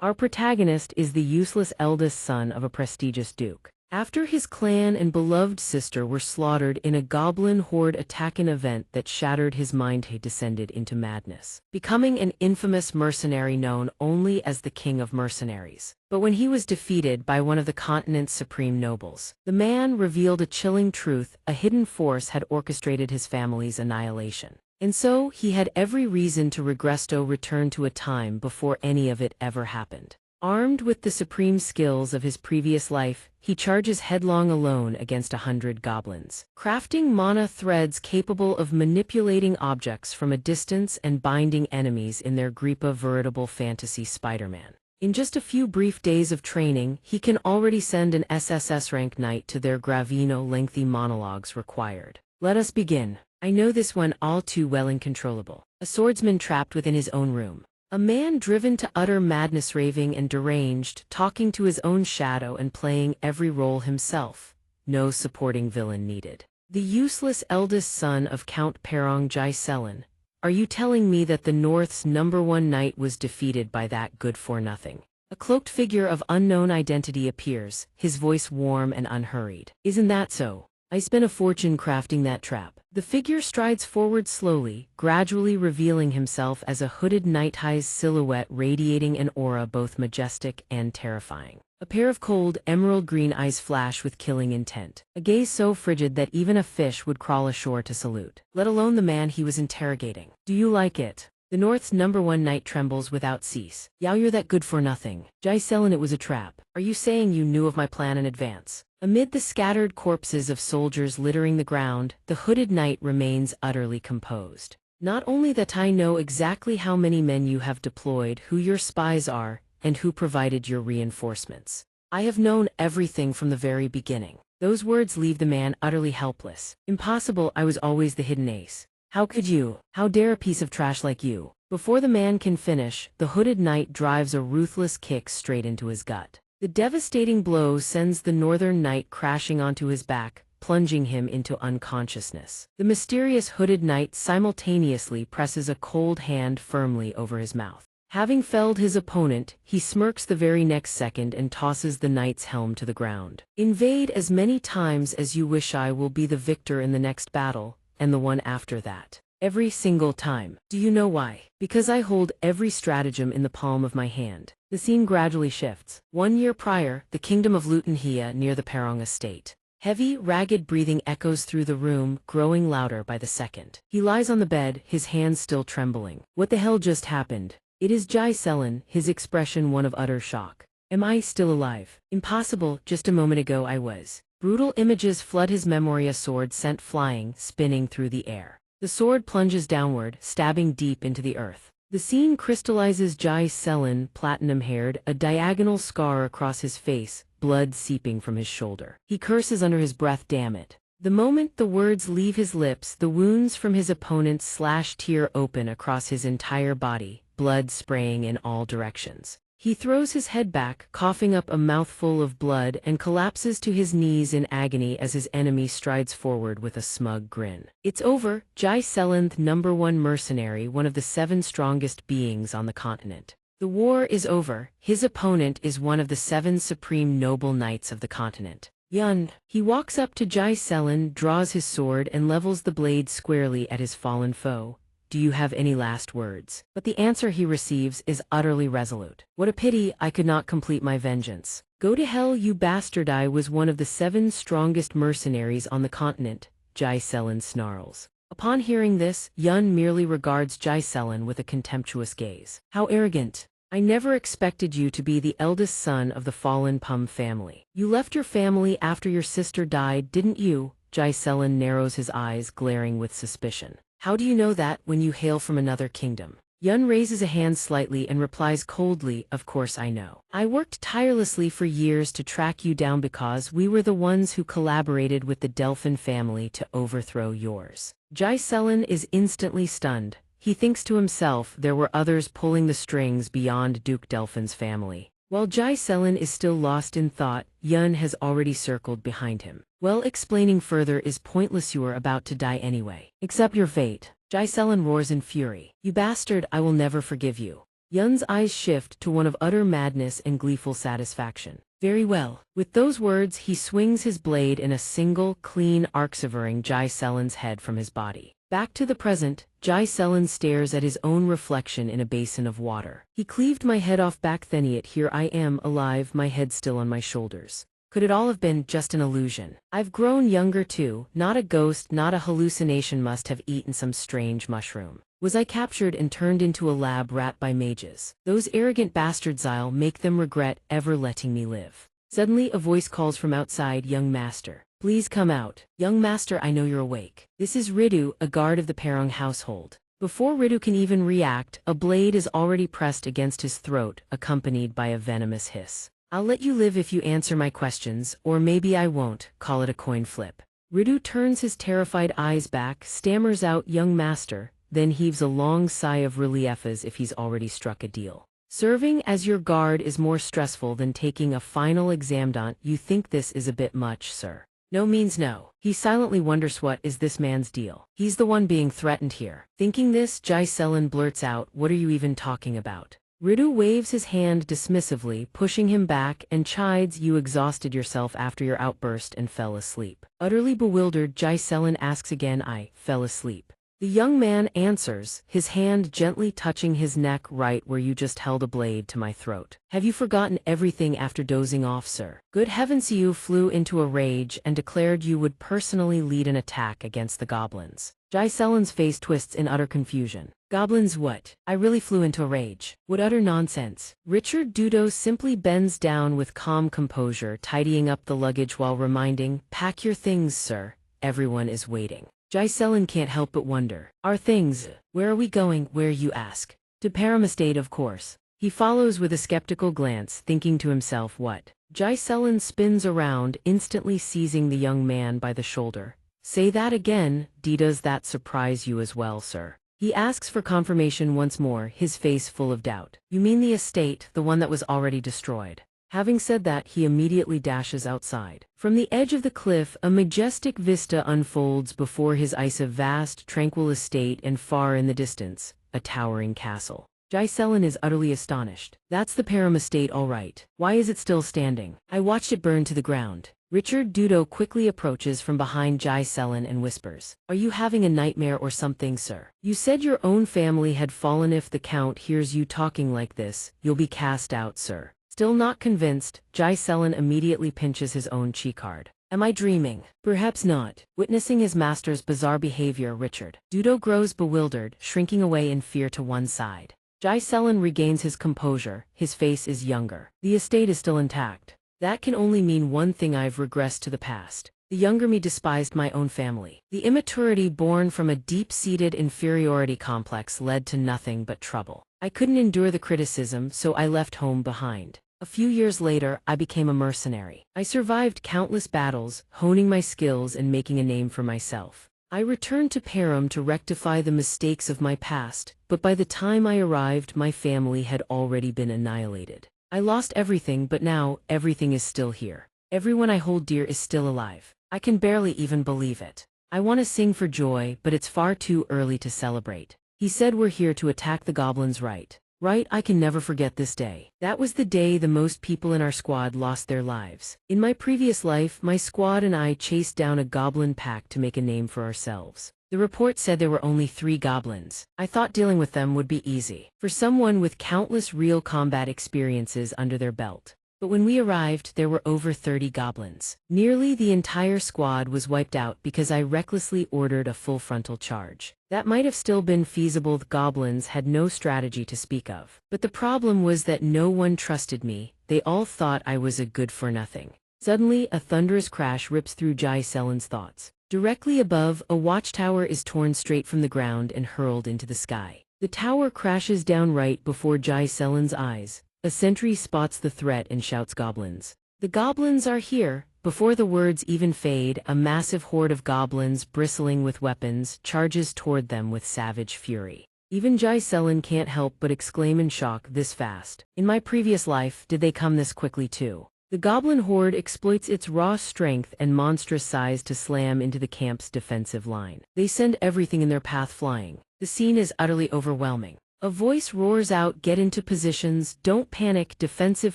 Our protagonist is the useless eldest son of a prestigious duke. After his clan and beloved sister were slaughtered in a goblin horde attack event that shattered his mind, he descended into madness, becoming an infamous mercenary known only as the King of Mercenaries. But when he was defeated by one of the continent's supreme nobles, the man revealed a chilling truth: a hidden force had orchestrated his family's annihilation. And so he had every reason to return to a time before any of it ever happened. Armed with the supreme skills of his previous life, he charges headlong alone against 100 goblins, crafting mana threads capable of manipulating objects from a distance and binding enemies in their grip. A veritable fantasy Spider-Man. In just a few brief days of training, he can already send an SSS rank knight to their Gravino. Lengthy monologues required. Let us begin. I know this one all too well. Uncontrollable. A swordsman trapped within his own room. A man driven to utter madness, raving and deranged, talking to his own shadow and playing every role himself. No supporting villain needed. The useless eldest son of Count Perong Jai-Selen. Are you telling me that the North's #1 knight was defeated by that good-for-nothing? A cloaked figure of unknown identity appears, his voice warm and unhurried. Isn't that so? I spent a fortune crafting that trap. The figure strides forward slowly, gradually revealing himself as a hooded knight, his silhouette radiating an aura both majestic and terrifying. A pair of cold, emerald-green eyes flash with killing intent, a gaze so frigid that even a fish would crawl ashore to salute, let alone the man he was interrogating. Do you like it? The North's #1 knight trembles without cease. Yow, you're that good for nothing. Jai-Selen, it was a trap. Are you saying you knew of my plan in advance? Amid the scattered corpses of soldiers littering the ground, the hooded knight remains utterly composed. Not only that, I know exactly how many men you have deployed, who your spies are, and who provided your reinforcements. I have known everything from the very beginning. Those words leave the man utterly helpless. Impossible, I was always the hidden ace. How could you? How dare a piece of trash like you? Before the man can finish, the hooded knight drives a ruthless kick straight into his gut. The devastating blow sends the northern knight crashing onto his back, plunging him into unconsciousness. The mysterious hooded knight simultaneously presses a cold hand firmly over his mouth. Having felled his opponent, he smirks the very next second and tosses the knight's helm to the ground. Invade as many times as you wish. I will be the victor in the next battle, and the one after that. Every single time. Do you know why? Because I hold every stratagem in the palm of my hand. The scene gradually shifts. 1 year prior, the kingdom of Lutenhia near the Perong estate. Heavy, ragged breathing echoes through the room, growing louder by the second. He lies on the bed, his hands still trembling. What the hell just happened? It is Jai-Selen, his expression one of utter shock. Am I still alive? Impossible, just a moment ago I was. Brutal images flood his memory, a sword sent flying, spinning through the air. The sword plunges downward, stabbing deep into the earth. The scene crystallizes: Jai-Selen, platinum-haired, a diagonal scar across his face, blood seeping from his shoulder. He curses under his breath, damn it. The moment the words leave his lips, the wounds from his opponent's slash tear open across his entire body, blood spraying in all directions. He throws his head back, coughing up a mouthful of blood, and collapses to his knees in agony as his enemy strides forward with a smug grin. It's over. Jai-Selen, #1 mercenary, one of the 7 strongest beings on the continent. The war is over. His opponent is one of the 7 supreme noble knights of the continent. Yun. He walks up to Jai-Selen, draws his sword, and levels the blade squarely at his fallen foe. Do you have any last words? But the answer he receives is utterly resolute. What a pity I could not complete my vengeance. Go to hell, you bastard. I was one of the 7 strongest mercenaries on the continent, Jai-Selen snarls. Upon hearing this, Yun merely regards Jai-Selen with a contemptuous gaze. How arrogant. I never expected you to be the eldest son of the fallen Pum family. You left your family after your sister died, didn't you? Jai-Selen narrows his eyes, glaring with suspicion. How do you know that when you hail from another kingdom? Yun raises a hand slightly and replies coldly, of course I know. I worked tirelessly for years to track you down because we were the ones who collaborated with the Delphin family to overthrow yours. Jai-Selen is instantly stunned. He thinks to himself there were others pulling the strings beyond Duke Delphin's family. While Jai-Selen is still lost in thought, Yun has already circled behind him. Well, explaining further is pointless. You're about to die anyway. Accept your fate. Jai-Selen roars in fury. You bastard, I will never forgive you. Yun's eyes shift to one of utter madness and gleeful satisfaction. Very well. With those words, he swings his blade in a single, clean arc, severing Jai Selen's head from his body. Back to the present, Jai Selen stares at his own reflection in a basin of water. He cleaved my head off back then, yet here I am, alive, my head still on my shoulders. Could it all have been just an illusion? I've grown younger too, not a ghost, not a hallucination, must have eaten some strange mushroom. Was I captured and turned into a lab rat by mages? Those arrogant bastards, I'll make them regret ever letting me live. Suddenly a voice calls from outside, young master. Please come out. Young master, I know you're awake. This is Ridu, a guard of the Perong household. Before Ridu can even react, a blade is already pressed against his throat, accompanied by a venomous hiss. I'll let you live if you answer my questions, or maybe I won't, call it a coin flip. Ridu turns his terrified eyes back, stammers out, young master, then heaves a long sigh of relief as if he's already struck a deal. Serving as your guard is more stressful than taking a final exam. Don't you think this is a bit much, sir? No means no. He silently wonders what is this man's deal. He's the one being threatened here. Thinking this, Jai Selen blurts out, what are you even talking about? Ridu waves his hand dismissively, pushing him back, and chides, you exhausted yourself after your outburst and fell asleep. Utterly bewildered, Jai Selen asks again, I fell asleep. The young man answers, his hand gently touching his neck, right where you just held a blade to my throat. Have you forgotten everything after dozing off, sir? Good heavens, you flew into a rage and declared you would personally lead an attack against the goblins. Jai Selen's face twists in utter confusion. Goblins what? I really flew into a rage. What utter nonsense. Richard Dudo simply bends down with calm composure, tidying up the luggage while reminding, pack your things, sir. Everyone is waiting. Jai Selen can't help but wonder. Our things? Where are we going? Where, you ask? To Param Estate, of course. He follows with a skeptical glance, thinking to himself, what? Jai Selen spins around, instantly seizing the young man by the shoulder. Say that again. Does that surprise you as well, sir? He asks for confirmation once more, his face full of doubt. You mean the estate, the one that was already destroyed? Having said that, he immediately dashes outside. From the edge of the cliff, a majestic vista unfolds before his eyes, a vast, tranquil estate, and far in the distance, a towering castle. Jai Selen is utterly astonished. That's the Param Estate, all right. Why is it still standing? I watched it burn to the ground. Richard Dudo quickly approaches from behind Jai Selen and whispers, are you having a nightmare or something, sir? You said your own family had fallen. If the Count hears you talking like this, you'll be cast out, sir. Still not convinced, Jai Selen immediately pinches his own cheekard. Am I dreaming? Perhaps not. Witnessing his master's bizarre behavior, Richard Dudo grows bewildered, shrinking away in fear to one side. Jai Selen regains his composure, his face is younger. The estate is still intact. That can only mean one thing, I've regressed to the past. The younger me despised my own family. The immaturity born from a deep-seated inferiority complex led to nothing but trouble. I couldn't endure the criticism, so I left home behind. A few years later, I became a mercenary. I survived countless battles, honing my skills and making a name for myself. I returned to Param to rectify the mistakes of my past, but by the time I arrived, my family had already been annihilated. I lost everything, but now, everything is still here. Everyone I hold dear is still alive. I can barely even believe it. I want to sing for joy, but it's far too early to celebrate. He said we're here to attack the goblins, right? Right, I can never forget this day. That was the day the most people in our squad lost their lives. In my previous life, my squad and I chased down a goblin pack to make a name for ourselves. The report said there were only 3 goblins. I thought dealing with them would be easy, for someone with countless real combat experiences under their belt. But when we arrived, there were over 30 goblins. Nearly the entire squad was wiped out because I recklessly ordered a full frontal charge. That might have still been feasible. The goblins had no strategy to speak of. But the problem was that no one trusted me. They all thought I was a good-for-nothing. Suddenly, a thunderous crash rips through Jai Selen's thoughts. Directly above, a watchtower is torn straight from the ground and hurled into the sky. The tower crashes down right before Jai Selen's eyes. A sentry spots the threat and shouts, goblins. The goblins are here. Before the words even fade, a massive horde of goblins, bristling with weapons, charges toward them with savage fury. Even Jai Selen can't help but exclaim in shock, this fast. In my previous life, did they come this quickly too? The goblin horde exploits its raw strength and monstrous size to slam into the camp's defensive line. They send everything in their path flying. The scene is utterly overwhelming. A voice roars out, "Get into positions, don't panic, defensive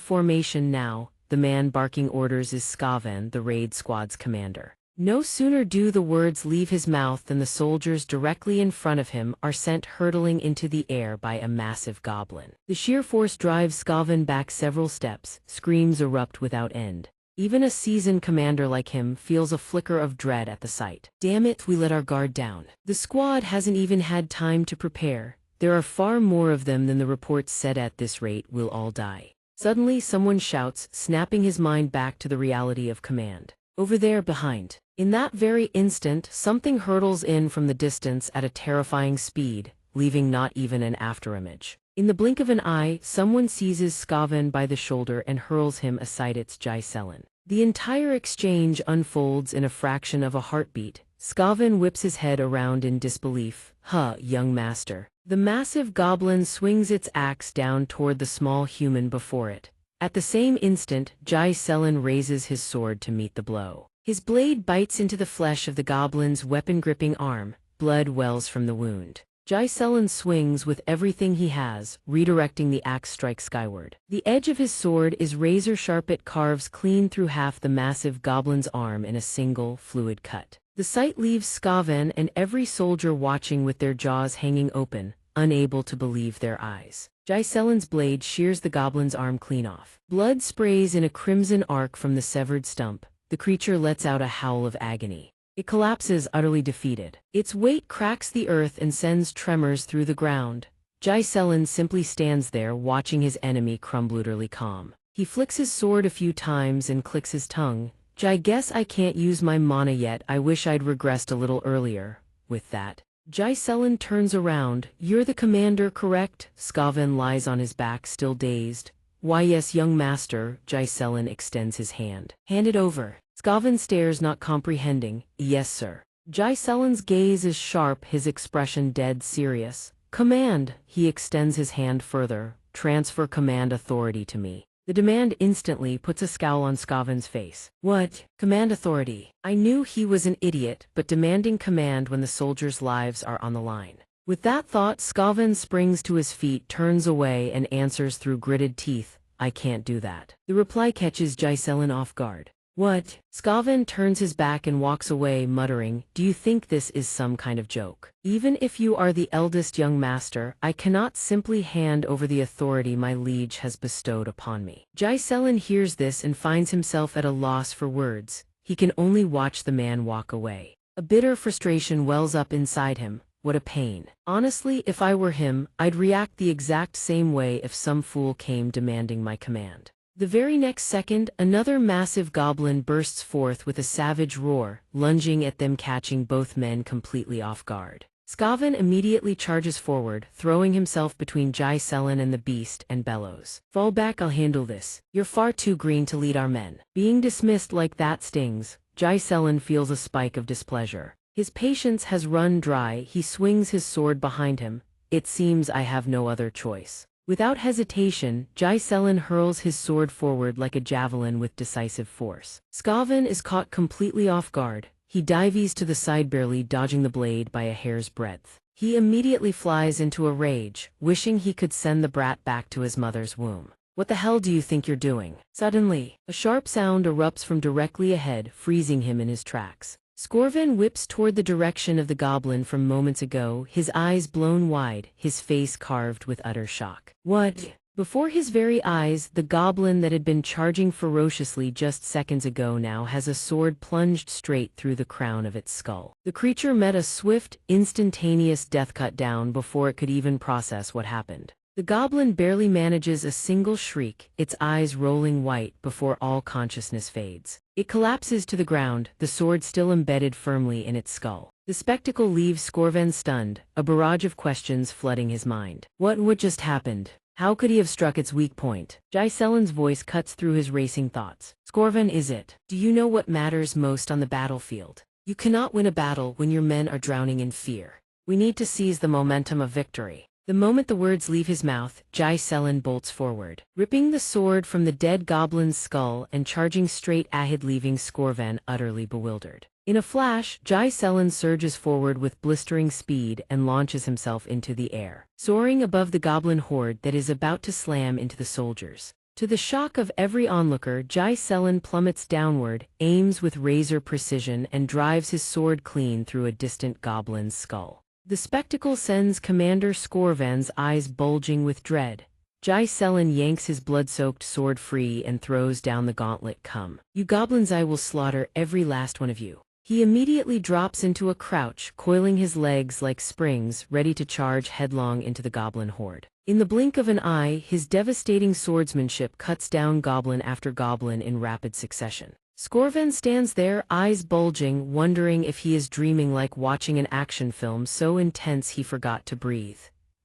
formation now." The man barking orders is Skaven, the raid squad's commander. No sooner do the words leave his mouth than the soldiers directly in front of him are sent hurtling into the air by a massive goblin. The sheer force drives Skaven back several steps, screams erupt without end. Even a seasoned commander like him feels a flicker of dread at the sight. Damn it, we let our guard down. The squad hasn't even had time to prepare. There are far more of them than the reports said. At this rate, we'll all die. Suddenly, someone shouts, snapping his mind back to the reality of command. Over there behind. In that very instant, something hurtles in from the distance at a terrifying speed, leaving not even an afterimage. In the blink of an eye, someone seizes Skaven by the shoulder and hurls him aside. It's Xianxia. The entire exchange unfolds in a fraction of a heartbeat. Skaven whips his head around in disbelief. "Huh, young master." The massive goblin swings its axe down toward the small human before it. At the same instant, Xianxia raises his sword to meet the blow. His blade bites into the flesh of the goblin's weapon-gripping arm. Blood wells from the wound. Xianxia swings with everything he has, redirecting the axe strike skyward. The edge of his sword is razor-sharp. It carves clean through half the massive goblin's arm in a single, fluid cut. The sight leaves Skaven and every soldier watching with their jaws hanging open, unable to believe their eyes. Xianxia's blade shears the goblin's arm clean off. Blood sprays in a crimson arc from the severed stump. The creature lets out a howl of agony. It collapses, utterly defeated. Its weight cracks the earth and sends tremors through the ground. Xianxia simply stands there, watching his enemy crumble, utterly calm. He flicks his sword a few times and clicks his tongue. "I guess I can't use my mana yet. I wish I'd regressed a little earlier." With that, Xianxia turns around. "You're the commander, correct?" Skaven lies on his back, still dazed. "Why, yes, young master." Xianxia extends his hand. "Hand it over." Skaven stares, not comprehending. "Yes, sir." Xianxia's gaze is sharp, his expression dead serious. "Command." He extends his hand further. "Transfer command authority to me." The demand instantly puts a scowl on Skaven's face. "What? Command authority?" I knew he was an idiot, but demanding command when the soldiers' lives are on the line. With that thought, Skaven springs to his feet, turns away, and answers through gritted teeth, "I can't do that." The reply catches Xianxia off guard. "What?" Skaven turns his back and walks away, muttering, "Do you think this is some kind of joke? Even if you are the eldest young master, I cannot simply hand over the authority my liege has bestowed upon me." Xianxia hears this and finds himself at a loss for words. He can only watch the man walk away. A bitter frustration wells up inside him. What a pain. Honestly, if I were him, I'd react the exact same way if some fool came demanding my command. The very next second, another massive goblin bursts forth with a savage roar, lunging at them, catching both men completely off guard. Skaven immediately charges forward, throwing himself between Xianxia and the beast, and bellows, "Fall back, I'll handle this. You're far too green to lead our men." Being dismissed like that stings. Xianxia feels a spike of displeasure. His patience has run dry. He swings his sword behind him. "It seems I have no other choice." Without hesitation, Xianxia hurls his sword forward like a javelin with decisive force. Skaven is caught completely off guard. He dives to the side, barely dodging the blade by a hair's breadth. He immediately flies into a rage, wishing he could send the brat back to his mother's womb. "What the hell do you think you're doing?" Suddenly, a sharp sound erupts from directly ahead, freezing him in his tracks. Skaven whips toward the direction of the goblin from moments ago, his eyes blown wide, his face carved with utter shock. "What?" Before his very eyes, the goblin that had been charging ferociously just seconds ago now has a sword plunged straight through the crown of its skull. The creature met a swift, instantaneous death cut down before it could even process what happened. The goblin barely manages a single shriek, its eyes rolling white before all consciousness fades. It collapses to the ground, the sword still embedded firmly in its skull. The spectacle leaves Skaven stunned, a barrage of questions flooding his mind. What just happened? How could he have struck its weak point? Xianxia's voice cuts through his racing thoughts. "Skaven, is it? Do you know what matters most on the battlefield? You cannot win a battle when your men are drowning in fear. We need to seize the momentum of victory." The moment the words leave his mouth, Xianxia bolts forward, ripping the sword from the dead goblin's skull and charging straight ahead, leaving Skaven utterly bewildered. In a flash, Jai Selen surges forward with blistering speed and launches himself into the air, soaring above the goblin horde that is about to slam into the soldiers. To the shock of every onlooker, Jai Selen plummets downward, aims with razor precision and drives his sword clean through a distant goblin's skull. The spectacle sends Commander Scorvan's eyes bulging with dread. Jai Selen yanks his blood-soaked sword free and throws down the gauntlet. Come, you goblins, I will slaughter every last one of you. He immediately drops into a crouch, coiling his legs like springs, ready to charge headlong into the goblin horde. In the blink of an eye, his devastating swordsmanship cuts down goblin after goblin in rapid succession. Scorvan stands there, eyes bulging, wondering if he is dreaming, like watching an action film so intense he forgot to breathe.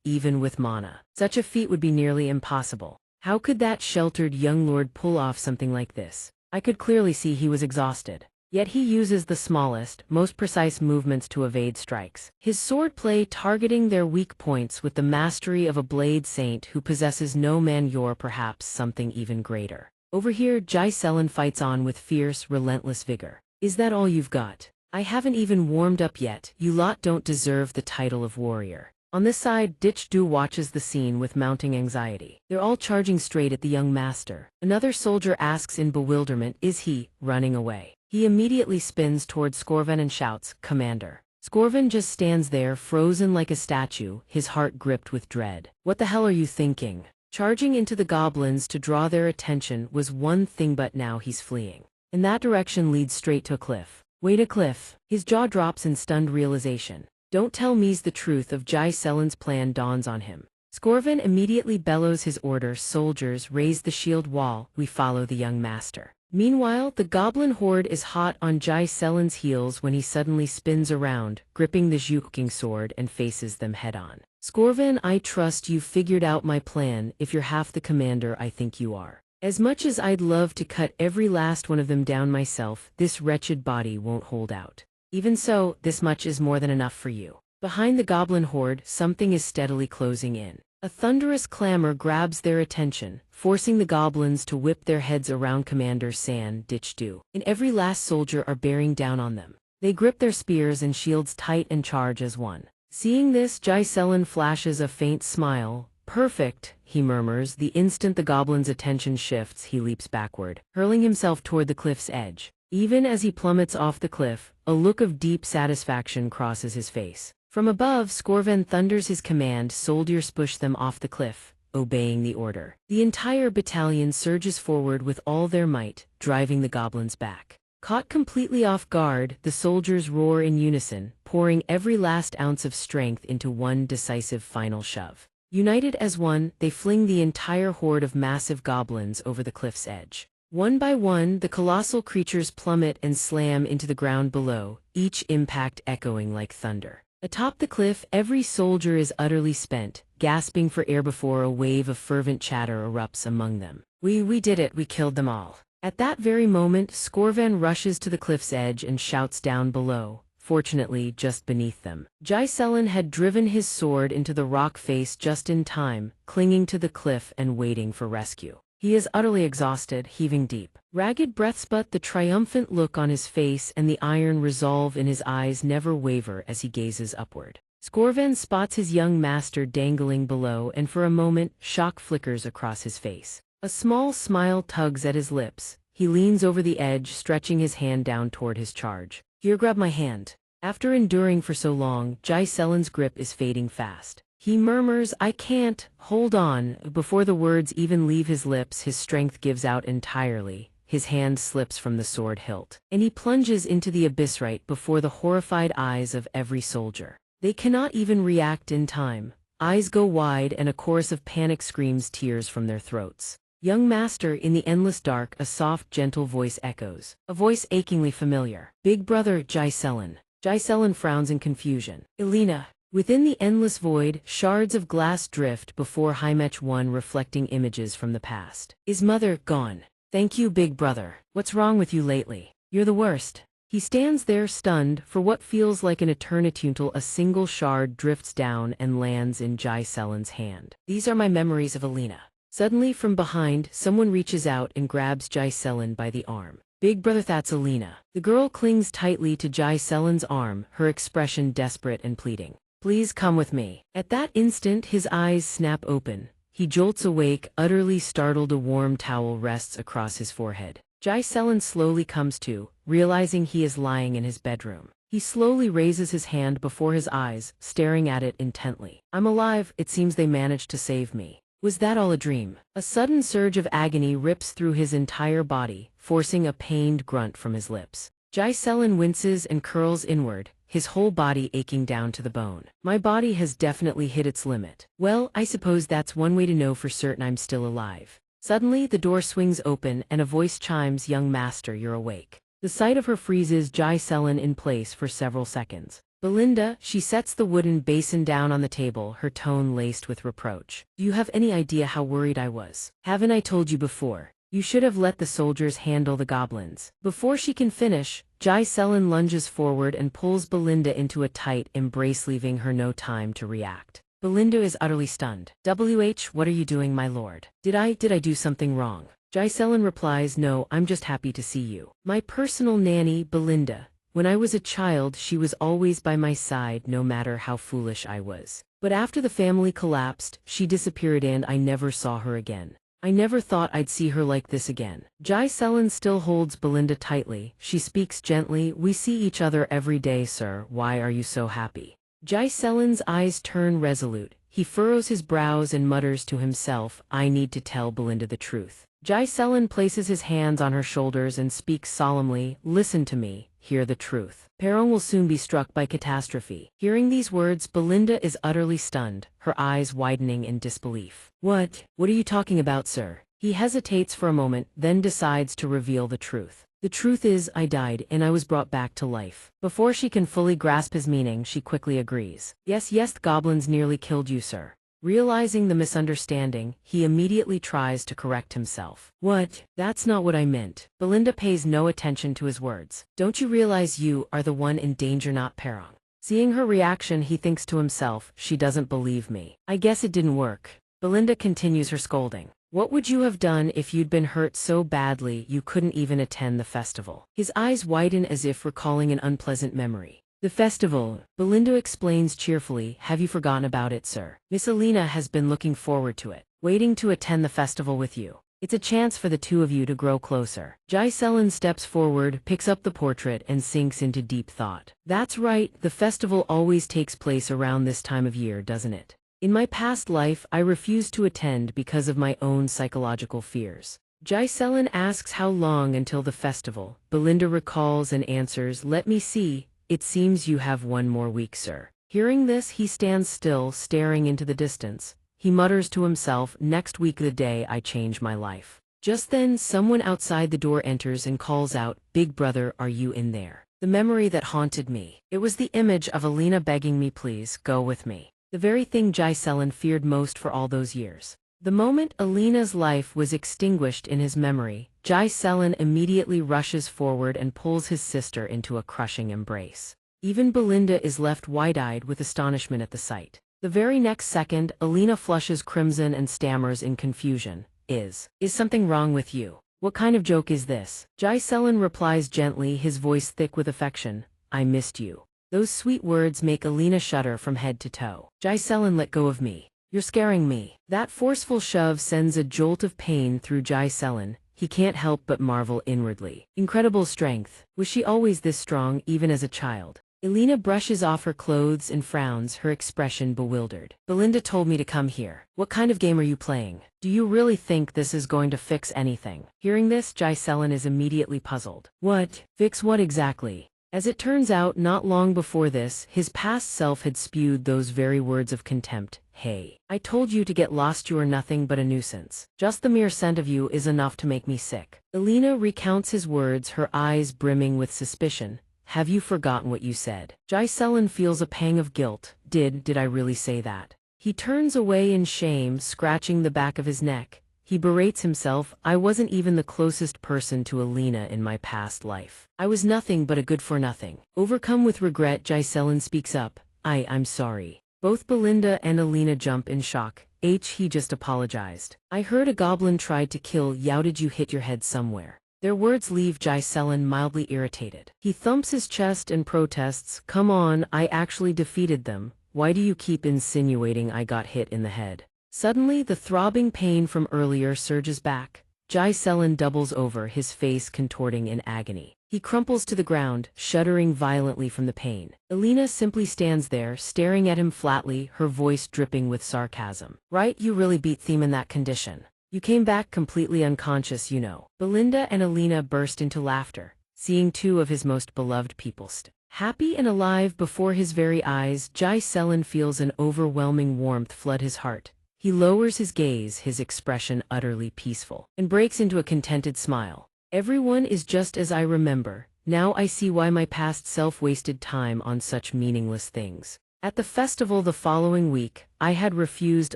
Even with mana, such a feat would be nearly impossible. How could that sheltered young lord pull off something like this? I could clearly see he was exhausted. Yet he uses the smallest, most precise movements to evade strikes. His swordplay targeting their weak points with the mastery of a blade saint who possesses no man, or perhaps something even greater. Over here, Jai Selen fights on with fierce, relentless vigor. Is that all you've got? I haven't even warmed up yet. You lot don't deserve the title of warrior. On this side, Dich Du watches the scene with mounting anxiety. They're all charging straight at the young master. Another soldier asks in bewilderment, is he running away? He immediately spins towards Scorvan and shouts, "Commander." Scorvan just stands there, frozen like a statue, his heart gripped with dread. What the hell are you thinking? Charging into the goblins to draw their attention was one thing, but now he's fleeing. And that direction leads straight to a cliff. Wait, a cliff? His jaw drops in stunned realization. Don't tell me's the truth of Jai Selen's plan dawns on him. Scorvan immediately bellows his order, soldiers, raise the shield wall, we follow the young master. Meanwhile, the goblin horde is hot on Jai Selen's heels when he suddenly spins around, gripping the Zhuking sword and faces them head-on. Scorvan, I trust you've figured out my plan. If you're half the commander I think you are. As much as I'd love to cut every last one of them down myself, this wretched body won't hold out. Even so, this much is more than enough for you. Behind the goblin horde, something is steadily closing in. A thunderous clamor grabs their attention, forcing the goblins to whip their heads around Commander San, Dich Du, and every last soldier are bearing down on them. They grip their spears and shields tight and charge as one. Seeing this, Jai Selen flashes a faint smile. Perfect, he murmurs. The instant the goblin's attention shifts, he leaps backward, hurling himself toward the cliff's edge. Even as he plummets off the cliff, a look of deep satisfaction crosses his face. From above, Scorvan thunders his command, soldiers push them off the cliff, obeying the order. The entire battalion surges forward with all their might, driving the goblins back. Caught completely off guard, the soldiers roar in unison, pouring every last ounce of strength into one decisive final shove. United as one, they fling the entire horde of massive goblins over the cliff's edge. One by one, the colossal creatures plummet and slam into the ground below, each impact echoing like thunder. Atop the cliff, every soldier is utterly spent, gasping for air before a wave of fervent chatter erupts among them. We did it, we killed them all. At that very moment, Scorvan rushes to the cliff's edge and shouts down below, fortunately just beneath them. Jai Selen had driven his sword into the rock face just in time, clinging to the cliff and waiting for rescue. He is utterly exhausted, heaving deep. Ragged breaths, but the triumphant look on his face and the iron resolve in his eyes never waver as he gazes upward. Scorvan spots his young master dangling below, and for a moment, shock flickers across his face. A small smile tugs at his lips. He leans over the edge, stretching his hand down toward his charge. Here, grab my hand. After enduring for so long, Jai Selen's grip is fading fast. He murmurs, I can't, hold on. Before the words even leave his lips, his strength gives out entirely. His hand slips from the sword hilt, and he plunges into the abyss right before the horrified eyes of every soldier. They cannot even react in time. Eyes go wide and a chorus of panic screams tears from their throats. Young master, in the endless dark, a soft, gentle voice echoes. A voice achingly familiar. Big brother, Jai Selen. Jai Selen frowns in confusion. Elena. Within the endless void, shards of glass drift before Himech One, reflecting images from the past. Is mother gone? Thank you, big brother. What's wrong with you lately? You're the worst. He stands there stunned. For what feels like an eternity until a single shard drifts down and lands in Jai Selen's hand. These are my memories of Elena. Suddenly from behind, someone reaches out and grabs Jai Selen by the arm. Big brother, that's Alina. The girl clings tightly to Jai Selin's arm, her expression desperate and pleading. Please come with me. At that instant his eyes snap open. He jolts awake, utterly startled. A warm towel rests across his forehead. Jai Selin slowly comes to, realizing he is lying in his bedroom. He slowly raises his hand before his eyes, staring at it intently. I'm alive, it seems they managed to save me. Was that all a dream? A sudden surge of agony rips through his entire body, forcing a pained grunt from his lips. Jai Selin winces and curls inward, his whole body aching down to the bone. My body has definitely hit its limit. Well, I suppose that's one way to know for certain I'm still alive. Suddenly, the door swings open and a voice chimes, young master, you're awake. The sight of her freezes Jai Selin in place for several seconds. Belinda, she sets the wooden basin down on the table, her tone laced with reproach. Do you have any idea how worried I was? Haven't I told you before? You should have let the soldiers handle the goblins. Before she can finish, Jai Selin lunges forward and pulls Belinda into a tight embrace, leaving her no time to react. Belinda is utterly stunned. What are you doing, my lord? Did I do something wrong? Jai Selin replies, no, I'm just happy to see you. My personal nanny, Belinda. When I was a child, she was always by my side, no matter how foolish I was. But after the family collapsed, she disappeared and I never saw her again. I never thought I'd see her like this again. Jai Selin still holds Belinda tightly. She speaks gently, we see each other every day, sir. Why are you so happy? Jai Selin's eyes turn resolute. He furrows his brows and mutters to himself, I need to tell Belinda the truth. Jai Selin places his hands on her shoulders and speaks solemnly, listen to me, hear the truth. Perron will soon be struck by catastrophe. Hearing these words, Belinda is utterly stunned, her eyes widening in disbelief. What are you talking about, sir? He hesitates for a moment, then decides to reveal the truth. The truth is, I died and I was brought back to life. Before she can fully grasp his meaning, she quickly agrees. Yes, the goblins nearly killed you, sir. Realizing the misunderstanding, he immediately tries to correct himself. What? That's not what I meant. Belinda pays no attention to his words. Don't you realize you are the one in danger, not Perron? Seeing her reaction, he thinks to himself, she doesn't believe me. I guess it didn't work. Belinda continues her scolding. What would you have done if you'd been hurt so badly you couldn't even attend the festival? His eyes widen as if recalling an unpleasant memory. The festival, Belinda explains cheerfully, have you forgotten about it, sir? Miss Alina has been looking forward to it, waiting to attend the festival with you. It's a chance for the two of you to grow closer. Jai Selin steps forward, picks up the portrait and sinks into deep thought. That's right, the festival always takes place around this time of year, doesn't it? In my past life, I refused to attend because of my own psychological fears. Jai Selin asks how long until the festival. Belinda recalls and answers, let me see. It seems you have 1 more week, sir. Hearing this, he stands still, staring into the distance. He mutters to himself, next week the day I change my life. Just then, someone outside the door enters and calls out, Big brother, are you in there? The memory that haunted me. It was the image of Alina begging me, please, go with me. The very thing Jai Selin feared most for all those years. The moment Alina's life was extinguished in his memory, Jai Selin immediately rushes forward and pulls his sister into a crushing embrace. Even Belinda is left wide-eyed with astonishment at the sight. The very next second, Alina flushes crimson and stammers in confusion. Is something wrong with you? What kind of joke is this? Jai Selin replies gently, his voice thick with affection. I missed you. Those sweet words make Alina shudder from head to toe. Jai Selin, let go of me. You're scaring me. That forceful shove sends a jolt of pain through Jai Selin. He can't help but marvel inwardly. Incredible strength. Was she always this strong, even as a child? Alina brushes off her clothes and frowns, her expression bewildered. Belinda told me to come here. What kind of game are you playing? Do you really think this is going to fix anything? Hearing this, Jai Selin is immediately puzzled. What? Fix what exactly? As it turns out, not long before this, his past self had spewed those very words of contempt. Hey, I told you to get lost, you are nothing but a nuisance. Just the mere scent of you is enough to make me sick. Alina recounts his words, her eyes brimming with suspicion. Have you forgotten what you said? Jai Selin feels a pang of guilt. Did I really say that? He turns away in shame, scratching the back of his neck. He berates himself, I wasn't even the closest person to Alina in my past life. I was nothing but a good-for-nothing. Overcome with regret, Jai Selin speaks up. I'm sorry. Both Belinda and Alina jump in shock. He just apologized. I heard a goblin tried to kill you. Did you hit your head somewhere? Their words leave Jai-Selen mildly irritated. He thumps his chest and protests, "Come on, I actually defeated them. Why do you keep insinuating I got hit in the head?" Suddenly, the throbbing pain from earlier surges back. Jai-Selen doubles over, his face contorting in agony. He crumples to the ground, shuddering violently from the pain. Alina simply stands there, staring at him flatly, her voice dripping with sarcasm. "Right, you really beat Theme in that condition. You came back completely unconscious, you know." Belinda and Alina burst into laughter, seeing two of his most beloved people happy and alive before his very eyes. Jai-Selen feels an overwhelming warmth flood his heart. He lowers his gaze, his expression utterly peaceful, and breaks into a contented smile. "Everyone is just as I remember. Now I see why my past self wasted time on such meaningless things." At the festival the following week, I had refused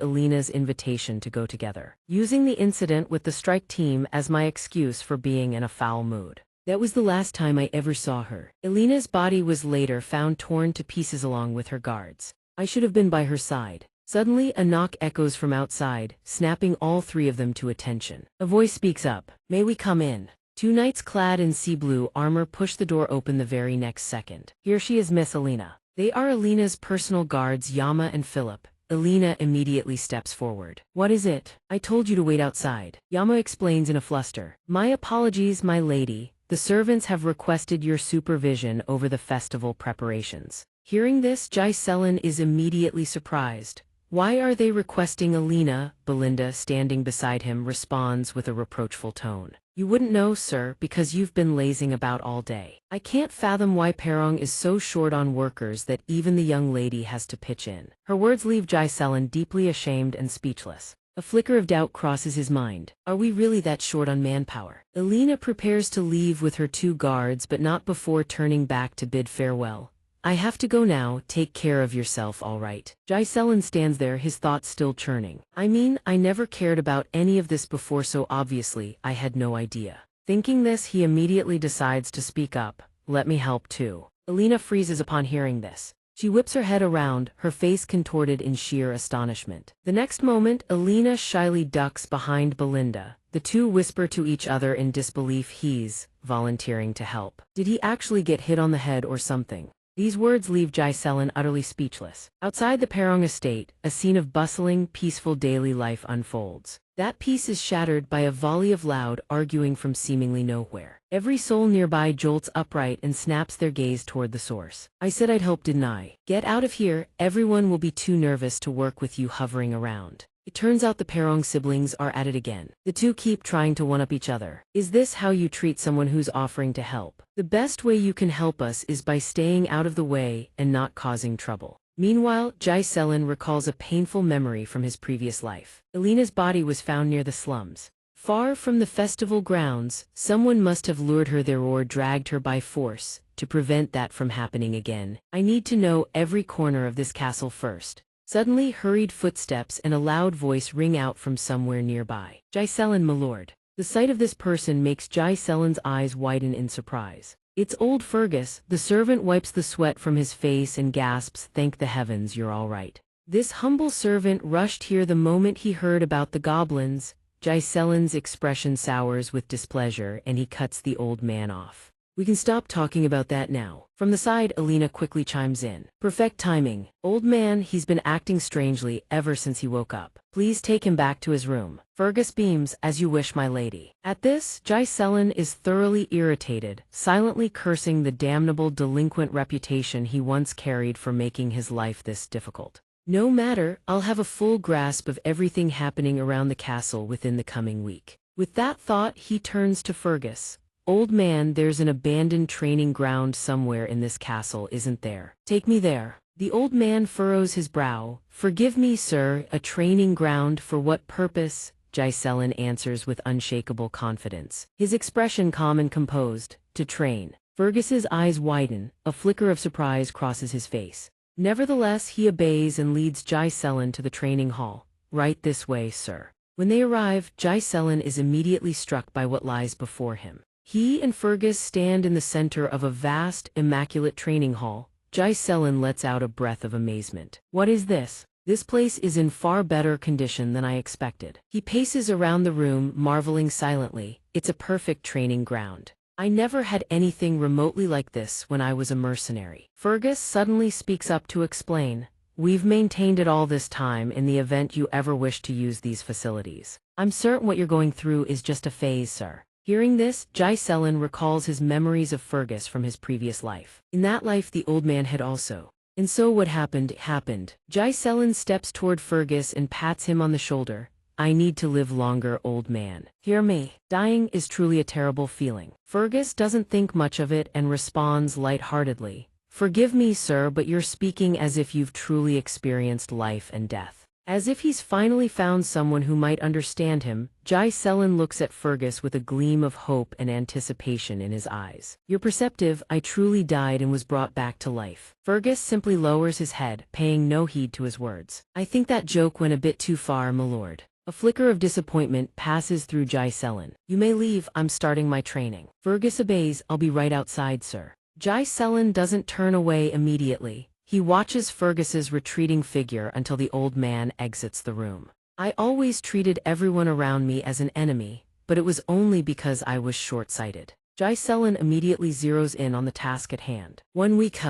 Alina's invitation to go together, using the incident with the strike team as my excuse for being in a foul mood. That was the last time I ever saw her. Alina's body was later found torn to pieces along with her guards. I should have been by her side. Suddenly, a knock echoes from outside, snapping all three of them to attention. A voice speaks up. "May we come in?" Two knights clad in sea blue armor push the door open the very next second. "Here she is, Miss Alina." They are Alina's personal guards, Yama and Philip. Alina immediately steps forward. "What is it?" "I told you to wait outside," Yama explains in a fluster. "My apologies, my lady. The servants have requested your supervision over the festival preparations." Hearing this, Jai-Selen is immediately surprised. "Why are they requesting Alina?" Belinda, standing beside him, responds with a reproachful tone. "You wouldn't know, sir, because you've been lazing about all day. I can't fathom why Perong is so short on workers that even the young lady has to pitch in." Her words leave Jai-Selen deeply ashamed and speechless. A flicker of doubt crosses his mind. Are we really that short on manpower? Alina prepares to leave with her two guards, but not before turning back to bid farewell. "I have to go now, take care of yourself, all right." Jai-Selen stands there, his thoughts still churning. "I mean, I never cared about any of this before, so obviously, I had no idea." Thinking this, he immediately decides to speak up. "Let me help too." Alina freezes upon hearing this. She whips her head around, her face contorted in sheer astonishment. The next moment, Alina shyly ducks behind Belinda. The two whisper to each other in disbelief. He's volunteering to help. Did he actually get hit on the head or something? These words leave Jai-Selen utterly speechless. Outside the Perong estate, a scene of bustling, peaceful daily life unfolds. That peace is shattered by a volley of loud arguing from seemingly nowhere. Every soul nearby jolts upright and snaps their gaze toward the source. "I said I'd help, didn't I? Get out of here, everyone will be too nervous to work with you hovering around." It turns out the Perong siblings are at it again. The two keep trying to one-up each other. "Is this how you treat someone who's offering to help? The best way you can help us is by staying out of the way and not causing trouble." Meanwhile, Jai-Selen recalls a painful memory from his previous life. Alina's body was found near the slums. Far from the festival grounds, someone must have lured her there or dragged her by force. To prevent that from happening again, I need to know every corner of this castle first. Suddenly, hurried footsteps and a loud voice ring out from somewhere nearby. "Jai-Selen, my lord." The sight of this person makes Jai-Selen's eyes widen in surprise. It's old Fergus. The servant wipes the sweat from his face and gasps, "Thank the heavens you're all right." This humble servant rushed here the moment he heard about the goblins. Jai-Selen's expression sours with displeasure and he cuts the old man off. "We can stop talking about that now." From the side, Alina quickly chimes in. "Perfect timing. Old man, he's been acting strangely ever since he woke up. Please take him back to his room." Fergus beams, "As you wish, my lady." At this, Jai-Selen is thoroughly irritated, silently cursing the damnable delinquent reputation he once carried for making his life this difficult. "No matter, I'll have a full grasp of everything happening around the castle within the coming week." With that thought, he turns to Fergus. "Old man, there's an abandoned training ground somewhere in this castle, isn't there? Take me there." The old man furrows his brow. "Forgive me, sir, a training ground for what purpose?" Jai-Selen answers with unshakable confidence, his expression calm and composed. "To train." Fergus's eyes widen, a flicker of surprise crosses his face. Nevertheless, he obeys and leads Jai-Selen to the training hall. "Right this way, sir." When they arrive, Jai-Selen is immediately struck by what lies before him. He and Fergus stand in the center of a vast, immaculate training hall. Jai-Selen lets out a breath of amazement. "What is this? This place is in far better condition than I expected." He paces around the room, marveling silently. it's a perfect training ground. I never had anything remotely like this when I was a mercenary. Fergus suddenly speaks up to explain. We've maintained it all this time in the event you ever wish to use these facilities. I'm certain what you're going through is just a phase, sir. Hearing this, Jai-Selen recalls his memories of Fergus from his previous life. In that life the old man had also. And so what happened, happened. Jai-Selen steps toward Fergus and pats him on the shoulder. I need to live longer, old man. Hear me. Dying is truly a terrible feeling. Fergus doesn't think much of it and responds lightheartedly. Forgive me, sir, but you're speaking as if you've truly experienced life and death. As if he's finally found someone who might understand him, Jai-Selen looks at Fergus with a gleam of hope and anticipation in his eyes. You're perceptive. I truly died and was brought back to life. Fergus simply lowers his head, paying no heed to his words. I think that joke went a bit too far, my lord. A flicker of disappointment passes through Jai-Selen. You may leave, I'm starting my training. Fergus obeys. I'll be right outside, sir. Jai-Selen doesn't turn away immediately. He watches Fergus's retreating figure until the old man exits the room. I always treated everyone around me as an enemy, but it was only because I was short-sighted. Jai-Selen immediately zeroes in on the task at hand. 1 week.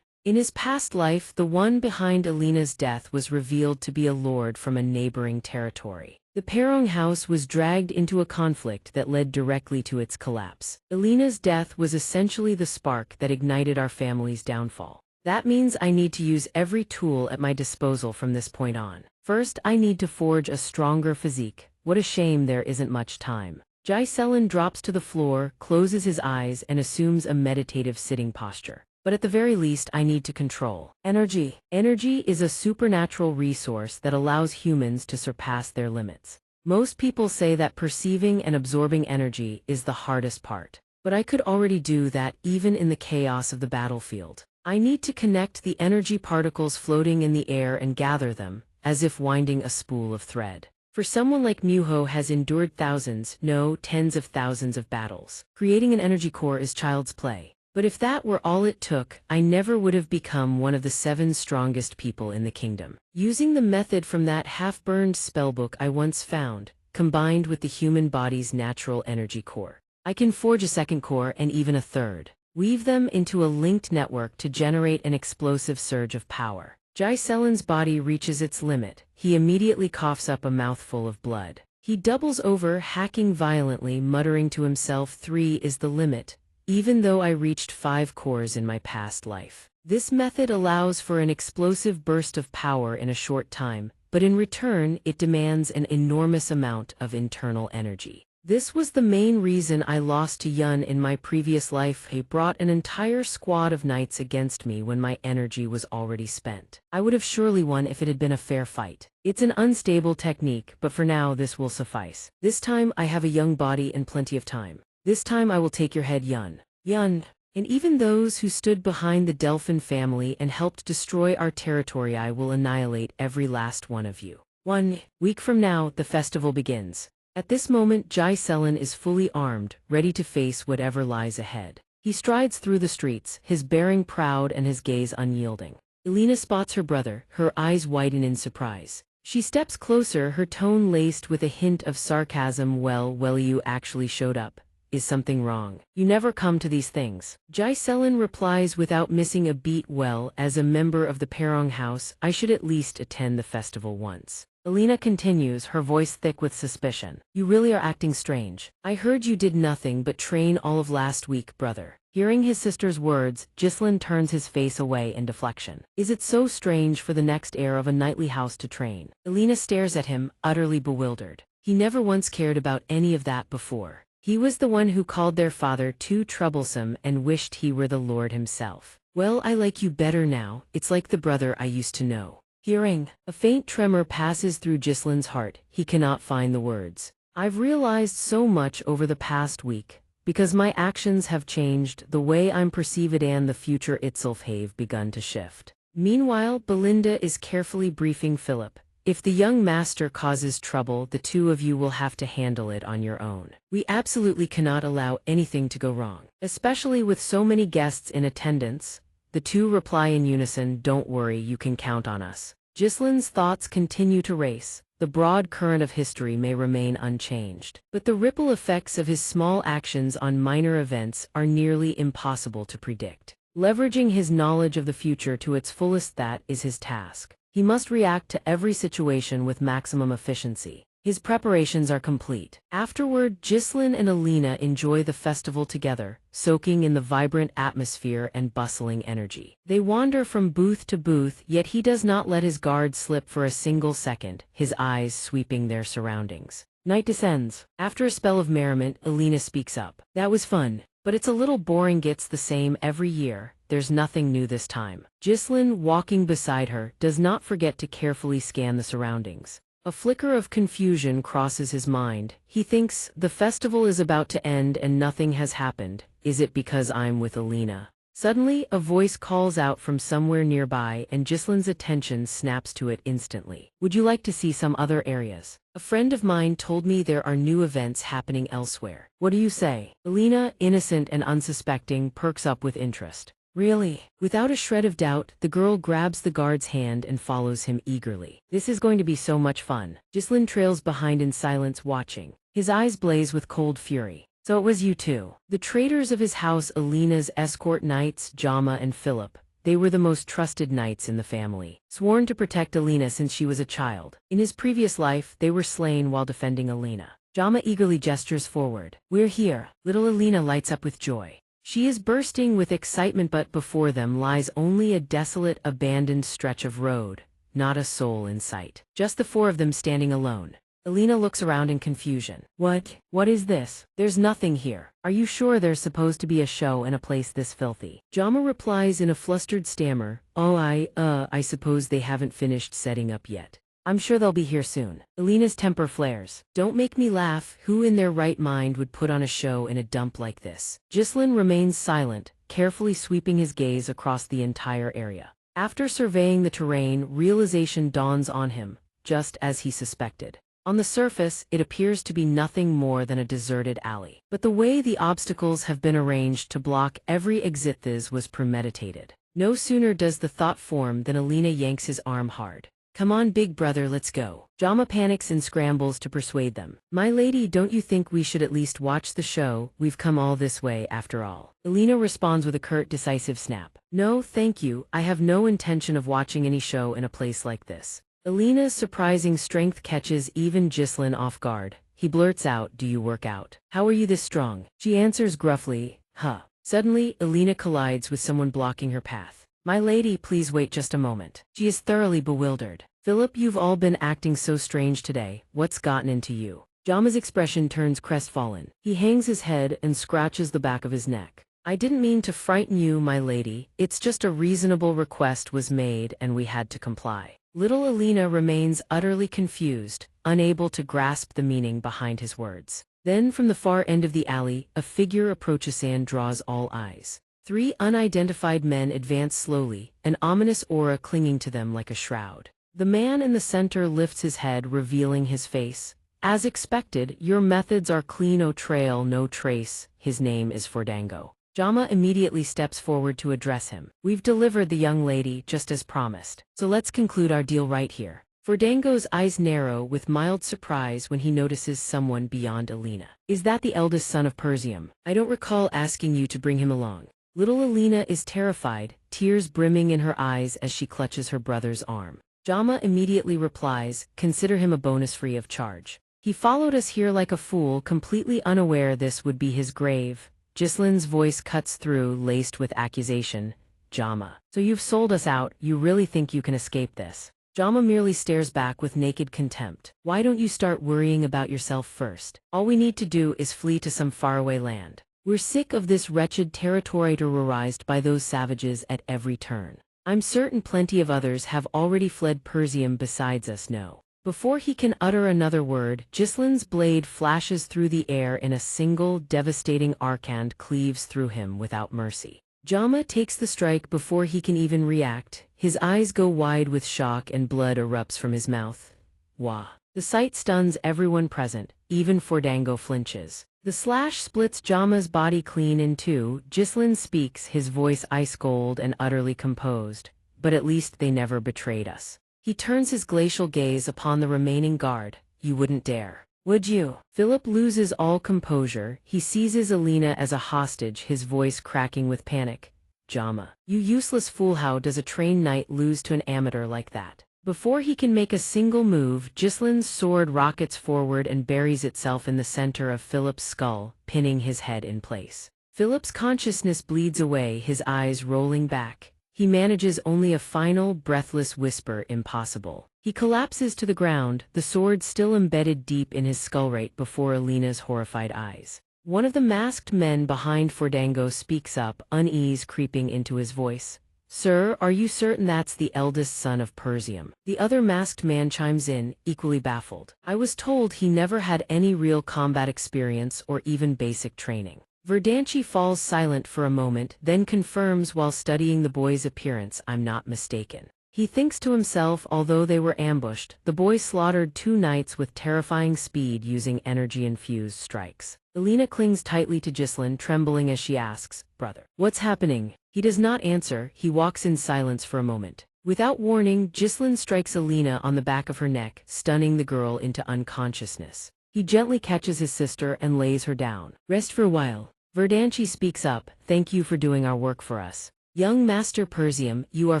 In his past life, the one behind Alina's death was revealed to be a lord from a neighboring territory. The Perong house was dragged into a conflict that led directly to its collapse. Alina's death was essentially the spark that ignited our family's downfall. That means I need to use every tool at my disposal from this point on. First, I need to forge a stronger physique. What a shame there isn't much time. Jai-Selen drops to the floor, closes his eyes, and assumes a meditative sitting posture. But at the very least, I need to control energy. Energy is a supernatural resource that allows humans to surpass their limits. Most people say that perceiving and absorbing energy is the hardest part. But I could already do that even in the chaos of the battlefield. I need to connect the energy particles floating in the air and gather them, as if winding a spool of thread. For someone like Muho has endured thousands, no, tens of thousands of battles. Creating an energy core is child's play. But if that were all it took, I never would have become one of the 7 strongest people in the kingdom. Using the method from that half-burned spellbook I once found, combined with the human body's natural energy core, I can forge a second core and even a third. Weave them into a linked network to generate an explosive surge of power. Jai-Selen's body reaches its limit. He immediately coughs up a mouthful of blood. He doubles over, hacking violently, muttering to himself, 3 is the limit, even though I reached 5 cores in my past life. This method allows for an explosive burst of power in a short time, but in return it demands an enormous amount of internal energy. This was the main reason I lost to Yun in my previous life. He brought an entire squad of knights against me when my energy was already spent. I would have surely won if it had been a fair fight. It's an unstable technique, but for now this will suffice. This time I have a young body and plenty of time. This time I will take your head, Yun. Yun. And even those who stood behind the Delphin family and helped destroy our territory, I will annihilate every last one of you. 1 week from now, the festival begins. At this moment, Jai-Selen is fully armed, ready to face whatever lies ahead. He strides through the streets, his bearing proud and his gaze unyielding. Alina spots her brother, her eyes widen in surprise. She steps closer, her tone laced with a hint of sarcasm. Well, you actually showed up. Is something wrong? You never come to these things. Jai-Selen replies without missing a beat. Well, as a member of the Perong house, I should at least attend the festival once. Alina continues, her voice thick with suspicion. You really are acting strange. I heard you did nothing but train all of last week, brother. Hearing his sister's words, Gislin turns his face away in deflection. Is it so strange for the next heir of a knightly house to train? Alina stares at him, utterly bewildered. He never once cared about any of that before. He was the one who called their father too troublesome and wished he were the Lord himself. Well, I like you better now. It's like the brother I used to know. Hearing, a faint tremor passes through Gislin's heart. He cannot find the words. I've realized so much over the past week, because my actions have changed, the way I'm perceived and the future itself have begun to shift. Meanwhile, Belinda is carefully briefing Philip. If the young master causes trouble, the 2 of you will have to handle it on your own. We absolutely cannot allow anything to go wrong, especially with so many guests in attendance. The 2 reply in unison, don't worry, you can count on us. Gislin's thoughts continue to race. The broad current of history may remain unchanged, but the ripple effects of his small actions on minor events are nearly impossible to predict. Leveraging his knowledge of the future to its fullest, that is his task. He must react to every situation with maximum efficiency. His preparations are complete. Afterward, Ghislain and Alina enjoy the festival together, soaking in the vibrant atmosphere and bustling energy. They wander from booth to booth, yet he does not let his guard slip for a single second, his eyes sweeping their surroundings. Night descends. After a spell of merriment, Alina speaks up. That was fun, but it's a little boring. Gets the same every year. There's nothing new this time. Ghislain, walking beside her, does not forget to carefully scan the surroundings. A flicker of confusion crosses his mind. He thinks, the festival is about to end and nothing has happened. Is it because I'm with Alina? Suddenly, a voice calls out from somewhere nearby and Ghislain's attention snaps to it instantly. Would you like to see some other areas? A friend of mine told me there are new events happening elsewhere. What do you say? Alina, innocent and unsuspecting, perks up with interest. Really? Without a shred of doubt, the girl grabs the guard's hand and follows him eagerly. This is going to be so much fun. Ghislain trails behind in silence, watching. His eyes blaze with cold fury. So it was you two. The traitors of his house, Alina's escort knights, Jama and Philip. They were the most trusted knights in the family, sworn to protect Alina since she was a child. In his previous life, they were slain while defending Alina. Jama eagerly gestures forward. We're here. Little Alina lights up with joy. She is bursting with excitement, but before them lies only a desolate, abandoned stretch of road, not a soul in sight. Just the four of them standing alone. Alina looks around in confusion. What is this? There's nothing here. Are you sure there's supposed to be a show in a place this filthy? Jama replies in a flustered stammer. Oh, I suppose they haven't finished setting up yet. I'm sure they'll be here soon. Alina's temper flares. Don't make me laugh. Who in their right mind would put on a show in a dump like this? Ghislain remains silent, carefully sweeping his gaze across the entire area. After surveying the terrain, realization dawns on him, just as he suspected. On the surface, it appears to be nothing more than a deserted alley. But the way the obstacles have been arranged to block every exit was premeditated. No sooner does the thought form than Alina yanks his arm hard. Come on, big brother, let's go. Jama panics and scrambles to persuade them. My lady, don't you think we should at least watch the show? We've come all this way after all. Alina responds with a curt, decisive snap. No, thank you. I have no intention of watching any show in a place like this. Alina's surprising strength catches even Ghislain off guard. He blurts out, do you work out? How are you this strong? She answers gruffly, huh. Suddenly, Alina collides with someone blocking her path. My lady, please wait just a moment. She is thoroughly bewildered. Philip, you've all been acting so strange today. What's gotten into you? Jama's expression turns crestfallen. He hangs his head and scratches the back of his neck. I didn't mean to frighten you, my lady. It's just a reasonable request was made and we had to comply. Little Alina remains utterly confused, unable to grasp the meaning behind his words. Then from the far end of the alley, a figure approaches and draws all eyes. 3 unidentified men advance slowly, an ominous aura clinging to them like a shroud. The man in the center lifts his head, revealing his face. As expected, your methods are clean, o trail, no trace. His name is Fordango. Jama immediately steps forward to address him. We've delivered the young lady, just as promised. So let's conclude our deal right here. Fordango's eyes narrow with mild surprise when he notices someone beyond Alina. Is that the eldest son of Persium? I don't recall asking you to bring him along. Little Alina is terrified, tears brimming in her eyes as she clutches her brother's arm. Jama immediately replies, consider him a bonus free of charge. He followed us here like a fool, completely unaware this would be his grave. Ghislain's voice cuts through, laced with accusation. Jama, so you've sold us out, you really think you can escape this? Jama merely stares back with naked contempt. Why don't you start worrying about yourself first? All we need to do is flee to some faraway land. We're sick of this wretched territory terrorized by those savages at every turn. I'm certain plenty of others have already fled Persium besides us. No. Before he can utter another word, Ghislain's blade flashes through the air in a single, devastating arc and cleaves through him without mercy. Jama takes the strike before he can even react. His eyes go wide with shock and blood erupts from his mouth. Wah. The sight stuns everyone present, even Fordango flinches. The slash splits Jama's body clean in two. Ghislain speaks, his voice ice cold and utterly composed. But at least they never betrayed us. He turns his glacial gaze upon the remaining guard. You wouldn't dare, would you? Philip loses all composure. He seizes Alina as a hostage, his voice cracking with panic. Jama, you useless fool, how does a trained knight lose to an amateur like that? Before he can make a single move, Gislin's sword rockets forward and buries itself in the center of Philip's skull, pinning his head in place. Philip's consciousness bleeds away, his eyes rolling back. He manages only a final, breathless whisper, impossible. He collapses to the ground, the sword still embedded deep in his skull right before Alina's horrified eyes. One of the masked men behind Fordango speaks up, unease creeping into his voice. Sir, are you certain that's the eldest son of Persium? The other masked man chimes in, equally baffled. I was told he never had any real combat experience or even basic training. Verdanchi falls silent for a moment, then confirms while studying the boy's appearance, I'm not mistaken. He thinks to himself, although they were ambushed, the boy slaughtered 2 knights with terrifying speed using energy-infused strikes. Alina clings tightly to Gislin, trembling as she asks, Brother, what's happening? He does not answer, he walks in silence for a moment. Without warning, Gislin strikes Alina on the back of her neck, stunning the girl into unconsciousness. He gently catches his sister and lays her down. Rest for a while. Verdanchi speaks up, thank you for doing our work for us. Young Master Persium, you are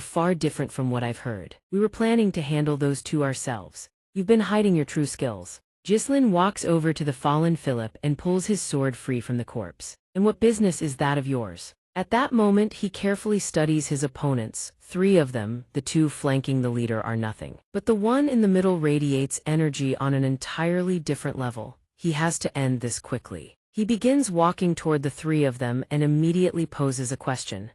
far different from what I've heard. We were planning to handle those 2 ourselves. You've been hiding your true skills. Gislin walks over to the fallen Philip and pulls his sword free from the corpse. And what business is that of yours? At that moment he carefully studies his opponents. 3 of them, the 2 flanking the leader, are nothing. But the one in the middle radiates energy on an entirely different level. He has to end this quickly. He begins walking toward the 3 of them and immediately poses a question.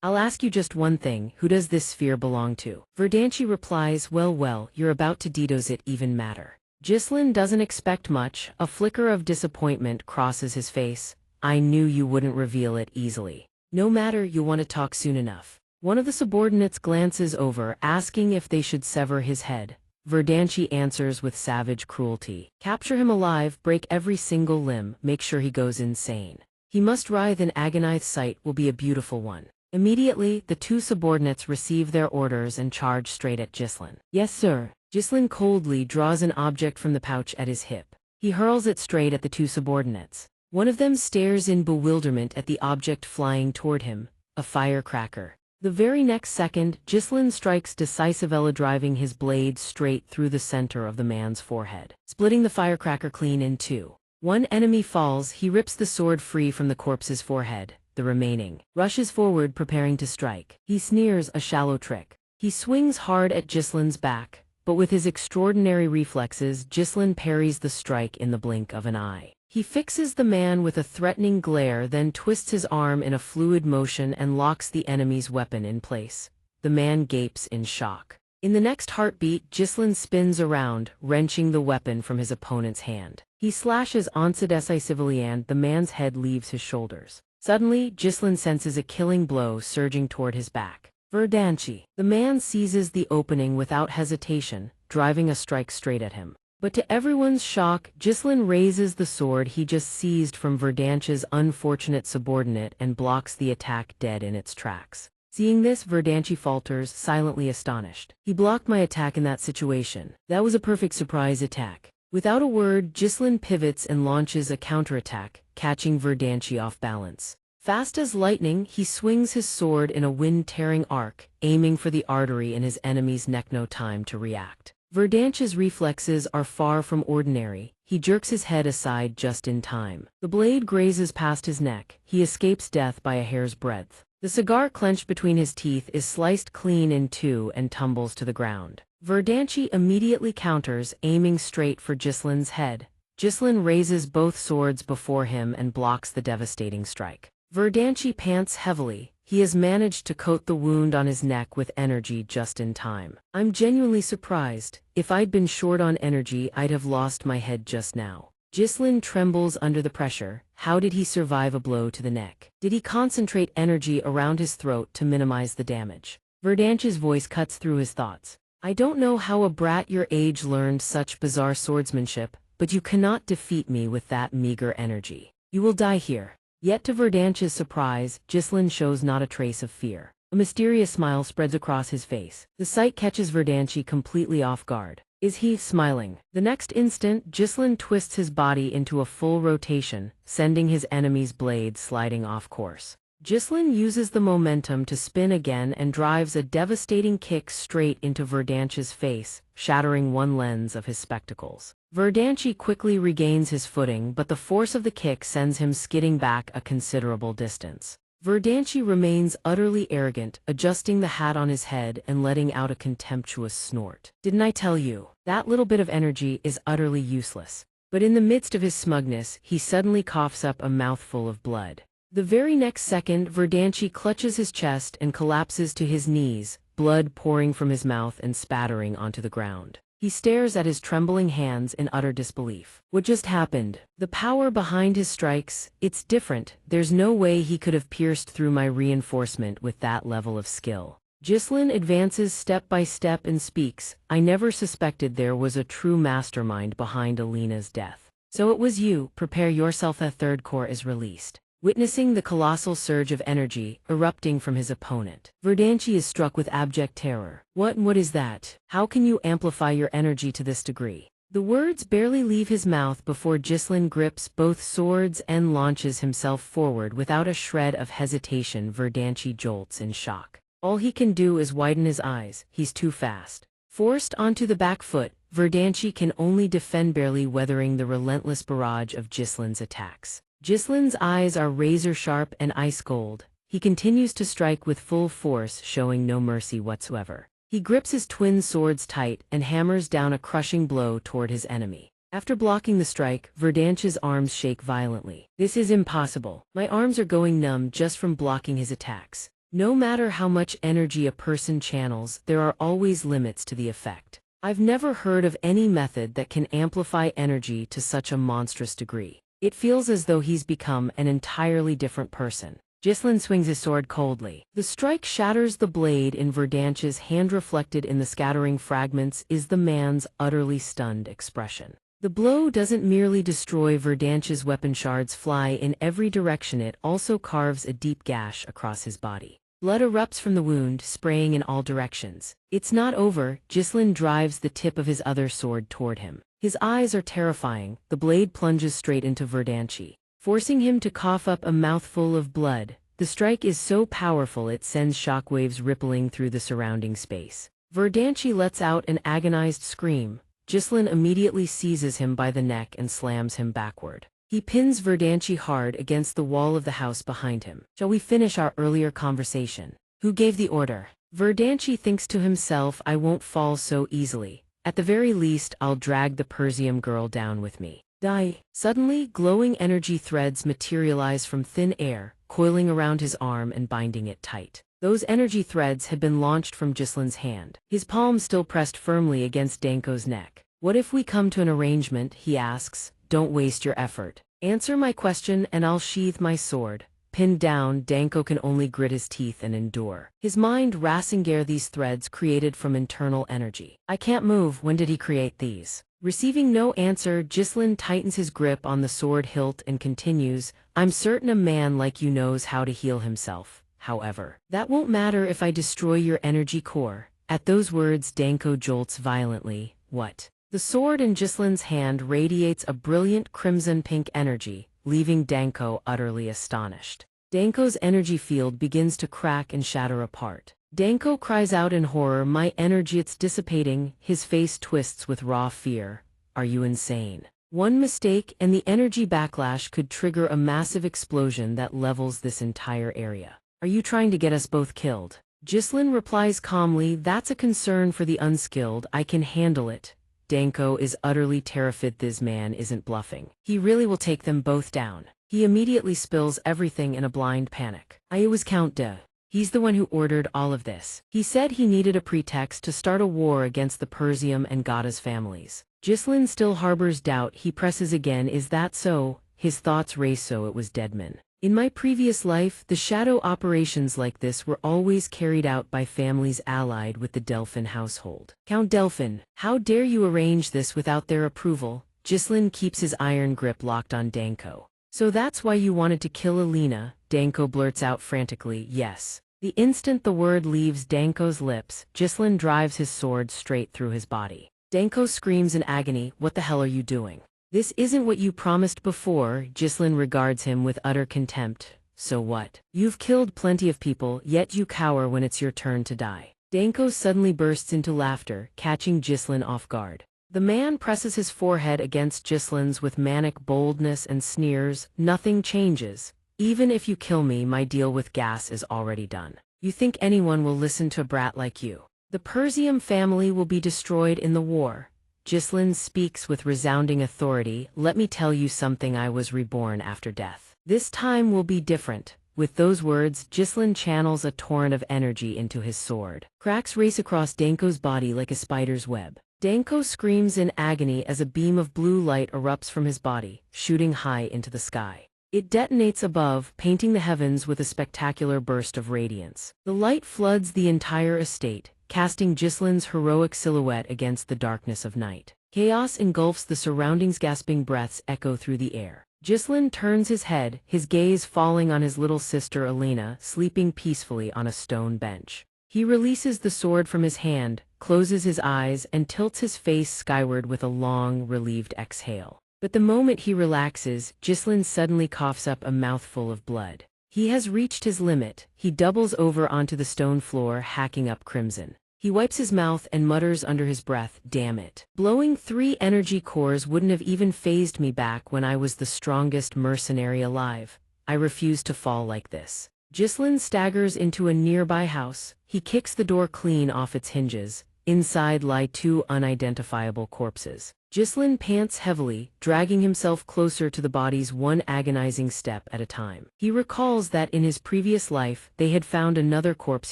I'll ask you just one thing, who does this sphere belong to? Verdanchi replies, well, you're about to does it even matter. Gislin doesn't expect much, a flicker of disappointment crosses his face. I knew you wouldn't reveal it easily. No matter, you want to talk soon enough. One of the subordinates glances over, asking if they should sever his head. Verdanchi answers with savage cruelty. Capture him alive, break every single limb, make sure he goes insane. He must writhe in agonized sight, will be a beautiful one. Immediately, the 2 subordinates receive their orders and charge straight at Gislin. Yes, sir. Gislin coldly draws an object from the pouch at his hip. He hurls it straight at the 2 subordinates. One of them stares in bewilderment at the object flying toward him, a firecracker. The very next second, Gislin strikes decisively, driving his blade straight through the center of the man's forehead, splitting the firecracker clean in 2. One enemy falls, he rips the sword free from the corpse's forehead. The remaining rushes forward, preparing to strike. He sneers, a shallow trick. He swings hard at Gislin's back, but with his extraordinary reflexes, Gislin parries the strike in the blink of an eye. He fixes the man with a threatening glare, then twists his arm in a fluid motion and locks the enemy's weapon in place. The man gapes in shock. In the next heartbeat, Gislin spins around, wrenching the weapon from his opponent's hand. He slashes onto decisively and the man's head leaves his shoulders. Suddenly, Gislin senses a killing blow surging toward his back. Verdanchi. The man seizes the opening without hesitation, driving a strike straight at him. But to everyone's shock, Gislin raises the sword he just seized from Verdanchi's unfortunate subordinate and blocks the attack dead in its tracks. Seeing this, Verdanchi falters, silently astonished. He blocked my attack in that situation. That was a perfect surprise attack. Without a word, Gislin pivots and launches a counterattack, catching Verdanchi off balance. Fast as lightning, he swings his sword in a wind-tearing arc, aiming for the artery in his enemy's neck. No time to react. Verdanchi's reflexes are far from ordinary. He jerks his head aside just in time. The blade grazes past his neck. He escapes death by a hair's breadth. The cigar clenched between his teeth is sliced clean in 2 and tumbles to the ground. Verdanchi immediately counters, aiming straight for Gislin's head. Gislin raises both swords before him and blocks the devastating strike. Verdanchi pants heavily. He has managed to coat the wound on his neck with energy just in time. I'm genuinely surprised. If I'd been short on energy, I'd have lost my head just now. Gislin trembles under the pressure. How did he survive a blow to the neck? Did he concentrate energy around his throat to minimize the damage? Verdanchi's voice cuts through his thoughts. I don't know how a brat your age learned such bizarre swordsmanship, but you cannot defeat me with that meager energy. You will die here. Yet to Verdanchi's surprise, Gislin shows not a trace of fear. A mysterious smile spreads across his face. The sight catches Verdanchi completely off guard. Is he smiling? The next instant, Ghislain twists his body into a full rotation, sending his enemy's blade sliding off course. Ghislain uses the momentum to spin again and drives a devastating kick straight into Verdanchi's face, shattering one lens of his spectacles. Verdanchi quickly regains his footing, but the force of the kick sends him skidding back a considerable distance. Verdanchi remains utterly arrogant, adjusting the hat on his head and letting out a contemptuous snort. Didn't I tell you? That little bit of energy is utterly useless. But in the midst of his smugness, he suddenly coughs up a mouthful of blood. The very next second, Verdanchi clutches his chest and collapses to his knees, blood pouring from his mouth and spattering onto the ground. He stares at his trembling hands in utter disbelief. What just happened? The power behind his strikes, it's different. There's no way he could have pierced through my reinforcement with that level of skill. Ghislain advances step by step and speaks, I never suspected there was a true mastermind behind Alina's death. So it was you, prepare yourself, a third core is released. Witnessing the colossal surge of energy erupting from his opponent, Verdanchi is struck with abject terror. What is that? How can you amplify your energy to this degree? The words barely leave his mouth before Ghislain grips both swords and launches himself forward without a shred of hesitation. Verdanchi jolts in shock. All he can do is widen his eyes, he's too fast. Forced onto the back foot, Verdanchi can only defend, barely weathering the relentless barrage of Ghislain's attacks. Ghislain's eyes are razor-sharp and ice-cold. He continues to strike with full force, showing no mercy whatsoever. He grips his twin swords tight and hammers down a crushing blow toward his enemy. After blocking the strike, Verdanchi's arms shake violently. This is impossible. My arms are going numb just from blocking his attacks. No matter how much energy a person channels, there are always limits to the effect. I've never heard of any method that can amplify energy to such a monstrous degree. It feels as though he's become an entirely different person. Ghislain swings his sword coldly. The strike shatters the blade in Verdanchi's hand. Reflected in the scattering fragments is the man's utterly stunned expression. The blow doesn't merely destroy Verdanchi's weapon, shards fly in every direction, it also carves a deep gash across his body. Blood erupts from the wound, spraying in all directions. It's not over. Ghislain drives the tip of his other sword toward him. His eyes are terrifying. The blade plunges straight into Verdanchi, forcing him to cough up a mouthful of blood. The strike is so powerful it sends shockwaves rippling through the surrounding space. Verdanchi lets out an agonized scream. Ghislain immediately seizes him by the neck and slams him backward. He pins Verdanchi hard against the wall of the house behind him. Shall we finish our earlier conversation? Who gave the order? Verdanchi thinks to himself, I won't fall so easily. At the very least, I'll drag the Persian girl down with me. Die. Suddenly, glowing energy threads materialize from thin air, coiling around his arm and binding it tight. Those energy threads had been launched from Ghislain's hand, his palm still pressed firmly against Danko's neck. What if we come to an arrangement, he asks. Don't waste your effort. Answer my question and I'll sheathe my sword. Pinned down, Danko can only grit his teeth and endure. His mind racing these threads created from internal energy. I can't move. When did he create these? Receiving no answer, Ghislain tightens his grip on the sword hilt and continues, I'm certain a man like you knows how to heal himself. However, that won't matter if I destroy your energy core. At those words, Danko jolts violently. What? The sword in Ghislain's hand radiates a brilliant crimson-pink energy, leaving Danko utterly astonished. Danko's energy field begins to crack and shatter apart. Danko cries out in horror, my energy, it's dissipating. His face twists with raw fear. Are you insane? One mistake and the energy backlash could trigger a massive explosion that levels this entire area. Are you trying to get us both killed? Ghislain replies calmly, that's a concern for the unskilled, I can handle it. Danko is utterly terrified. This man isn't bluffing. He really will take them both down. He immediately spills everything in a blind panic. It was Count de. He's the one who ordered all of this. He said he needed a pretext to start a war against the Persium and Gada's families. Ghislain still harbors doubt. He presses again, is that so? His thoughts race. So it was Deadman. In my previous life, the shadow operations like this were always carried out by families allied with the Delphin household. Count Delphin, how dare you arrange this without their approval? Ghislain keeps his iron grip locked on Danko. So that's why you wanted to kill Alina? Danko blurts out frantically, yes. The instant the word leaves Danko's lips, Gislin drives his sword straight through his body. Danko screams in agony, "What the hell are you doing? This isn't what you promised before." Gislin regards him with utter contempt. "So what? You've killed plenty of people, yet you cower when it's your turn to die." Danko suddenly bursts into laughter, catching Gislin off guard. The man presses his forehead against Gislin's with manic boldness and sneers, "Nothing changes. Even if you kill me, my deal with gas is already done. You think anyone will listen to a brat like you? The Persium family will be destroyed in the war." Gislin speaks with resounding authority. "Let me tell you something, I was reborn after death. This time will be different." With those words, Gislin channels a torrent of energy into his sword. Cracks race across Danko's body like a spider's web. Danko screams in agony as a beam of blue light erupts from his body, shooting high into the sky. It detonates above, painting the heavens with a spectacular burst of radiance. The light floods the entire estate, casting Gislin's heroic silhouette against the darkness of night. Chaos engulfs the surroundings, gasping breaths echo through the air. Gislin turns his head, his gaze falling on his little sister Alina, sleeping peacefully on a stone bench. He releases the sword from his hand, closes his eyes, and tilts his face skyward with a long, relieved exhale. But the moment he relaxes, Gislin suddenly coughs up a mouthful of blood. He has reached his limit. He doubles over onto the stone floor, hacking up crimson. He wipes his mouth and mutters under his breath, "Damn it. Blowing 3 energy cores wouldn't have even phased me back when I was the strongest mercenary alive. I refuse to fall like this." Gislin staggers into a nearby house. He kicks the door clean off its hinges. Inside lie 2 unidentifiable corpses. Gislin pants heavily, dragging himself closer to the bodies one agonizing step at a time. He recalls that in his previous life, they had found another corpse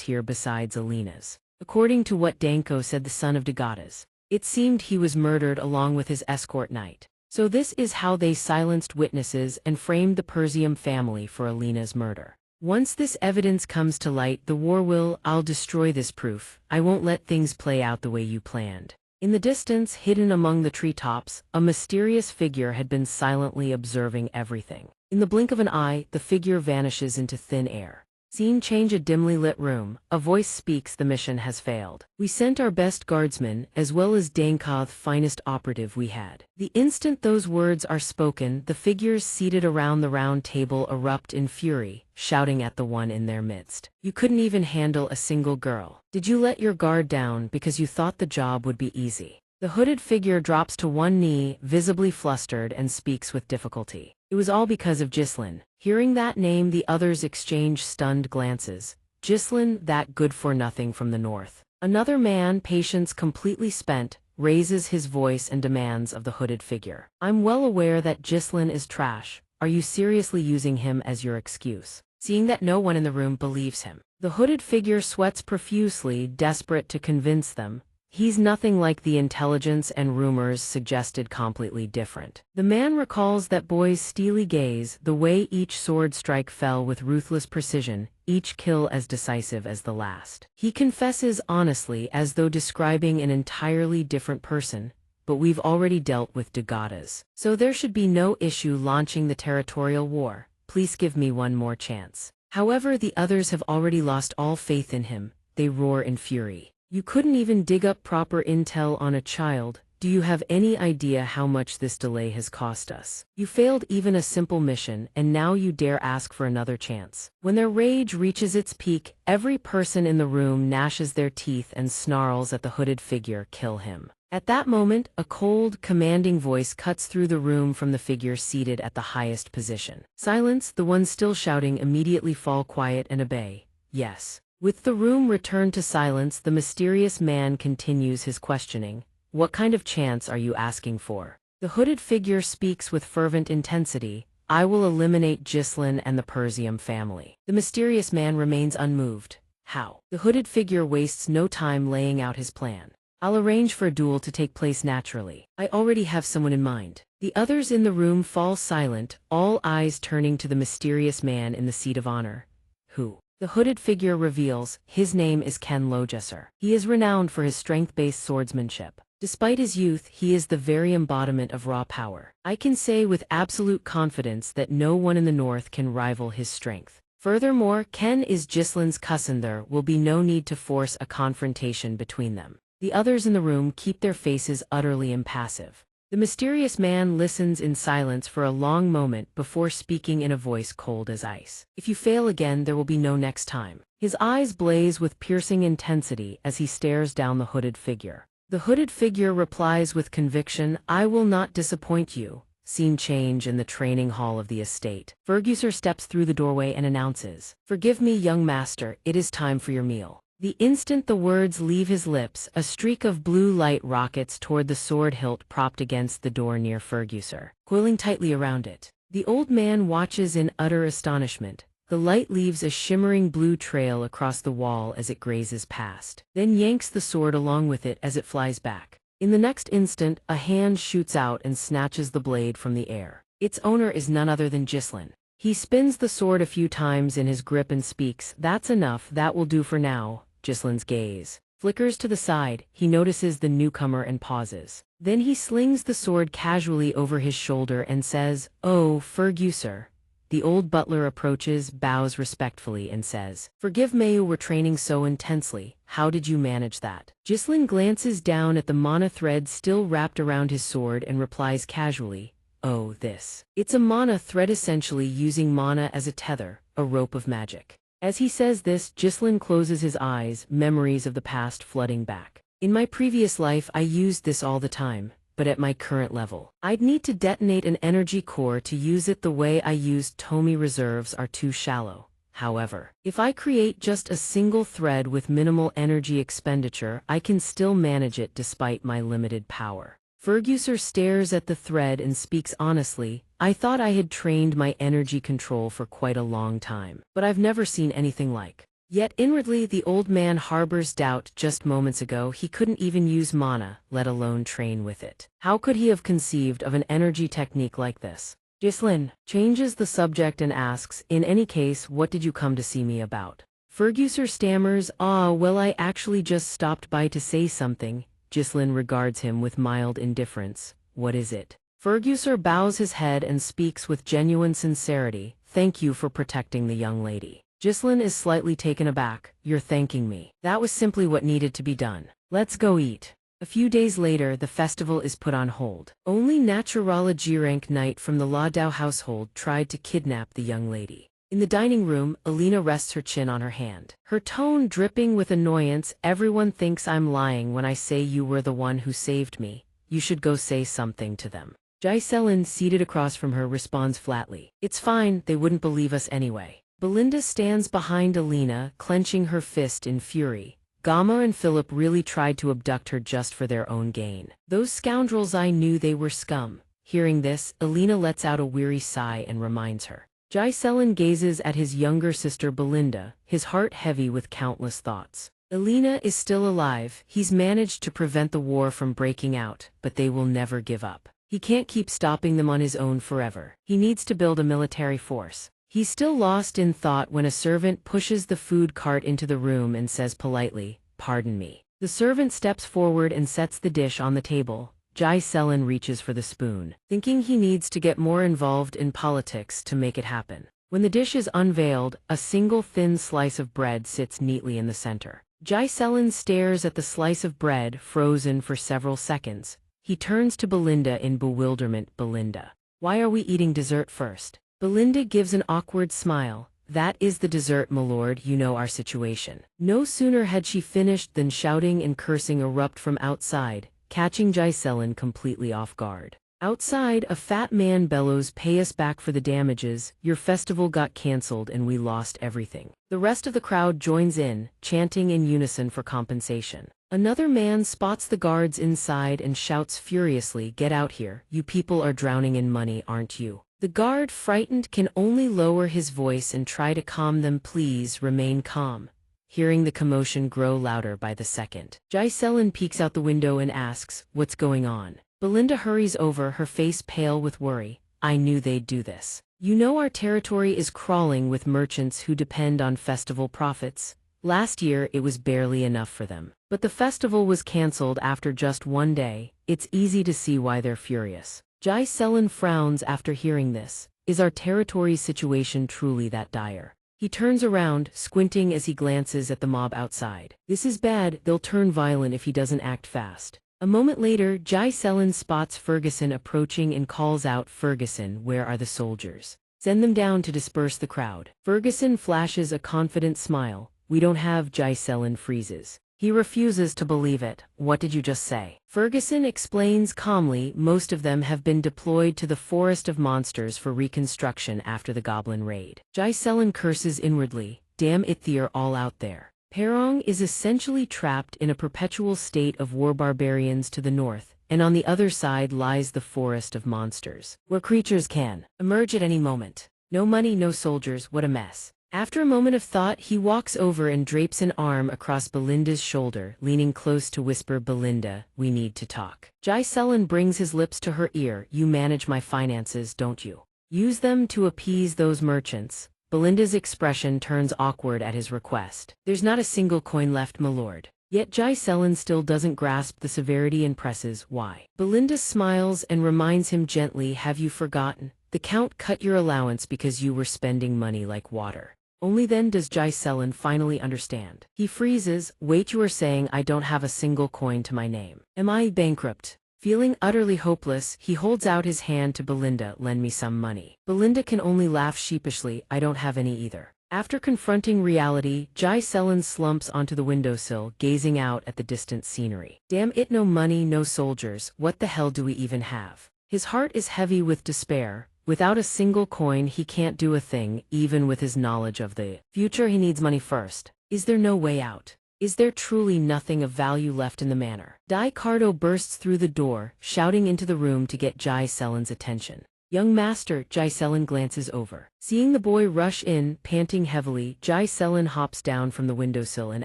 here besides Alina's. According to what Danko said, the son of Degatas. It seemed he was murdered along with his escort knight. So this is how they silenced witnesses and framed the Persium family for Alina's murder. Once this evidence comes to light, the war will, "I'll destroy this proof. I won't let things play out the way you planned." In the distance, hidden among the treetops, a mysterious figure had been silently observing everything. In the blink of an eye, the figure vanishes into thin air. Scene change: a dimly lit room. A voice speaks, "The mission has failed. We sent our best guardsmen, as well as Danko's finest operative we had." The instant those words are spoken, the figures seated around the round table erupt in fury, shouting at the one in their midst. "You couldn't even handle a single girl. Did you let your guard down because you thought the job would be easy?" The hooded figure drops to one knee, visibly flustered, and speaks with difficulty. "It was all because of Gislin." Hearing that name, the others exchange stunned glances. Gislin, that good-for-nothing from the north. Another man, patience completely spent, raises his voice and demands of the hooded figure. "I'm well aware that Gislin is trash. Are you seriously using him as your excuse?" Seeing that no one in the room believes him, the hooded figure sweats profusely, desperate to convince them. He's nothing like the intelligence and rumors suggested, completely different. The man recalls that boy's steely gaze, the way each sword strike fell with ruthless precision, each kill as decisive as the last. He confesses honestly, as though describing an entirely different person, "But we've already dealt with Degatas, so there should be no issue launching the territorial war. Please give me one more chance." However, the others have already lost all faith in him. They roar in fury. "You couldn't even dig up proper intel on a child. Do you have any idea how much this delay has cost us? You failed even a simple mission, and now you dare ask for another chance." When their rage reaches its peak, every person in the room gnashes their teeth and snarls at the hooded figure, "Kill him." At that moment, a cold, commanding voice cuts through the room from the figure seated at the highest position. Silence. The ones still shouting immediately fall quiet and obey. "Yes." With the room returned to silence, the mysterious man continues his questioning. "What kind of chance are you asking for?" The hooded figure speaks with fervent intensity. "I will eliminate Gislin and the Persium family." The mysterious man remains unmoved. "How?" The hooded figure wastes no time laying out his plan. "I'll arrange for a duel to take place naturally. I already have someone in mind." The others in the room fall silent, all eyes turning to the mysterious man in the seat of honor. "Who?" The hooded figure reveals. "His name is Ken Lojesser. He is renowned for his strength-based swordsmanship. Despite his youth, he is the very embodiment of raw power. I can say with absolute confidence that no one in the north can rival his strength." Furthermore, Ken is Ghislaine's cousin. There will be no need to force a confrontation between them. The others in the room keep their faces utterly impassive. The mysterious man listens in silence for a long moment before speaking in a voice cold as ice. If you fail again, there will be no next time. His eyes blaze with piercing intensity as he stares down the hooded figure. The hooded figure replies with conviction, I will not disappoint you. Scene change in the training hall of the estate. Ferguser steps through the doorway and announces, Forgive me, young master, it is time for your meal. The instant the words leave his lips, a streak of blue light rockets toward the sword hilt propped against the door near Ferguser, coiling tightly around it. The old man watches in utter astonishment. The light leaves a shimmering blue trail across the wall as it grazes past, then yanks the sword along with it as it flies back. In the next instant, a hand shoots out and snatches the blade from the air. Its owner is none other than Ghislaine. He spins the sword a few times in his grip and speaks, That's enough, that will do for now. Ghislaine's gaze flickers to the side. He notices the newcomer and pauses. Then he slings the sword casually over his shoulder and says, Oh, Ferguser. The old butler approaches, bows respectfully and says, Forgive me, you were training so intensely. How did you manage that? Ghislaine glances down at the mana thread still wrapped around his sword and replies casually, Oh, this. It's a mana thread, essentially using mana as a tether, a rope of magic. As he says this, Ghislaine closes his eyes, memories of the past flooding back. In my previous life I used this all the time, but at my current level, I'd need to detonate an energy core to use it. The way I used Tomi reserves are too shallow. However, if I create just a single thread with minimal energy expenditure, I can still manage it despite my limited power. Ferguser stares at the thread and speaks honestly, I thought I had trained my energy control for quite a long time, but I've never seen anything like. Yet inwardly the old man harbors doubt. Just moments ago he couldn't even use mana, let alone train with it. How could he have conceived of an energy technique like this? Ghislaine changes the subject and asks, In any case, what did you come to see me about? Ferguser stammers, Well, I actually just stopped by to say something. Ghislaine regards him with mild indifference. What is it? Ferguser bows his head and speaks with genuine sincerity. Thank you for protecting the young lady. Ghislaine is slightly taken aback. You're thanking me. That was simply what needed to be done. Let's go eat. A few days later, the festival is put on hold. Only Naturala G-rank knight from the Ladau household tried to kidnap the young lady. In the dining room, Alina rests her chin on her hand, her tone dripping with annoyance. Everyone thinks I'm lying when I say you were the one who saved me. You should go say something to them. Ghislaine, seated across from her, responds flatly. It's fine, they wouldn't believe us anyway. Belinda stands behind Alina, clenching her fist in fury. Gamma and Philip really tried to abduct her just for their own gain. Those scoundrels, I knew they were scum. Hearing this, Alina lets out a weary sigh and reminds her. Ghislaine gazes at his younger sister Belinda, his heart heavy with countless thoughts. Alina is still alive. He's managed to prevent the war from breaking out, but they will never give up. He can't keep stopping them on his own forever. He needs to build a military force. He's still lost in thought when a servant pushes the food cart into the room and says politely, Pardon me. The servant steps forward and sets the dish on the table. Ghislaine reaches for the spoon, thinking he needs to get more involved in politics to make it happen. When the dish is unveiled, a single thin slice of bread sits neatly in the center. Ghislaine stares at the slice of bread, frozen for several seconds. He turns to Belinda in bewilderment. Belinda, why are we eating dessert first? Belinda gives an awkward smile. That is the dessert, my lord, you know our situation. No sooner had she finished than shouting and cursing erupt from outside, catching Ghislaine completely off guard. Outside, a fat man bellows, Pay us back for the damages, your festival got cancelled and we lost everything. The rest of the crowd joins in, chanting in unison for compensation. Another man spots the guards inside and shouts furiously, Get out here, you people are drowning in money, aren't you? The guard, frightened, can only lower his voice and try to calm them. Please remain calm. Hearing the commotion grow louder by the second, Ghislaine peeks out the window and asks, What's going on? Belinda hurries over, her face pale with worry. I knew they'd do this. You know our territory is crawling with merchants who depend on festival profits. Last year it was barely enough for them. But the festival was cancelled after just one day. It's easy to see why they're furious. Ghislaine frowns after hearing this. Is our territory's situation truly that dire? He turns around, squinting as he glances at the mob outside. This is bad, they'll turn violent if he doesn't act fast. A moment later, Jai Selen spots Ferguson approaching and calls out, "Ferguson, where are the soldiers? Send them down to disperse the crowd." Ferguson flashes a confident smile. "We don't have." Jai Selen freezes. He refuses to believe it. "What did you just say?" Ferguson explains calmly, "Most of them have been deployed to the Forest of Monsters for reconstruction after the Goblin raid." Jai Selen curses inwardly. Damn it, they're all out there. Perong is essentially trapped in a perpetual state of war. Barbarians to the north, and on the other side lies the Forest of Monsters, where creatures can emerge at any moment. No money, no soldiers, what a mess. After a moment of thought, he walks over and drapes an arm across Belinda's shoulder, leaning close to whisper, "Belinda, we need to talk." Jai Selen brings his lips to her ear. "You manage my finances, don't you? Use them to appease those merchants." Belinda's expression turns awkward at his request. "There's not a single coin left, my lord." Yet Jai Selen still doesn't grasp the severity and presses, "Why?" Belinda smiles and reminds him gently, "Have you forgotten? The Count cut your allowance because you were spending money like water." Only then does Jai Selen finally understand. He freezes. "Wait, you are saying I don't have a single coin to my name? Am I bankrupt?" Feeling utterly hopeless, he holds out his hand to Belinda. "Lend me some money." Belinda can only laugh sheepishly. "I don't have any either." After confronting reality, Jai Selen slumps onto the windowsill, gazing out at the distant scenery. "Damn it, no money, no soldiers, what the hell do we even have?" His heart is heavy with despair. Without a single coin, he can't do a thing, even with his knowledge of the future. He needs money first. Is there no way out? Is there truly nothing of value left in the manor? Dai Cardo bursts through the door, shouting into the room to get Jai Selen's attention. "Young master." Jai Selen glances over. Seeing the boy rush in, panting heavily, Jai Selen hops down from the windowsill and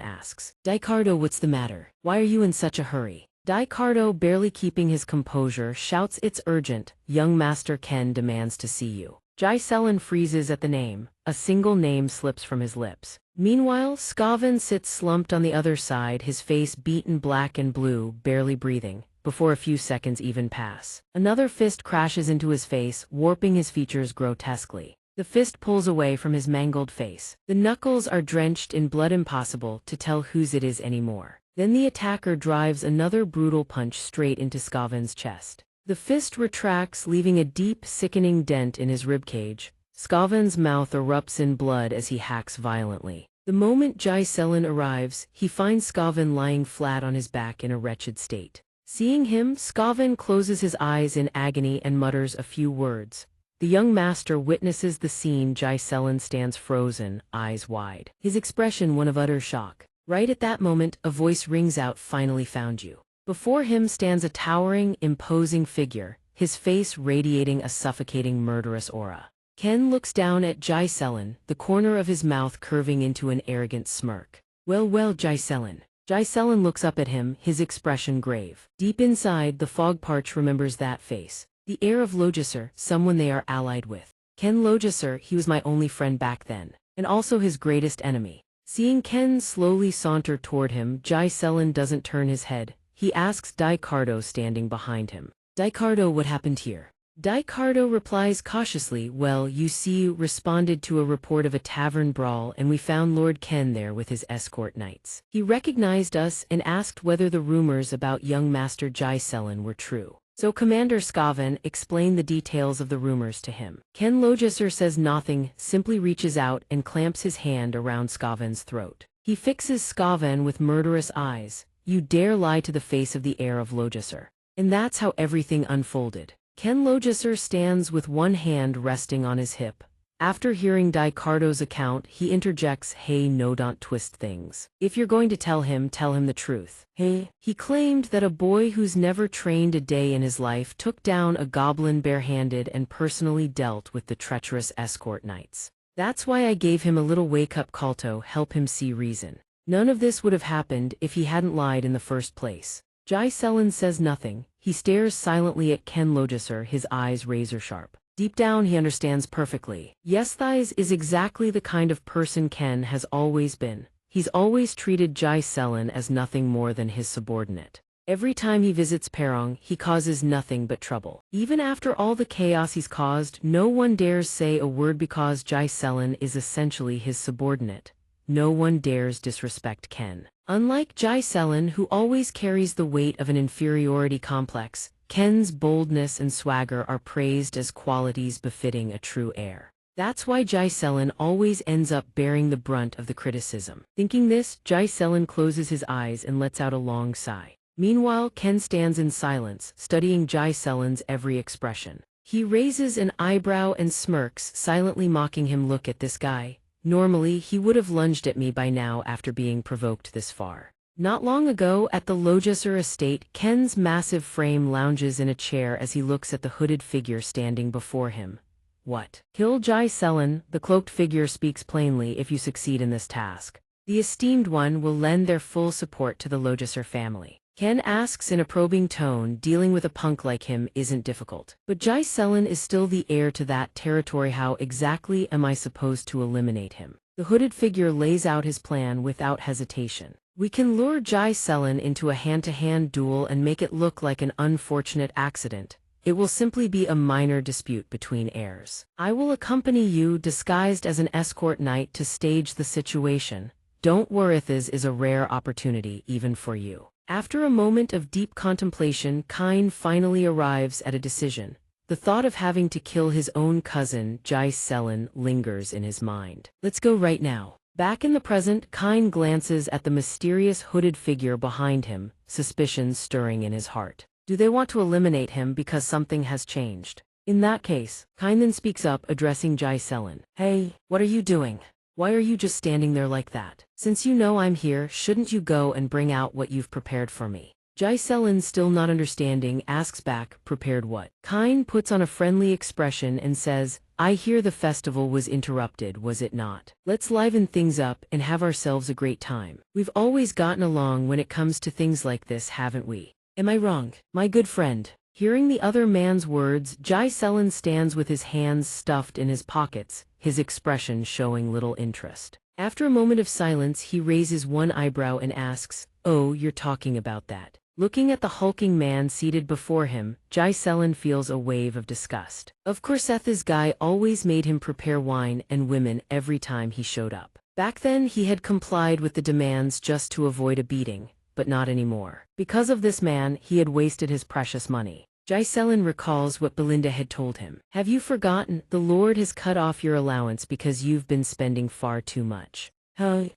asks, "Dai Cardo, what's the matter? Why are you in such a hurry?" Dai Cardo, barely keeping his composure, shouts, "It's urgent. Young Master Ken demands to see you." Jai Selen freezes at the name. A single name slips from his lips. Meanwhile, Skaven sits slumped on the other side, his face beaten black and blue, barely breathing, before a few seconds even pass. Another fist crashes into his face, warping his features grotesquely. The fist pulls away from his mangled face. The knuckles are drenched in blood, impossible to tell whose it is anymore. Then the attacker drives another brutal punch straight into Skaven's chest. The fist retracts, leaving a deep, sickening dent in his ribcage. Skaven's mouth erupts in blood as he hacks violently. The moment Jai Selen arrives, he finds Skaven lying flat on his back in a wretched state. Seeing him, Skaven closes his eyes in agony and mutters a few words. The young master witnesses the scene. Jai Selen stands frozen, eyes wide, his expression one of utter shock. Right at that moment, a voice rings out, "Finally found you." Before him stands a towering, imposing figure, his face radiating a suffocating, murderous aura. Ken looks down at Jai Selen, the corner of his mouth curving into an arrogant smirk. "Well, well, Jai Selen." Jai Selen looks up at him, his expression grave. Deep inside, the fog parch remembers that face. The heir of Logisser, someone they are allied with. Ken Logisser, he was my only friend back then, and also his greatest enemy. Seeing Ken slowly saunter toward him, Jai Selen doesn't turn his head. He asks Dai Cardo standing behind him. "Dai Cardo, what happened here?" Dai Cardo replies cautiously, "Well, you see, you responded to a report of a tavern brawl and we found Lord Ken there with his escort knights. He recognized us and asked whether the rumors about young Master Jai Selen were true. So Commander Skaven explained the details of the rumors to him." Ken Logisser says nothing, simply reaches out and clamps his hand around Skaven's throat. He fixes Skaven with murderous eyes. "You dare lie to the face of the heir of Logisser." And that's how everything unfolded. Ken Logisser stands with one hand resting on his hip. After hearing Dai Cardo's account, he interjects, "Hey, no, don't twist things. If you're going to tell him the truth." Hey, he claimed that a boy who's never trained a day in his life took down a goblin barehanded and personally dealt with the treacherous escort knights. That's why I gave him a little wake-up call to help him see reason. None of this would have happened if he hadn't lied in the first place. Jai Selen says nothing. He stares silently at Ken Logisser, his eyes razor-sharp. Deep down, he understands perfectly. Yes, Thighs is exactly the kind of person Ken has always been. He's always treated Jai Selen as nothing more than his subordinate. Every time he visits Perong, he causes nothing but trouble. Even after all the chaos he's caused, no one dares say a word because Jai Selen is essentially his subordinate. No one dares disrespect Ken. Unlike Jai Selen, who always carries the weight of an inferiority complex, Ken's boldness and swagger are praised as qualities befitting a true heir. That's why Jai Selen always ends up bearing the brunt of the criticism. Thinking this, Jai Selen closes his eyes and lets out a long sigh. Meanwhile, Ken stands in silence, studying Jai Selen's every expression. He raises an eyebrow and smirks, silently mocking him. Look at this guy. Normally, he would have lunged at me by now after being provoked this far. Not long ago, at the Logesser estate, Ken's massive frame lounges in a chair as he looks at the hooded figure standing before him. What? Kill Jai Selen, the cloaked figure speaks plainly. If you succeed in this task, the esteemed one will lend their full support to the Logesser family. Ken asks in a probing tone. Dealing with a punk like him isn't difficult. But Jai Selen is still the heir to that territory. How exactly am I supposed to eliminate him? The hooded figure lays out his plan without hesitation. We can lure Jai Selen into a hand-to-hand duel and make it look like an unfortunate accident. It will simply be a minor dispute between heirs. I will accompany you disguised as an escort knight to stage the situation. Don't worry, this is a rare opportunity even for you. After a moment of deep contemplation, Kine finally arrives at a decision. The thought of having to kill his own cousin, Jai Selen, lingers in his mind. Let's go right now. Back in the present, Kine glances at the mysterious hooded figure behind him, suspicions stirring in his heart. Do they want to eliminate him because something has changed? In that case, Kine then speaks up, addressing Jai Selen. Hey, what are you doing? Why are you just standing there like that? Since you know I'm here, shouldn't you go and bring out what you've prepared for me? Jai Selen, still not understanding, asks back, prepared what? Kine puts on a friendly expression and says, I hear the festival was interrupted, was it not? Let's liven things up and have ourselves a great time. We've always gotten along when it comes to things like this, haven't we? Am I wrong, my good friend? Hearing the other man's words, Jai Selen stands with his hands stuffed in his pockets, his expression showing little interest. After a moment of silence, he raises one eyebrow and asks, Oh, you're talking about that. Looking at the hulking man seated before him, Jai Selen feels a wave of disgust. Of course, this guy always made him prepare wine and women every time he showed up. Back then, he had complied with the demands just to avoid a beating, but not anymore. Because of this man, he had wasted his precious money. Jai Selen recalls what Belinda had told him. Have you forgotten? The Lord has cut off your allowance because you've been spending far too much.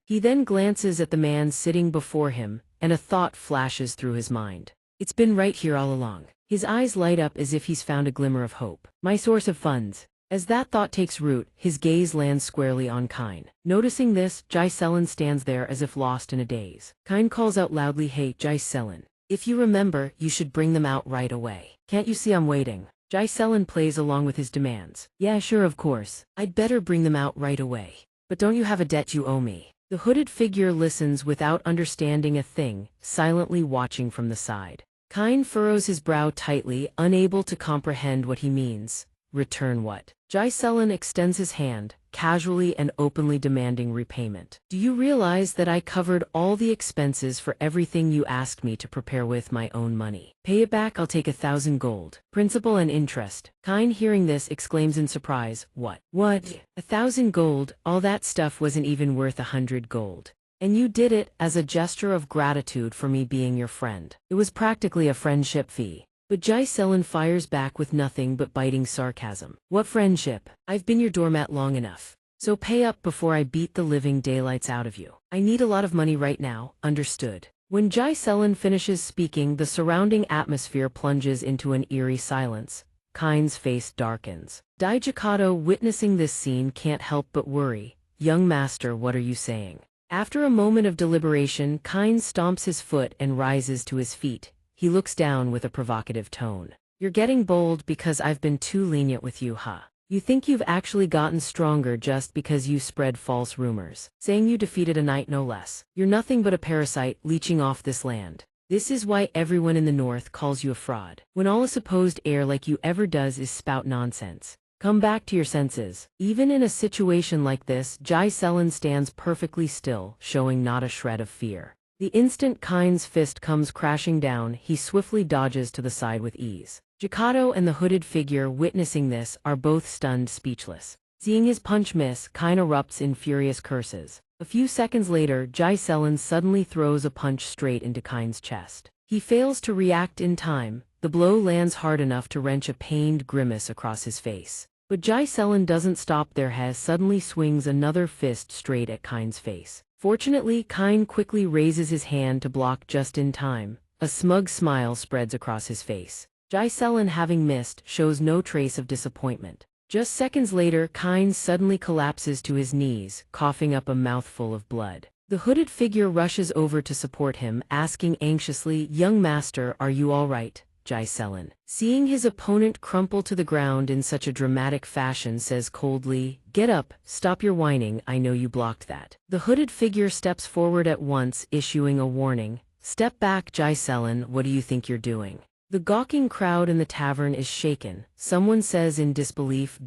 He then glances at the man sitting before him, and a thought flashes through his mind. It's been right here all along. His eyes light up as if he's found a glimmer of hope. My source of funds. As that thought takes root, his gaze lands squarely on Kine. Noticing this, Jai Selen stands there as if lost in a daze. Kine calls out loudly, Hey, Jai Selen. If you remember, you should bring them out right away. Can't you see I'm waiting? Jai Selen plays along with his demands. Yeah, sure, of course. I'd better bring them out right away. But don't you have a debt you owe me? The hooded figure listens without understanding a thing, silently watching from the side. Kine furrows his brow tightly, unable to comprehend what he means. Return what? Jai Selen extends his hand, casually and openly demanding repayment. Do you realize that I covered all the expenses for everything you asked me to prepare with my own money? Pay it back, I'll take 1,000 gold. Principal and interest. Kine, hearing this, exclaims in surprise, What? 1,000 gold? All that stuff wasn't even worth 100 gold. And you did it as a gesture of gratitude for me being your friend. It was practically a friendship fee. But Jai Selen fires back with nothing but biting sarcasm. What friendship? I've been your doormat long enough. So pay up before I beat the living daylights out of you. I need a lot of money right now, understood? When Jai Selen finishes speaking, the surrounding atmosphere plunges into an eerie silence. Kine's face darkens. Daijikato, witnessing this scene, can't help but worry. Young master, what are you saying? After a moment of deliberation, Kine stomps his foot and rises to his feet. He looks down with a provocative tone. You're getting bold because I've been too lenient with you, huh? You think you've actually gotten stronger just because you spread false rumors, saying you defeated a knight no less. You're nothing but a parasite leeching off this land. This is why everyone in the north calls you a fraud. When all a supposed heir like you ever does is spout nonsense. Come back to your senses. Even in a situation like this, Jai Selen stands perfectly still, showing not a shred of fear. The instant Kind's fist comes crashing down, he swiftly dodges to the side with ease. Jikato and the hooded figure witnessing this are both stunned speechless. Seeing his punch miss, Kind erupts in furious curses. A few seconds later, Jai Selen suddenly throws a punch straight into Kind's chest. He fails to react in time. The blow lands hard enough to wrench a pained grimace across his face. But Jai Selen doesn't stop there. He suddenly swings another fist straight at Kind's face. Fortunately, Kind quickly raises his hand to block just in time. A smug smile spreads across his face. Jai Selen, having missed, shows no trace of disappointment. Just seconds later, Kind suddenly collapses to his knees, coughing up a mouthful of blood. The hooded figure rushes over to support him, asking anxiously, "Young master, are you all right?" Jai Selen, seeing his opponent crumple to the ground in such a dramatic fashion, says coldly, "Get up, stop your whining, I know you blocked that." The hooded figure steps forward at once, issuing a warning. "Step back, Jai Selen, what do you think you're doing?" The gawking crowd in the tavern is shaken. Someone says in disbelief,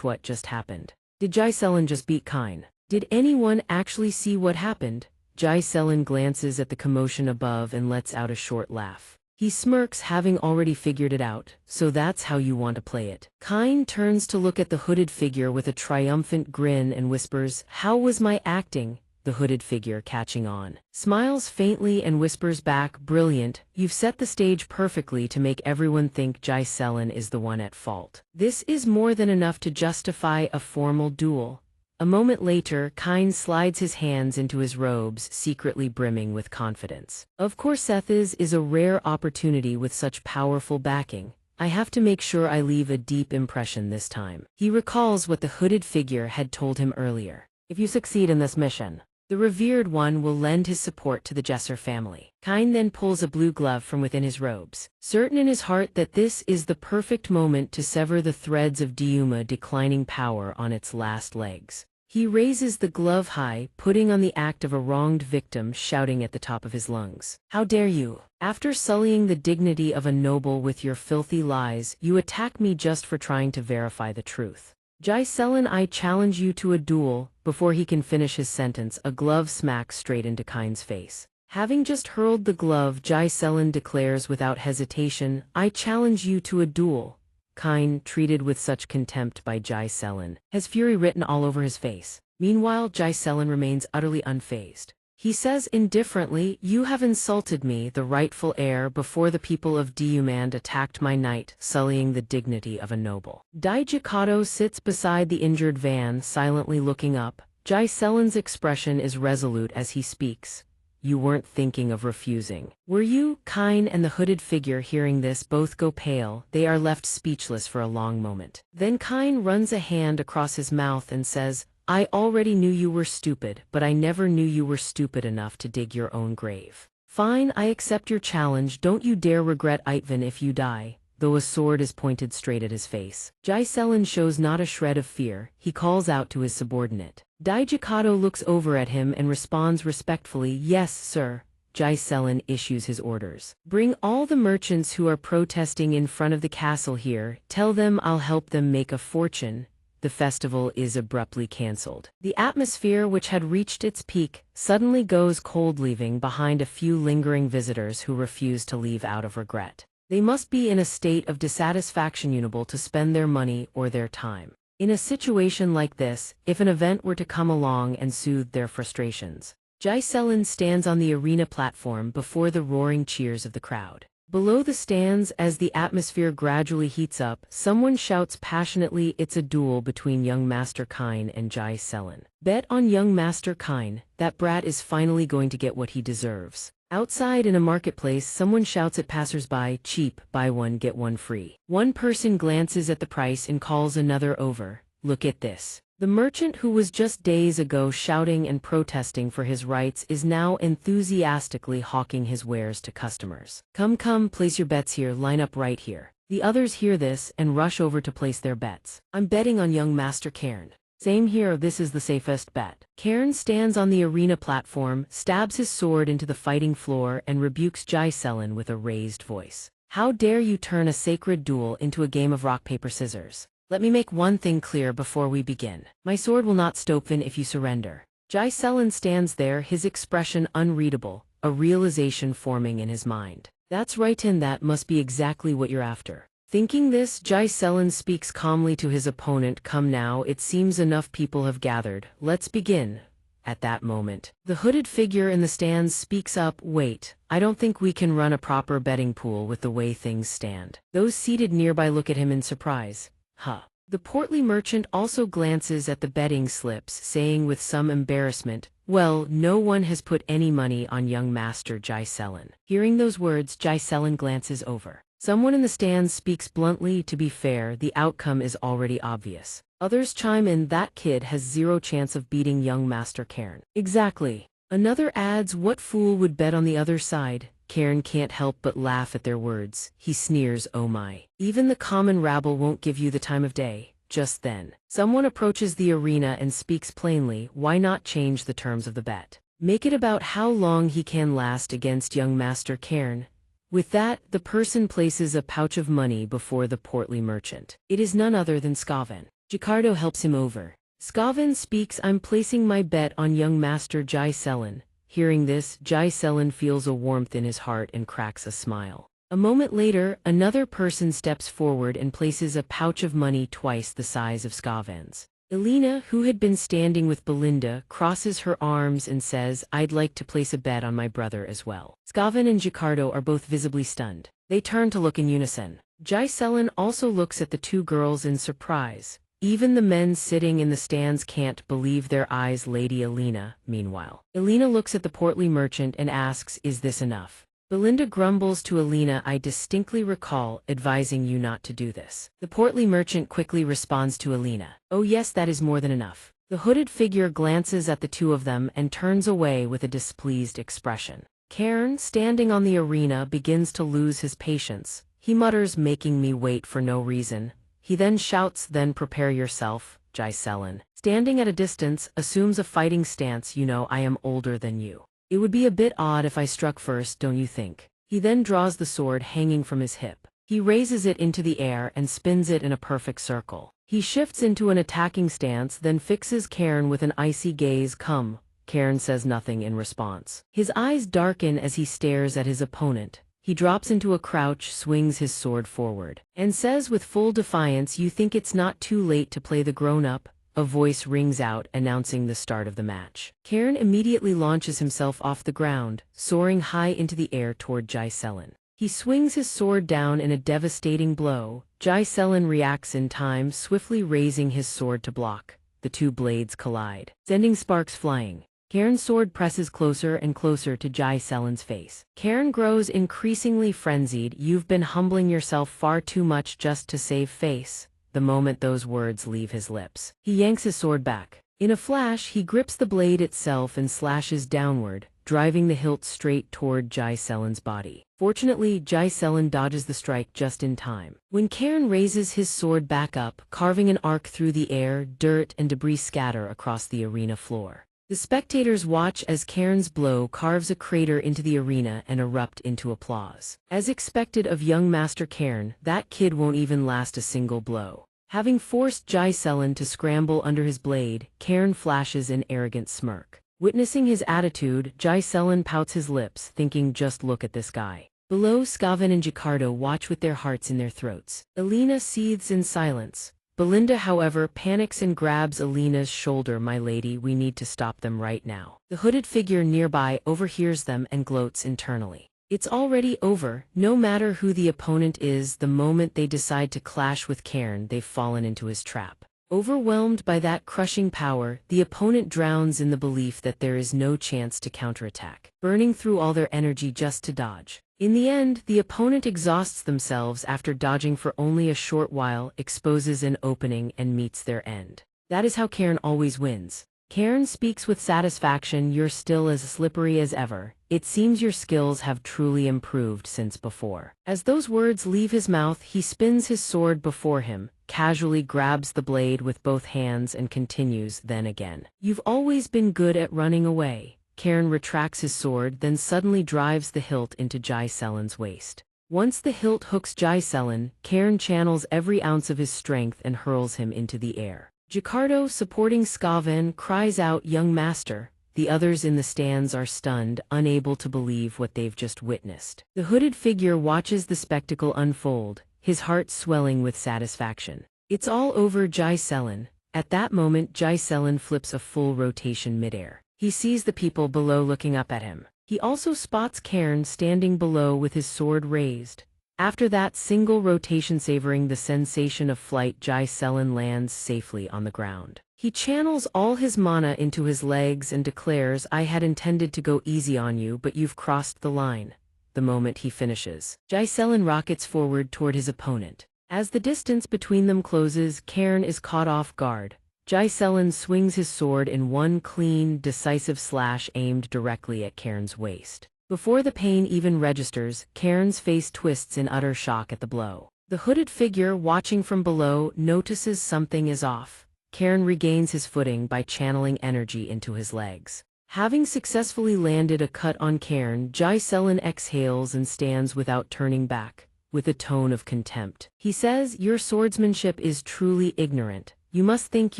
what just happened? Did Jai Selen just beat Kind? Did anyone actually see what happened? Jai Selen glances at the commotion above and lets out a short laugh. He smirks, having already figured it out. "So that's how you want to play it." Kind turns to look at the hooded figure with a triumphant grin and whispers, "How was my acting?" The hooded figure, catching on, smiles faintly and whispers back, "Brilliant, you've set the stage perfectly to make everyone think Jai Selen is the one at fault. This is more than enough to justify a formal duel." A moment later, Kind slides his hands into his robes, secretly brimming with confidence. "Of course, Seth's is a rare opportunity with such powerful backing. I have to make sure I leave a deep impression this time." He recalls what the hooded figure had told him earlier. "If you succeed in this mission, the revered one will lend his support to the Jesser family." Kind then pulls a blue glove from within his robes, certain in his heart that this is the perfect moment to sever the threads of Dyuma declining power on its last legs. He raises the glove high, putting on the act of a wronged victim, shouting at the top of his lungs, "How dare you! After sullying the dignity of a noble with your filthy lies, you attack me just for trying to verify the truth. Jai Selen, I challenge you to a duel." Before he can finish his sentence, a glove smacks straight into Kind's face. Having just hurled the glove, Jai Selen declares without hesitation, "I challenge you to a duel." Kind, treated with such contempt by Jai Selen, has fury written all over his face. Meanwhile, Jai Selen remains utterly unfazed. He says indifferently, "You have insulted me, the rightful heir, before the people of Dyumand attacked my knight, sullying the dignity of a noble." Dai Jikato sits beside the injured Van, silently looking up. Jai Selen's expression is resolute as he speaks. "You weren't thinking of refusing, were you?" Kind and the hooded figure, hearing this, both go pale. They are left speechless for a long moment. Then Kind runs a hand across his mouth and says, "I already knew you were stupid, but I never knew you were stupid enough to dig your own grave. Fine, I accept your challenge. Don't you dare regret Itvin if you die," though a sword is pointed straight at his face. Jai Selen shows not a shred of fear. He calls out to his subordinate. Dai Jikato looks over at him and responds respectfully, "Yes, sir." Jai Selen issues his orders. "Bring all the merchants who are protesting in front of the castle here. Tell them I'll help them make a fortune." The festival is abruptly cancelled. The atmosphere, which had reached its peak, suddenly goes cold, leaving behind a few lingering visitors who refuse to leave out of regret. They must be in a state of dissatisfaction, unable to spend their money or their time. In a situation like this, if an event were to come along and soothe their frustrations, Jai Selen stands on the arena platform before the roaring cheers of the crowd. Below the stands, as the atmosphere gradually heats up, someone shouts passionately, "It's a duel between young Master Kind and Jai Selen. Bet on young Master Kind, that brat is finally going to get what he deserves." Outside in a marketplace, someone shouts at passersby, "Cheap, buy one get one free." One person glances at the price and calls another over, "Look at this." The merchant who was just days ago shouting and protesting for his rights is now enthusiastically hawking his wares to customers. "Come, come, place your bets here, line up right here." The others hear this and rush over to place their bets. "I'm betting on young Master Cairn." "Same here, this is the safest bet." Cairn stands on the arena platform, stabs his sword into the fighting floor, and rebukes Jai Selen with a raised voice. "How dare you turn a sacred duel into a game of rock, paper, scissors? Let me make one thing clear before we begin. My sword will not stopfen if you surrender." Jai Selen stands there, his expression unreadable. a realization forming in his mind. That's right, and that must be exactly what you're after. Thinking this, Jai Selen speaks calmly to his opponent. Come now, it seems enough people have gathered. Let's begin. At that moment, the hooded figure in the stands speaks up. Wait, I don't think we can run a proper betting pool with the way things stand. Those seated nearby look at him in surprise. Huh. The portly merchant also glances at the betting slips, saying with some embarrassment, well, no one has put any money on young master Jai Selen. Hearing those words, Jai Selen glances over. Someone in the stands speaks bluntly. To be fair, the outcome is already obvious. Others chime in, that kid has zero chance of beating young Master Cairn. Exactly. Another adds, what fool would bet on the other side? Cairn can't help but laugh at their words. He sneers, oh my. Even the common rabble won't give you the time of day. Just then, someone approaches the arena and speaks plainly, why not change the terms of the bet? Make it about how long he can last against young Master Cairn. With that, the person places a pouch of money before the portly merchant. It is none other than Skaven. Gicardo helps him over. Skaven speaks, I'm placing my bet on young Master Jai Selen. Hearing this, Jai Selen feels a warmth in his heart and cracks a smile. A moment later, another person steps forward and places a pouch of money twice the size of Skaven's. Elena, who had been standing with Belinda, crosses her arms and says, I'd like to place a bet on my brother as well. Skaven and Gicardo are both visibly stunned. They turn to look in unison. Jai Selen also looks at the two girls in surprise. Even the men sitting in the stands can't believe their eyes. Lady Elena, meanwhile. Elena looks at the portly merchant and asks, is this enough? Belinda grumbles to Elena, I distinctly recall advising you not to do this. The portly merchant quickly responds to Elena, oh yes, that is more than enough. The hooded figure glances at the two of them and turns away with a displeased expression. Cairn, standing on the arena, begins to lose his patience. He mutters, making me wait for no reason. He then shouts, then prepare yourself. Jai Selen, standing at a distance, assumes a fighting stance. You know I am older than you. It would be a bit odd if I struck first, don't you think? He then draws the sword hanging from his hip. He raises it into the air and spins it in a perfect circle. He shifts into an attacking stance, then fixes Cairn with an icy gaze. Come. Cairn says nothing in response. His eyes darken as he stares at his opponent. He drops into a crouch, swings his sword forward, and says with full defiance, you think it's not too late to play the grown-up? A voice rings out, announcing the start of the match. Cairn immediately launches himself off the ground, soaring high into the air toward Jai Selen. He swings his sword down in a devastating blow. Jai Selen reacts in time, swiftly raising his sword to block. The two blades collide, sending sparks flying. Cairn's sword presses closer and closer to Jai Selen's face. Cairn grows increasingly frenzied. You've been humbling yourself far too much just to save face. The moment those words leave his lips, he yanks his sword back. In a flash, he grips the blade itself and slashes downward, driving the hilt straight toward Jai Selen's body. Fortunately, Jai Selen dodges the strike just in time. When Cairn raises his sword back up, carving an arc through the air, dirt and debris scatter across the arena floor. The spectators watch as Cairn's blow carves a crater into the arena and erupt into applause. As expected of young Master Cairn, that kid won't even last a single blow. Having forced Jai Selen to scramble under his blade, Cairn flashes an arrogant smirk. Witnessing his attitude, Jai Selen pouts his lips, thinking, just look at this guy. Below, Skaven and Gicardo watch with their hearts in their throats. Elena seethes in silence. Belinda, however, panics and grabs Elena's shoulder. My lady, we need to stop them right now. The hooded figure nearby overhears them and gloats internally. It's already over. No matter who the opponent is, the moment they decide to clash with Cairn, they've fallen into his trap. Overwhelmed by that crushing power, the opponent drowns in the belief that there is no chance to counterattack, burning through all their energy just to dodge. In the end, the opponent exhausts themselves after dodging for only a short while, exposes an opening and meets their end. That is how Cairn always wins. Cairn speaks with satisfaction, you're still as slippery as ever. It seems your skills have truly improved since before. As those words leave his mouth, he spins his sword before him, casually grabs the blade with both hands and continues, then again. You've always been good at running away. Cairn retracts his sword, then suddenly drives the hilt into Jai Selen's waist. Once the hilt hooks Jai Selen, Cairn channels every ounce of his strength and hurls him into the air. Gicardo, supporting Skaven, cries out, young master. the others in the stands are stunned, unable to believe what they've just witnessed. The hooded figure watches the spectacle unfold, his heart swelling with satisfaction. It's all over, Jai Selen. At that moment, Jai Selen flips a full rotation midair. He sees the people below looking up at him. He also spots Cairn standing below with his sword raised. After that single rotation, savoring the sensation of flight, Jai Selen lands safely on the ground. He channels all his mana into his legs and declares, "I had intended to go easy on you, but you've crossed the line." The moment he finishes, Jai Selen rockets forward toward his opponent. As the distance between them closes, Cairn is caught off guard. Jai Selen swings his sword in one clean, decisive slash aimed directly at Cairn's waist. Before the pain even registers, Cairn's face twists in utter shock at the blow. The hooded figure, watching from below, notices something is off. Cairn regains his footing by channeling energy into his legs. Having successfully landed a cut on Cairn, Jai Selen exhales and stands without turning back. With a tone of contempt, he says, "Your swordsmanship is truly ignorant. You must think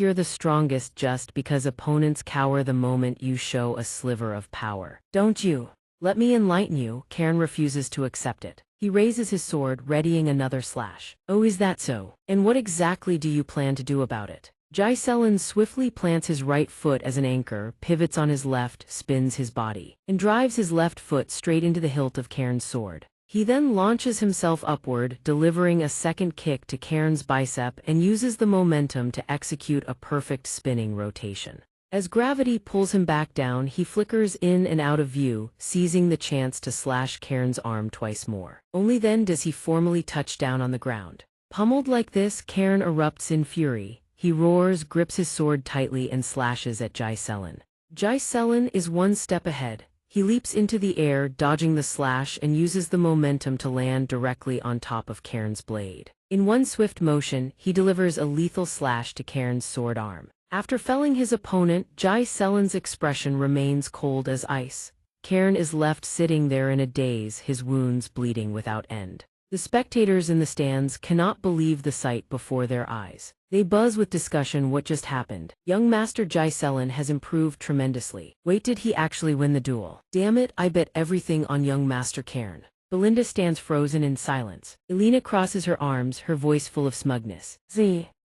you're the strongest just because opponents cower the moment you show a sliver of power. Don't you? Let me enlighten you." Cairn refuses to accept it. He raises his sword, readying another slash. "Oh, is that so? And what exactly do you plan to do about it?" Jai Selen swiftly plants his right foot as an anchor, pivots on his left, spins his body, and drives his left foot straight into the hilt of Cairn's sword. He then launches himself upward, delivering a second kick to Cairn's bicep, and uses the momentum to execute a perfect spinning rotation. As gravity pulls him back down, he flickers in and out of view, seizing the chance to slash Cairn's arm twice more. Only then does he formally touch down on the ground. Pummeled like this, Cairn erupts in fury. He roars, grips his sword tightly, and slashes at Jai Selen. Jai Selen is one step ahead. He leaps into the air, dodging the slash, and uses the momentum to land directly on top of Cairn's blade. In one swift motion, he delivers a lethal slash to Cairn's sword arm. After felling his opponent, Jai Selen's expression remains cold as ice. Cairn is left sitting there in a daze, his wounds bleeding without end. The spectators in the stands cannot believe the sight before their eyes. They buzz with discussion. What just happened? Young Master Jai Selen has improved tremendously. Wait, did he actually win the duel? Damn it, I bet everything on young Master Cairn. Belinda stands frozen in silence. Elena crosses her arms, her voice full of smugness.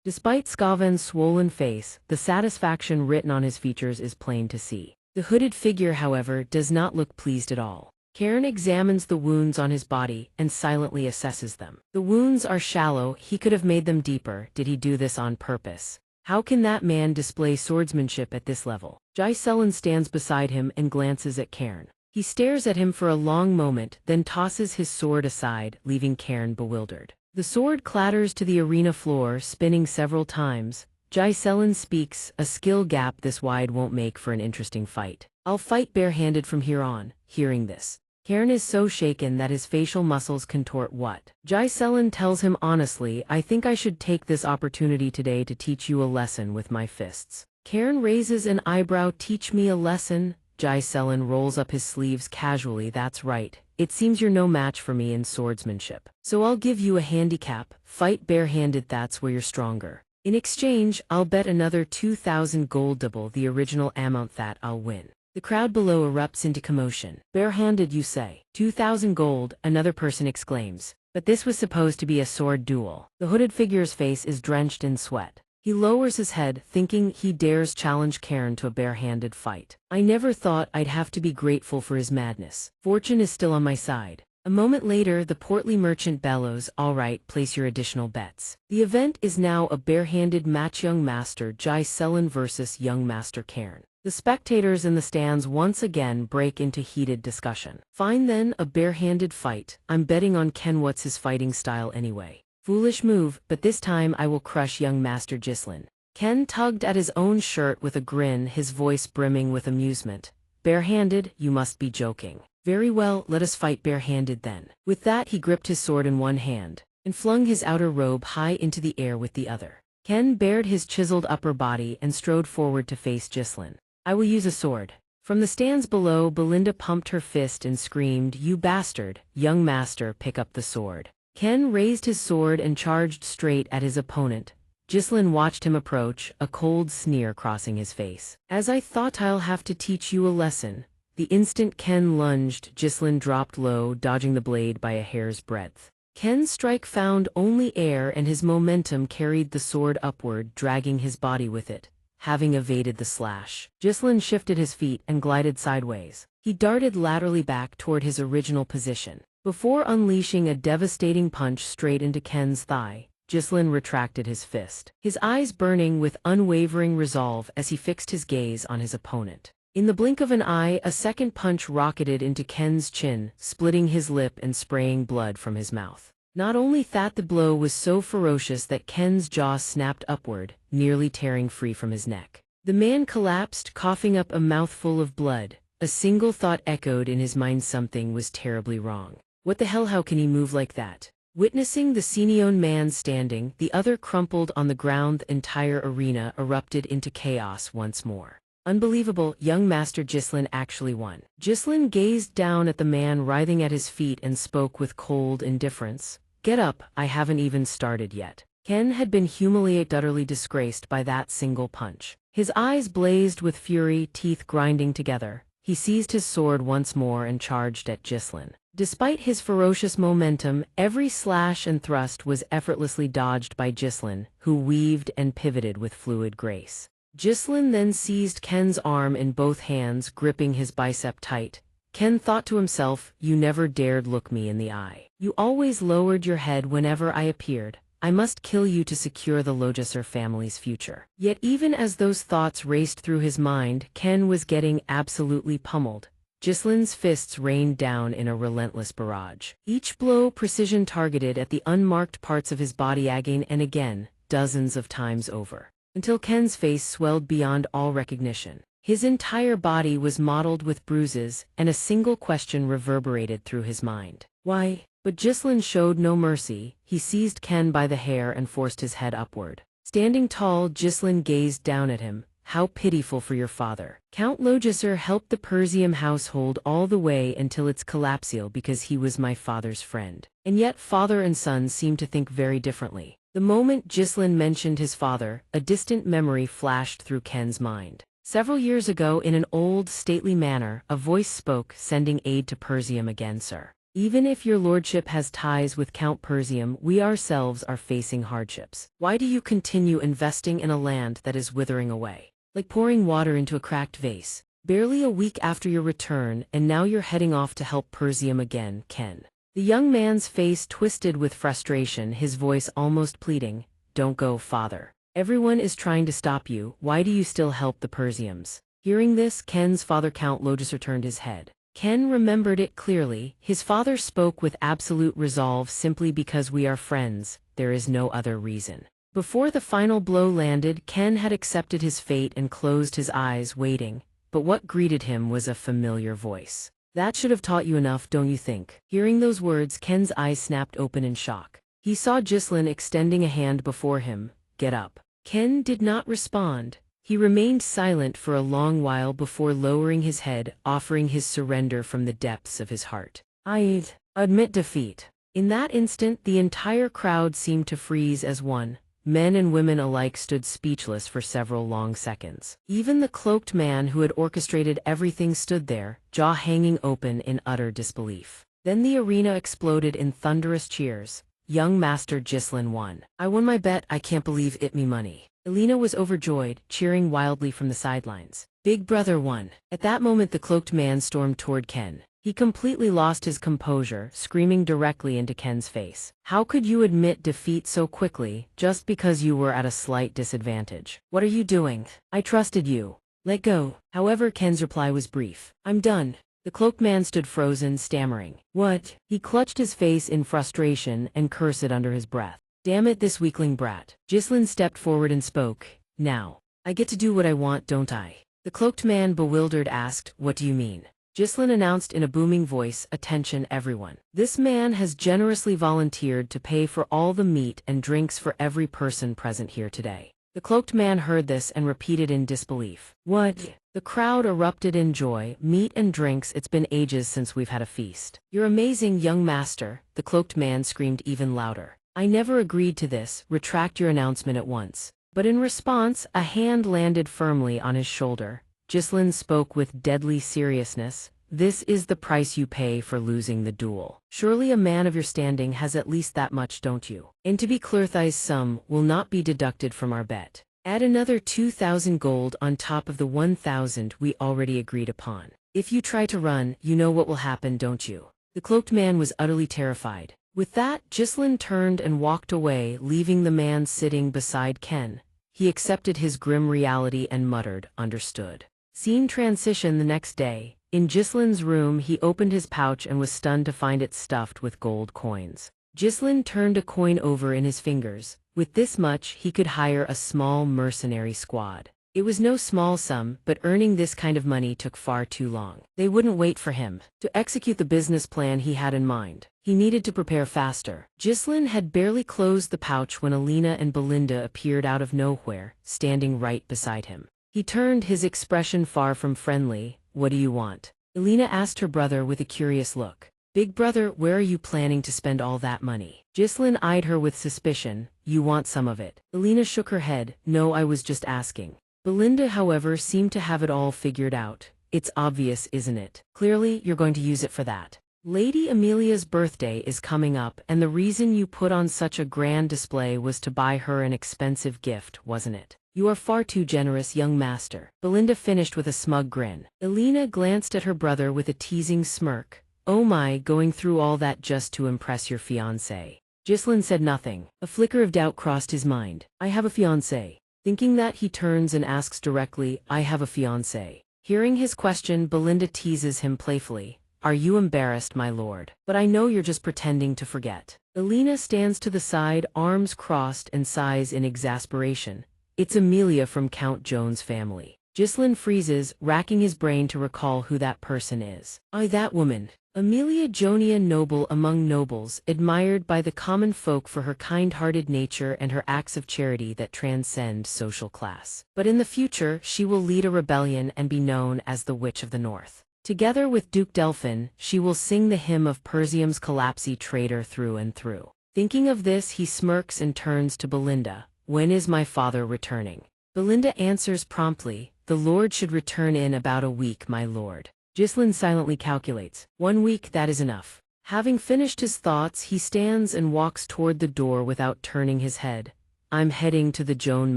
Despite Skaven's swollen face, the satisfaction written on his features is plain to see. The hooded figure, however, does not look pleased at all. Cairn examines the wounds on his body and silently assesses them. The wounds are shallow. He could have made them deeper. Did he do this on purpose? How can that man display swordsmanship at this level? Jai Selen stands beside him and glances at Cairn. He stares at him for a long moment, then tosses his sword aside, leaving Cairn bewildered. The sword clatters to the arena floor, spinning several times. Jai Selen speaks, "A skill gap this wide won't make for an interesting fight. I'll fight barehanded from here on." Hearing this, Cairn is so shaken that his facial muscles contort. What? Jai Selen tells him honestly, "I think I should take this opportunity today to teach you a lesson with my fists." Cairn raises an eyebrow. "Teach me a lesson?" Jai Selen rolls up his sleeves casually. "That's right. It seems you're no match for me in swordsmanship. So I'll give you a handicap. Fight barehanded, that's where you're stronger. In exchange, I'll bet another 2,000 gold, double the original amount, that I'll win." The crowd below erupts into commotion. "Barehanded, you say? 2,000 gold, another person exclaims. But this was supposed to be a sword duel. The hooded figure's face is drenched in sweat. He lowers his head, thinking he dares challenge Cairn to a barehanded fight. "I never thought I'd have to be grateful for his madness. Fortune is still on my side." A moment later, the portly merchant bellows, "All right, place your additional bets." The event is now a barehanded match, young Master Jai Selen versus young Master Cairn. The spectators in the stands once again break into heated discussion. "Fine then, a barehanded fight. I'm betting on Ken. What's his fighting style anyway? Foolish move, but this time I will crush young Master Gislin." Ken tugged at his own shirt with a grin, his voice brimming with amusement. "Barehanded? You must be joking." "Very well, let us fight barehanded then." With that, he gripped his sword in one hand and flung his outer robe high into the air with the other. Ken bared his chiseled upper body and strode forward to face Gislin. "I will use a sword." From the stands below, Belinda pumped her fist and screamed, "You bastard! Young Master, pick up the sword." Ken raised his sword and charged straight at his opponent. Ghislain watched him approach, a cold sneer crossing his face. "As I thought, I'll have to teach you a lesson." The instant Ken lunged, Ghislain dropped low, dodging the blade by a hair's breadth. Ken's strike found only air and his momentum carried the sword upward, dragging his body with it. Having evaded the slash, Ghislain shifted his feet and glided sideways. He darted laterally back toward his original position. Before unleashing a devastating punch straight into Ken's thigh, Ghislain retracted his fist, his eyes burning with unwavering resolve as he fixed his gaze on his opponent. In the blink of an eye, a second punch rocketed into Ken's chin, splitting his lip and spraying blood from his mouth. Not only that, the blow was so ferocious that Ken's jaw snapped upward, nearly tearing free from his neck. The man collapsed, coughing up a mouthful of blood. A single thought echoed in his mind: something was terribly wrong. What the hell, how can he move like that? Witnessing the Senion man standing, the other crumpled on the ground. The entire arena erupted into chaos once more. Unbelievable, young Master Ghislain actually won. Ghislain gazed down at the man writhing at his feet and spoke with cold indifference. "Get up, I haven't even started yet." Ken had been humiliated, utterly disgraced by that single punch. His eyes blazed with fury, teeth grinding together. He seized his sword once more and charged at Ghislain. Despite his ferocious momentum, every slash and thrust was effortlessly dodged by Ghislain, who weaved and pivoted with fluid grace. Ghislain then seized Ken's arm in both hands, gripping his bicep tight. Ken thought to himself, "You never dared look me in the eye. You always lowered your head whenever I appeared. I must kill you to secure the Logesser family's future." Yet even as those thoughts raced through his mind, Ken was getting absolutely pummeled. Ghislain's fists rained down in a relentless barrage. Each blow precision targeted at the unmarked parts of his body again and again, dozens of times over, until Ken's face swelled beyond all recognition. His entire body was mottled with bruises, and a single question reverberated through his mind. Why? But Ghislain showed no mercy. He seized Ken by the hair and forced his head upward. Standing tall, Ghislain gazed down at him. "How pitiful for your father. Count Logesser helped the Persium household all the way until its collapsal because he was my father's friend. And yet father and son seem to think very differently." The moment Ghislain mentioned his father, a distant memory flashed through Ken's mind. Several years ago, in an old, stately manor, a voice spoke, "Sending aid to Persium again, sir. Even if your lordship has ties with Count Persium, we ourselves are facing hardships. Why do you continue investing in a land that is withering away? Like pouring water into a cracked vase. Barely a week after your return, and now you're heading off to help Persium again, Ken." The young man's face twisted with frustration, his voice almost pleading. "Don't go, father. Everyone is trying to stop you. Why do you still help the Persiums?" Hearing this, Ken's father, Count Logesser, turned his head. Ken remembered it clearly. His father spoke with absolute resolve. "Simply because we are friends, there is no other reason." Before the final blow landed, Ken had accepted his fate and closed his eyes, waiting. But what greeted him was a familiar voice. "That should have taught you enough, don't you think?" Hearing those words, Ken's eyes snapped open in shock. He saw Ghislain extending a hand before him. "Get up." Ken did not respond. He remained silent for a long while before lowering his head, offering his surrender from the depths of his heart. "I admit defeat." In that instant, the entire crowd seemed to freeze as one. Men and women alike stood speechless for several long seconds. Even the cloaked man who had orchestrated everything stood there, jaw hanging open in utter disbelief. Then the arena exploded in thunderous cheers. Young Master Ghislain won. "I won my bet, I can't believe it, me money." Elena was overjoyed, cheering wildly from the sidelines. "Big brother won." At that moment, the cloaked man stormed toward Ken. He completely lost his composure, screaming directly into Ken's face. "How could you admit defeat so quickly, just because you were at a slight disadvantage? What are you doing? I trusted you. Let go." However, Ken's reply was brief. "I'm done." The cloaked man stood frozen, stammering. "What?" He clutched his face in frustration and cursed under his breath. "Damn it, this weakling brat." Ghislain stepped forward and spoke. "Now, I get to do what I want, don't I?" The cloaked man, bewildered, asked, "What do you mean?" Ghislain announced in a booming voice, "Attention everyone. This man has generously volunteered to pay for all the meat and drinks for every person present here today." The cloaked man heard this and repeated in disbelief. "What?" The crowd erupted in joy. "Meat and drinks, it's been ages since we've had a feast." "You're amazing, young master," the cloaked man screamed even louder. I never agreed to this, retract your announcement at once. But in response, a hand landed firmly on his shoulder. Ghislain spoke with deadly seriousness. This is the price you pay for losing the duel. Surely a man of your standing has at least that much, don't you? And to be clear, Thai's sum will not be deducted from our bet. Add another 2,000 gold on top of the 1,000 we already agreed upon. If you try to run, you know what will happen, don't you? The cloaked man was utterly terrified. With that, Ghislain turned and walked away, leaving the man sitting beside Ken. He accepted his grim reality and muttered, "Understood." Scene transition the next day. In Ghislain's room, he opened his pouch and was stunned to find it stuffed with gold coins. Ghislain turned a coin over in his fingers. With this much, he could hire a small mercenary squad. It was no small sum, but earning this kind of money took far too long. They wouldn't wait for him to execute the business plan he had in mind. He needed to prepare faster. Ghislain had barely closed the pouch when Alina and Belinda appeared out of nowhere, standing right beside him. He turned, his expression far from friendly. "What do you want?" Alina asked her brother with a curious look. "Big brother, where are you planning to spend all that money?" Ghislain eyed her with suspicion. "You want some of it?" Alina shook her head. "No, I was just asking." Belinda, however, seemed to have it all figured out. "It's obvious, isn't it? Clearly, you're going to use it for that. Lady Amelia's birthday is coming up, and the reason you put on such a grand display was to buy her an expensive gift, wasn't it?" "You are far too generous, young master," Belinda finished with a smug grin. Alina glanced at her brother with a teasing smirk. "Oh my, going through all that just to impress your fiancé." Ghislain said nothing. A flicker of doubt crossed his mind. "I have a fiancé." Thinking that, he turns and asks directly, "I have a fiancé." Hearing his question, Belinda teases him playfully. "Are you embarrassed, my lord? But I know you're just pretending to forget." Alina stands to the side, arms crossed, and sighs in exasperation. "It's Amelia from Count Joan's family." Ghislain freezes, racking his brain to recall who that person is. "Aye, that woman. Amelia Jonia, noble among nobles, admired by the common folk for her kind-hearted nature and her acts of charity that transcend social class. But in the future, she will lead a rebellion and be known as the Witch of the North. Together with Duke Delphin, she will sing the hymn of Persium's collapsi, traitor through and through." Thinking of this, he smirks and turns to Belinda. "When is my father returning?" Belinda answers promptly, "The lord should return in about a week, my lord." Ghislain silently calculates. 1 week, that is enough. Having finished his thoughts, he stands and walks toward the door without turning his head. "I'm heading to the Joan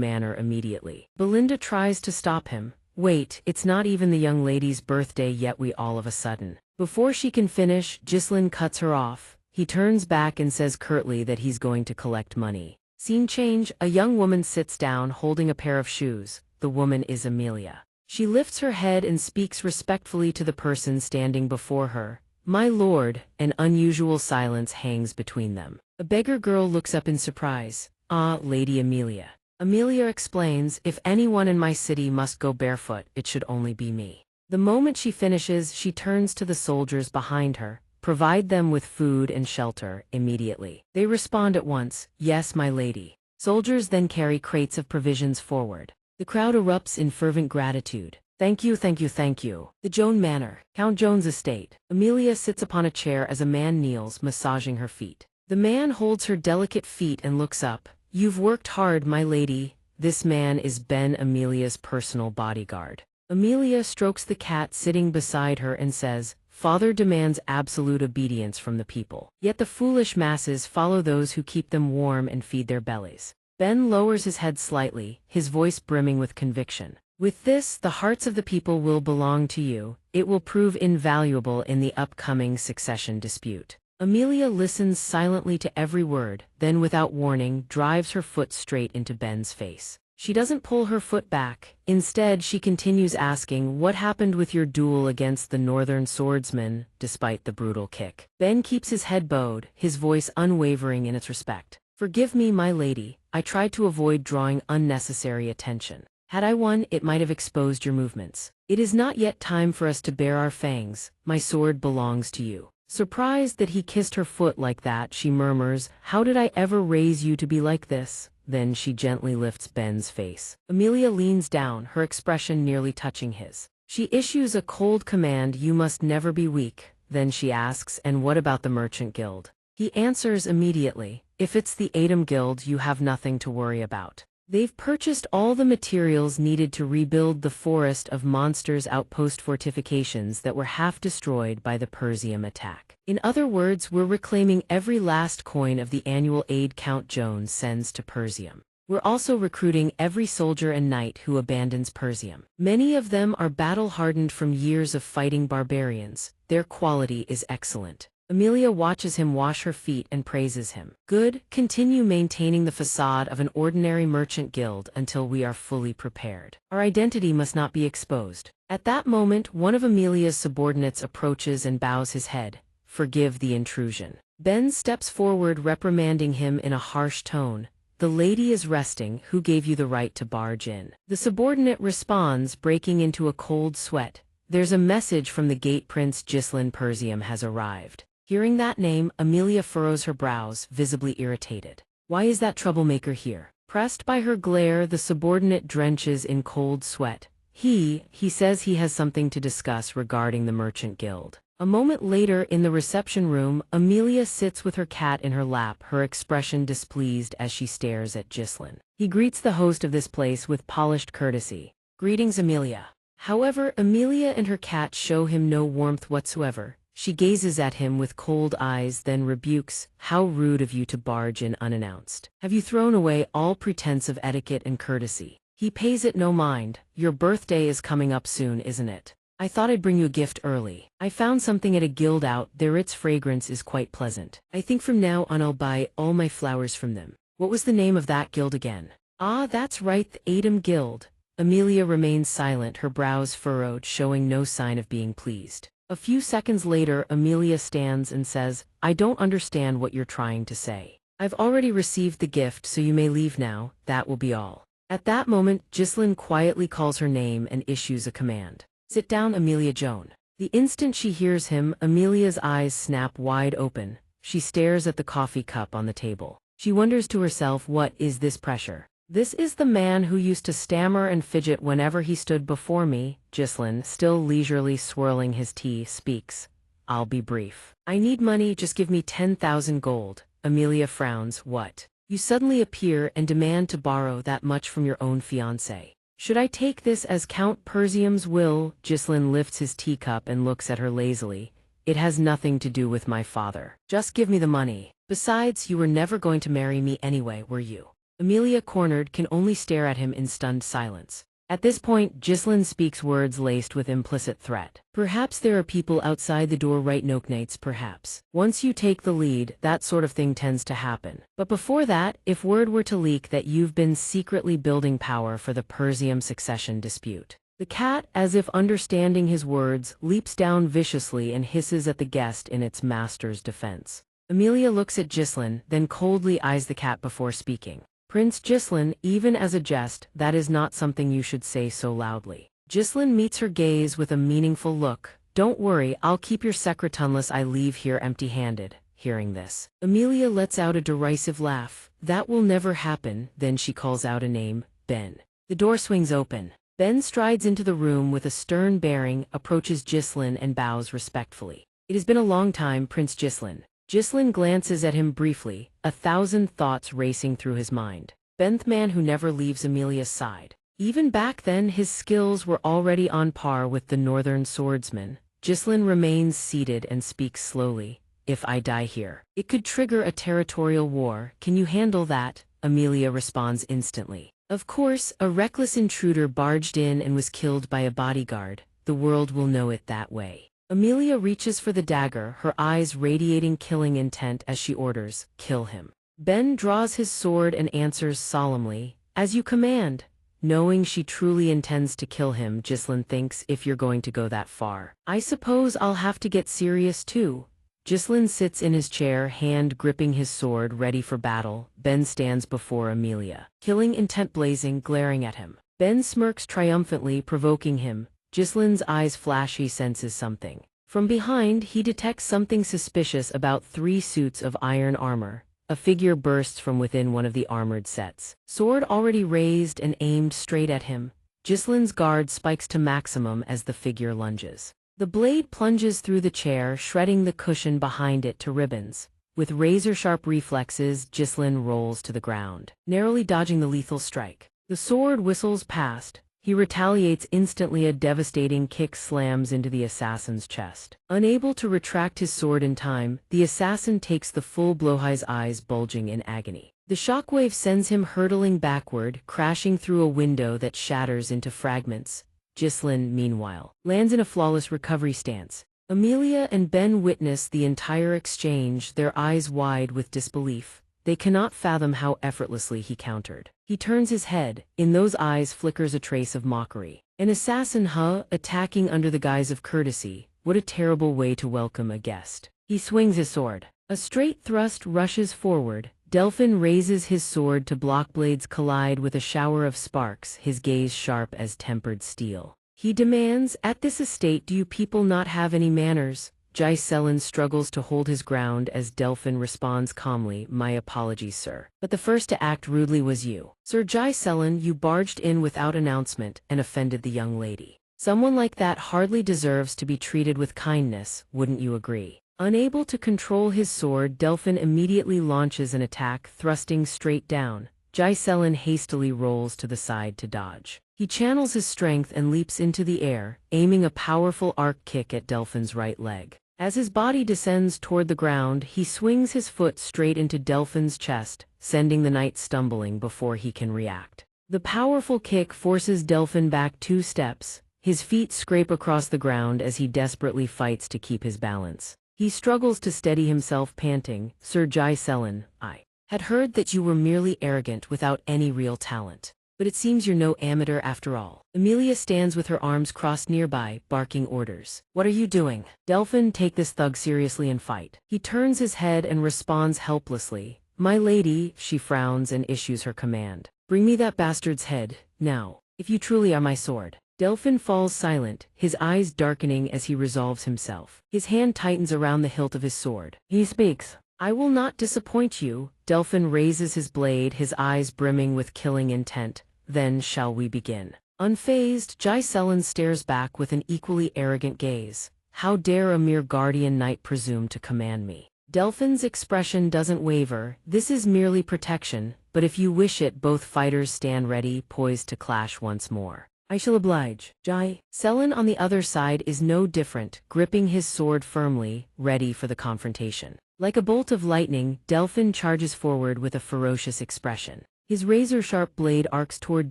Manor immediately." Belinda tries to stop him. "Wait, it's not even the young lady's birthday yet, we all of a sudden." Before she can finish, Ghislain cuts her off. He turns back and says curtly that he's going to collect money. Scene change, a young woman sits down holding a pair of shoes. The woman is Amelia. She lifts her head and speaks respectfully to the person standing before her. "My lord." An unusual silence hangs between them. A beggar girl looks up in surprise. "Ah, Lady Amelia." Amelia explains, "If anyone in my city must go barefoot, it should only be me." The moment she finishes, she turns to the soldiers behind her. "Provide them with food and shelter immediately." They respond at once, "Yes, my lady." Soldiers then carry crates of provisions forward. The crowd erupts in fervent gratitude. "Thank you, thank you, thank you." The Joan Manor, Count Joan's estate. Amelia sits upon a chair as a man kneels, massaging her feet. The man holds her delicate feet and looks up. "You've worked hard, my lady." This man is Ben, Amelia's personal bodyguard. Amelia strokes the cat sitting beside her and says, "Father demands absolute obedience from the people. Yet the foolish masses follow those who keep them warm and feed their bellies." Ben lowers his head slightly, his voice brimming with conviction. "With this, the hearts of the people will belong to you. It will prove invaluable in the upcoming succession dispute." Amelia listens silently to every word, then without warning, drives her foot straight into Ben's face. She doesn't pull her foot back. Instead, she continues asking, "What happened with your duel against the northern swordsman?" Despite the brutal kick, Ben keeps his head bowed, his voice unwavering in its respect. "Forgive me, my lady. I tried to avoid drawing unnecessary attention. Had I won, it might have exposed your movements. It is not yet time for us to bare our fangs. My sword belongs to you." Surprised that he kissed her foot like that, she murmurs, "How did I ever raise you to be like this?" Then she gently lifts Ben's face. Amelia leans down, her expression nearly touching his. She issues a cold command, "You must never be weak." Then she asks, "And what about the Merchant Guild?" He answers immediately, If it's the Atom Guild, you have nothing to worry about. They've purchased all the materials needed to rebuild the Forest of Monsters outpost fortifications that were half destroyed by the Persium attack. In other words, we're reclaiming every last coin of the annual aid Count Jones sends to Persium. We're also recruiting every soldier and knight who abandons Persium. Many of them are battle-hardened from years of fighting barbarians. Their quality is excellent. Amelia watches him wash her feet and praises him. Good, continue maintaining the facade of an ordinary merchant guild until we are fully prepared. Our identity must not be exposed. At that moment, one of Amelia's subordinates approaches and bows his head. Forgive the intrusion. Ben steps forward, reprimanding him in a harsh tone. The lady is resting. Who gave you the right to barge in? The subordinate responds, breaking into a cold sweat. There's a message from the gate. Prince Ghislain Persium has arrived. Hearing that name, Amelia furrows her brows, visibly irritated. Why is that troublemaker here? Pressed by her glare, the subordinate drenches in cold sweat. He says he has something to discuss regarding the Merchant Guild. A moment later, in the reception room, Amelia sits with her cat in her lap, her expression displeased as she stares at Ghislain. He greets the host of this place with polished courtesy. Greetings, Amelia. However, Amelia and her cat show him no warmth whatsoever. She gazes at him with cold eyes, then rebukes, "How rude of you to barge in unannounced. Have you thrown away all pretense of etiquette and courtesy?" He pays it no mind. Your birthday is coming up soon, isn't it? I thought I'd bring you a gift early. I found something at a guild out there. Its fragrance is quite pleasant. I think from now on I'll buy all my flowers from them. What was the name of that guild again? Ah, that's right, the Atom Guild. Amelia remains silent, her brows furrowed, showing no sign of being pleased. A few seconds later, Amelia stands and says, I don't understand what you're trying to say. I've already received the gift, so you may leave now. That will be all. At that moment, Ghislain quietly calls her name and issues a command. Sit down, Amelia Joan. The instant she hears him, Amelia's eyes snap wide open. She stares at the coffee cup on the table. She wonders to herself, what is this pressure? This is the man who used to stammer and fidget whenever he stood before me. Ghislain, still leisurely swirling his tea, speaks. I'll be brief. I need money, just give me 10,000 gold. Amelia frowns. What? You suddenly appear and demand to borrow that much from your own fiancé. Should I take this as Count Persium's will? Ghislain lifts his teacup and looks at her lazily. It has nothing to do with my father. Just give me the money. Besides, you were never going to marry me anyway, were you? Amelia, cornered, can only stare at him in stunned silence. At this point, Ghislain speaks words laced with implicit threat. Perhaps there are people outside the door right now, knights, perhaps. Once you take the lead, that sort of thing tends to happen. But before that, if word were to leak that you've been secretly building power for the Persium succession dispute. The cat, as if understanding his words, leaps down viciously and hisses at the guest in its master's defense. Amelia looks at Ghislain, then coldly eyes the cat before speaking. Prince Ghislain, even as a jest, that is not something you should say so loudly. Ghislain meets her gaze with a meaningful look. Don't worry, I'll keep your secret unless I leave here empty-handed. Hearing this, Amelia lets out a derisive laugh. That will never happen. Then she calls out a name, Ben. The door swings open. Ben strides into the room with a stern bearing, approaches Ghislain and bows respectfully. It has been a long time, Prince Ghislain. Ghislain glances at him briefly, 1,000 thoughts racing through his mind. Ben, the man who never leaves Amelia's side. Even back then, his skills were already on par with the northern swordsman. Ghislain remains seated and speaks slowly. If I die here, it could trigger a territorial war. Can you handle that? Amelia responds instantly. Of course, a reckless intruder barged in and was killed by a bodyguard. The world will know it that way. Amelia reaches for the dagger, her eyes radiating killing intent as she orders, kill him. Ben draws his sword and answers solemnly, as you command. Knowing she truly intends to kill him, Ghislain thinks, if you're going to go that far, I suppose I'll have to get serious too. Ghislain sits in his chair, hand gripping his sword, ready for battle. Ben stands before Amelia, killing intent blazing, glaring at him. Ben smirks triumphantly, provoking him. Ghislain's eyes flash. He senses something. From behind, he detects something suspicious about 3 suits of iron armor. A figure bursts from within one of the armored sets. Sword already raised and aimed straight at him. Ghislain's guard spikes to maximum as the figure lunges. The blade plunges through the chair, shredding the cushion behind it to ribbons. With razor-sharp reflexes, Ghislain rolls to the ground, narrowly dodging the lethal strike. The sword whistles past. He retaliates instantly. A devastating kick slams into the assassin's chest. Unable to retract his sword in time, the assassin takes the full blow, his eyes bulging in agony. The shockwave sends him hurtling backward, crashing through a window that shatters into fragments. Ghislain, meanwhile, lands in a flawless recovery stance. Amelia and Ben witness the entire exchange, their eyes wide with disbelief. They cannot fathom how effortlessly he countered. He turns his head. In those eyes flickers a trace of mockery. An assassin, huh? Attacking under the guise of courtesy. What a terrible way to welcome a guest. He swings his sword. A straight thrust rushes forward. Delphin raises his sword to block. Blades collide with a shower of sparks, his gaze sharp as tempered steel. He demands, "At this estate do you people not have any manners?" Ghislain struggles to hold his ground as Delphin responds calmly, "My apologies, sir. But the first to act rudely was you. Sir Ghislain, you barged in without announcement and offended the young lady. Someone like that hardly deserves to be treated with kindness, wouldn't you agree?" Unable to control his sword, Delphin immediately launches an attack, thrusting straight down. Ghislain hastily rolls to the side to dodge. He channels his strength and leaps into the air, aiming a powerful arc kick at Delphin's right leg. As his body descends toward the ground, he swings his foot straight into Delphin's chest, sending the knight stumbling before he can react. The powerful kick forces Delphin back 2 steps. His feet scrape across the ground as he desperately fights to keep his balance. He struggles to steady himself, panting, "Sir Ghislain, I had heard that you were merely arrogant without any real talent. But it seems you're no amateur after all." Amelia stands with her arms crossed nearby, barking orders. "What are you doing? Delphin, take this thug seriously and fight." He turns his head and responds helplessly. "My lady," she frowns and issues her command. "Bring me that bastard's head, now, if you truly are my sword." Delphin falls silent, his eyes darkening as he resolves himself. His hand tightens around the hilt of his sword. He speaks. "I will not disappoint you." Delphin raises his blade, his eyes brimming with killing intent. "Then shall we begin?" Unfazed, Ghislain stares back with an equally arrogant gaze. "How dare a mere guardian knight presume to command me?" Delphin's expression doesn't waver. "This is merely protection, but if you wish it." Both fighters stand ready, poised to clash once more. "I shall oblige." Ghislain on the other side is no different, gripping his sword firmly, ready for the confrontation. Like a bolt of lightning, Delphin charges forward with a ferocious expression. His razor-sharp blade arcs toward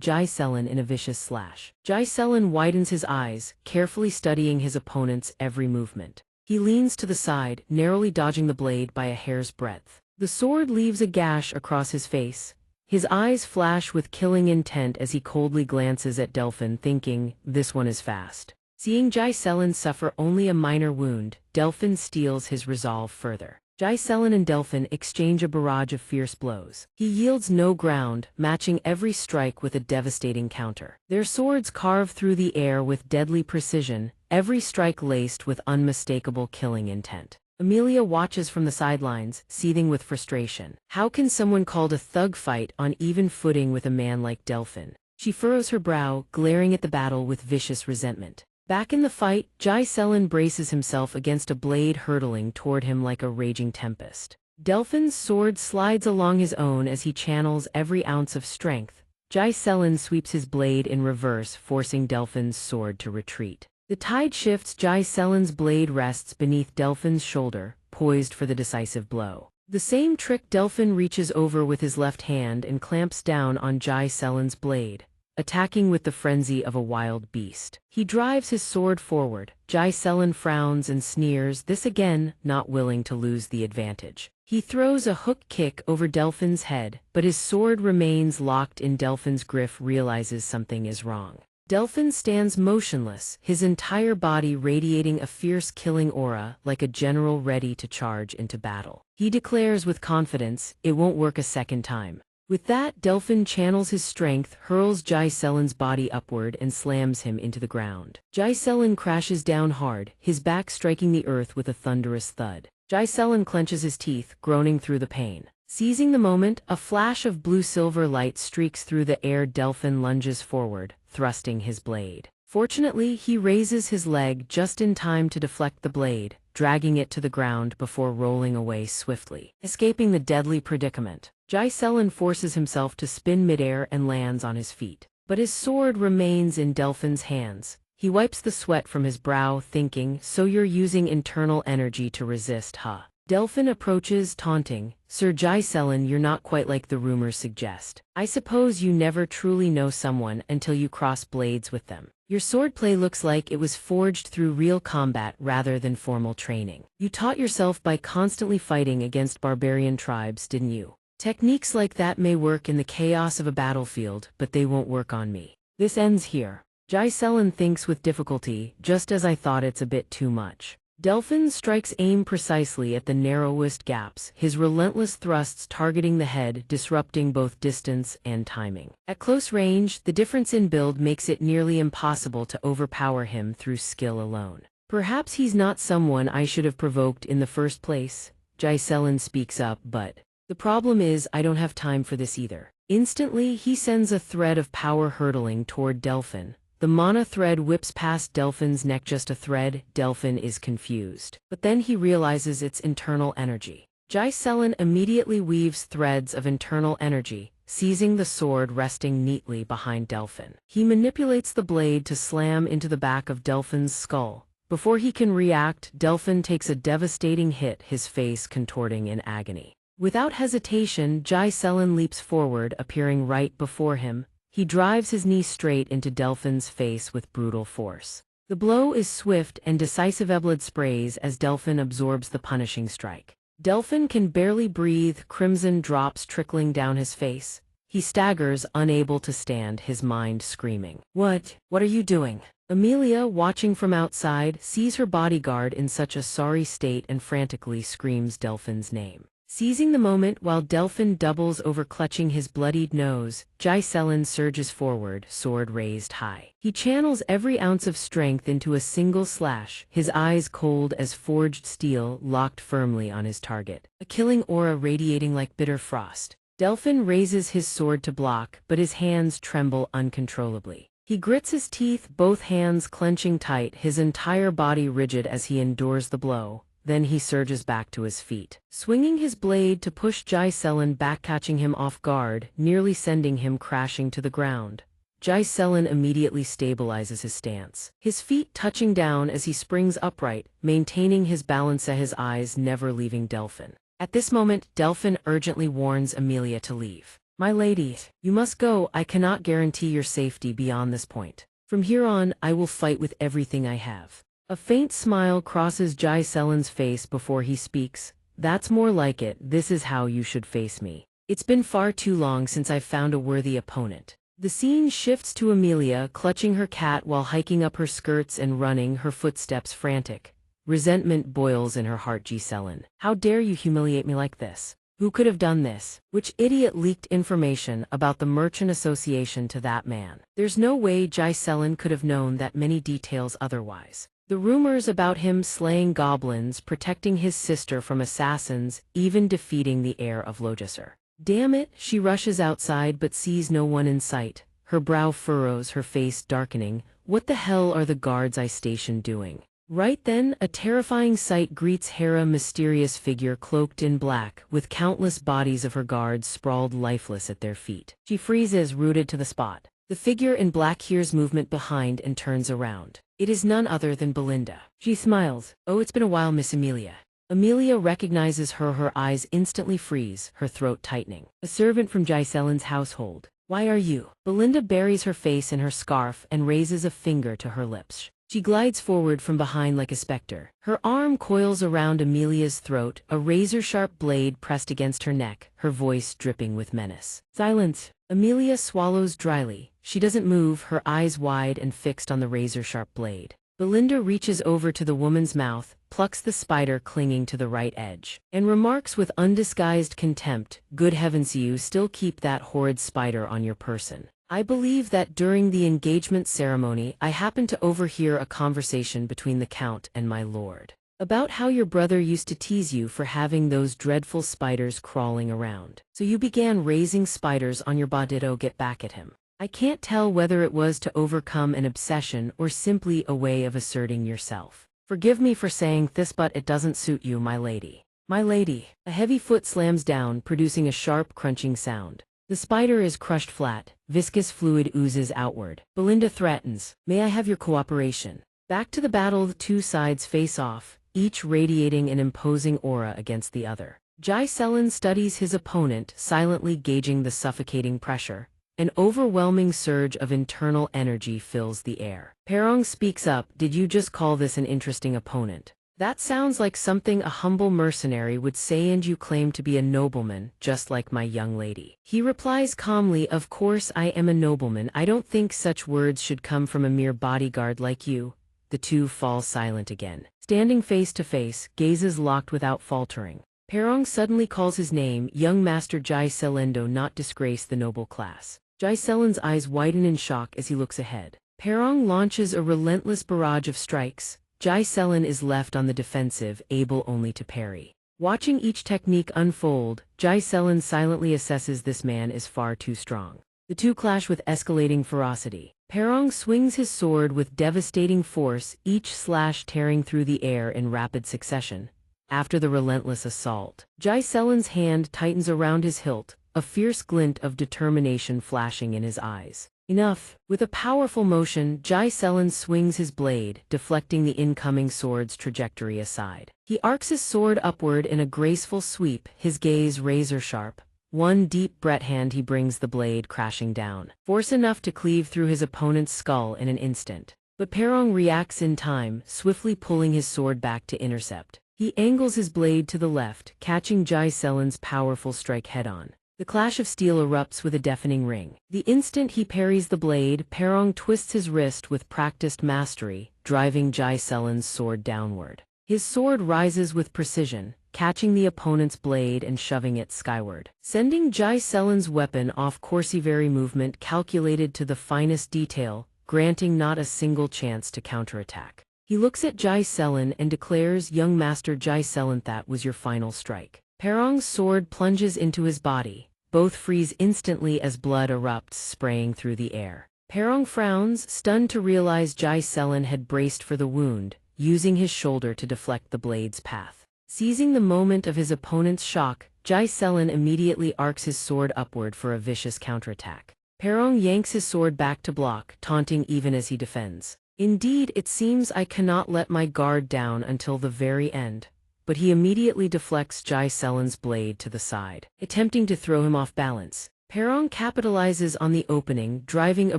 Ghislain in a vicious slash. Ghislain widens his eyes, carefully studying his opponent's every movement. He leans to the side, narrowly dodging the blade by a hair's breadth. The sword leaves a gash across his face. His eyes flash with killing intent as he coldly glances at Delphin, thinking, "This one is fast." Seeing Ghislain suffer only a minor wound, Delphin steels his resolve further. Ghislain and Delphin exchange a barrage of fierce blows. He yields no ground, matching every strike with a devastating counter. Their swords carve through the air with deadly precision, every strike laced with unmistakable killing intent. Amelia watches from the sidelines, seething with frustration. How can someone called a thug fight on even footing with a man like Delphin? She furrows her brow, glaring at the battle with vicious resentment. Back in the fight, Ghislain braces himself against a blade hurtling toward him like a raging tempest. Delphin's sword slides along his own as he channels every ounce of strength. Ghislain sweeps his blade in reverse, forcing Delphin's sword to retreat. The tide shifts. Ghislain's blade rests beneath Delphin's shoulder, poised for the decisive blow. The same trick. Delphin reaches over with his left hand and clamps down on Ghislain's blade, attacking with the frenzy of a wild beast. He drives his sword forward. Ghislain frowns and sneers, this again, not willing to lose the advantage. He throws a hook kick over Delphin's head, but his sword remains locked in Delphin's grip. Realizes something is wrong. Delphin stands motionless, his entire body radiating a fierce killing aura, like a general ready to charge into battle. He declares with confidence, "It won't work a second time." With that, Delphin channels his strength, hurls Ghislain's body upward and slams him into the ground. Ghislain crashes down hard, his back striking the earth with a thunderous thud. Ghislain clenches his teeth, groaning through the pain. Seizing the moment, a flash of blue-silver light streaks through the air. Delphin lunges forward, thrusting his blade. Fortunately, he raises his leg just in time to deflect the blade, dragging it to the ground before rolling away swiftly. Escaping the deadly predicament, Jai-Selen forces himself to spin midair and lands on his feet. But his sword remains in Delphin's hands. He wipes the sweat from his brow, thinking, "So you're using internal energy to resist, huh?" Delphin approaches, taunting, "Sir Jai-Selen, you're not quite like the rumors suggest. I suppose you never truly know someone until you cross blades with them. Your swordplay looks like it was forged through real combat rather than formal training. You taught yourself by constantly fighting against barbarian tribes, didn't you? Techniques like that may work in the chaos of a battlefield, but they won't work on me." This ends here. Jai-Selen thinks with difficulty, "Just as I thought, it's a bit too much." Delphin strikes aim precisely at the narrowest gaps, his relentless thrusts targeting the head, disrupting both distance and timing. At close range, the difference in build makes it nearly impossible to overpower him through skill alone. "Perhaps he's not someone I should have provoked in the first place," Jai-Selen speaks up, "but the problem is I don't have time for this either." Instantly, he sends a thread of power hurtling toward Delphin. The mana thread whips past Delphin's neck. Just a thread. Delphin is confused. But then he realizes it's internal energy. Jai-Selen immediately weaves threads of internal energy, seizing the sword resting neatly behind Delphin. He manipulates the blade to slam into the back of Delphin's skull. Before he can react, Delphin takes a devastating hit, his face contorting in agony. Without hesitation, Jai-Selen leaps forward, appearing right before him. He drives his knee straight into Delphin's face with brutal force. The blow is swift and decisive. Blood sprays as Delphin absorbs the punishing strike. Delphin can barely breathe, crimson drops trickling down his face. He staggers, unable to stand, his mind screaming. What are you doing?" Amelia, watching from outside, sees her bodyguard in such a sorry state and frantically screams Delphin's name. Seizing the moment while Delphin doubles over, clutching his bloodied nose, Jai-Selen surges forward, sword raised high. He channels every ounce of strength into a single slash, his eyes cold as forged steel, locked firmly on his target, a killing aura radiating like bitter frost. Delphin raises his sword to block, but his hands tremble uncontrollably. He grits his teeth, both hands clenching tight, his entire body rigid as he endures the blow. Then he surges back to his feet, swinging his blade to push Jai-Selen back, catching him off guard, nearly sending him crashing to the ground. Jai-Selen immediately stabilizes his stance, his feet touching down as he springs upright, maintaining his balance, his eyes never leaving Delphin. At this moment, Delphin urgently warns Amelia to leave. "My lady, you must go. I cannot guarantee your safety beyond this point. From here on, I will fight with everything I have." A faint smile crosses Jai-Selen's face before he speaks. "That's more like it. This is how you should face me. It's been far too long since I've found a worthy opponent." The scene shifts to Amelia, clutching her cat while hiking up her skirts and running, her footsteps frantic. Resentment boils in her heart. "Jai-Selen, how dare you humiliate me like this? Who could have done this? Which idiot leaked information about the Merchant Association to that man?" There's no way Jai-Selen could have known that many details otherwise. The rumors about him slaying goblins, protecting his sister from assassins, even defeating the heir of Logesser. Damn it, she rushes outside but sees no one in sight. Her brow furrows, her face darkening. What the hell are the guards I stationed doing? Right then, a terrifying sight greets Hera, mysterious figure cloaked in black, with countless bodies of her guards sprawled lifeless at their feet. She freezes, rooted to the spot. The figure in black hears movement behind and turns around. It is none other than Belinda. She smiles. "Oh, it's been a while, Miss Amelia." Amelia recognizes her, her eyes instantly freeze, her throat tightening. "A servant from Jai-Selen's household. Why are you?" Belinda buries her face in her scarf and raises a finger to her lips. She glides forward from behind like a specter. Her arm coils around Amelia's throat, a razor-sharp blade pressed against her neck, her voice dripping with menace. "Silence." Amelia swallows dryly. She doesn't move, her eyes wide and fixed on the razor-sharp blade. Belinda reaches over to the woman's mouth, plucks the spider clinging to the right edge, and remarks with undisguised contempt, "Good heavens, you still keep that horrid spider on your person." I believe that during the engagement ceremony I happened to overhear a conversation between the Count and my lord about how your brother used to tease you for having those dreadful spiders crawling around. So you began raising spiders on your body to get back at him. I can't tell whether it was to overcome an obsession or simply a way of asserting yourself. Forgive me for saying this, but it doesn't suit you, my lady. My lady. A heavy foot slams down, producing a sharp crunching sound. The spider is crushed flat, viscous fluid oozes outward. Belinda threatens, "May I have your cooperation?" Back to the battle, the two sides face off, each radiating an imposing aura against the other. Jai Selen studies his opponent, silently gauging the suffocating pressure. An overwhelming surge of internal energy fills the air. Perong speaks up, "Did you just call this an interesting opponent? That sounds like something a humble mercenary would say, and you claim to be a nobleman, just like my young lady." He replies calmly, "Of course I am a nobleman. I don't think such words should come from a mere bodyguard like you." The two fall silent again. Standing face to face, gazes locked without faltering. Perong suddenly calls his name, "Young Master Jai Selen, do not disgrace the noble class." Jai Selen's eyes widen in shock as he looks ahead. Perong launches a relentless barrage of strikes. Jai Selen is left on the defensive, able only to parry. Watching each technique unfold, Jai Selen silently assesses this man is far too strong. The two clash with escalating ferocity. Perong swings his sword with devastating force, each slash tearing through the air in rapid succession. After the relentless assault, Jai Selen's hand tightens around his hilt, a fierce glint of determination flashing in his eyes. Enough. With a powerful motion, Jai Selen swings his blade, deflecting the incoming sword's trajectory aside. He arcs his sword upward in a graceful sweep, his gaze razor-sharp. One deep breath hand, he brings the blade crashing down, force enough to cleave through his opponent's skull in an instant. But Perong reacts in time, swiftly pulling his sword back to intercept. He angles his blade to the left, catching Jai Selen's powerful strike head-on. The clash of steel erupts with a deafening ring. The instant he parries the blade, Perong twists his wrist with practiced mastery, driving Jai Selen's sword downward. His sword rises with precision, catching the opponent's blade and shoving it skyward, sending Jai Selen's weapon off course. Very movement calculated to the finest detail, granting not a single chance to counterattack. He looks at Jai Selen and declares, "Young Master Jai Selen, that was your final strike." Perong's sword plunges into his body. Both freeze instantly as blood erupts, spraying through the air. Perong frowns, stunned to realize Jai Selen had braced for the wound, using his shoulder to deflect the blade's path. Seizing the moment of his opponent's shock, Jai Selen immediately arcs his sword upward for a vicious counterattack. Perong yanks his sword back to block, taunting even as he defends. "Indeed, it seems I cannot let my guard down until the very end." But he immediately deflects Jai Selen's blade to the side, attempting to throw him off balance. Perong capitalizes on the opening, driving a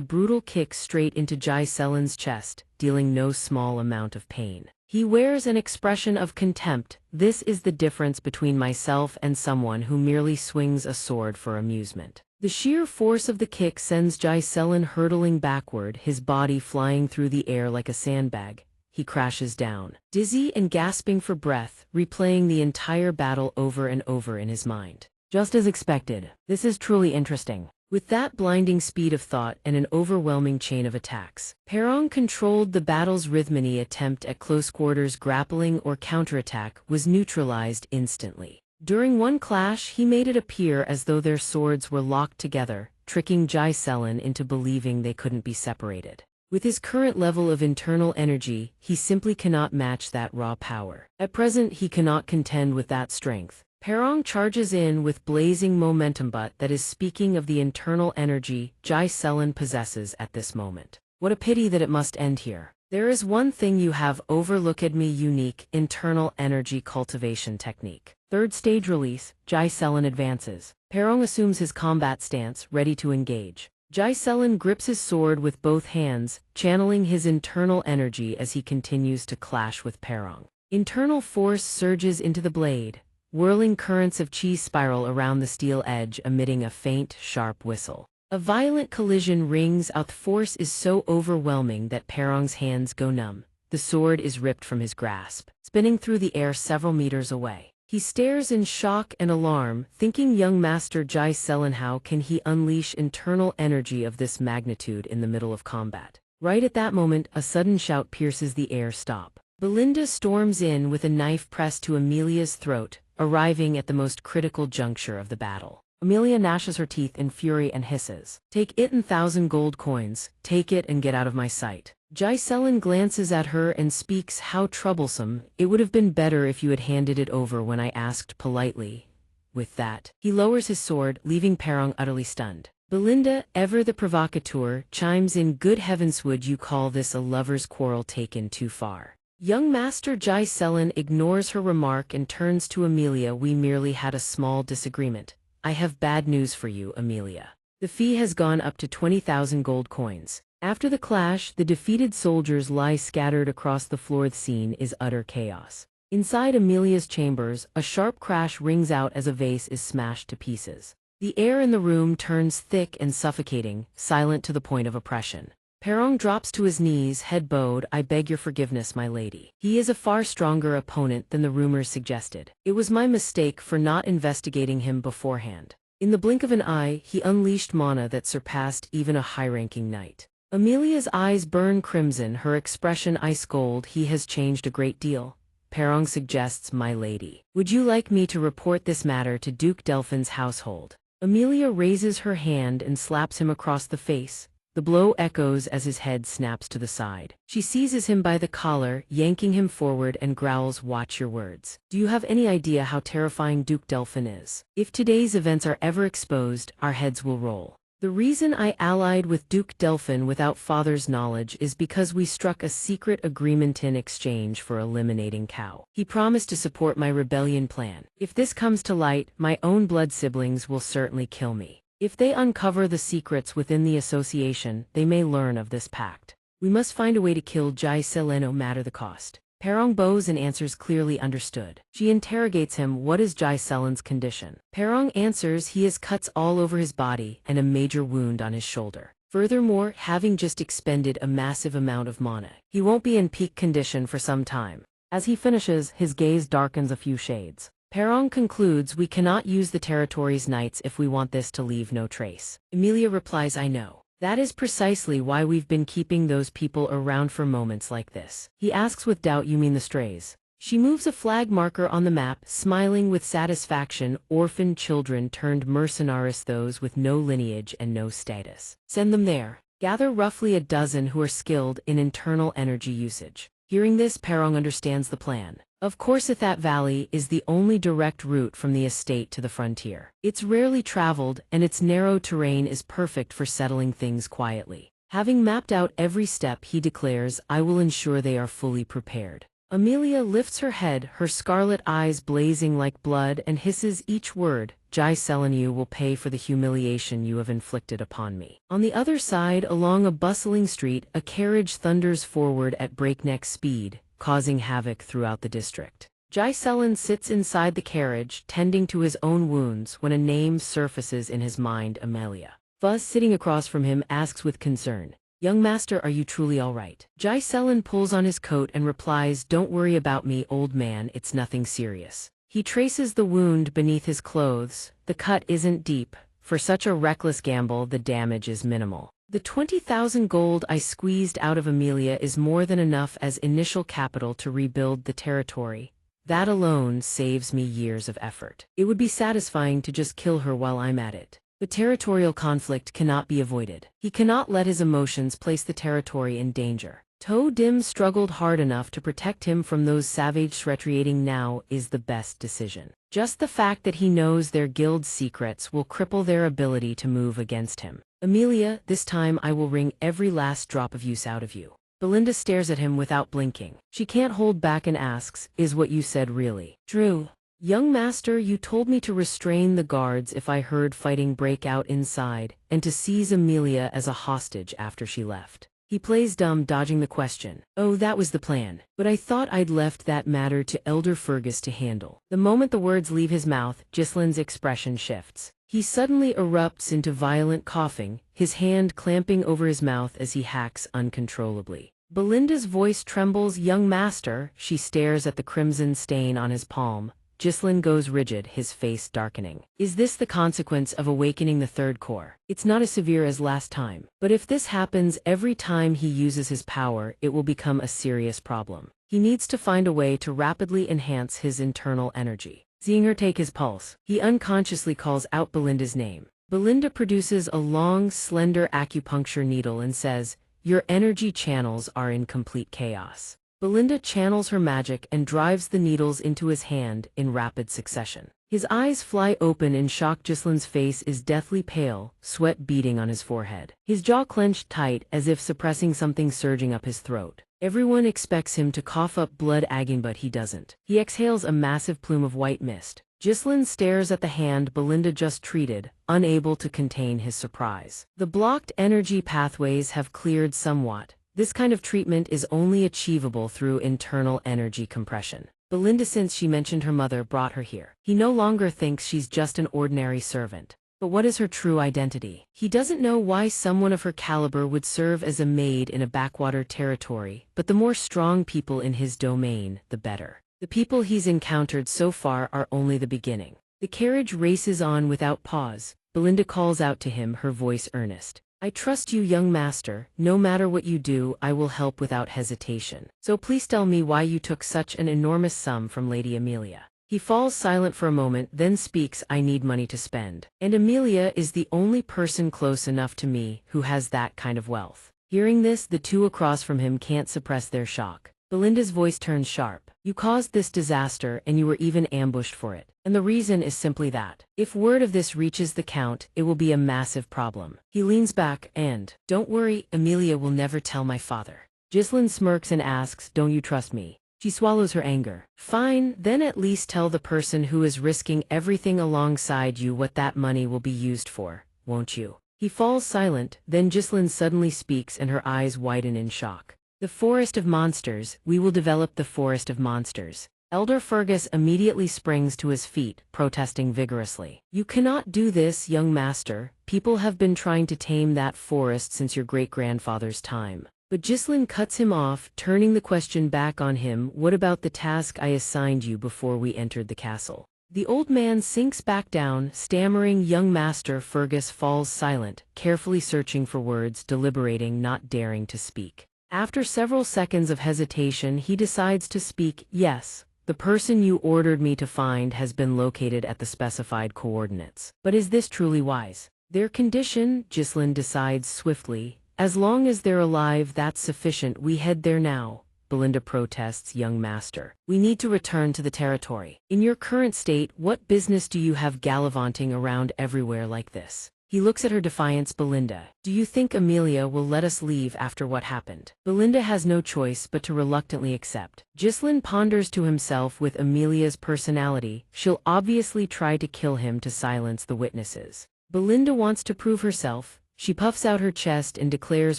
brutal kick straight into Jai Selen's chest, dealing no small amount of pain. He wears an expression of contempt. "This is the difference between myself and someone who merely swings a sword for amusement." The sheer force of the kick sends Jai Selen hurtling backward, his body flying through the air like a sandbag. He crashes down, dizzy and gasping for breath, replaying the entire battle over and over in his mind. Just as expected. This is truly interesting. With that blinding speed of thought and an overwhelming chain of attacks, Perong controlled the battle's rhythm. Any attempt at close quarters grappling or counterattack was neutralized instantly. During one clash, he made it appear as though their swords were locked together, tricking Jai Selen into believing they couldn't be separated. With his current level of internal energy, he simply cannot match that raw power. At present, he cannot contend with that strength. Perong charges in with blazing momentum, but that is speaking of the internal energy Jai Selen possesses at this moment. What a pity that it must end here. There is one thing you have overlooked: me unique internal energy cultivation technique. Third stage release, Jai Selen advances. Perong assumes his combat stance, ready to engage. Jai Selen grips his sword with both hands, channeling his internal energy as he continues to clash with Perong. Internal force surges into the blade. Whirling currents of chi spiral around the steel edge, emitting a faint, sharp whistle. A violent collision rings out. The force is so overwhelming that Perong's hands go numb. The sword is ripped from his grasp, spinning through the air several meters away. He stares in shock and alarm, thinking, "Young Master Jai Selen, how can he unleash internal energy of this magnitude in the middle of combat?" Right at that moment, a sudden shout pierces the air. "Stop." Belinda storms in with a knife pressed to Amelia's throat, arriving at the most critical juncture of the battle. Amelia gnashes her teeth in fury and hisses, "Take it and 1,000 gold coins, take it and get out of my sight." Giselin glances at her and speaks. How troublesome. It would have been better if you had handed it over when I asked politely. With that, he lowers his sword, leaving Perong utterly stunned. Belinda, ever the provocateur, chimes in. Good heavens, would you call this a lover's quarrel taken too far? Young Master Giselin ignores her remark and turns to Amelia. We merely had a small disagreement. I have bad news for you, Amelia. The fee has gone up to 20,000 gold coins. After the clash, the defeated soldiers lie scattered across the floor. The scene is utter chaos. Inside Amelia's chambers, a sharp crash rings out as a vase is smashed to pieces. The air in the room turns thick and suffocating, silent to the point of oppression. Perong drops to his knees, head bowed. I beg your forgiveness, my lady. He is a far stronger opponent than the rumors suggested. It was my mistake for not investigating him beforehand. In the blink of an eye, he unleashed mana that surpassed even a high-ranking knight. Amelia's eyes burn crimson, her expression ice cold. He has changed a great deal. Perong suggests, my lady. Would you like me to report this matter to Duke Delphin's household? Amelia raises her hand and slaps him across the face. The blow echoes as his head snaps to the side. She seizes him by the collar, yanking him forward and growls, watch your words. Do you have any idea how terrifying Duke Delphin is? If today's events are ever exposed, our heads will roll. The reason I allied with Duke Delphin without father's knowledge is because we struck a secret agreement in exchange for eliminating Cao. He promised to support my rebellion plan. If this comes to light, my own blood siblings will certainly kill me. If they uncover the secrets within the association, they may learn of this pact. We must find a way to kill Giselin, no matter the cost. Perong bows and answers clearly understood. She interrogates him, what is Giselin's condition? Perong answers he has cuts all over his body and a major wound on his shoulder. Furthermore, having just expended a massive amount of mana, he won't be in peak condition for some time. As he finishes, his gaze darkens a few shades. Perong concludes, we cannot use the territory's knights if we want this to leave no trace. Amelia replies, I know. That is precisely why we've been keeping those people around for moments like this. He asks with doubt, you mean the strays? She moves a flag marker on the map, smiling with satisfaction. Orphan children turned mercenaries, those with no lineage and no status. Send them there. Gather roughly a dozen who are skilled in internal energy usage. Hearing this, Perong understands the plan. Of course, that valley is the only direct route from the estate to the frontier. It's rarely traveled, and its narrow terrain is perfect for settling things quietly. Having mapped out every step, he declares, I will ensure they are fully prepared. Amelia lifts her head, her scarlet eyes blazing like blood, and hisses each word, Giselin, you will pay for the humiliation you have inflicted upon me. On the other side, along a bustling street, a carriage thunders forward at breakneck speed, causing havoc throughout the district. Giselin sits inside the carriage, tending to his own wounds, when a name surfaces in his mind, Amelia. Fuzz, sitting across from him, asks with concern, young master, are you truly all right? Giselin pulls on his coat and replies, don't worry about me, old man, it's nothing serious. He traces the wound beneath his clothes. The cut isn't deep. For such a reckless gamble, the damage is minimal. The 20,000 gold I squeezed out of Amelia is more than enough as initial capital to rebuild the territory. That alone saves me years of effort. It would be satisfying to just kill her while I'm at it. But territorial conflict cannot be avoided. He cannot let his emotions place the territory in danger. To Dim struggled hard enough to protect him from those savages. Retreating now is the best decision. Just the fact that he knows their guild's secrets will cripple their ability to move against him. Amelia, this time I will wring every last drop of use out of you. Belinda stares at him without blinking. She can't hold back and asks, is what you said really true? Young master, you told me to restrain the guards if I heard fighting break out inside, and to seize Amelia as a hostage after she left. He plays dumb, dodging the question. Oh, that was the plan. But I thought I'd left that matter to Elder Fergus to handle. The moment the words leave his mouth, Giselin's expression shifts. He suddenly erupts into violent coughing, his hand clamping over his mouth as he hacks uncontrollably. Belinda's voice trembles. Young master, she stares at the crimson stain on his palm. Giselin goes rigid, his face darkening. Is this the consequence of awakening the third core? It's not as severe as last time. But if this happens every time he uses his power, it will become a serious problem. He needs to find a way to rapidly enhance his internal energy. Seeing her take his pulse, he unconsciously calls out Belinda's name. Belinda produces a long, slender acupuncture needle and says, your energy channels are in complete chaos. Belinda channels her magic and drives the needles into his hand in rapid succession. His eyes fly open in shock. Ghislaine's face is deathly pale, sweat beading on his forehead. His jaw clenched tight as if suppressing something surging up his throat. Everyone expects him to cough up blood agony, but he doesn't. He exhales a massive plume of white mist. Ghislaine stares at the hand Belinda just treated, unable to contain his surprise. The blocked energy pathways have cleared somewhat. This kind of treatment is only achievable through internal energy compression. Belinda, since she mentioned her mother, brought her here. He no longer thinks she's just an ordinary servant. But what is her true identity? He doesn't know why someone of her caliber would serve as a maid in a backwater territory, but the more strong people in his domain, the better. The people he's encountered so far are only the beginning. The carriage races on without pause. Belinda calls out to him, her voice earnest. I trust you, young master. No matter what you do, I will help without hesitation. So please tell me why you took such an enormous sum from Lady Amelia. He falls silent for a moment, then speaks. I need money to spend. And Amelia is the only person close enough to me who has that kind of wealth. Hearing this, the two across from him can't suppress their shock. Belinda's voice turns sharp. You caused this disaster and you were even ambushed for it. And the reason is simply that. If word of this reaches the Count, it will be a massive problem. He leans back and, don't worry, Amelia will never tell my father. Ghislaine smirks and asks, don't you trust me? She swallows her anger. Fine, then at least tell the person who is risking everything alongside you what that money will be used for, won't you? He falls silent, then Ghislaine suddenly speaks and her eyes widen in shock. The forest of monsters, we will develop the forest of monsters. Elder Fergus immediately springs to his feet, protesting vigorously. You cannot do this, young master. People have been trying to tame that forest since your great-grandfather's time. But Ghislaine cuts him off, turning the question back on him. What about the task I assigned you before we entered the castle? The old man sinks back down, stammering. Young master Fergus falls silent, carefully searching for words, deliberating, not daring to speak. After several seconds of hesitation, he decides to speak. Yes, the person you ordered me to find has been located at the specified coordinates. But is this truly wise? Their condition, Ghislaine decides swiftly. As long as they're alive, that's sufficient. We head there now. Belinda protests. Young master, we need to return to the territory. In your current state, what business do you have gallivanting around everywhere like this? He looks at her defiance. Belinda, do you think Amelia will let us leave after what happened? Belinda has no choice but to reluctantly accept. Ghislaine ponders to himself, with Amelia's personality, she'll obviously try to kill him to silence the witnesses. Belinda wants to prove herself. She puffs out her chest and declares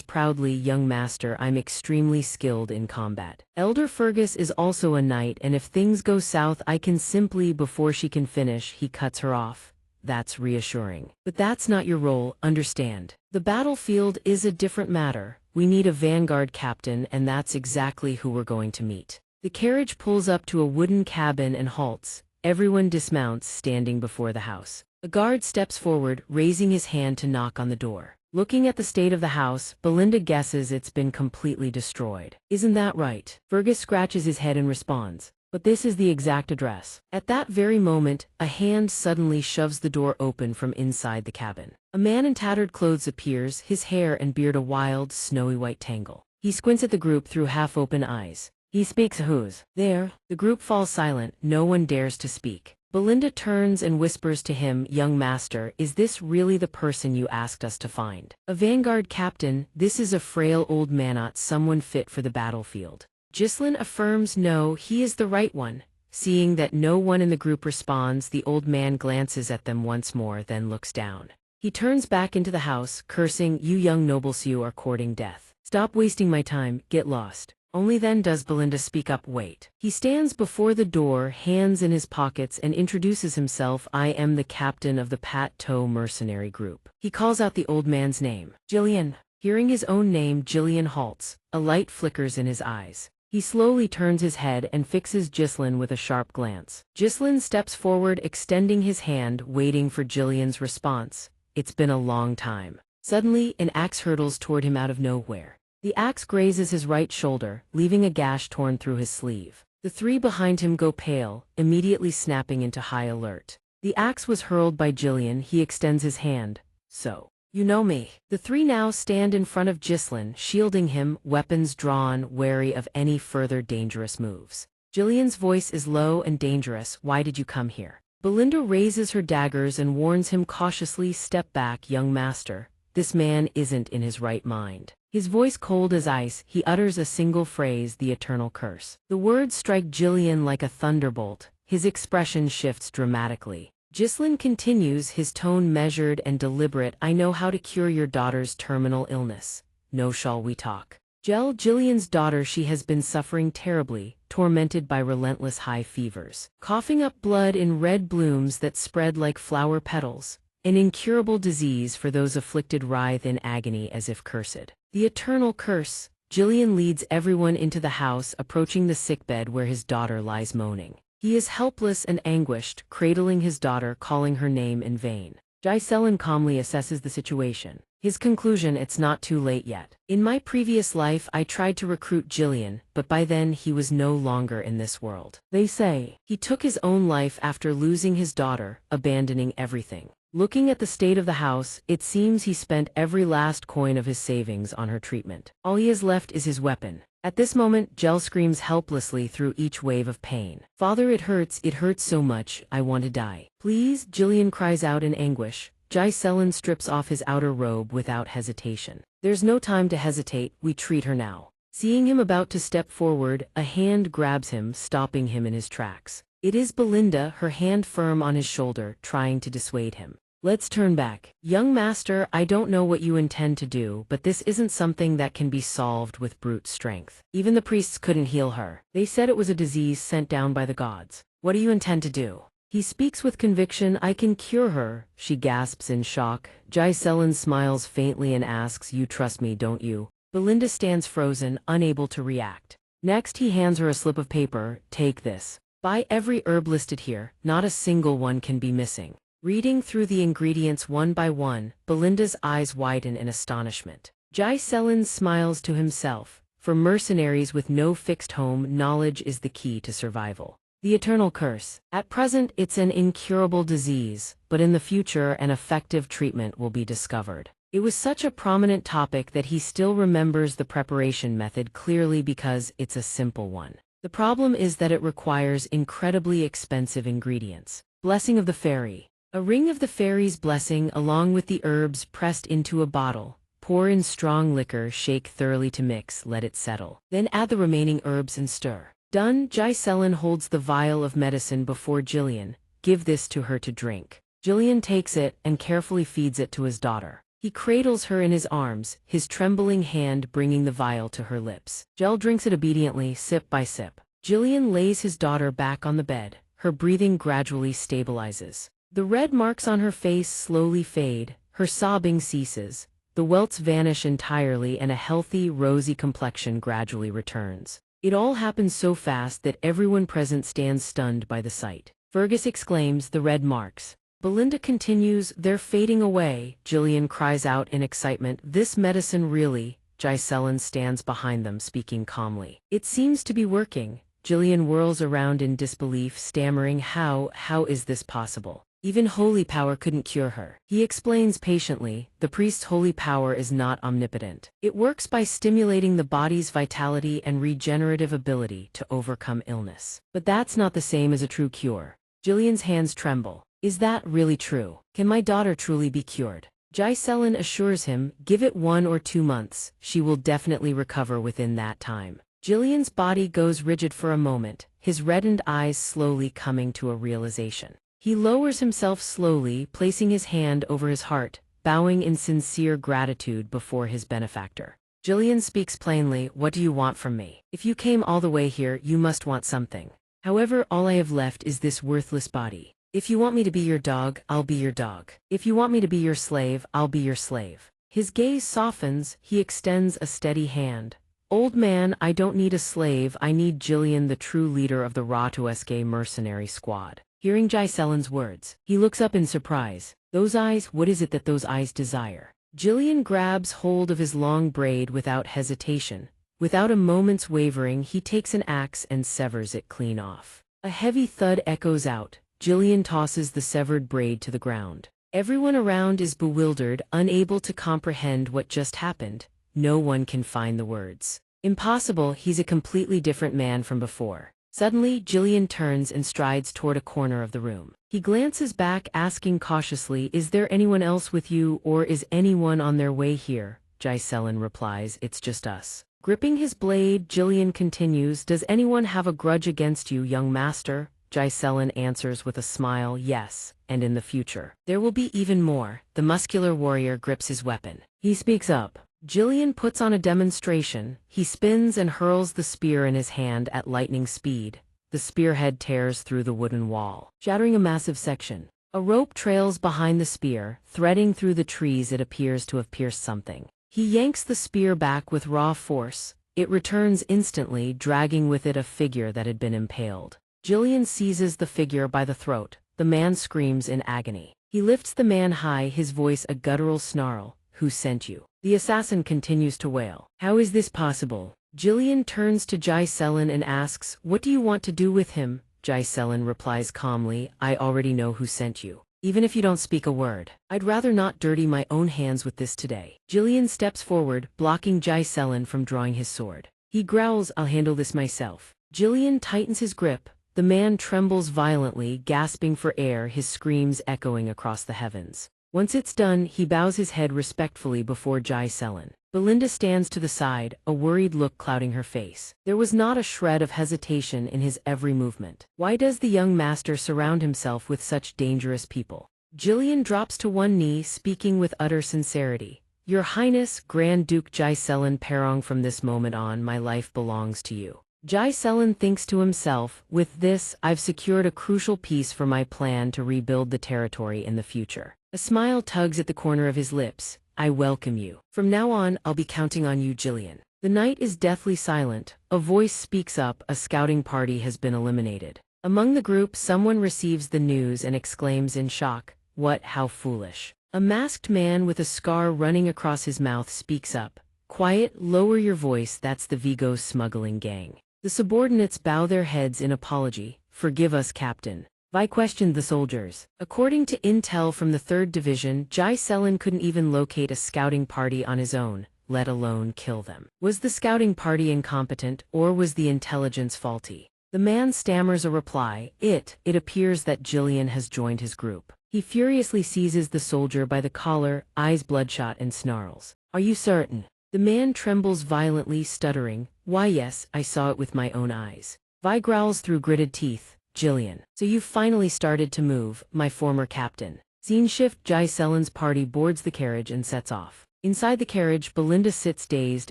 proudly, young master, I'm extremely skilled in combat. Elder Fergus is also a knight, and if things go south I can simply… Before she can finish, he cuts her off. That's reassuring. But that's not your role, understand? The battlefield is a different matter. We need a vanguard captain, and that's exactly who we're going to meet. The carriage pulls up to a wooden cabin and halts. Everyone dismounts, standing before the house. A guard steps forward, raising his hand to knock on the door. Looking at the state of the house, Belinda guesses it's been completely destroyed. Isn't that right? Fergus scratches his head and responds. But this is the exact address. At that very moment, a hand suddenly shoves the door open from inside the cabin. A man in tattered clothes appears, his hair and beard a wild, snowy white tangle. He squints at the group through half-open eyes. He speaks. Who's there? The group falls silent. No one dares to speak. Belinda turns and whispers to him, young master, is this really the person you asked us to find? A vanguard captain? This is a frail old man, not someone fit for the battlefield. Ghislaine affirms no, he is the right one. Seeing that no one in the group responds, the old man glances at them once more, then looks down. He turns back into the house, cursing, you young nobles, you are courting death. Stop wasting my time, get lost. Only then does Belinda speak up. Wait. He stands before the door, hands in his pockets, and introduces himself. I am the captain of the Pat Toe mercenary group. He calls out the old man's name. Jillian. Hearing his own name, Jillian halts. A light flickers in his eyes. He slowly turns his head and fixes Ghislaine with a sharp glance. Ghislaine steps forward, extending his hand, waiting for Jillian's response. It's been a long time. Suddenly, an axe hurtles toward him out of nowhere. The axe grazes his right shoulder, leaving a gash torn through his sleeve. The three behind him go pale, immediately snapping into high alert. The axe was hurled by Jillian. He extends his hand. So, You know me. The three now stand in front of Ghislain, shielding him, weapons drawn, wary of any further dangerous moves. Jillian's voice is low and dangerous. Why did you come here? Belinda raises her daggers and warns him cautiously, step back, young master. This man isn't in his right mind. His voice cold as ice, he utters a single phrase, the eternal curse. The words strike Gillian like a thunderbolt. His expression shifts dramatically. Ghislain continues, his tone measured and deliberate. I know how to cure your daughter's terminal illness. No, shall we talk? Gillian's daughter, she has been suffering terribly, tormented by relentless high fevers, coughing up blood in red blooms that spread like flower petals. An incurable disease for those afflicted writhe in agony as if cursed. The eternal curse. Gillian leads everyone into the house, approaching the sickbed where his daughter lies moaning. He is helpless and anguished, cradling his daughter, calling her name in vain. Ghislain calmly assesses the situation. His conclusion, it's not too late yet. In my previous life I tried to recruit Gillian, but by then he was no longer in this world. They say he took his own life after losing his daughter, abandoning everything. Looking at the state of the house, it seems he spent every last coin of his savings on her treatment. All he has left is his weapon. At this moment, Gel screams helplessly through each wave of pain. Father, it hurts so much, I want to die. Please, Gillian cries out in anguish. Ghislain strips off his outer robe without hesitation. There's no time to hesitate, we treat her now. Seeing him about to step forward, a hand grabs him, stopping him in his tracks. It is Belinda, her hand firm on his shoulder, trying to dissuade him. Let's turn back. Young master, I don't know what you intend to do, but this isn't something that can be solved with brute strength. Even the priests couldn't heal her. They said it was a disease sent down by the gods. What do you intend to do? He speaks with conviction. I can cure her, she gasps in shock. Ghislain smiles faintly and asks, you trust me, don't you? Belinda stands frozen, unable to react. Next he hands her a slip of paper. Take this. Buy every herb listed here, not a single one can be missing. Reading through the ingredients one by one, Belinda's eyes widen in astonishment. Ghislain smiles to himself. For mercenaries with no fixed home, knowledge is the key to survival. The eternal curse. At present, it's an incurable disease, but in the future an effective treatment will be discovered. It was such a prominent topic that he still remembers the preparation method clearly because it's a simple one. The problem is that it requires incredibly expensive ingredients. Blessing of the Fairy. A ring of the fairy's blessing along with the herbs pressed into a bottle. Pour in strong liquor, shake thoroughly to mix, let it settle. Then add the remaining herbs and stir. Done. Ghislain holds the vial of medicine before Gillian. Give this to her to drink. Gillian takes it and carefully feeds it to his daughter. He cradles her in his arms, his trembling hand bringing the vial to her lips. Gel drinks it obediently, sip by sip. Gillian lays his daughter back on the bed. Her breathing gradually stabilizes. The red marks on her face slowly fade, her sobbing ceases, the welts vanish entirely and a healthy, rosy complexion gradually returns. It all happens so fast that everyone present stands stunned by the sight. Fergus exclaims, the red marks. Belinda continues, they're fading away. Gillian cries out in excitement, this medicine really. Ghislain stands behind them, speaking calmly. It seems to be working. Gillian whirls around in disbelief, stammering, how is this possible? Even holy power couldn't cure her. He explains patiently, the priest's holy power is not omnipotent. It works by stimulating the body's vitality and regenerative ability to overcome illness. But that's not the same as a true cure. Gillian's hands tremble. Is that really true? Can my daughter truly be cured? Ghislain assures him, give it 1 or 2 months, she will definitely recover within that time. Gillian's body goes rigid for a moment, his reddened eyes slowly coming to a realization. He lowers himself slowly, placing his hand over his heart, bowing in sincere gratitude before his benefactor. Gillian speaks plainly, what do you want from me? If you came all the way here, you must want something. However, all I have left is this worthless body. If you want me to be your dog, I'll be your dog. If you want me to be your slave, I'll be your slave. His gaze softens, he extends a steady hand. Old man, I don't need a slave, I need Gillian, the true leader of the Ratueske mercenary squad. Hearing Ghislain's words, he looks up in surprise. Those eyes, what is it that those eyes desire? Gillian grabs hold of his long braid without hesitation. Without a moment's wavering, he takes an axe and severs it clean off. A heavy thud echoes out. Gillian tosses the severed braid to the ground. Everyone around is bewildered, unable to comprehend what just happened. No one can find the words. Impossible, he's a completely different man from before. Suddenly, Jillian turns and strides toward a corner of the room. He glances back, asking cautiously, "Is there anyone else with you, or is anyone on their way here?" Jai-Selen replies, "It's just us." Gripping his blade, Jillian continues, "Does anyone have a grudge against you, young master?" Jai-Selen answers with a smile, "Yes, and in the future. There will be even more." The muscular warrior grips his weapon. He speaks up. Jillian puts on a demonstration. He spins and hurls the spear in his hand at lightning speed. The spearhead tears through the wooden wall, shattering a massive section. A rope trails behind the spear, threading through the trees. It appears to have pierced something. He yanks the spear back with raw force. It returns instantly, dragging with it a figure that had been impaled. Jillian seizes the figure by the throat. The man screams in agony. He lifts the man high, his voice a guttural snarl. "Who sent you?" The assassin continues to wail. "How is this possible?" Jillian turns to Jai-Selen and asks, "What do you want to do with him?" Jai-Selen replies calmly, "I already know who sent you. Even if you don't speak a word, I'd rather not dirty my own hands with this today." Jillian steps forward, blocking Jai-Selen from drawing his sword. He growls, "I'll handle this myself." Jillian tightens his grip. The man trembles violently, gasping for air, his screams echoing across the heavens. Once it's done, he bows his head respectfully before Jai-Selen. Belinda stands to the side, a worried look clouding her face. There was not a shred of hesitation in his every movement. Why does the young master surround himself with such dangerous people? Jillian drops to one knee, speaking with utter sincerity. "Your Highness, Grand Duke Jai-Selen Perong, from this moment on, my life belongs to you." Jai-Selen thinks to himself, "With this, I've secured a crucial piece for my plan to rebuild the territory in the future." A smile tugs at the corner of his lips. "I welcome you. From now on, I'll be counting on you, Jillian." The night is deathly silent. A voice speaks up. A scouting party has been eliminated. Among the group, someone receives the news and exclaims in shock, "What? How foolish." A masked man with a scar running across his mouth speaks up. "Quiet, lower your voice, that's the Vigo smuggling gang." The subordinates bow their heads in apology. "Forgive us, Captain." Vi questioned the soldiers. According to intel from the 3rd Division, Jai-Selen couldn't even locate a scouting party on his own, let alone kill them. Was the scouting party incompetent, or was the intelligence faulty? The man stammers a reply. It appears that Jillian has joined his group. He furiously seizes the soldier by the collar, eyes bloodshot, and snarls. "Are you certain?" The man trembles violently, stuttering. "Why, yes, I saw it with my own eyes." Vi growls through gritted teeth. "Jillian, so you've finally started to move, my former captain." Scene shift. Jai-Selen's party boards the carriage and sets off. Inside the carriage, Belinda sits dazed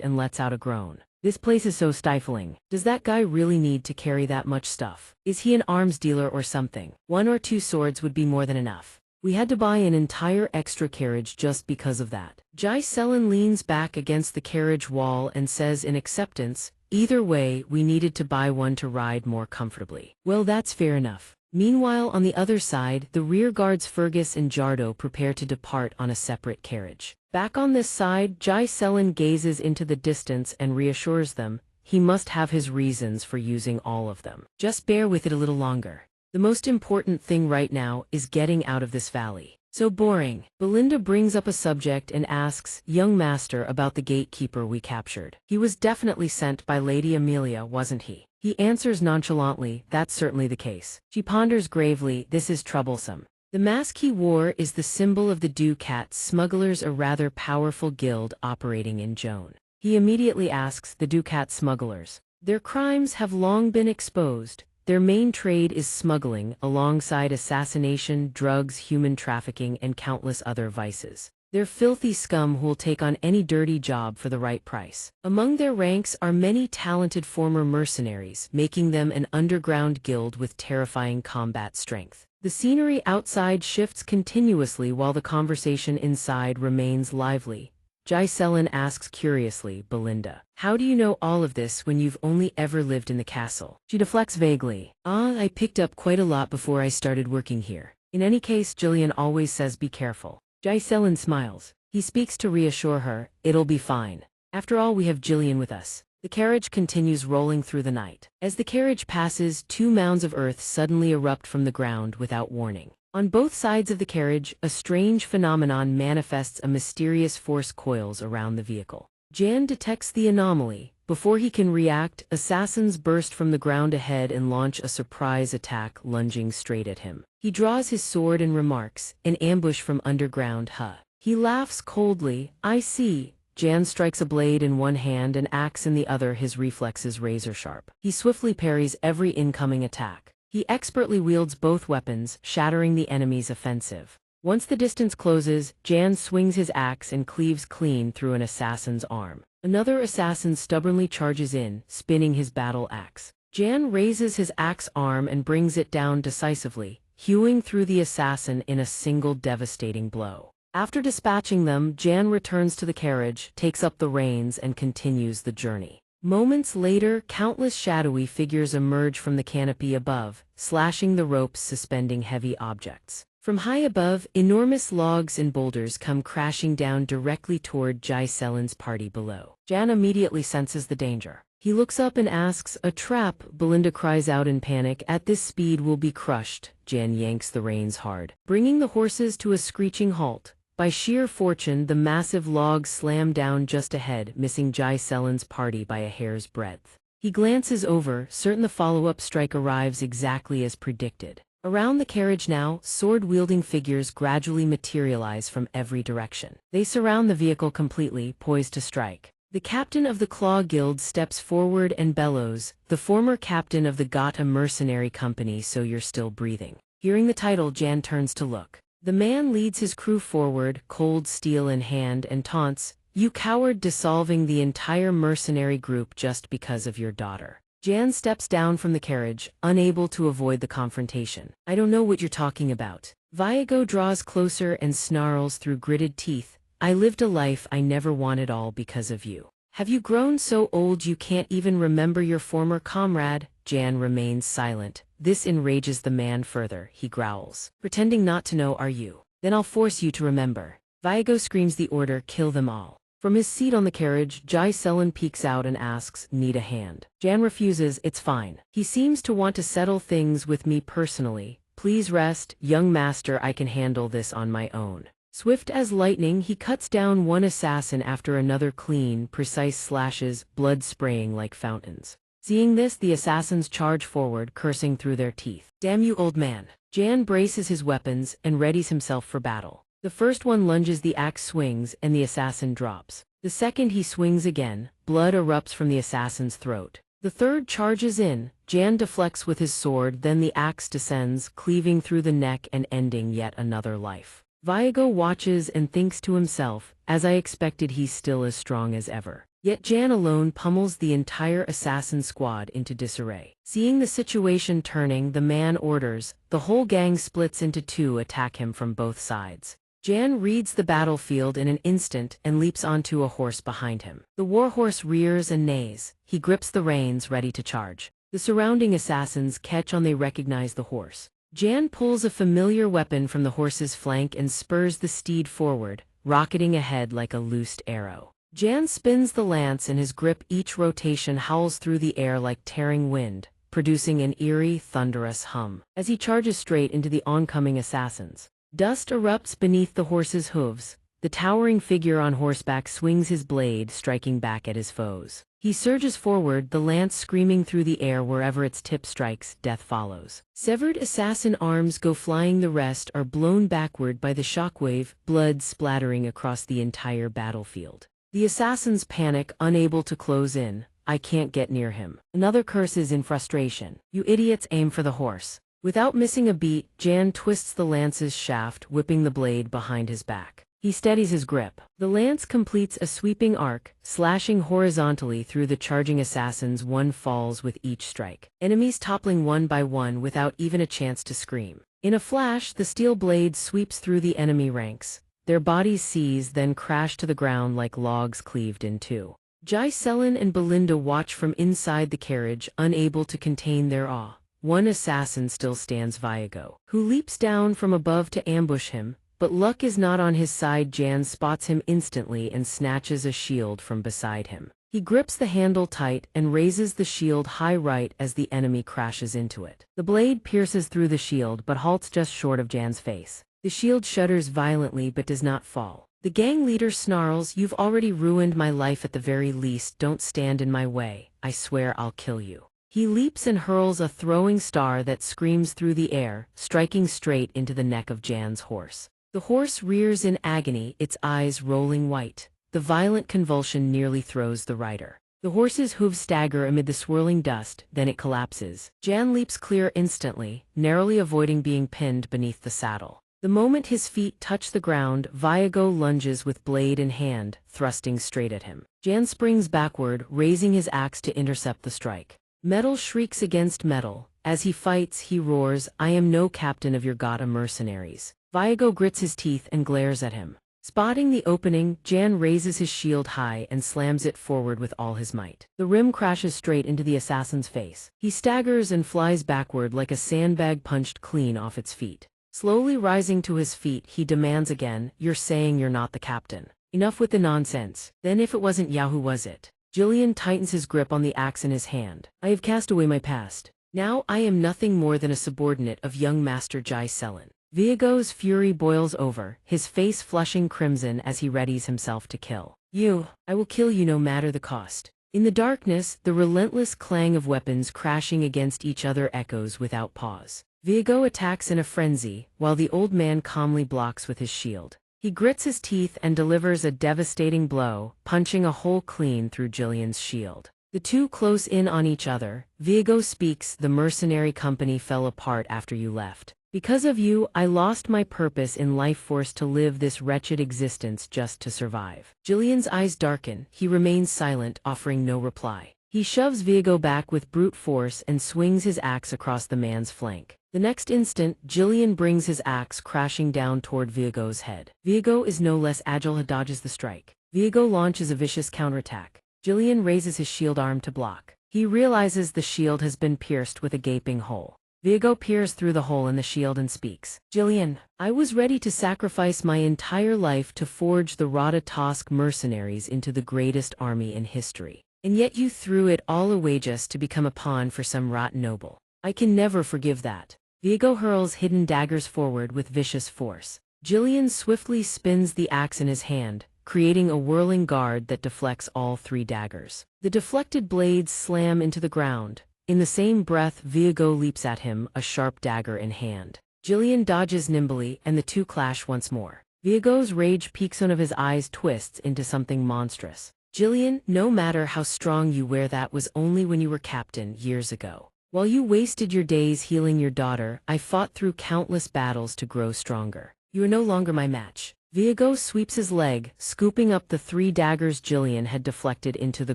and lets out a groan. "This place is so stifling. Does that guy really need to carry that much stuff? Is he an arms dealer or something? 1 or 2 swords would be more than enough. We had to buy an entire extra carriage just because of that." Jai-Selen leans back against the carriage wall and says in acceptance, "Either way, we needed to buy one to ride more comfortably." "Well, that's fair enough." Meanwhile, on the other side, the rear guards Fergus and Jardo prepare to depart on a separate carriage. Back on this side, Jai-Selen gazes into the distance and reassures them. He must have his reasons for using all of them. "Just bear with it a little longer. The most important thing right now is getting out of this valley." "So boring." Belinda brings up a subject and asks, "Young master, about the gatekeeper we captured. He was definitely sent by Lady Amelia, wasn't he?" He answers nonchalantly, "That's certainly the case." She ponders gravely, "This is troublesome. The mask he wore is the symbol of the Ducat smugglers, a rather powerful guild operating in Joan." He immediately asks, "The Ducat smugglers? Their crimes have long been exposed. Their main trade is smuggling, alongside assassination, drugs, human trafficking, and countless other vices. They're filthy scum who'll take on any dirty job for the right price. Among their ranks are many talented former mercenaries, making them an underground guild with terrifying combat strength." The scenery outside shifts continuously while the conversation inside remains lively. Jai-Selen asks curiously, "Belinda, how do you know all of this when you've only ever lived in the castle?" She deflects vaguely. I picked up quite a lot before I started working here. In any case, Jillian always says be careful." Jai-Selen smiles. He speaks to reassure her, "It'll be fine. After all, we have Jillian with us." The carriage continues rolling through the night. As the carriage passes, 2 mounds of earth suddenly erupt from the ground without warning. On both sides of the carriage, a strange phenomenon manifests. A mysterious force coils around the vehicle. Jan detects the anomaly. Before he can react, assassins burst from the ground ahead and launch a surprise attack, lunging straight at him. He draws his sword and remarks, "An ambush from underground, huh?" He laughs coldly. "I see." Jan strikes a blade in one hand and axe in the other, his reflexes razor-sharp. He swiftly parries every incoming attack. He expertly wields both weapons, shattering the enemy's offensive. Once the distance closes, Jan swings his axe and cleaves clean through an assassin's arm. Another assassin stubbornly charges in, spinning his battle axe. Jan raises his axe arm and brings it down decisively, hewing through the assassin in a single devastating blow. After dispatching them, Jan returns to the carriage, takes up the reins, and continues the journey. Moments later, countless shadowy figures emerge from the canopy above, slashing the ropes suspending heavy objects. From high above, enormous logs and boulders come crashing down directly toward Jai Selin's party below. Jan immediately senses the danger. He looks up and asks, "A trap," Belinda cries out in panic. "At this speed we'll be crushed." Jan yanks the reins hard, bringing the horses to a screeching halt. By sheer fortune, the massive logs slam down just ahead, missing Jai Selin's party by a hair's breadth. He glances over, certain the follow-up strike arrives exactly as predicted. Around the carriage now, sword-wielding figures gradually materialize from every direction. They surround the vehicle completely, poised to strike. The captain of the Claw Guild steps forward and bellows, "The former captain of the Gata Mercenary Company, so you're still breathing." Hearing the title, Jan turns to look. The man leads his crew forward, cold steel in hand, and taunts, "You coward, dissolving the entire mercenary group just because of your daughter." Jan steps down from the carriage, unable to avoid the confrontation. "I don't know what you're talking about." Viago draws closer and snarls through gritted teeth, "I lived a life I never wanted all because of you. Have you grown so old you can't even remember your former comrade?" Jan remains silent. This enrages the man further. He growls, "Pretending not to know, are you? Then I'll force you to remember." Viago screams the order, "Kill them all." From his seat on the carriage, Jai Selin peeks out and asks, "Need a hand?" Jan refuses. "It's fine. He seems to want to settle things with me personally. Please rest, young master, I can handle this on my own." Swift as lightning, he cuts down one assassin after another, clean, precise slashes, blood spraying like fountains. Seeing this, the assassins charge forward, cursing through their teeth. "Damn you, old man." Jan braces his weapons and readies himself for battle. The first one lunges, the axe swings, and the assassin drops. The second, he swings again. Blood erupts from the assassin's throat. The third charges in. Jan deflects with his sword, then the axe descends, cleaving through the neck and ending yet another life. Viago watches and thinks to himself, "As I expected, he's still as strong as ever." Yet Jan alone pummels the entire assassin squad into disarray. Seeing the situation turning, the man orders, the whole gang splits into two, attack him from both sides. Jan reads the battlefield in an instant and leaps onto a horse behind him. The warhorse rears and neighs. He grips the reins, ready to charge. The surrounding assassins catch on, they recognize the horse. Jan pulls a familiar weapon from the horse's flank and spurs the steed forward, rocketing ahead like a loosed arrow. Jan spins the lance in his grip, each rotation howls through the air like tearing wind, producing an eerie, thunderous hum. As he charges straight into the oncoming assassins, dust erupts beneath the horse's hooves. The towering figure on horseback swings his blade, striking back at his foes. He surges forward, the lance screaming through the air. Wherever its tip strikes, death follows. Severed assassin arms go flying, the rest are blown backward by the shockwave, blood splattering across the entire battlefield. The assassins panic, unable to close in. "I can't get near him." Another curses in frustration, "You idiots, aim for the horse." Without missing a beat, Jan twists the lance's shaft, whipping the blade behind his back. He steadies his grip. The lance completes a sweeping arc, slashing horizontally through the charging assassins. One falls with each strike, enemies toppling one by one without even a chance to scream. In a flash, the steel blade sweeps through the enemy ranks. Their bodies seize, then crash to the ground like logs cleaved in two. Jai Selin and Belinda watch from inside the carriage, unable to contain their awe. One assassin still stands, Viago, who leaps down from above to ambush him, but luck is not on his side. Jan spots him instantly and snatches a shield from beside him. He grips the handle tight and raises the shield high right as the enemy crashes into it. The blade pierces through the shield but halts just short of Jan's face. The shield shudders violently but does not fall. The gang leader snarls, "You've already ruined my life at the very least, don't stand in my way, I swear I'll kill you." He leaps and hurls a throwing star that screams through the air, striking straight into the neck of Jan's horse. The horse rears in agony, its eyes rolling white. The violent convulsion nearly throws the rider. The horse's hooves stagger amid the swirling dust, then it collapses. Jan leaps clear instantly, narrowly avoiding being pinned beneath the saddle. The moment his feet touch the ground, Viago lunges with blade in hand, thrusting straight at him. Jan springs backward, raising his axe to intercept the strike. Metal shrieks against metal. As he fights, he roars, "I am no captain of your Gata mercenaries." Viago grits his teeth and glares at him. Spotting the opening, Jan raises his shield high and slams it forward with all his might. The rim crashes straight into the assassin's face. He staggers and flies backward like a sandbag punched clean off its feet. Slowly rising to his feet, he demands again, "You're saying you're not the captain. Enough with the nonsense. Then if it wasn't Yao, who was it?" Jillian tightens his grip on the axe in his hand. "I have cast away my past. Now I am nothing more than a subordinate of young Master Jai Selen." Viago's fury boils over, his face flushing crimson as he readies himself to kill. "You, I will kill you no matter the cost." In the darkness, the relentless clang of weapons crashing against each other echoes without pause. Viago attacks in a frenzy, while the old man calmly blocks with his shield. He grits his teeth and delivers a devastating blow, punching a hole clean through Jillian's shield. The two close in on each other. Viago speaks, "The mercenary company fell apart after you left. Because of you, I lost my purpose in life, forced to live this wretched existence just to survive." Jillian's eyes darken. He remains silent, offering no reply. He shoves Viago back with brute force and swings his axe across the man's flank. The next instant, Jillian brings his axe crashing down toward Viago's head. Viago is no less agile, he dodges the strike. Viago launches a vicious counterattack. Jillian raises his shield arm to block. He realizes the shield has been pierced with a gaping hole. Viago peers through the hole in the shield and speaks. "Jillian, I was ready to sacrifice my entire life to forge the Rata-Tosk mercenaries into the greatest army in history. And yet you threw it all away just to become a pawn for some rat noble. I can never forgive that." Viago hurls hidden daggers forward with vicious force. Jillian swiftly spins the axe in his hand, creating a whirling guard that deflects all three daggers. The deflected blades slam into the ground. In the same breath, Viago leaps at him, a sharp dagger in hand. Jillian dodges nimbly, and the two clash once more. Viago's rage peaks, one of his eyes twists into something monstrous. "Jillian, no matter how strong you were, that was only when you were captain years ago. While you wasted your days healing your daughter, I fought through countless battles to grow stronger. You are no longer my match." Viago sweeps his leg, scooping up the three daggers Jillian had deflected into the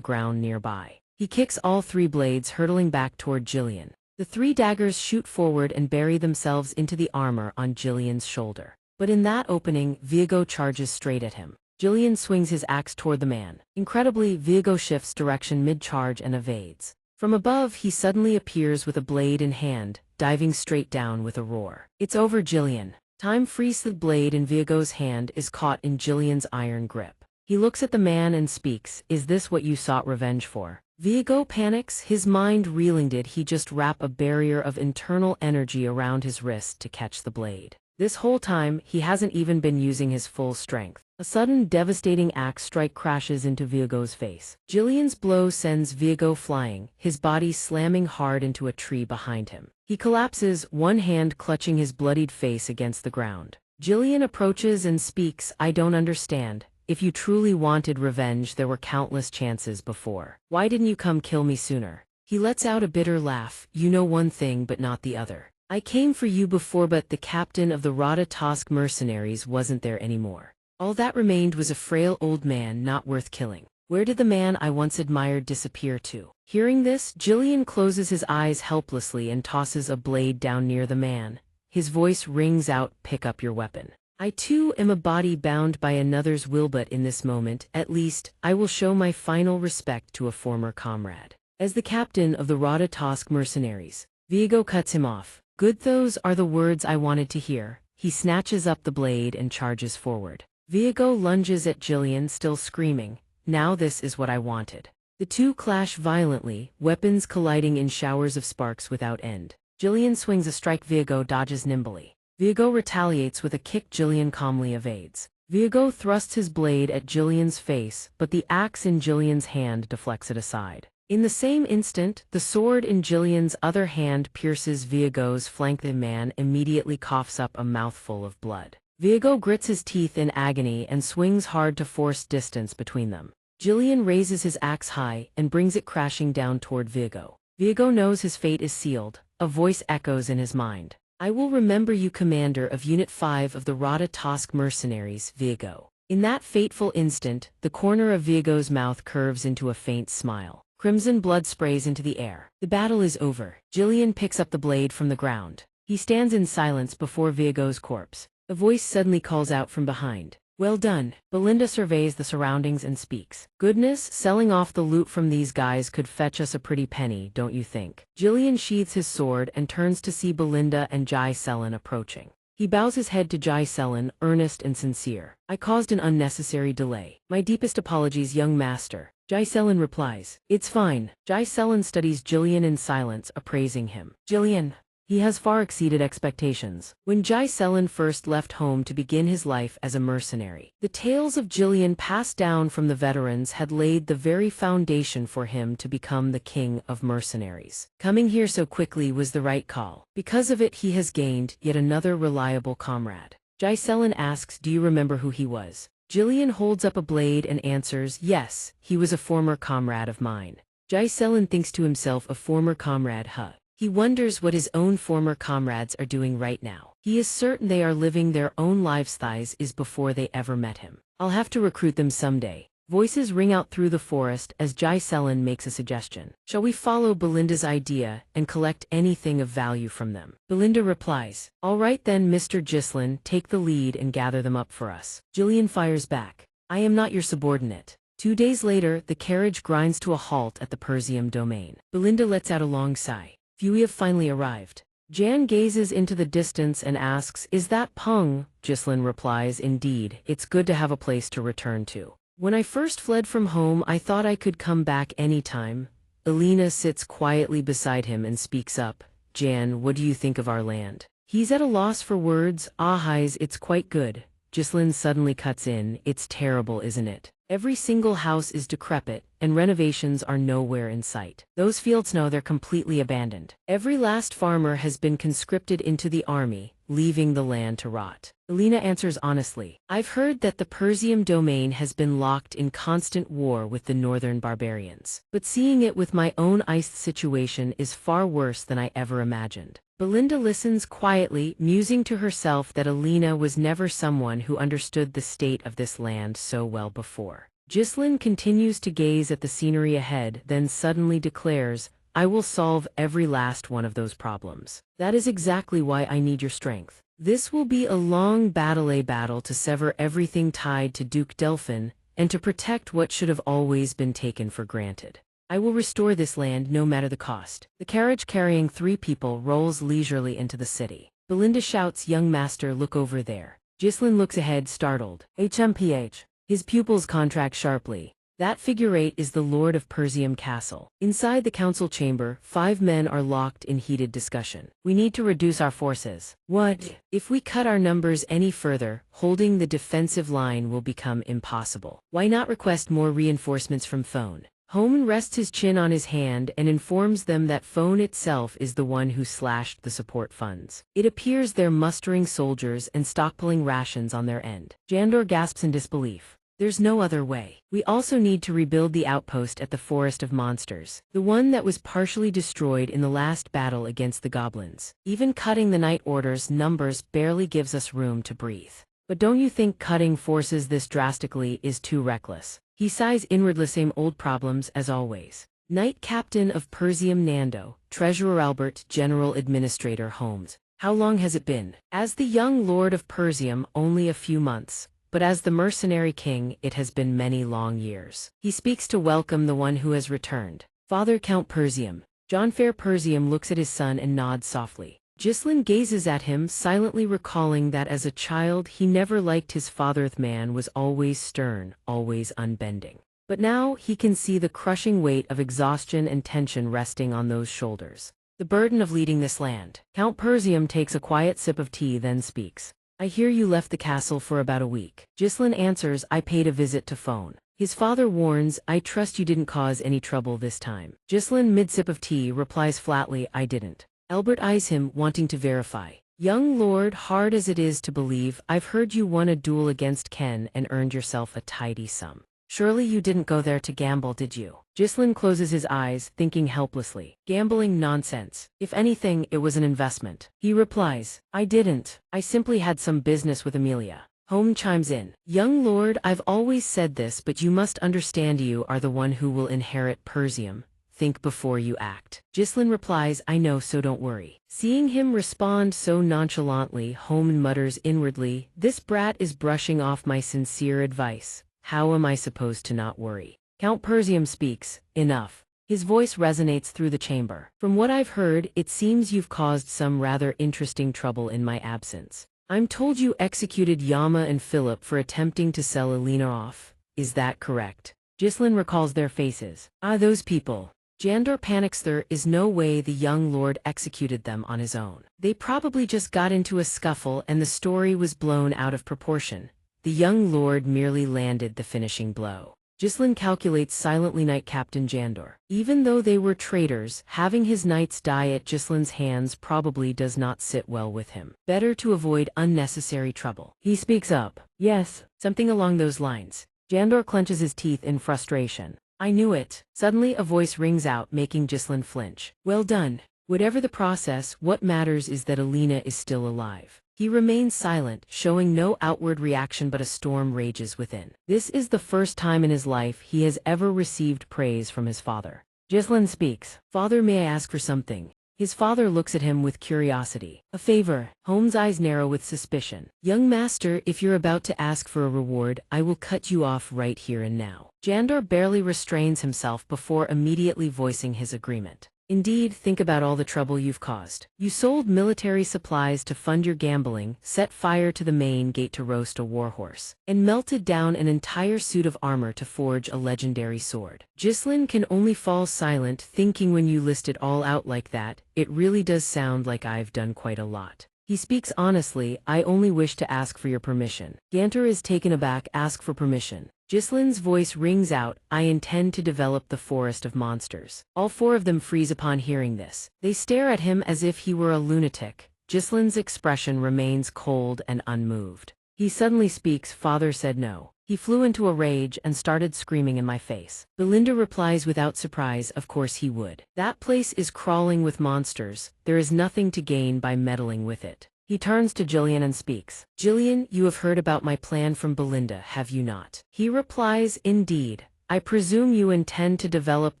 ground nearby. He kicks all three blades, hurtling back toward Jillian. The three daggers shoot forward and bury themselves into the armor on Jillian's shoulder. But in that opening, Viago charges straight at him. Jillian swings his axe toward the man. Incredibly, Viago shifts direction mid-charge and evades. From above, he suddenly appears with a blade in hand, diving straight down with a roar. "It's over, Jillian." Time freezes. The blade in Viago's hand is caught in Jillian's iron grip. He looks at the man and speaks, "Is this what you sought revenge for?" Viago panics, his mind reeling. Did he just wrap a barrier of internal energy around his wrist to catch the blade? This whole time, he hasn't even been using his full strength. A sudden, devastating axe strike crashes into Viago's face. Jillian's blow sends Viago flying, his body slamming hard into a tree behind him. He collapses, one hand clutching his bloodied face against the ground. Jillian approaches and speaks, "I don't understand. If you truly wanted revenge, there were countless chances before. Why didn't you come kill me sooner?" He lets out a bitter laugh. "You know one thing but not the other. I came for you before, but the captain of the Rata-Tosk mercenaries wasn't there anymore. All that remained was a frail old man not worth killing. Where did the man I once admired disappear to?" Hearing this, Jillian closes his eyes helplessly and tosses a blade down near the man. His voice rings out, "Pick up your weapon. I too am a body bound by another's will, but in this moment, at least, I will show my final respect to a former comrade. As the captain of the Rata-Tosk mercenaries." Viago cuts him off. "Good, those are the words I wanted to hear." He snatches up the blade and charges forward. Viago lunges at Jillian, still screaming, "Now this is what I wanted." The two clash violently, weapons colliding in showers of sparks without end. Jillian swings a strike, Viego dodges nimbly. Viego retaliates with a kick, Jillian calmly evades. Viego thrusts his blade at Jillian's face, but the axe in Jillian's hand deflects it aside. In the same instant, the sword in Jillian's other hand pierces Viego's flank. The man immediately coughs up a mouthful of blood. Viego grits his teeth in agony and swings hard to force distance between them. Jillian raises his axe high and brings it crashing down toward Viego. Viego knows his fate is sealed. A voice echoes in his mind. I will remember you, commander of Unit 5 of the Rada Tosk mercenaries, Viego. In that fateful instant, the corner of Viego's mouth curves into a faint smile. Crimson blood sprays into the air. The battle is over. Jillian picks up the blade from the ground. He stands in silence before Viego's corpse. A voice suddenly calls out from behind. Well done. Belinda surveys the surroundings and speaks. Goodness, selling off the loot from these guys could fetch us a pretty penny, don't you think? Jillian sheathes his sword and turns to see Belinda and Jai Selen approaching. He bows his head to Jai Selen, earnest and sincere. I caused an unnecessary delay. My deepest apologies, young master. Jai Selen replies. It's fine. Jai Selen studies Jillian in silence, appraising him. Jillian. He has far exceeded expectations. When Jai Selen first left home to begin his life as a mercenary, the tales of Jillian passed down from the veterans had laid the very foundation for him to become the king of mercenaries. Coming here so quickly was the right call. Because of it, he has gained yet another reliable comrade. Jai Selen asks, do you remember who he was? Jillian holds up a blade and answers, yes, he was a former comrade of mine. Jai Selen thinks to himself, a former comrade, huh? He wonders what his own former comrades are doing right now. He is certain they are living their own lives. Thighs is before they ever met him. I'll have to recruit them someday. Voices ring out through the forest as Jai Selen makes a suggestion. Shall we follow Belinda's idea and collect anything of value from them? Belinda replies. All right then, Mr. Gislin, take the lead and gather them up for us. Jillian fires back. I am not your subordinate. 2 days later, the carriage grinds to a halt at the Persium domain. Belinda lets out a long sigh. We have finally arrived. Jan gazes into the distance and asks, is that Peng? Gislin replies, indeed, it's good to have a place to return to. When I first fled from home, I thought I could come back anytime. Elena sits quietly beside him and speaks up. Jan, what do you think of our land? He's at a loss for words. Ahis, it's quite good. Gislin suddenly cuts in, it's terrible, isn't it? Every single house is decrepit, and renovations are nowhere in sight. Those fields know they're completely abandoned. Every last farmer has been conscripted into the army, leaving the land to rot. Elena answers honestly. I've heard that the Persium domain has been locked in constant war with the northern barbarians. But seeing it with my own eyes, the situation is far worse than I ever imagined. Belinda listens quietly, musing to herself that Elena was never someone who understood the state of this land so well before. Gislin continues to gaze at the scenery ahead, then suddenly declares, I will solve every last one of those problems. That is exactly why I need your strength. This will be a long battle to sever everything tied to Duke Delphin, and to protect what should have always been taken for granted. I will restore this land no matter the cost. The carriage carrying 3 people rolls leisurely into the city. Belinda shouts, young master, look over there. Gislin looks ahead, startled. HMPH. His pupils contract sharply. That figure 8 is the Lord of Persium Castle. Inside the council chamber, 5 men are locked in heated discussion. We need to reduce our forces. What? If we cut our numbers any further, holding the defensive line will become impossible. Why not request more reinforcements from Phone? Homan rests his chin on his hand and informs them that Phone itself is the one who slashed the support funds. It appears they're mustering soldiers and stockpiling rations on their end. Jandor gasps in disbelief. There's no other way. We also need to rebuild the outpost at the Forest of Monsters, the one that was partially destroyed in the last battle against the goblins. Even cutting the Night Order's numbers barely gives us room to breathe. But don't you think cutting forces this drastically is too reckless? He sighs inwardly, same old problems as always. Knight Captain of Persium Nando, Treasurer Albert, General Administrator Holmes. How long has it been? As the young Lord of Persium, only a few months. But as the mercenary king, it has been many long years. He speaks to welcome the one who has returned. Father Count Persium. John Fair Persium looks at his son and nods softly. Gislin gazes at him, silently recalling that as a child he never liked his father. The man was always stern, always unbending. But now he can see the crushing weight of exhaustion and tension resting on those shoulders. The burden of leading this land. Count Persium takes a quiet sip of tea, then speaks. I hear you left the castle for about a week. Ghislain answers, I paid a visit to phone. His father warns, I trust you didn't cause any trouble this time. Ghislain, mid-sip of tea, replies flatly, I didn't. Albert eyes him, wanting to verify. Young lord, hard as it is to believe, I've heard you won a duel against Ken and earned yourself a tidy sum. Surely you didn't go there to gamble, did you? Ghislain closes his eyes, thinking helplessly. Gambling nonsense. If anything, it was an investment. He replies, I didn't. I simply had some business with Amelia. Home chimes in. Young lord, I've always said this, but you must understand you are the one who will inherit Persium. Think before you act. Ghislain replies, I know, so don't worry. Seeing him respond so nonchalantly, Home mutters inwardly, this brat is brushing off my sincere advice. How am I supposed to not worry? Count Persium speaks, enough. His voice resonates through the chamber. From what I've heard, it seems you've caused some rather interesting trouble in my absence. I'm told you executed Yama and Philip for attempting to sell Alina off. Is that correct? Ghislain recalls their faces. Ah, those people. Jandor panics. There is no way the young lord executed them on his own. They probably just got into a scuffle and the story was blown out of proportion. The young lord merely landed the finishing blow. Ghislain calculates silently. Knight Captain Jandor. Even though they were traitors, having his knights die at Ghislain's hands probably does not sit well with him. Better to avoid unnecessary trouble. He speaks up. Yes, something along those lines. Jandor clenches his teeth in frustration. I knew it. Suddenly a voice rings out, making Ghislain flinch. Well done. Whatever the process, what matters is that Alina is still alive. He remains silent, showing no outward reaction, but a storm rages within. This is the first time in his life he has ever received praise from his father. Ghislain speaks. Father, may I ask for something? His father looks at him with curiosity. A favor. Home's eyes narrow with suspicion. Young master, if you're about to ask for a reward, I will cut you off right here and now. Jandor barely restrains himself before immediately voicing his agreement. Indeed, think about all the trouble you've caused. You sold military supplies to fund your gambling, set fire to the main gate to roast a warhorse, and melted down an entire suit of armor to forge a legendary sword. Ghislain can only fall silent, thinking when you list it all out like that, it really does sound like I've done quite a lot. He speaks honestly, I only wish to ask for your permission. Ganter is taken aback, ask for permission. Ghislain's voice rings out, I intend to develop the forest of monsters. All four of them freeze upon hearing this. They stare at him as if he were a lunatic. Ghislain's expression remains cold and unmoved. He suddenly speaks, Father said no. He flew into a rage and started screaming in my face. Belinda replies without surprise, of course he would. That place is crawling with monsters, there is nothing to gain by meddling with it. He turns to Jillian and speaks. Jillian, you have heard about my plan from Belinda, have you not? He replies, indeed. I presume you intend to develop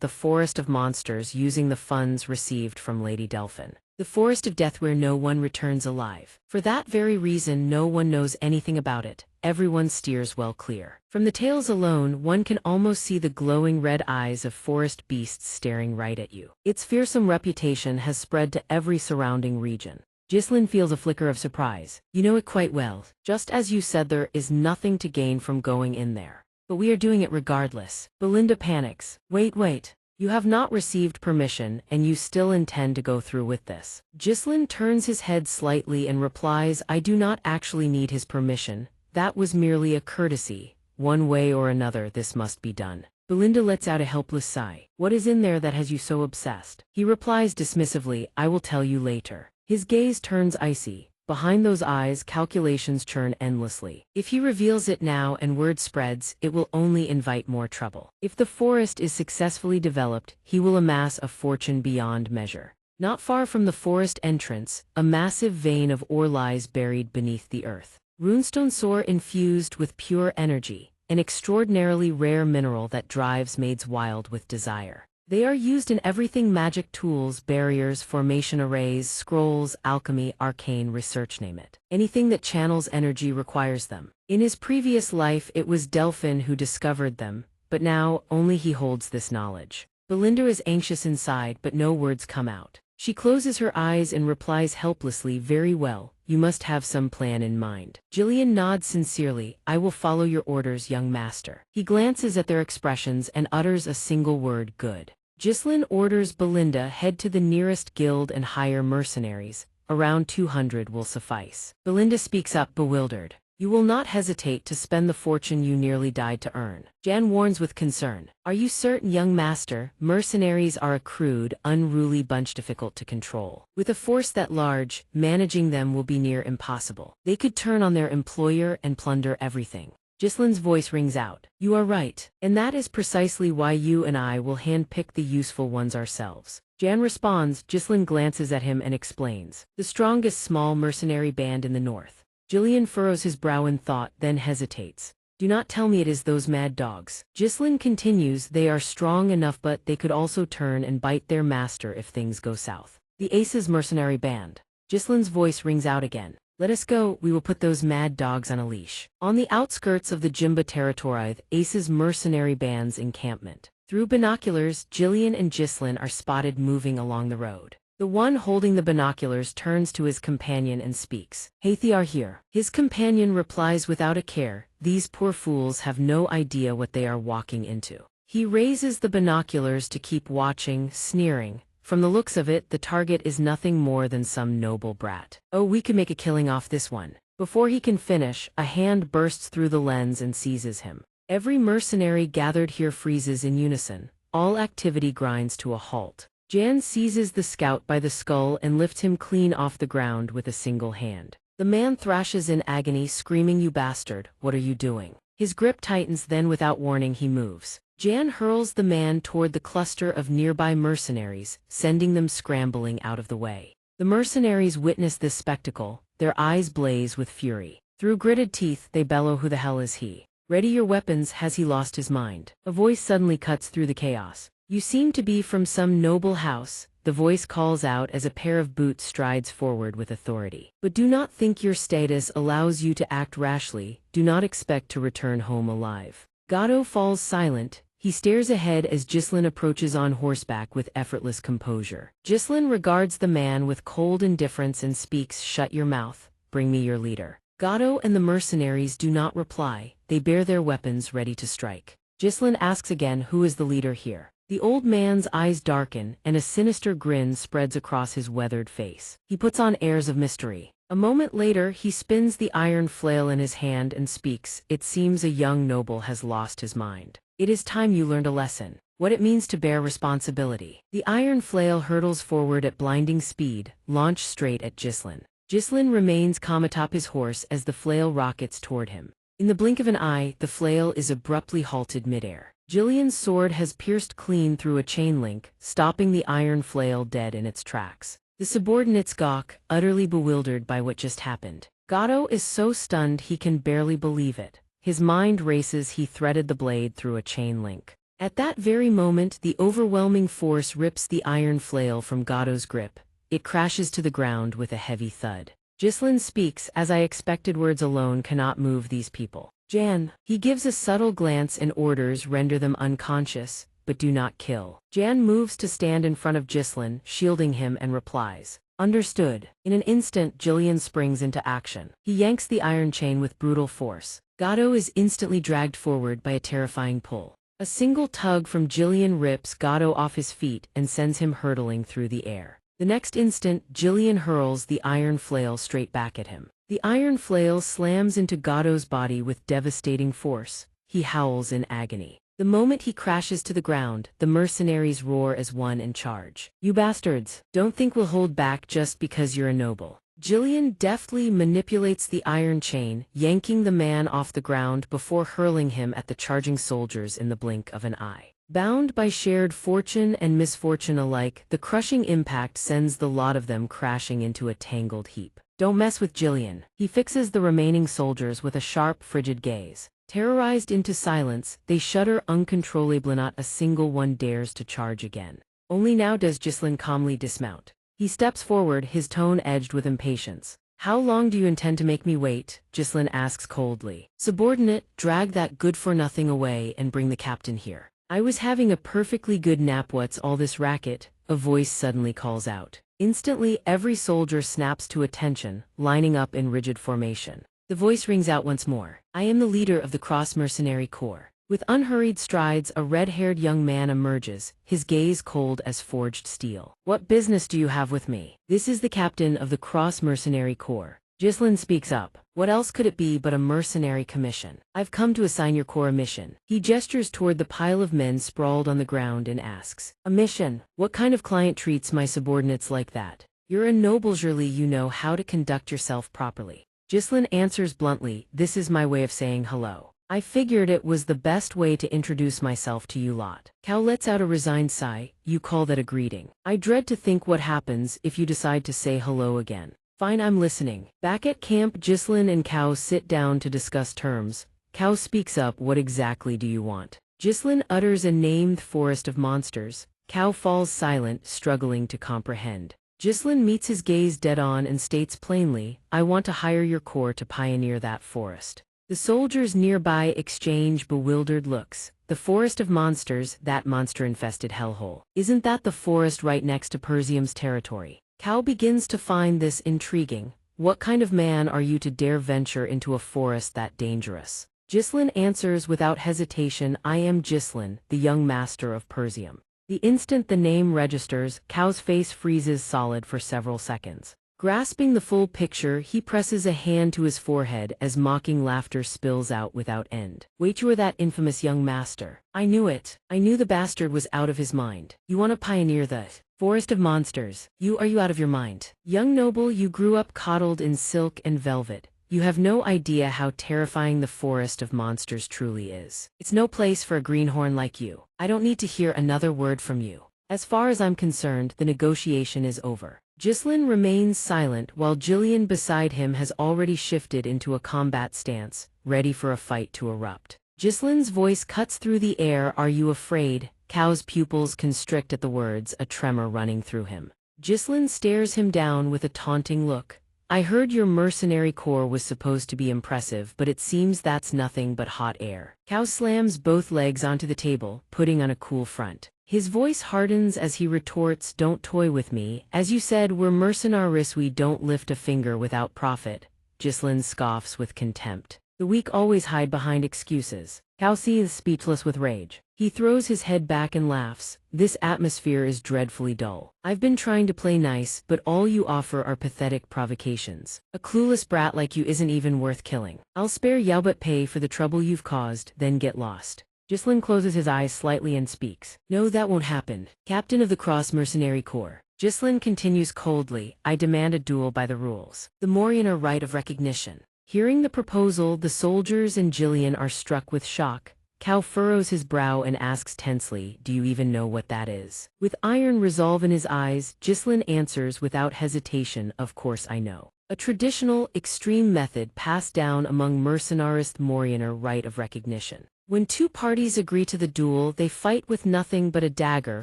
the Forest of Monsters using the funds received from Lady Delphin. The Forest of Death where no one returns alive. For that very reason no one knows anything about it. Everyone steers well clear. From the tales alone, one can almost see the glowing red eyes of forest beasts staring right at you. Its fearsome reputation has spread to every surrounding region. Ghislain feels a flicker of surprise. You know it quite well. Just as you said, there is nothing to gain from going in there. But we are doing it regardless. Belinda panics. Wait. You have not received permission, and you still intend to go through with this. Ghislain turns his head slightly and replies, I do not actually need his permission. That was merely a courtesy. One way or another, this must be done. Belinda lets out a helpless sigh. What is in there that has you so obsessed? He replies dismissively, I will tell you later. His gaze turns icy. Behind those eyes, calculations churn endlessly. If he reveals it now and word spreads, it will only invite more trouble. If the forest is successfully developed, he will amass a fortune beyond measure. Not far from the forest entrance, a massive vein of ore lies buried beneath the earth. Runestone ore infused with pure energy, an extraordinarily rare mineral that drives maids wild with desire. They are used in everything: magic tools, barriers, formation arrays, scrolls, alchemy, arcane research, name it. Anything that channels energy requires them. In his previous life it was Delphin who discovered them, but now only he holds this knowledge. Belinda is anxious inside, but no words come out. She closes her eyes and replies helplessly, "Very well, you must have some plan in mind." Jillian nods sincerely. "I will follow your orders, young master." He glances at their expressions and utters a single word, "Good." Ghislain orders Belinda, "Head to the nearest guild and hire mercenaries. Around 200 will suffice." Belinda speaks up, bewildered. "You will not hesitate to spend the fortune you nearly died to earn." Jan warns with concern. "Are you certain, young master? Mercenaries are a crude, unruly bunch difficult to control. With a force that large, managing them will be near impossible. They could turn on their employer and plunder everything." Ghislain's voice rings out. "You are right, and that is precisely why you and I will handpick the useful ones ourselves." Jan responds. Ghislain glances at him and explains. "The strongest small mercenary band in the north." Jillian furrows his brow in thought, then hesitates. "Do not tell me it is those mad dogs." Ghislain continues. "They are strong enough, but they could also turn and bite their master if things go south." "The Ace's mercenary band." Ghislain's voice rings out again. "Let us go, we will put those mad dogs on a leash." On the outskirts of the Jimba territory, Ace's mercenary band's encampment. Through binoculars, Jillian and Ghislain are spotted moving along the road. The one holding the binoculars turns to his companion and speaks. "Hey, they are here." His companion replies without a care, "These poor fools have no idea what they are walking into." He raises the binoculars to keep watching, sneering. From the looks of it, the target is nothing more than some noble brat. "Oh, we could make a killing off this one." Before he can finish, a hand bursts through the lens and seizes him. Every mercenary gathered here freezes in unison. All activity grinds to a halt. Jan seizes the scout by the skull and lifts him clean off the ground with a single hand. The man thrashes in agony, screaming, "You bastard, what are you doing?" His grip tightens, then without warning he moves. Jan hurls the man toward the cluster of nearby mercenaries, sending them scrambling out of the way. The mercenaries witness this spectacle, their eyes blaze with fury. Through gritted teeth they bellow, "Who the hell is he? Ready your weapons, has he lost his mind?" A voice suddenly cuts through the chaos. "You seem to be from some noble house," the voice calls out as a pair of boots strides forward with authority. "But do not think your status allows you to act rashly. Do not expect to return home alive." Gato falls silent. He stares ahead as Ghislain approaches on horseback with effortless composure. Ghislain regards the man with cold indifference and speaks, "Shut your mouth. Bring me your leader." Gato and the mercenaries do not reply. They bear their weapons ready to strike. Ghislain asks again, "Who is the leader here?" The old man's eyes darken, and a sinister grin spreads across his weathered face. He puts on airs of mystery. A moment later, he spins the iron flail in his hand and speaks. "It seems a young noble has lost his mind. It is time you learned a lesson. What it means to bear responsibility." The iron flail hurtles forward at blinding speed, launched straight at Ghislain. Ghislain remains calm atop his horse as the flail rockets toward him. In the blink of an eye, the flail is abruptly halted midair. Jillian's sword has pierced clean through a chain link, stopping the iron flail dead in its tracks. The subordinates gawk, utterly bewildered by what just happened. Gato is so stunned he can barely believe it. His mind races. He threaded the blade through a chain link. At that very moment, the overwhelming force rips the iron flail from Gato's grip. It crashes to the ground with a heavy thud. Ghislain speaks, "As I expected, words alone cannot move these people. Jan." He gives a subtle glance and orders, "Render them unconscious, but do not kill." Jan moves to stand in front of Ghislain, shielding him, and replies, "Understood." In an instant, Jillian springs into action. He yanks the iron chain with brutal force. Gato is instantly dragged forward by a terrifying pull. A single tug from Jillian rips Gato off his feet and sends him hurtling through the air. The next instant, Jillian hurls the iron flail straight back at him. The iron flail slams into Gato's body with devastating force. He howls in agony. The moment he crashes to the ground, the mercenaries roar as one and charge. "You bastards! Don't think we'll hold back just because you're a noble." Jillian deftly manipulates the iron chain, yanking the man off the ground before hurling him at the charging soldiers in the blink of an eye. Bound by shared fortune and misfortune alike, the crushing impact sends the lot of them crashing into a tangled heap. "Don't mess with Jillian." He fixes the remaining soldiers with a sharp, frigid gaze. Terrorized into silence, they shudder uncontrollably. Not a single one dares to charge again. Only now does Ghislain calmly dismount. He steps forward, his tone edged with impatience. "How long do you intend to make me wait?" Ghislain asks coldly. "Subordinate, drag that good-for-nothing away and bring the captain here." "I was having a perfectly good nap. What's all this racket?" a voice suddenly calls out. Instantly, every soldier snaps to attention, lining up in rigid formation. The voice rings out once more. I am the leader of the Mercenary Corps. With unhurried strides, a red-haired young man emerges, his gaze cold as forged steel. What business do you have with me? This is the captain of the Mercenary Corps. Ghislain speaks up. What else could it be but a mercenary commission? I've come to assign your corps a mission. He gestures toward the pile of men sprawled on the ground and asks, a mission? What kind of client treats my subordinates like that? You're a noble, surely you know how to conduct yourself properly. Ghislain answers bluntly, this is my way of saying hello. I figured it was the best way to introduce myself to you lot. Cao lets out a resigned sigh, you call that a greeting. I dread to think what happens if you decide to say hello again. Fine, I'm listening. Back at camp, Ghislain and Cao sit down to discuss terms. Cao speaks up, what exactly do you want? Ghislain utters a named forest of monsters. Cao falls silent, struggling to comprehend. Ghislain meets his gaze dead on and states plainly, I want to hire your corps to pioneer that forest. The soldiers nearby exchange bewildered looks. The forest of monsters, that monster-infested hellhole. Isn't that the forest right next to Persium's territory? Cao begins to find this intriguing. What kind of man are you to dare venture into a forest that dangerous? Ghislain answers without hesitation, I am Ghislain, the young master of Persium. The instant the name registers, Cao's face freezes solid for several seconds. Grasping the full picture, he presses a hand to his forehead as mocking laughter spills out without end. Wait, you are that infamous young master. I knew it. I knew the bastard was out of his mind. You want to pioneer the forest of monsters. Are you out of your mind? Young noble, you grew up coddled in silk and velvet. You have no idea how terrifying the forest of monsters truly is. It's no place for a greenhorn like you. I don't need to hear another word from you. As far as I'm concerned, the negotiation is over. Ghislain remains silent while Jillian beside him has already shifted into a combat stance, ready for a fight to erupt. Ghislain's voice cuts through the air, are you afraid? Cao's pupils constrict at the words, a tremor running through him. Ghislain stares him down with a taunting look. I heard your mercenary corps was supposed to be impressive, but it seems that's nothing but hot air. Cao slams both legs onto the table, putting on a cool front. His voice hardens as he retorts, don't toy with me. As you said, we're mercenaries, we don't lift a finger without profit. Ghislain scoffs with contempt. The weak always hide behind excuses. Cao seethes, speechless with rage. He throws his head back and laughs. This atmosphere is dreadfully dull. I've been trying to play nice, but all you offer are pathetic provocations. A clueless brat like you isn't even worth killing. I'll spare you but pay for the trouble you've caused, then get lost. Ghislain closes his eyes slightly and speaks. No, that won't happen. Captain of the Mercenary Corps. Ghislain continues coldly, I demand a duel by the rules. The Morianer right of recognition. Hearing the proposal, the soldiers and Jillian are struck with shock. Cao furrows his brow and asks tensely, do you even know what that is? With iron resolve in his eyes, Ghislain answers without hesitation, of course I know. A traditional, extreme method passed down among mercenarist Morianer right of recognition. When two parties agree to the duel, they fight with nothing but a dagger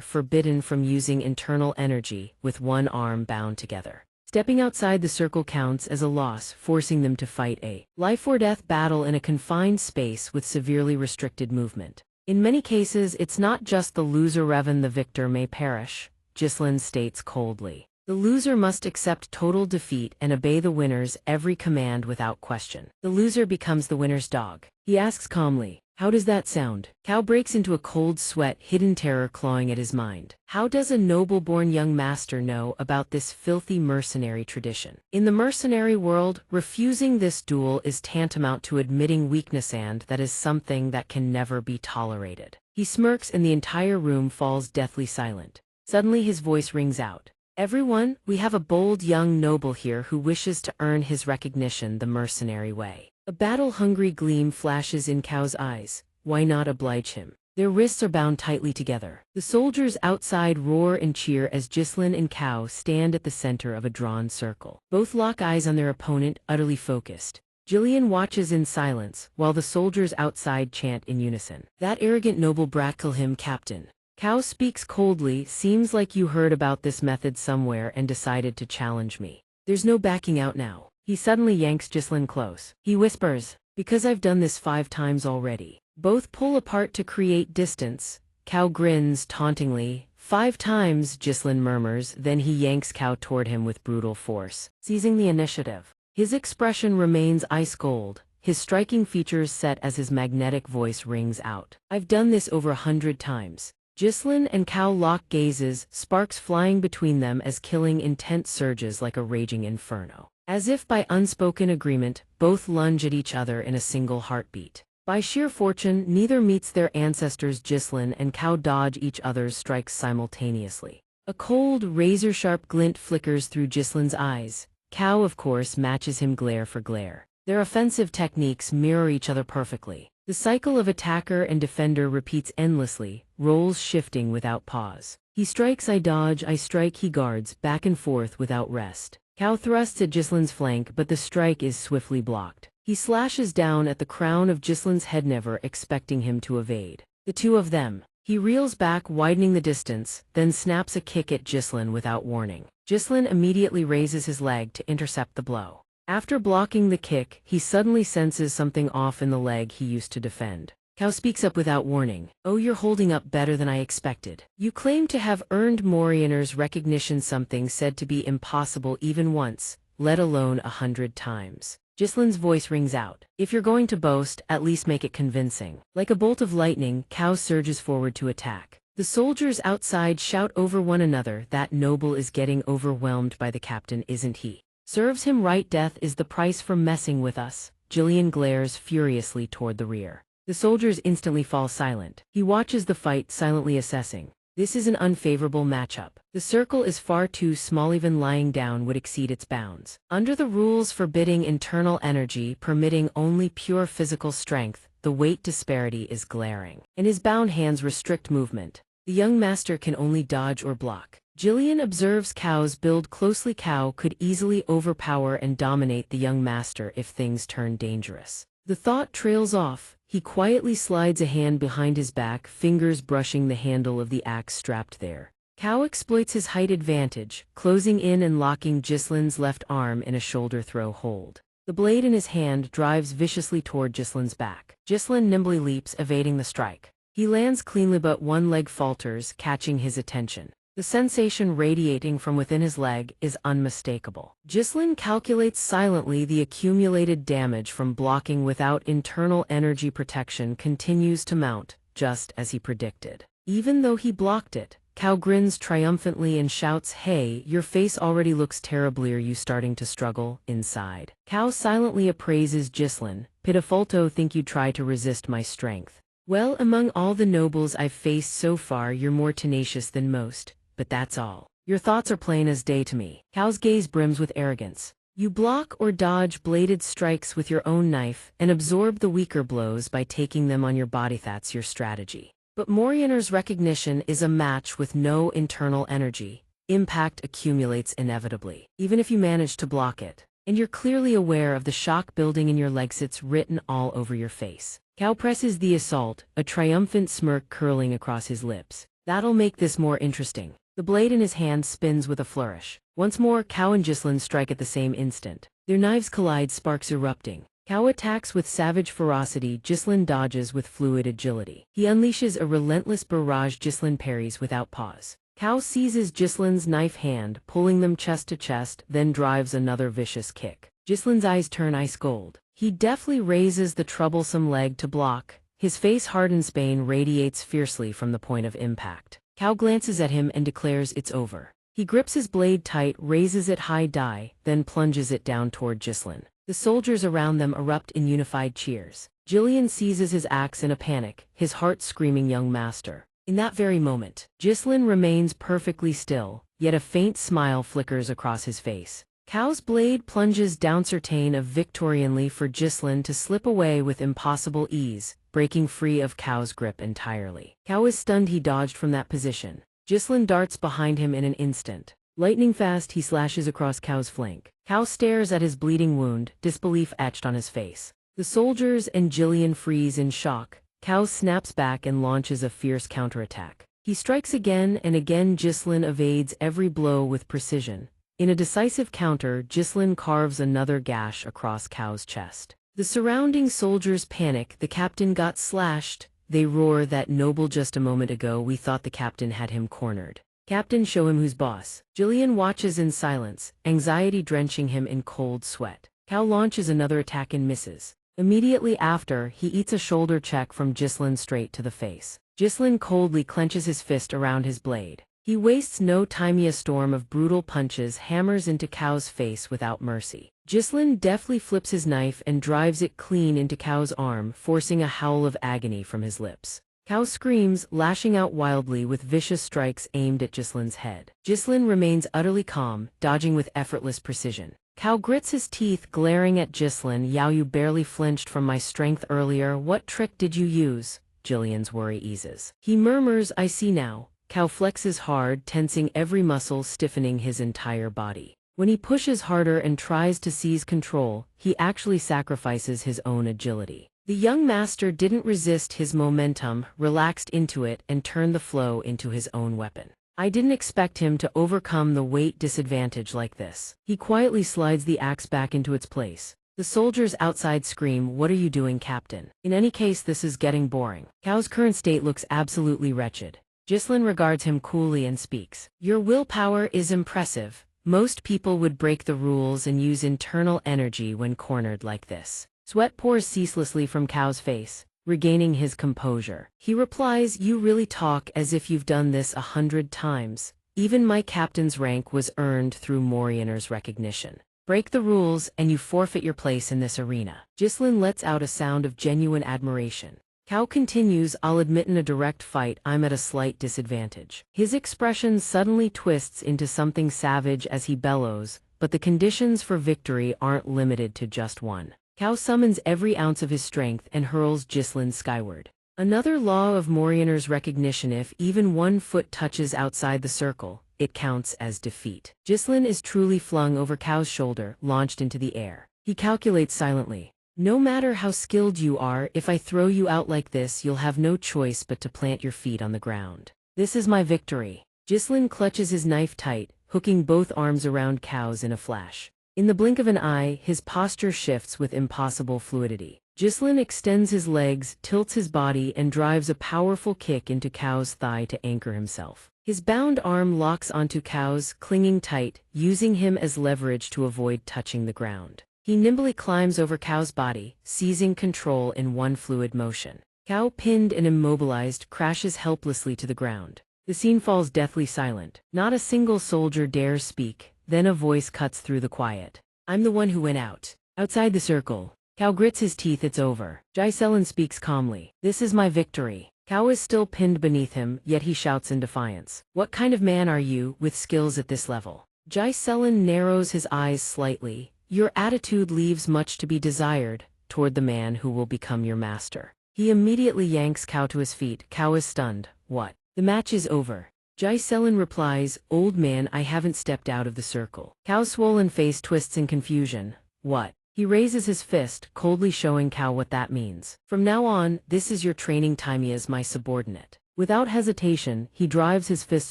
forbidden from using internal energy, with one arm bound together. Stepping outside the circle counts as a loss, forcing them to fight a life-or-death battle in a confined space with severely restricted movement. In many cases, it's not just the loser, even the victor may perish, Ghislain states coldly. The loser must accept total defeat and obey the winner's every command without question. The loser becomes the winner's dog. He asks calmly, how does that sound? Cao breaks into a cold sweat, hidden terror clawing at his mind. How does a noble-born young master know about this filthy mercenary tradition? In the mercenary world, refusing this duel is tantamount to admitting weakness, and that is something that can never be tolerated. He smirks and the entire room falls deathly silent. Suddenly his voice rings out. Everyone, we have a bold young noble here who wishes to earn his recognition the mercenary way. A battle-hungry gleam flashes in Cao's eyes. Why not oblige him? Their wrists are bound tightly together. The soldiers outside roar and cheer as Ghislain and Cao stand at the center of a drawn circle. Both lock eyes on their opponent, utterly focused. Jillian watches in silence, while the soldiers outside chant in unison. That arrogant noble brat, kill him, Captain. Cao speaks coldly, seems like you heard about this method somewhere and decided to challenge me. There's no backing out now. He suddenly yanks Ghislain close. He whispers, because I've done this 5 times already. Both pull apart to create distance. Cao grins tauntingly, 5 times, Ghislain murmurs, then he yanks Cao toward him with brutal force, seizing the initiative. His expression remains ice cold, his striking features set as his magnetic voice rings out. I've done this over 100 times. Ghislain and Cao lock gazes, sparks flying between them as killing intent surges like a raging inferno. As if by unspoken agreement, both lunge at each other in a single heartbeat. By sheer fortune, neither meets their ancestors. Ghislain and Cao dodge each other's strikes simultaneously. A cold, razor-sharp glint flickers through Ghislain's eyes. Cao, of course, matches him glare for glare. Their offensive techniques mirror each other perfectly. The cycle of attacker and defender repeats endlessly, roles shifting without pause. He strikes, I dodge, I strike, he guards, back and forth without rest. Cao thrusts at Ghislain's flank, but the strike is swiftly blocked. He slashes down at the crown of Ghislain's head, never expecting him to evade. The two of them. He reels back, widening the distance, then snaps a kick at Ghislain without warning. Ghislain immediately raises his leg to intercept the blow. After blocking the kick, he suddenly senses something off in the leg he used to defend. Cao speaks up without warning. Oh, you're holding up better than I expected. You claim to have earned Morianer's recognition, something said to be impossible even once, let alone 100 times. Ghislain's voice rings out. If you're going to boast, at least make it convincing. Like a bolt of lightning, Cao surges forward to attack. The soldiers outside shout over one another, that noble is getting overwhelmed by the captain, isn't he? Serves him right, death is the price for messing with us. Gillian glares furiously toward the rear. The soldiers instantly fall silent. He watches the fight, silently assessing. This is an unfavorable matchup. The circle is far too small, even lying down would exceed its bounds. Under the rules forbidding internal energy, permitting only pure physical strength, the weight disparity is glaring, and his bound hands restrict movement. The young master can only dodge or block. Gillian observes Cao's build closely. Cao could easily overpower and dominate the young master if things turn dangerous. The thought trails off. He quietly slides a hand behind his back, fingers brushing the handle of the axe strapped there. Cao exploits his height advantage, closing in and locking Ghislain's left arm in a shoulder throw hold. The blade in his hand drives viciously toward Ghislain's back. Ghislain nimbly leaps, evading the strike. He lands cleanly, but one leg falters, catching his attention. The sensation radiating from within his leg is unmistakable. Ghislain calculates silently. The accumulated damage from blocking without internal energy protection continues to mount, just as he predicted. Even though he blocked it, Cao grins triumphantly and shouts, "Hey, your face already looks terribly. Are you starting to struggle inside?" Cao silently appraises Ghislain. "Pitiful, think you'd try to resist my strength? Well, among all the nobles I've faced so far, you're more tenacious than most. But that's all. Your thoughts are plain as day to me." Cao's gaze brims with arrogance. "You block or dodge bladed strikes with your own knife and absorb the weaker blows by taking them on your body. That's your strategy. But Morianer's recognition is a match with no internal energy. Impact accumulates inevitably, even if you manage to block it. And you're clearly aware of the shock building in your legs. It's written all over your face." Cao presses the assault, a triumphant smirk curling across his lips. "That'll make this more interesting." The blade in his hand spins with a flourish. Once more, Cao and Ghislain strike at the same instant. Their knives collide, sparks erupting. Cao attacks with savage ferocity. Ghislain dodges with fluid agility. He unleashes a relentless barrage. Ghislain parries without pause. Cao seizes Ghislain's knife hand, pulling them chest to chest, then drives another vicious kick. Ghislain's eyes turn ice gold. He deftly raises the troublesome leg to block. His face hardens. Pain radiates fiercely from the point of impact. Cao glances at him and declares it's over. He grips his blade tight, raises it high, then plunges it down toward Ghislain. The soldiers around them erupt in unified cheers. Gillian seizes his axe in a panic, his heart screaming, "Young master." In that very moment, Ghislain remains perfectly still, yet a faint smile flickers across his face. Cao's blade plunges down, certain of victoriously for Ghislain to slip away with impossible ease, breaking free of Cao's grip entirely. Cao is stunned. He dodged from that position. Ghislain darts behind him in an instant. Lightning fast, he slashes across Cao's flank. Cao stares at his bleeding wound, disbelief etched on his face. The soldiers and Gillian freeze in shock. Cao snaps back and launches a fierce counterattack. He strikes again and again. Ghislain evades every blow with precision. In a decisive counter, Ghislain carves another gash across Cao's chest. The surrounding soldiers panic. The captain got slashed, they roar, that noble, just a moment ago we thought the captain had him cornered. Captain, show him who's boss. Jillian watches in silence, anxiety drenching him in cold sweat. Cao launches another attack and misses. Immediately after, he eats a shoulder check from Ghislain straight to the face. Ghislain coldly clenches his fist around his blade. He wastes no time. A storm of brutal punches hammers into Cao's face without mercy. Ghislain deftly flips his knife and drives it clean into Cao's arm, forcing a howl of agony from his lips. Cao screams, lashing out wildly with vicious strikes aimed at Ghislain's head. Ghislain remains utterly calm, dodging with effortless precision. Cao grits his teeth, glaring at Ghislain. Yao, you barely flinched from my strength earlier. What trick did you use? Jillian's worry eases. He murmurs, I see now. Cao flexes hard, tensing every muscle, stiffening his entire body. When he pushes harder and tries to seize control, he actually sacrifices his own agility. The young master didn't resist his momentum, relaxed into it, and turned the flow into his own weapon. I didn't expect him to overcome the weight disadvantage like this. He quietly slides the axe back into its place. The soldiers outside scream, what are you doing, Captain? In any case, this is getting boring. Cao's current state looks absolutely wretched. Ghislain regards him coolly and speaks. Your willpower is impressive. Most people would break the rules and use internal energy when cornered like this. Sweat pours ceaselessly from Cao's face, regaining his composure. He replies, you really talk as if you've done this 100 times. Even my captain's rank was earned through Morianer's recognition. Break the rules and you forfeit your place in this arena. Ghislain lets out a sound of genuine admiration. Cao continues, I'll admit in a direct fight I'm at a slight disadvantage. His expression suddenly twists into something savage as he bellows, but the conditions for victory aren't limited to just one. Cao summons every ounce of his strength and hurls Ghislain skyward. Another law of Morianer's recognition: if even 1 foot touches outside the circle, it counts as defeat. Ghislain is truly flung over Cao's shoulder, launched into the air. He calculates silently. No matter how skilled you are, if I throw you out like this, you'll have no choice but to plant your feet on the ground. This is my victory. Ghislain clutches his knife tight, hooking both arms around Cao's in a flash. In the blink of an eye, his posture shifts with impossible fluidity. Ghislain extends his legs, tilts his body, and drives a powerful kick into Cao's thigh to anchor himself. His bound arm locks onto Cao's, clinging tight, using him as leverage to avoid touching the ground. He nimbly climbs over Cao's body, seizing control in one fluid motion. Cao, pinned and immobilized, crashes helplessly to the ground. The scene falls deathly silent. Not a single soldier dares speak. Then a voice cuts through the quiet. I'm the one who went out. Outside the circle. Cao grits his teeth. It's over. Ghislain speaks calmly. This is my victory. Cao is still pinned beneath him, yet he shouts in defiance. What kind of man are you, with skills at this level? Ghislain narrows his eyes slightly. Your attitude leaves much to be desired toward the man who will become your master. He immediately yanks Cao to his feet. Cao is stunned. What? The match is over. Ghislain replies, old man, I haven't stepped out of the circle. Cao's swollen face twists in confusion. What? He raises his fist, coldly showing Cao what that means. From now on, this is your training time as my subordinate. Without hesitation, he drives his fist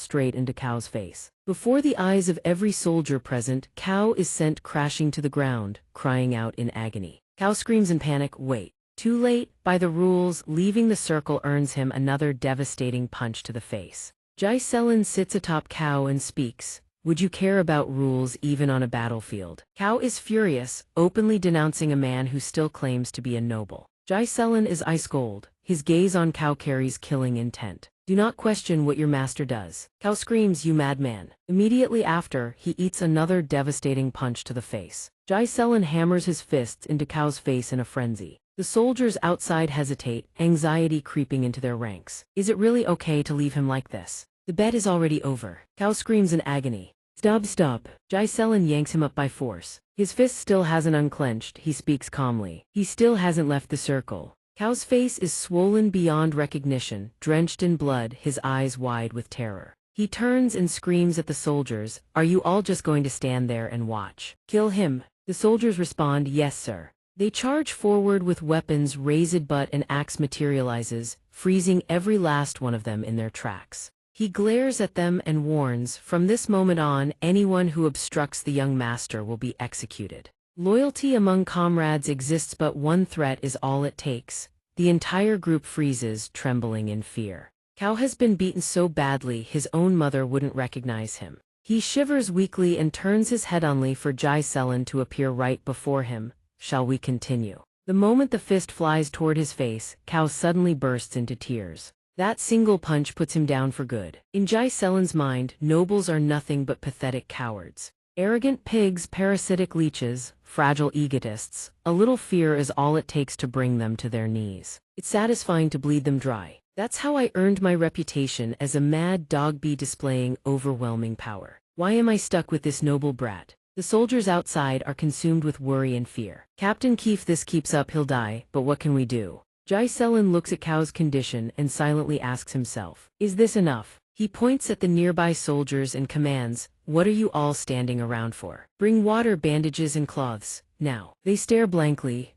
straight into Cao's face. Before the eyes of every soldier present, Cao is sent crashing to the ground, crying out in agony. Cao screams in panic, wait. Too late. By the rules, leaving the circle earns him another devastating punch to the face. Ghislain sits atop Cao and speaks. Would you care about rules even on a battlefield? Cao is furious, openly denouncing a man who still claims to be a noble. Ghislain is ice cold. His gaze on Cao carries killing intent. Do not question what your master does. Cao screams, you madman. Immediately after, he eats another devastating punch to the face. Ghislain hammers his fists into Cao's face in a frenzy. The soldiers outside hesitate, anxiety creeping into their ranks. Is it really okay to leave him like this? The bet is already over. Cao screams in agony. Stop. Ghislain yanks him up by force. His fist still hasn't unclenched. He speaks calmly. He still hasn't left the circle. Cao's face is swollen beyond recognition, drenched in blood, his eyes wide with terror. He turns and screams at the soldiers, are you all just going to stand there and watch? Kill him. The soldiers respond, yes sir. They charge forward with weapons. Raised butt and axe materializes, freezing every last one of them in their tracks. He glares at them and warns, from this moment on, anyone who obstructs the young master will be executed. Loyalty among comrades exists, but one threat is all it takes. the entire group freezes, trembling in fear. Cao has been beaten so badly his own mother wouldn't recognize him. He shivers weakly and turns his head only for Jai Selen to appear right before him. Shall we continue? The moment the fist flies toward his face, Cao suddenly bursts into tears. That single punch puts him down for good. In Jai Selen's mind, nobles are nothing but pathetic cowards. Arrogant pigs, parasitic leeches, fragile egotists. A little fear is all it takes to bring them to their knees. It's satisfying to bleed them dry. That's how I earned my reputation as a mad dog bee displaying overwhelming power. Why am I stuck with this noble brat? The soldiers outside are consumed with worry and fear. Captain Keef, this keeps up he'll die, but what can we do? Jai Selen looks at Cao's condition and silently asks himself, is this enough? He points at the nearby soldiers and commands, what are you all standing around for? Bring water, bandages and cloths, now. They stare blankly,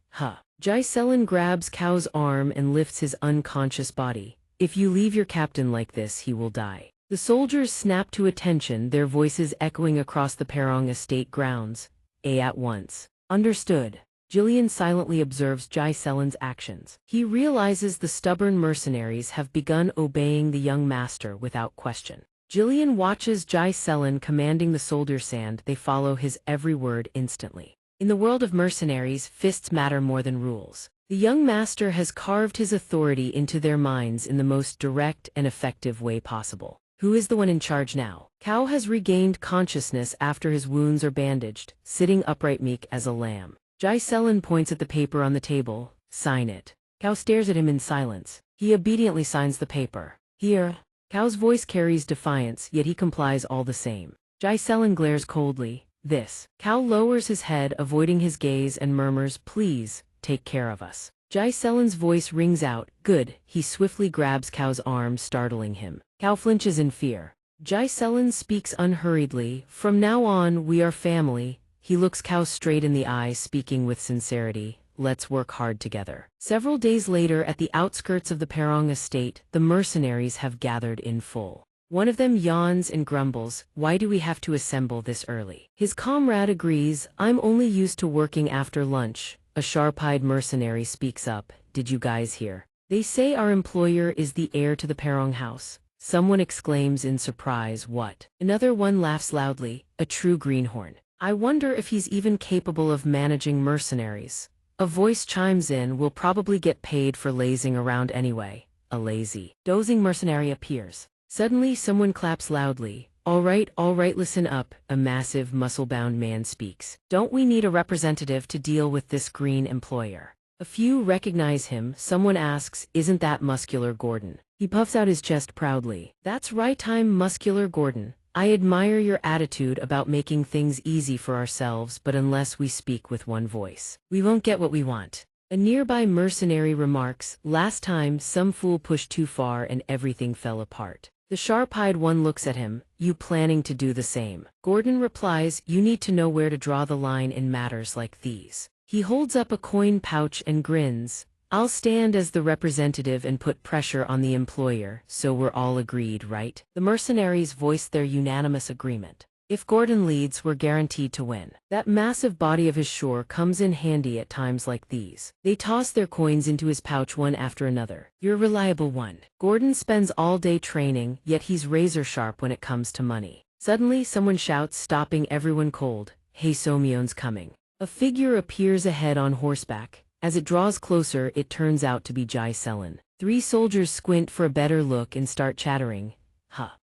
Jai Selen grabs Cao's arm and lifts his unconscious body. If you leave your captain like this, he will die. The soldiers snap to attention, their voices echoing across the Perong estate grounds. At once. Understood. Jillian silently observes Jai Selen's actions. He realizes the stubborn mercenaries have begun obeying the young master without question. Jillian watches Jai Selen commanding the soldiers sand. They follow his every word instantly. In the world of mercenaries, fists matter more than rules. The young master has carved his authority into their minds in the most direct and effective way possible. Who is the one in charge now? Cao has regained consciousness after his wounds are bandaged, sitting upright meek as a lamb. Jai Selen points at the paper on the table. Sign it. Cao stares at him in silence. He obediently signs the paper. Here. Cao's voice carries defiance, yet he complies all the same. Jai Selen glares coldly. This. Cao lowers his head, avoiding his gaze, and murmurs, please, take care of us. Jai Selen's voice rings out. Good. He swiftly grabs Cao's arm, startling him. Cao flinches in fear. Jai Selen speaks unhurriedly. From now on, we are family. He looks Cao straight in the eye, speaking with sincerity. Let's work hard together. Several days later, at the outskirts of the Perong estate, the mercenaries have gathered in full. One of them yawns and grumbles, why do we have to assemble this early? His comrade agrees, I'm only used to working after lunch. A sharp-eyed mercenary speaks up, did you guys hear? They say our employer is the heir to the Perong house. Someone exclaims in surprise, what? Another one laughs loudly, a true greenhorn. I wonder if he's even capable of managing mercenaries. A voice chimes in, we'll probably get paid for lazing around anyway. A lazy, dozing mercenary appears. Suddenly someone claps loudly. All right, listen up, a massive, muscle-bound man speaks. Don't we need a representative to deal with this green employer? A few recognize him. Someone asks, isn't that Muscular Gordon? He puffs out his chest proudly. That's right, I'm Muscular Gordon. I admire your attitude about making things easy for ourselves, but unless we speak with one voice, we won't get what we want. A nearby mercenary remarks, last time some fool pushed too far and everything fell apart. The sharp-eyed one looks at him, you planning to do the same? Gordon replies, you need to know where to draw the line in matters like these. He holds up a coin pouch and grins. I'll stand as the representative and put pressure on the employer, so we're all agreed, right? The mercenaries voice their unanimous agreement. If Gordon leads, we're guaranteed to win. That massive body of his sure comes in handy at times like these. They toss their coins into his pouch one after another. You're a reliable one. Gordon spends all day training, yet he's razor sharp when it comes to money. Suddenly someone shouts, stopping everyone cold, hey, Somyeon's coming. A figure appears ahead on horseback. As it draws closer, it turns out to be Jai Selen. 3 soldiers squint for a better look and start chattering.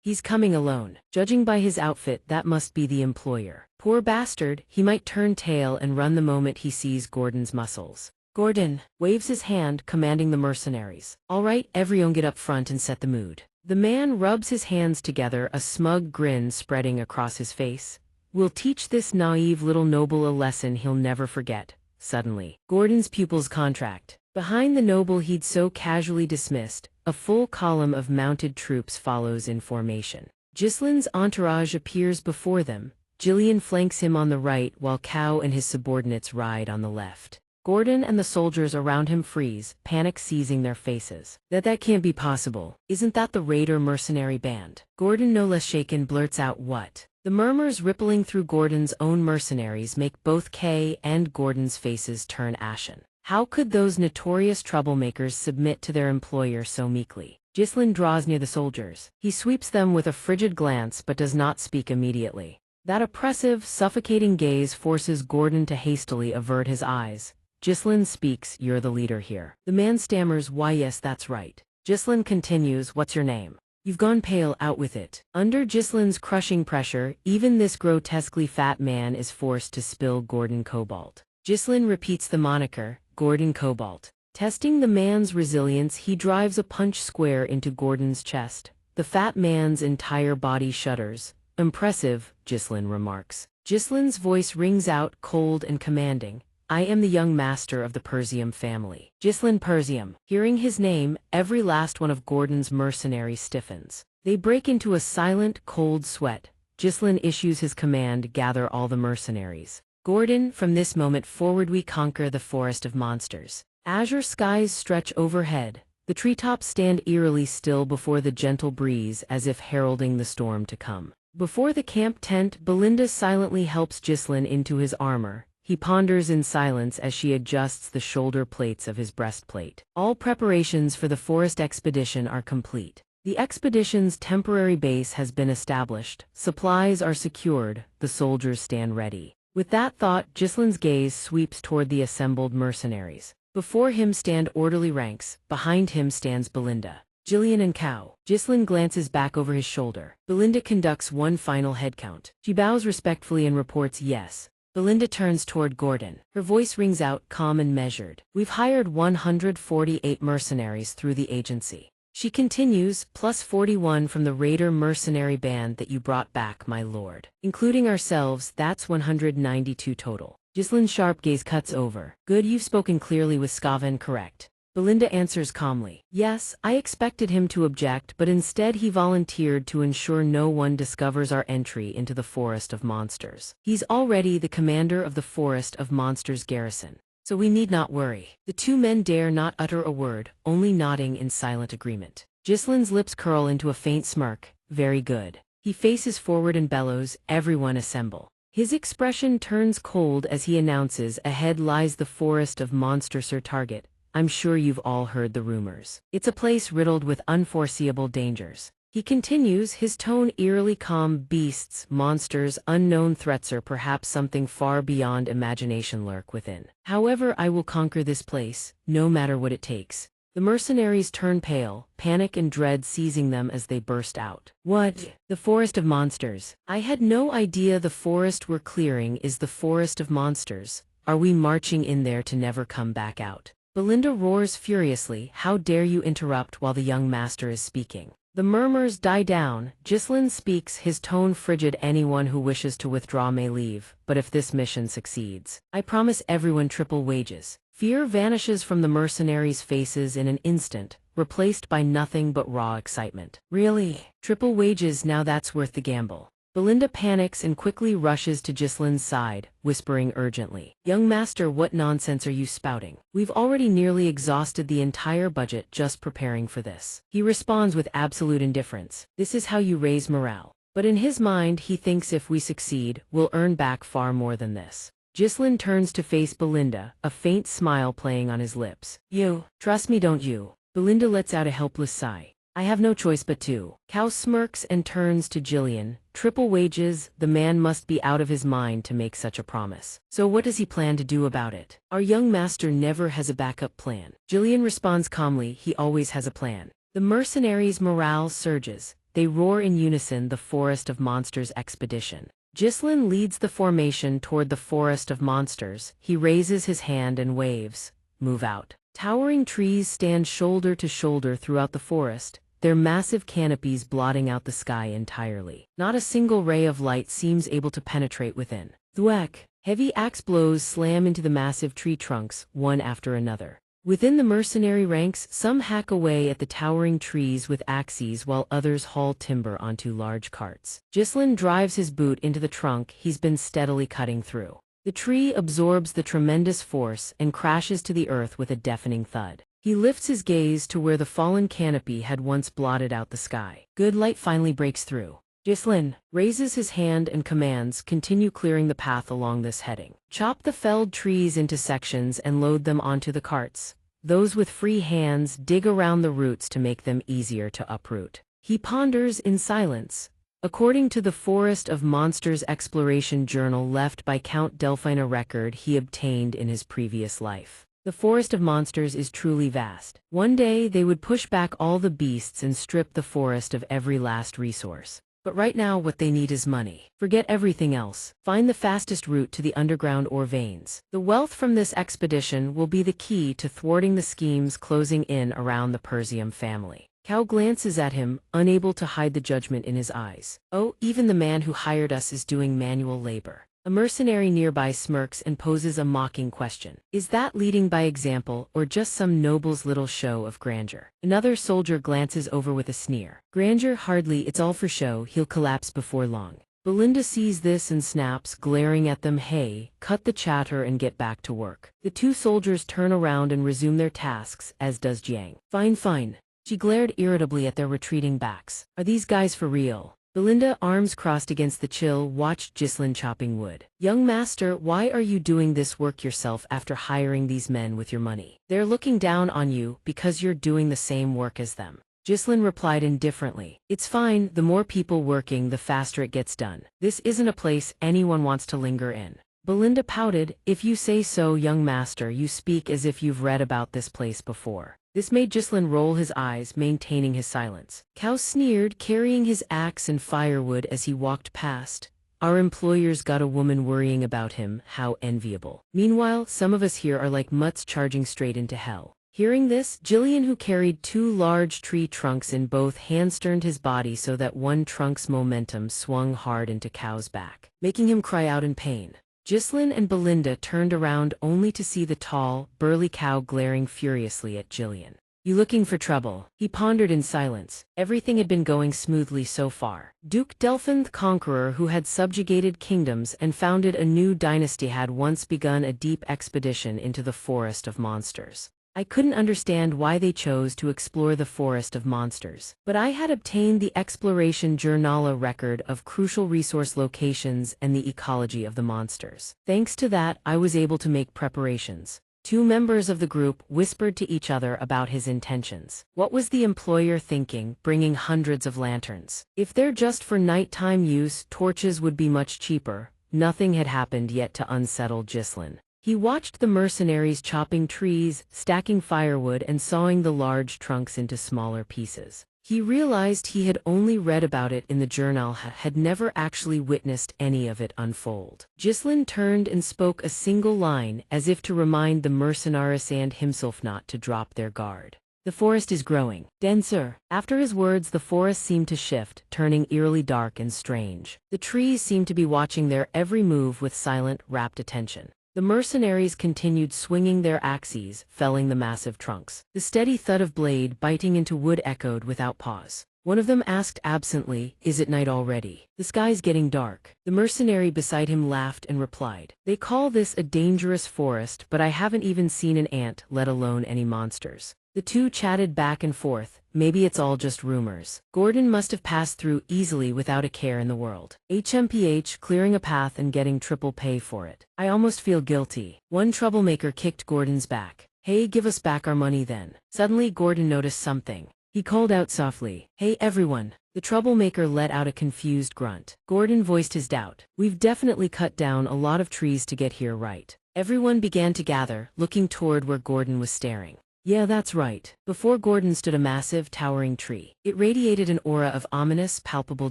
He's coming alone. Judging by his outfit, that must be the employer. Poor bastard, he might turn tail and run the moment he sees Gordon's muscles. Gordon waves his hand, commanding the mercenaries. All right, everyone get up front and set the mood. The man rubs his hands together, a smug grin spreading across his face. We'll teach this naive little noble a lesson he'll never forget. Suddenly, Gordon's pupils contract. Behind the noble he'd so casually dismissed, a full column of mounted troops follows in formation. Ghislaine's entourage appears before them. Jillian flanks him on the right while Cao and his subordinates ride on the left. Gordon and the soldiers around him freeze, panic seizing their faces. That can't be possible. Isn't that the Raider mercenary band? Gordon, no less shaken, blurts out, what? The murmurs rippling through Gordon's own mercenaries make both Kay and Gordon's faces turn ashen. How could those notorious troublemakers submit to their employer so meekly? Gislin draws near the soldiers. He sweeps them with a frigid glance but does not speak immediately. That oppressive, suffocating gaze forces Gordon to hastily avert his eyes. Gislin speaks, "You're the leader here." The man stammers, "Why yes, that's right." Gislin continues, "What's your name?" "You've gone pale, out with it." Under Gislin's crushing pressure, even this grotesquely fat man is forced to spill Gordon Cobalt. Gislin repeats the moniker, Gordon Cobalt. Testing the man's resilience, he drives a punch square into Gordon's chest. The fat man's entire body shudders. "Impressive," Gislin remarks. Gislin's voice rings out, cold and commanding. "I am the young master of the Persium family." Gislin Persium. Hearing his name, every last one of Gordon's mercenaries stiffens. They break into a silent, cold sweat. Gislin issues his command, "Gather all the mercenaries." Gordon, from this moment forward we conquer the forest of monsters. Azure skies stretch overhead. The treetops stand eerily still before the gentle breeze as if heralding the storm to come. Before the camp tent, Belinda silently helps Gislin into his armor. He ponders in silence as she adjusts the shoulder plates of his breastplate. All preparations for the forest expedition are complete. The expedition's temporary base has been established. Supplies are secured. The soldiers stand ready. With that thought, Gislin's gaze sweeps toward the assembled mercenaries. Before him stand orderly ranks. Behind him stands Belinda, Jillian and Cow. Gislin glances back over his shoulder. Belinda conducts one final head count. She bows respectfully and reports yes. Belinda turns toward Gordon. Her voice rings out, calm and measured. "We've hired 148 mercenaries through the agency." She continues, "Plus 41 from the Raider mercenary band that you brought back, my lord. Including ourselves, that's 192 total." Gislin's sharp gaze cuts over. "Good, you've spoken clearly with Skaven, correct?" Belinda answers calmly. "Yes, I expected him to object, but instead he volunteered to ensure no one discovers our entry into the Forest of Monsters. He's already the commander of the Forest of Monsters garrison, so we need not worry." The two men dare not utter a word, only nodding in silent agreement. Gislin's lips curl into a faint smirk. "Very good." He faces forward and bellows, "Everyone assemble." His expression turns cold as he announces, "Ahead lies the Forest of Monsters, Sir Target. I'm sure you've all heard the rumors. It's a place riddled with unforeseeable dangers." He continues, his tone eerily calm. "Beasts, monsters, unknown threats, or perhaps something far beyond imagination lurk within. However, I will conquer this place, no matter what it takes." The mercenaries turn pale, panic and dread seizing them as they burst out. "What? The Forest of Monsters? I had no idea the forest we're clearing is the Forest of Monsters. Are we marching in there to never come back out?" Belinda roars furiously, "How dare you interrupt while the young master is speaking?" The murmurs die down. Gislin speaks, his tone frigid. "Anyone who wishes to withdraw may leave, but if this mission succeeds, I promise everyone triple wages." Fear vanishes from the mercenaries' faces in an instant, replaced by nothing but raw excitement. "Really? Triple wages, now that's worth the gamble." Belinda panics and quickly rushes to Gislin's side, whispering urgently, "Young master, what nonsense are you spouting? We've already nearly exhausted the entire budget just preparing for this." He responds with absolute indifference, "This is how you raise morale." But in his mind he thinks if we succeed, we'll earn back far more than this. Gislin turns to face Belinda, a faint smile playing on his lips. "You trust me, don't you?" Belinda lets out a helpless sigh. "I have no choice but to." Cal smirks and turns to Jillian. "Triple wages, the man must be out of his mind to make such a promise. So what does he plan to do about it?" "Our young master never has a backup plan." Jillian responds calmly, "He always has a plan." The mercenaries' morale surges. They roar in unison, "The Forest of Monsters expedition." Gislin leads the formation toward the Forest of Monsters. He raises his hand and waves, "Move out." Towering trees stand shoulder to shoulder throughout the forest, their massive canopies blotting out the sky entirely. Not a single ray of light seems able to penetrate within. Thwack! Heavy axe blows slam into the massive tree trunks, one after another. Within the mercenary ranks, some hack away at the towering trees with axes while others haul timber onto large carts. Gislin drives his boot into the trunk he's been steadily cutting through. The tree absorbs the tremendous force and crashes to the earth with a deafening thud. He lifts his gaze to where the fallen canopy had once blotted out the sky. Good, light finally breaks through. Gislin raises his hand and commands, continue clearing the path along this heading. Chop the felled trees into sections and load them onto the carts. Those with free hands dig around the roots to make them easier to uproot. He ponders in silence. According to the Forest of Monsters exploration journal left by Count Delphine, a record he obtained in his previous life, the Forest of Monsters is truly vast. One day they would push back all the beasts and strip the forest of every last resource. But right now what they need is money. Forget everything else. Find the fastest route to the underground ore veins. The wealth from this expedition will be the key to thwarting the schemes closing in around the Persium family. Cao glances at him, unable to hide the judgment in his eyes. Oh, even the man who hired us is doing manual labor. A mercenary nearby smirks and poses a mocking question. Is that leading by example or just some noble's little show of grandeur? Another soldier glances over with a sneer. Grandeur hardly, it's all for show, he'll collapse before long. Belinda sees this and snaps, glaring at them. Hey, cut the chatter and get back to work. The two soldiers turn around and resume their tasks, as does Jiang. Fine, fine. She glared irritably at their retreating backs. Are these guys for real? Belinda, arms crossed against the chill, watched Gislin chopping wood. Young master, why are you doing this work yourself after hiring these men with your money? They're looking down on you because you're doing the same work as them. Gislin replied indifferently. It's fine, the more people working, the faster it gets done. This isn't a place anyone wants to linger in. Belinda pouted. If you say so, young master, you speak as if you've read about this place before. This made Gislin roll his eyes, maintaining his silence. Cao sneered, carrying his axe and firewood as he walked past. Our employer's got a woman worrying about him, how enviable. Meanwhile, some of us here are like mutts charging straight into hell. Hearing this, Jillian, who carried two large tree trunks in both hands, turned his body so that one trunk's momentum swung hard into Cao's back, making him cry out in pain. Gislin and Belinda turned around only to see the tall, burly Cao glaring furiously at Jillian. You looking for trouble? He pondered in silence. Everything had been going smoothly so far. Duke Delphin the Conqueror, who had subjugated kingdoms and founded a new dynasty, had once begun a deep expedition into the Forest of Monsters. I couldn't understand why they chose to explore the Forest of Monsters, but I had obtained the exploration journal record of crucial resource locations and the ecology of the monsters. Thanks to that, I was able to make preparations. Two members of the group whispered to each other about his intentions. What was the employer thinking, bringing hundreds of lanterns? If they're just for nighttime use, torches would be much cheaper. Nothing had happened yet to unsettle Gislin. He watched the mercenaries chopping trees, stacking firewood, and sawing the large trunks into smaller pieces. He realized he had only read about it in the journal, had never actually witnessed any of it unfold. Gislin turned and spoke a single line, as if to remind the mercenaries and himself not to drop their guard. The forest is growing denser. After his words, the forest seemed to shift, turning eerily dark and strange. The trees seemed to be watching their every move with silent, rapt attention. The mercenaries continued swinging their axes, felling the massive trunks. The steady thud of blade biting into wood echoed without pause. One of them asked absently, "Is it night already? The sky's getting dark." The mercenary beside him laughed and replied, "They call this a dangerous forest, but I haven't even seen an ant, let alone any monsters." The two chatted back and forth. Maybe it's all just rumors. Gordon must have passed through easily without a care in the world. HMPH, clearing a path and getting triple pay for it. I almost feel guilty. One troublemaker kicked Gordon's back. Hey, give us back our money then. Suddenly Gordon noticed something. He called out softly, "Hey everyone." The troublemaker let out a confused grunt. Gordon voiced his doubt. We've definitely cut down a lot of trees to get here, right? Everyone began to gather, looking toward where Gordon was staring. Yeah, that's right. Before Gordon stood a massive, towering tree. It radiated an aura of ominous, palpable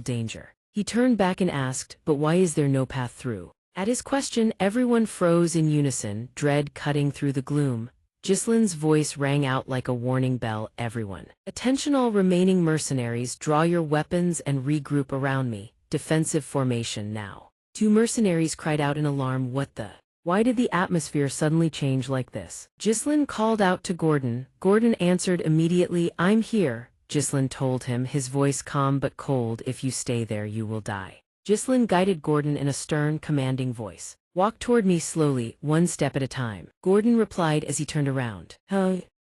danger. He turned back and asked, "But why is there no path through?" At his question, everyone froze in unison, dread cutting through the gloom. Gislin's voice rang out like a warning bell. Everyone. Attention all remaining mercenaries, draw your weapons and regroup around me. Defensive formation now. Two mercenaries cried out in alarm. What the? Why did the atmosphere suddenly change like this? Gislin called out to Gordon. Gordon answered immediately, "I'm here," Gislin told him, his voice calm but cold. "If you stay there, you will die." Gislin guided Gordon in a stern, commanding voice. "Walk toward me slowly, one step at a time." Gordon replied as he turned around.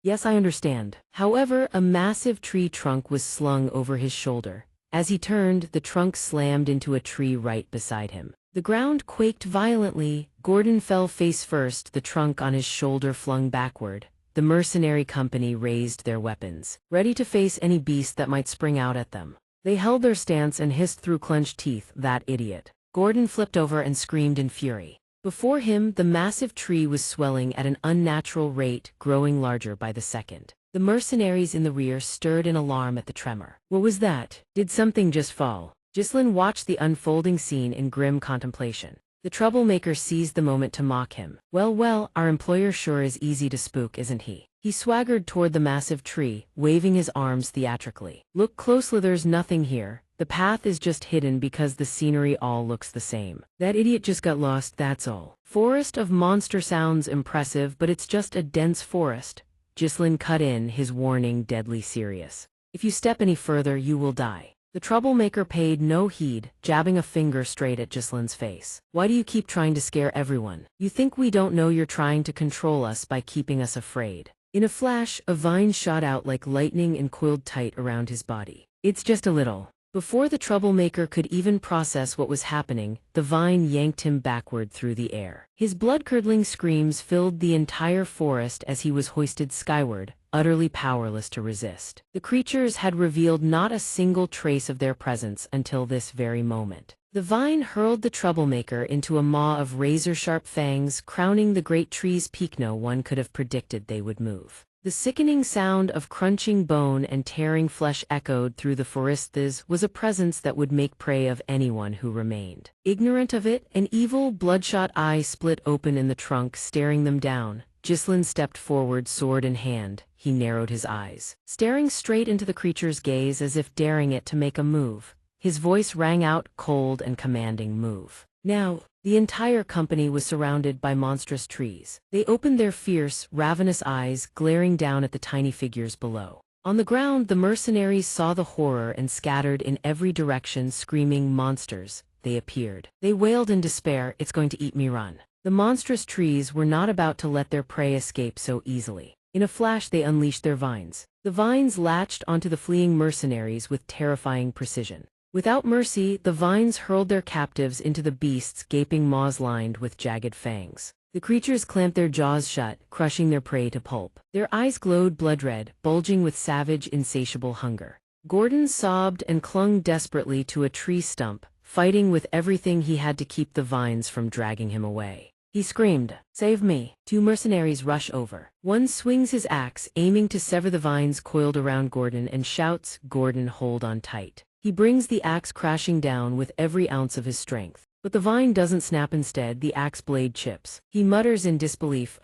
Yes, I understand." However, a massive tree trunk was slung over his shoulder. As he turned, the trunk slammed into a tree right beside him. The ground quaked violently. Gordon fell face first, the trunk on his shoulder flung backward. The mercenary company raised their weapons, ready to face any beast that might spring out at them. They held their stance and hissed through clenched teeth, "That idiot." Gordon flipped over and screamed in fury. Before him, the massive tree was swelling at an unnatural rate, growing larger by the second. The mercenaries in the rear stirred in alarm at the tremor. What was that? Did something just fall? Ghislain watched the unfolding scene in grim contemplation. The troublemaker seized the moment to mock him. Well, our employer sure is easy to spook, isn't he? He swaggered toward the massive tree, waving his arms theatrically. Look closely, there's nothing here. The path is just hidden because the scenery all looks the same. That idiot just got lost, that's all. Forest of monster sounds impressive, but it's just a dense forest. Ghislain cut in, his warning deadly serious. If you step any further, you will die. The troublemaker paid no heed, jabbing a finger straight at Ghislain's face. Why do you keep trying to scare everyone? You think we don't know you're trying to control us by keeping us afraid? In a flash, a vine shot out like lightning and coiled tight around his body. It's just a little. Before the troublemaker could even process what was happening, the vine yanked him backward through the air. His blood-curdling screams filled the entire forest as he was hoisted skyward, utterly powerless to resist. The creatures had revealed not a single trace of their presence until this very moment. The vine hurled the troublemaker into a maw of razor-sharp fangs, crowning the great tree's peak. No one could have predicted they would move. The sickening sound of crunching bone and tearing flesh echoed through the forests was a presence that would make prey of anyone who remained. Ignorant of it, an evil, bloodshot eye split open in the trunk, staring them down. Ghislain stepped forward, sword in hand. He narrowed his eyes, staring straight into the creature's gaze as if daring it to make a move. His voice rang out, cold and commanding, "Move." Now, the entire company was surrounded by monstrous trees. They opened their fierce, ravenous eyes, glaring down at the tiny figures below. On the ground, the mercenaries saw the horror and scattered in every direction, screaming, "Monsters!" They appeared. They wailed in despair, "It's going to eat me, run." The monstrous trees were not about to let their prey escape so easily. In a flash, they unleashed their vines. The vines latched onto the fleeing mercenaries with terrifying precision. Without mercy, the vines hurled their captives into the beasts' gaping maws lined with jagged fangs. The creatures clamped their jaws shut, crushing their prey to pulp. Their eyes glowed blood-red, bulging with savage, insatiable hunger. Gordon sobbed and clung desperately to a tree stump, fighting with everything he had to keep the vines from dragging him away. He screamed, "Save me!" Two mercenaries rush over. One swings his axe, aiming to sever the vines coiled around Gordon, and shouts, "Gordon, hold on tight." He brings the axe crashing down with every ounce of his strength. But the vine doesn't snap, instead, the axe blade chips. He mutters in disbelief,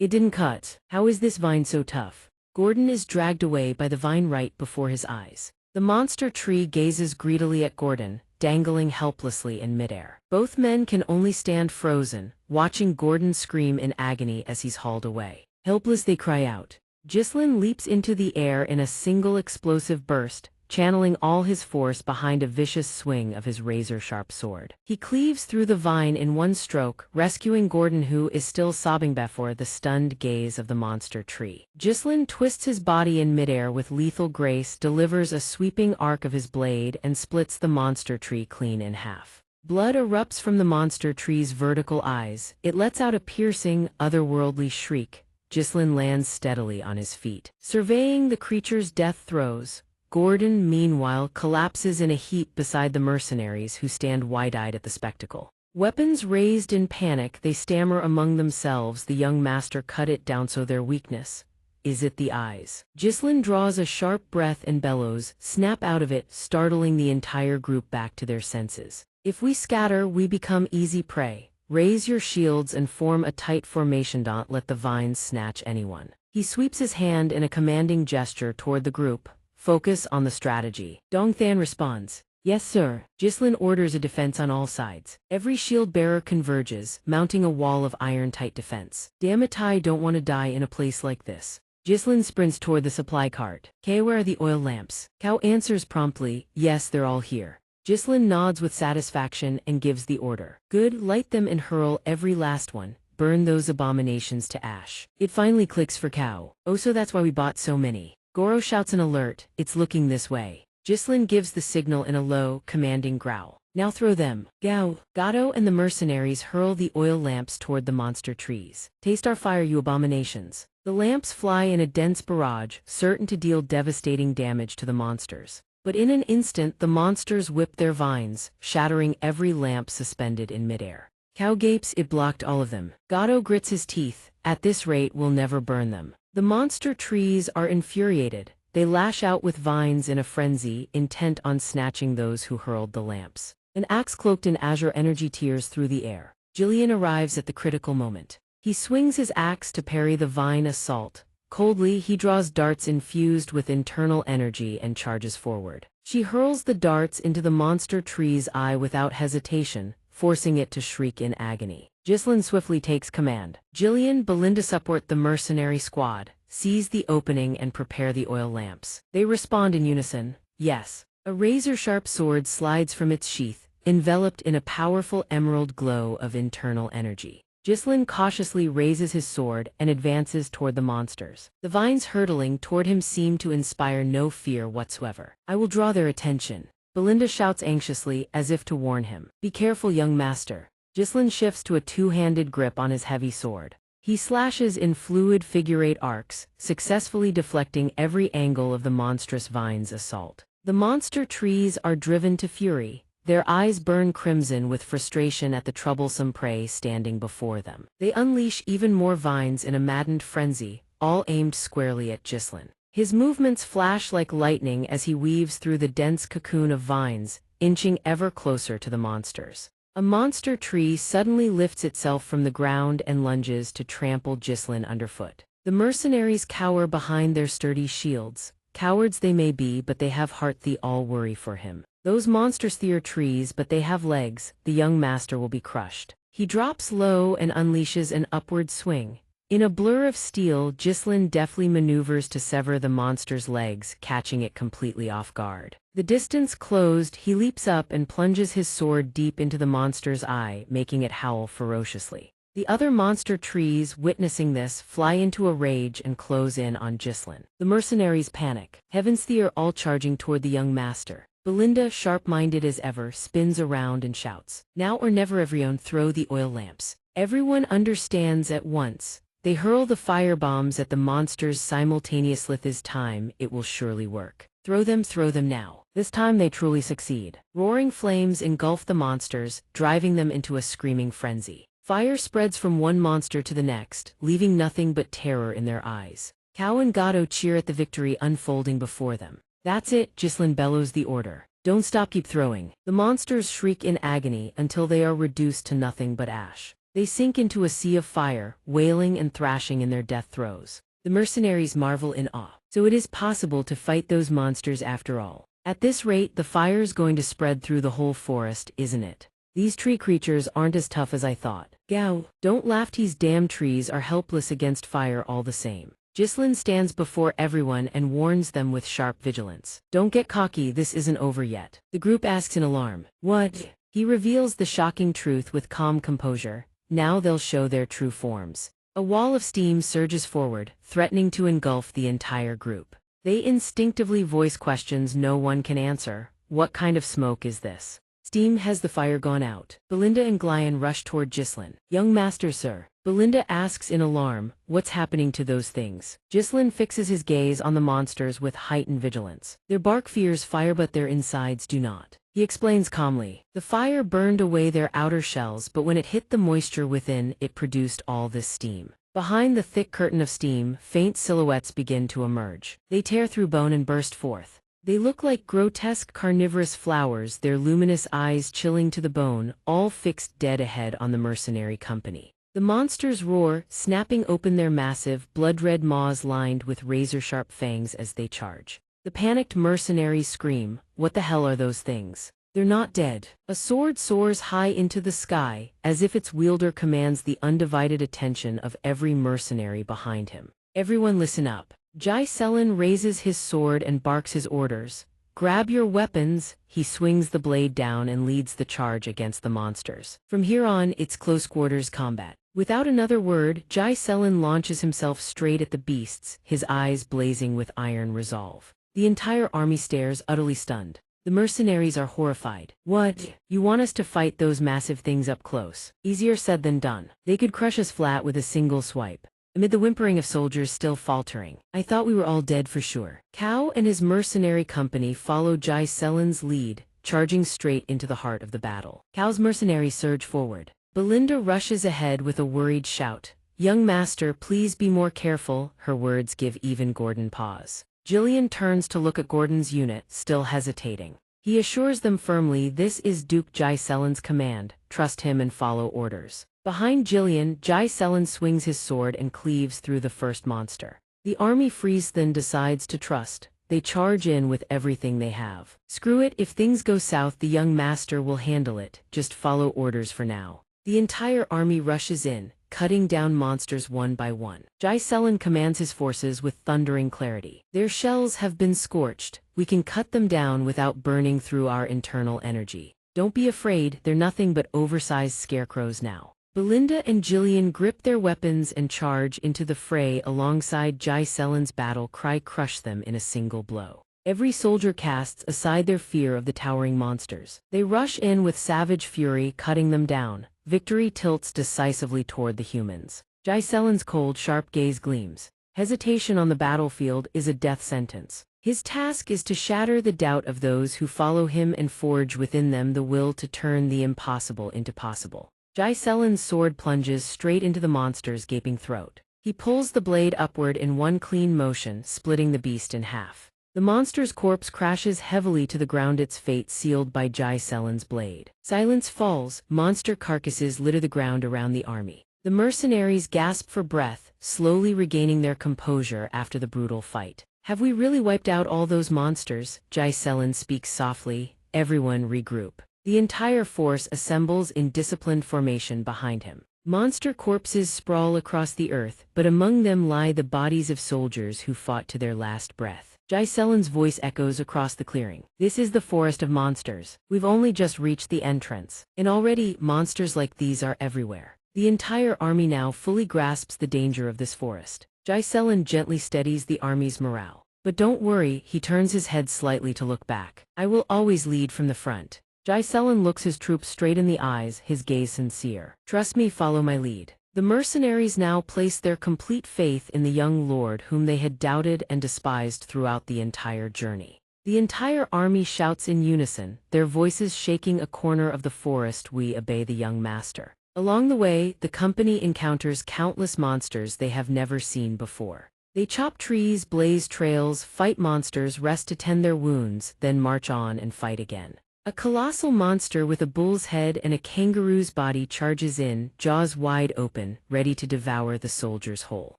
It didn't cut. How is this vine so tough?" Gordon is dragged away by the vine right before his eyes. The monster tree gazes greedily at Gordon, dangling helplessly in midair. Both men can only stand frozen, watching Gordon scream in agony as he's hauled away. Helpless, they cry out. Ghislain leaps into the air in a single explosive burst, channeling all his force behind a vicious swing of his razor-sharp sword. He cleaves through the vine in one stroke, rescuing Gordon, who is still sobbing before the stunned gaze of the monster tree. Ghislain twists his body in midair with lethal grace, delivers a sweeping arc of his blade, and splits the monster tree clean in half. Blood erupts from the monster tree's vertical eyes. It lets out a piercing, otherworldly shriek. Ghislain lands steadily on his feet, surveying the creature's death throes. Gordon, meanwhile, collapses in a heap beside the mercenaries, who stand wide-eyed at the spectacle. Weapons raised in panic, they stammer among themselves. The young master cut it down, so their weakness. Is it the eyes? Ghislain draws a sharp breath and bellows, "Snap out of it," startling the entire group back to their senses. "If we scatter, we become easy prey. Raise your shields and form a tight formation. Don't let the vines snatch anyone." He sweeps his hand in a commanding gesture toward the group. "Focus on the strategy." Donghua responds, "Yes, sir." Ghislain orders a defense on all sides. Every shield bearer converges, mounting a wall of iron-tight defense. "Damn it, I don't want to die in a place like this." Ghislain sprints toward the supply cart. "Where are the oil lamps?" Cao answers promptly, "Yes, they're all here." Ghislain nods with satisfaction and gives the order. "Good, light them and hurl every last one. Burn those abominations to ash." It finally clicks for Cao. "Oh, so that's why we bought so many." Goro shouts an alert, "It's looking this way." Ghislain gives the signal in a low, commanding growl. Now throw them. Gao. Gato and the mercenaries hurl the oil lamps toward the monster trees. Taste our fire, you abominations. The lamps fly in a dense barrage, certain to deal devastating damage to the monsters. But in an instant the monsters whip their vines, shattering every lamp suspended in midair. Cow gapes, it blocked all of them. Gato grits his teeth. At this rate we'll never burn them. The monster trees are infuriated. They lash out with vines in a frenzy, intent on snatching those who hurled the lamps. An axe cloaked in azure energy tears through the air. Jillian arrives at the critical moment. He swings his axe to parry the vine assault. Coldly, he draws darts infused with internal energy and charges forward. She hurls the darts into the monster tree's eye without hesitation, forcing it to shriek in agony. Ghislain swiftly takes command. Jillian, Belinda support the mercenary squad, seize the opening and prepare the oil lamps. They respond in unison. Yes. A razor-sharp sword slides from its sheath, enveloped in a powerful emerald glow of internal energy. Ghislain cautiously raises his sword and advances toward the monsters. The vines hurtling toward him seem to inspire no fear whatsoever. I will draw their attention. Belinda shouts anxiously, as if to warn him. Be careful, young master. Ghislain shifts to a two-handed grip on his heavy sword. He slashes in fluid figure-8 arcs, successfully deflecting every angle of the monstrous vine's assault. The monster trees are driven to fury. Their eyes burn crimson with frustration at the troublesome prey standing before them. They unleash even more vines in a maddened frenzy, all aimed squarely at Ghislain. His movements flash like lightning as he weaves through the dense cocoon of vines, inching ever closer to the monsters. A monster tree suddenly lifts itself from the ground and lunges to trample Ghislain underfoot. The mercenaries cower behind their sturdy shields. Cowards they may be, but they have heart. They all worry for him. Those monsters are trees, but they have legs. The young master will be crushed. He drops low and unleashes an upward swing. In a blur of steel, Ghislain deftly maneuvers to sever the monster's legs, catching it completely off guard. The distance closed, he leaps up and plunges his sword deep into the monster's eye, making it howl ferociously. The other monster trees, witnessing this, fly into a rage and close in on Ghislain. The mercenaries panic. Heavens, they are all charging toward the young master. Belinda, sharp-minded as ever, spins around and shouts, "Now or never, everyone, throw the oil lamps." Everyone understands at once. They hurl the firebombs at the monsters simultaneously. This time, it will surely work. Throw them now. This time they truly succeed. Roaring flames engulf the monsters, driving them into a screaming frenzy. Fire spreads from one monster to the next, leaving nothing but terror in their eyes. Cow and Gato cheer at the victory unfolding before them. That's it, Ghislain bellows the order. Don't stop, keep throwing. The monsters shriek in agony until they are reduced to nothing but ash. They sink into a sea of fire, wailing and thrashing in their death throes. The mercenaries marvel in awe. So it is possible to fight those monsters after all. At this rate, the fire's going to spread through the whole forest, isn't it? These tree creatures aren't as tough as I thought. Gao, don't laugh, these damn trees are helpless against fire all the same. Ghislain stands before everyone and warns them with sharp vigilance. Don't get cocky, this isn't over yet. The group asks in alarm. What? He reveals the shocking truth with calm composure. Now they'll show their true forms. A wall of steam surges forward, threatening to engulf the entire group. They instinctively voice questions no one can answer. What kind of smoke is this? Steam, has the fire gone out? Belinda and Ghislain rush toward Ghislain. Young master, sir. Belinda asks in alarm, what's happening to those things? Ghislain fixes his gaze on the monsters with heightened vigilance. Their bark fears fire, but their insides do not. He explains calmly. The fire burned away their outer shells, but when it hit the moisture within, it produced all this steam. Behind the thick curtain of steam, faint silhouettes begin to emerge. They tear through bone and burst forth. They look like grotesque carnivorous flowers, their luminous eyes chilling to the bone, all fixed dead ahead on the mercenary company. The monsters roar, snapping open their massive, blood-red maws lined with razor-sharp fangs as they charge. The panicked mercenaries scream, what the hell are those things? They're not dead. A sword soars high into the sky, as if its wielder commands the undivided attention of every mercenary behind him. Everyone listen up. Ghislain raises his sword and barks his orders. Grab your weapons. He swings the blade down and leads the charge against the monsters. From here on, it's close quarters combat. Without another word, Ghislain launches himself straight at the beasts, his eyes blazing with iron resolve. The entire army stares, utterly stunned. The mercenaries are horrified. What? You want us to fight those massive things up close? Easier said than done. They could crush us flat with a single swipe. Amid the whimpering of soldiers still faltering, I thought we were all dead for sure. Cao and his mercenary company follow Jai Selin's lead, charging straight into the heart of the battle. Cao's mercenaries surge forward. Belinda rushes ahead with a worried shout. Young master, please be more careful. Her words give even Gordon pause. Jillian turns to look at Gordon's unit, still hesitating. He assures them firmly this is Duke Jai Selin's command, trust him and follow orders. Behind Jillian, Jai Selin swings his sword and cleaves through the first monster. The army frees then decides to trust. They charge in with everything they have. Screw it, if things go south the young master will handle it, just follow orders for now. The entire army rushes in, cutting down monsters one by one. Jai Selin commands his forces with thundering clarity. Their shells have been scorched. We can cut them down without burning through our internal energy. Don't be afraid, they're nothing but oversized scarecrows now. Belinda and Jillian grip their weapons and charge into the fray alongside Jai Selin's battle cry, crush them in a single blow. Every soldier casts aside their fear of the towering monsters. They rush in with savage fury, cutting them down. Victory tilts decisively toward the humans. Jai Selin's cold, sharp gaze gleams. Hesitation on the battlefield is a death sentence. His task is to shatter the doubt of those who follow him and forge within them the will to turn the impossible into possible. Jai Selin's sword plunges straight into the monster's gaping throat. He pulls the blade upward in one clean motion, splitting the beast in half. The monster's corpse crashes heavily to the ground, its fate sealed by Jai Selin's blade. Silence falls, monster carcasses litter the ground around the army. The mercenaries gasp for breath, slowly regaining their composure after the brutal fight. Have we really wiped out all those monsters? Jai Selin speaks softly. Everyone regroup. The entire force assembles in disciplined formation behind him. Monster corpses sprawl across the earth, but among them lie the bodies of soldiers who fought to their last breath. Jai Selin's voice echoes across the clearing. This is the forest of monsters. We've only just reached the entrance. And already, monsters like these are everywhere. The entire army now fully grasps the danger of this forest. Jai Selin gently steadies the army's morale. But don't worry, he turns his head slightly to look back. I will always lead from the front. Jai Selin looks his troops straight in the eyes, his gaze sincere. Trust me, follow my lead. The mercenaries now place their complete faith in the young lord whom they had doubted and despised throughout the entire journey. The entire army shouts in unison, their voices shaking a corner of the forest. We obey the young master. Along the way, the company encounters countless monsters they have never seen before. They chop trees, blaze trails, fight monsters, rest to tend their wounds, then march on and fight again. A colossal monster with a bull's head and a kangaroo's body charges in, jaws wide open, ready to devour the soldiers whole.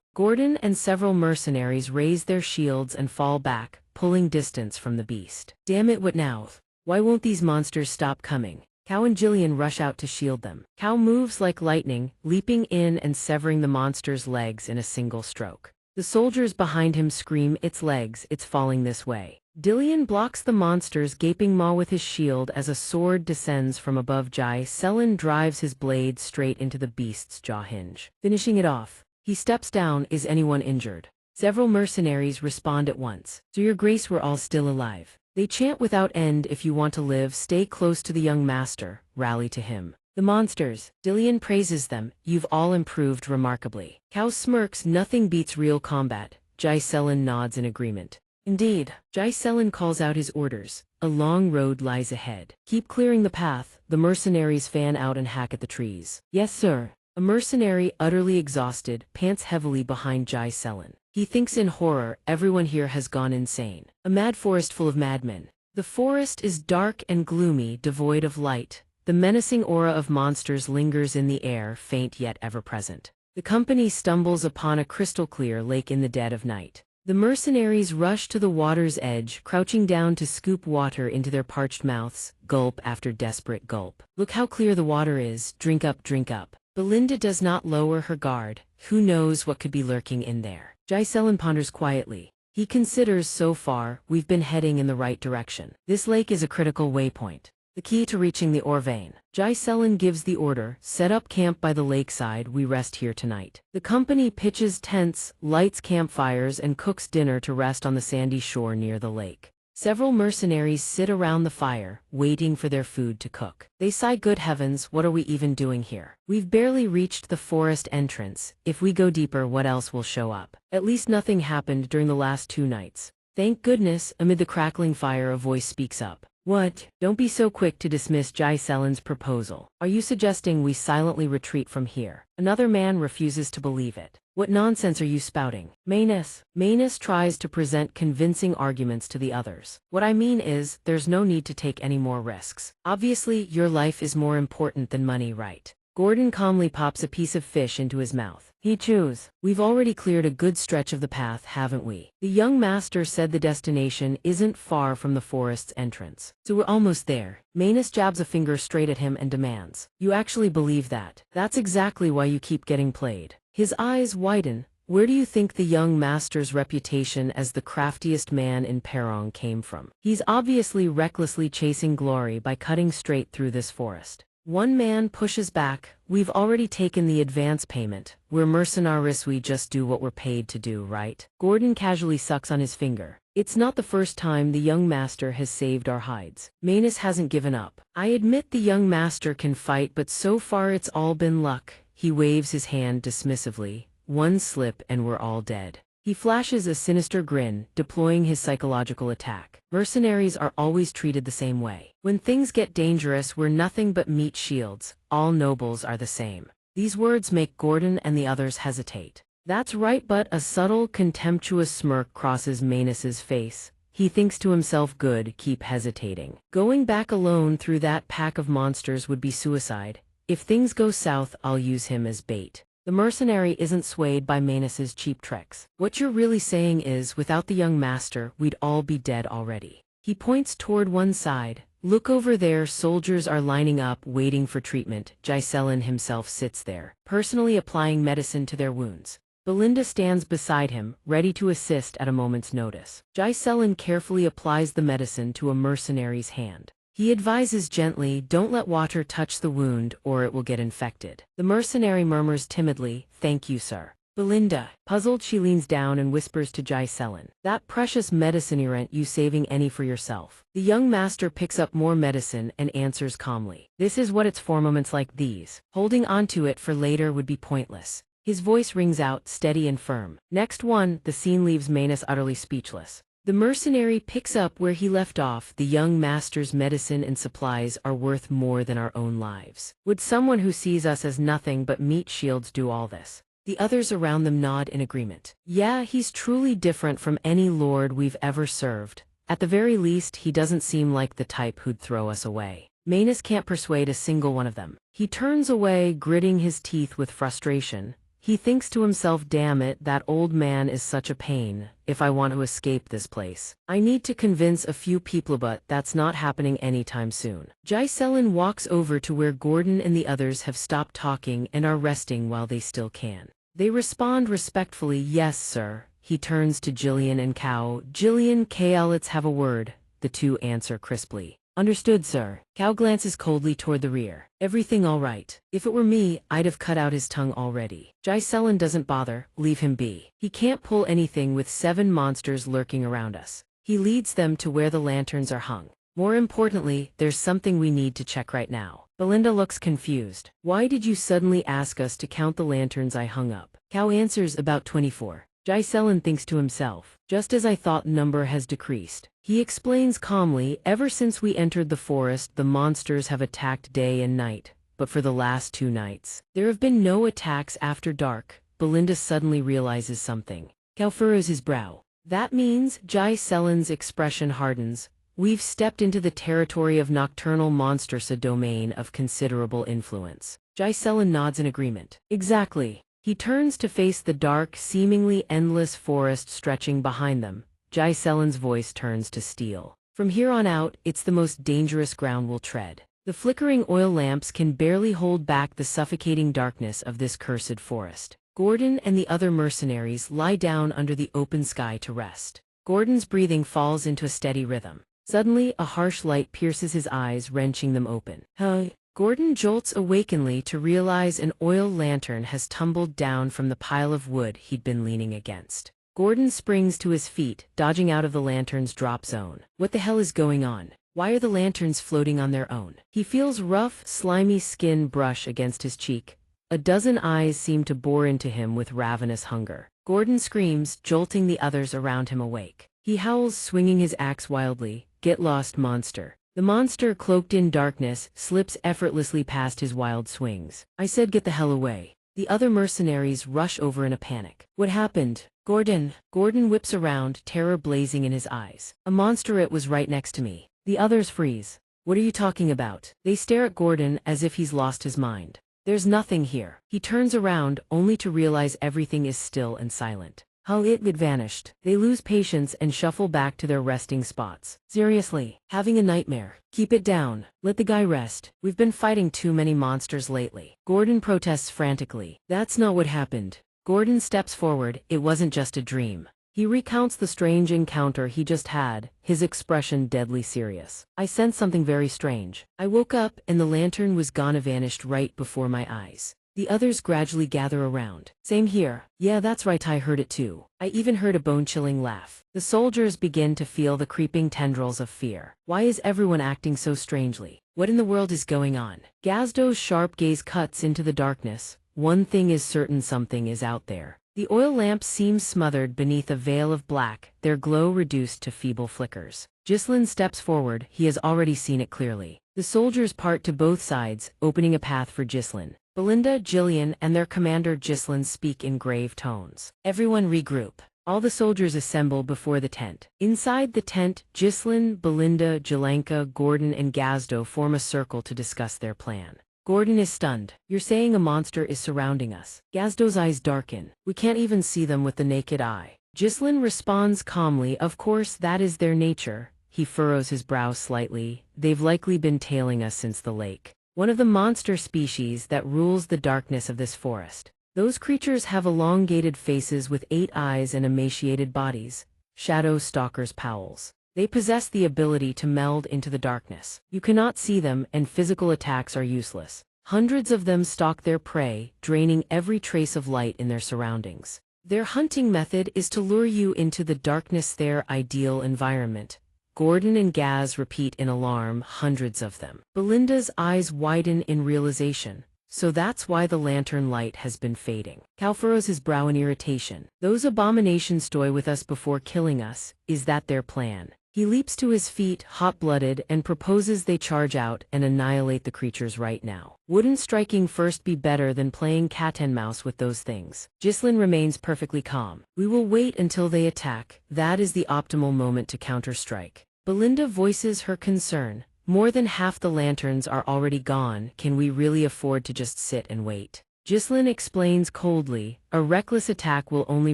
Gordon and several mercenaries raise their shields and fall back, pulling distance from the beast. Damn it, what now? Why won't these monsters stop coming? Cao and Jillian rush out to shield them. Cao moves like lightning, leaping in and severing the monster's legs in a single stroke. The soldiers behind him scream, "Its legs, it's falling this way." Jillian blocks the monster's gaping maw with his shield as a sword descends from above. Jai Selin drives his blade straight into the beast's jaw hinge, finishing it off. He steps down. Is anyone injured? Several mercenaries respond at once. So your grace, we're all still alive. They chant without end. If you want to live, stay close to the young master, rally to him. The monsters, Jillian praises them, you've all improved remarkably. Cao smirks, nothing beats real combat. Jai Selin nods in agreement. Indeed, Jai Selin calls out his orders. A long road lies ahead. Keep clearing the path. The mercenaries fan out and hack at the trees. Yes, sir. A mercenary, utterly exhausted, pants heavily behind Jai Selin. He thinks in horror, everyone here has gone insane. A mad forest full of madmen. The forest is dark and gloomy, devoid of light. The menacing aura of monsters lingers in the air, faint yet ever present. The company stumbles upon a crystal-clear lake in the dead of night. The mercenaries rush to the water's edge, crouching down to scoop water into their parched mouths, gulp after desperate gulp. Look how clear the water is, drink up, drink up. Belinda does not lower her guard. Who knows what could be lurking in there? Jai Selin ponders quietly. He considers, so far, we've been heading in the right direction. This lake is a critical waypoint. The key to reaching the ore vein. Jai-Selen gives the order, set up camp by the lakeside, we rest here tonight. The company pitches tents, lights campfires and cooks dinner to rest on the sandy shore near the lake. Several mercenaries sit around the fire, waiting for their food to cook. They sigh, good heavens, what are we even doing here? We've barely reached the forest entrance. If we go deeper, what else will show up? At least nothing happened during the last 2 nights. Thank goodness, amid the crackling fire a voice speaks up. What? Don't be so quick to dismiss Jai-Selen's proposal. Are you suggesting we silently retreat from here? Another man refuses to believe it. What nonsense are you spouting? Manus tries to present convincing arguments to the others. What I mean is, there's no need to take any more risks. Obviously, your life is more important than money, right? Gordon calmly pops a piece of fish into his mouth. He chews. We've already cleared a good stretch of the path, haven't we? The young master said the destination isn't far from the forest's entrance. So we're almost there. Manus jabs a finger straight at him and demands. You actually believe that? That's exactly why you keep getting played. His eyes widen. Where do you think the young master's reputation as the craftiest man in Perong came from? He's obviously recklessly chasing glory by cutting straight through this forest. One man pushes back. We've already taken the advance payment. We're mercenaries, we just do what we're paid to do, right? Gordon casually sucks on his finger. It's not the first time the young master has saved our hides. Manus hasn't given up. I admit the young master can fight, but so far it's all been luck. He waves his hand dismissively. One slip and we're all dead. He flashes a sinister grin, deploying his psychological attack. Mercenaries are always treated the same way. When things get dangerous, we're nothing but meat shields. All nobles are the same. These words make Gordon and the others hesitate. That's right, but a subtle, contemptuous smirk crosses Manus's face. He thinks to himself, good, keep hesitating. Going back alone through that pack of monsters would be suicide. If things go south, I'll use him as bait. The mercenary isn't swayed by Manus's cheap tricks. What you're really saying is, without the young master, we'd all be dead already. He points toward one side. Look over there, soldiers are lining up, waiting for treatment. Jai-Selen himself sits there, personally applying medicine to their wounds. Belinda stands beside him, ready to assist at a moment's notice. Jai-Selen carefully applies the medicine to a mercenary's hand. He advises gently, don't let water touch the wound or it will get infected. The mercenary murmurs timidly, thank you, sir. Belinda, puzzled, she leans down and whispers to Jai-Selen. That precious medicine, aren't you saving any for yourself? The young master picks up more medicine and answers calmly. This is what it's for, moments like these. Holding onto it for later would be pointless. His voice rings out, steady and firm. Next one, the scene leaves Manus utterly speechless. The mercenary picks up where he left off. The young master's medicine and supplies are worth more than our own lives. Would someone who sees us as nothing but meat shields do all this? The others around them nod in agreement. Yeah, he's truly different from any lord we've ever served. At the very least, he doesn't seem like the type who'd throw us away. Manus can't persuade a single one of them. He turns away, gritting his teeth with frustration. He thinks to himself, damn it, that old man is such a pain. If I want to escape this place, I need to convince a few people, but that's not happening anytime soon. Jai-Selen walks over to where Gordon and the others have stopped talking and are resting while they still can. They respond respectfully, yes, sir. He turns to Jillian and Cao. Jillian, Kale, let's have a word. The two answer crisply. Understood, sir. Cao glances coldly toward the rear. Everything all right? If it were me, I'd have cut out his tongue already. Jai-Selen doesn't bother, leave him be. He can't pull anything with 7 monsters lurking around us. He leads them to where the lanterns are hung. More importantly, there's something we need to check right now. Belinda looks confused. Why did you suddenly ask us to count the lanterns I hung up? Cao answers, about 24. Jai-Selen thinks to himself, just as I thought, number has decreased. He explains calmly, ever since we entered the forest, the monsters have attacked day and night, but for the last 2 nights, there have been no attacks after dark. Belinda suddenly realizes something. Cao furrows his brow. That means, Jai-Selen's expression hardens, we've stepped into the territory of nocturnal monsters, a domain of considerable influence. Jai-Selen nods in agreement. Exactly. He turns to face the dark, seemingly endless forest stretching behind them. Jai-Selen's voice turns to steel. From here on out, it's the most dangerous ground we'll tread. The flickering oil lamps can barely hold back the suffocating darkness of this cursed forest. Gordon and the other mercenaries lie down under the open sky to rest. Gordon's breathing falls into a steady rhythm. Suddenly, a harsh light pierces his eyes, wrenching them open. Huh? Gordon jolts awakeningly to realize an oil lantern has tumbled down from the pile of wood he'd been leaning against. Gordon springs to his feet, dodging out of the lantern's drop zone. What the hell is going on? Why are the lanterns floating on their own? He feels rough, slimy skin brush against his cheek. A dozen eyes seem to bore into him with ravenous hunger. Gordon screams, jolting the others around him awake. He howls, swinging his axe wildly. Get lost, monster. The monster, cloaked in darkness, slips effortlessly past his wild swings. I said get the hell away. The other mercenaries rush over in a panic. What happened? Gordon. Gordon whips around, terror blazing in his eyes. A monsterette was right next to me. The others freeze. What are you talking about? They stare at Gordon as if he's lost his mind. There's nothing here. He turns around, only to realize everything is still and silent. How it vanished. They lose patience and shuffle back to their resting spots. Seriously, having a nightmare. Keep it down. Let the guy rest. We've been fighting too many monsters lately. Gordon protests frantically. That's not what happened. Gordon steps forward. It wasn't just a dream. He recounts the strange encounter he just had, his expression deadly serious. I sensed something very strange. I woke up and the lantern was gone, vanished right before my eyes. The others gradually gather around. Same here. Yeah, that's right, I heard it too. I even heard a bone-chilling laugh. The soldiers begin to feel the creeping tendrils of fear. Why is everyone acting so strangely? What in the world is going on? Gazdo's sharp gaze cuts into the darkness. One thing is certain, something is out there. The oil lamps seem smothered beneath a veil of black, their glow reduced to feeble flickers. Ghislain steps forward, he has already seen it clearly. The soldiers part to both sides, opening a path for Ghislain. Belinda, Jillian, and their commander Ghislain speak in grave tones. Everyone regroup. All the soldiers assemble before the tent. Inside the tent, Ghislain, Belinda, Jelenka, Gordon, and Gazdo form a circle to discuss their plan. Gordon is stunned. You're saying a monster is surrounding us? Gazdo's eyes darken. We can't even see them with the naked eye. Ghislain responds calmly, of course that is their nature. He furrows his brow slightly. They've likely been tailing us since the lake. One of the monster species that rules the darkness of this forest. Those creatures have elongated faces with 8 eyes and emaciated bodies, shadow stalkers' powls. They possess the ability to meld into the darkness. You cannot see them, and physical attacks are useless. Hundreds of them stalk their prey, draining every trace of light in their surroundings. Their hunting method is to lure you into the darkness, their ideal environment. Gordon and Gaz repeat in alarm, hundreds of them. Belinda's eyes widen in realization. So that's why the lantern light has been fading. Cal furrows his brow in irritation. Those abominations toy with us before killing us. Is that their plan? He leaps to his feet, hot-blooded, and proposes they charge out and annihilate the creatures right now. Wouldn't striking first be better than playing cat and mouse with those things? Ghislain remains perfectly calm. We will wait until they attack. That is the optimal moment to counter-strike. Belinda voices her concern. More than half the lanterns are already gone. Can we really afford to just sit and wait? Ghislain explains coldly, a reckless attack will only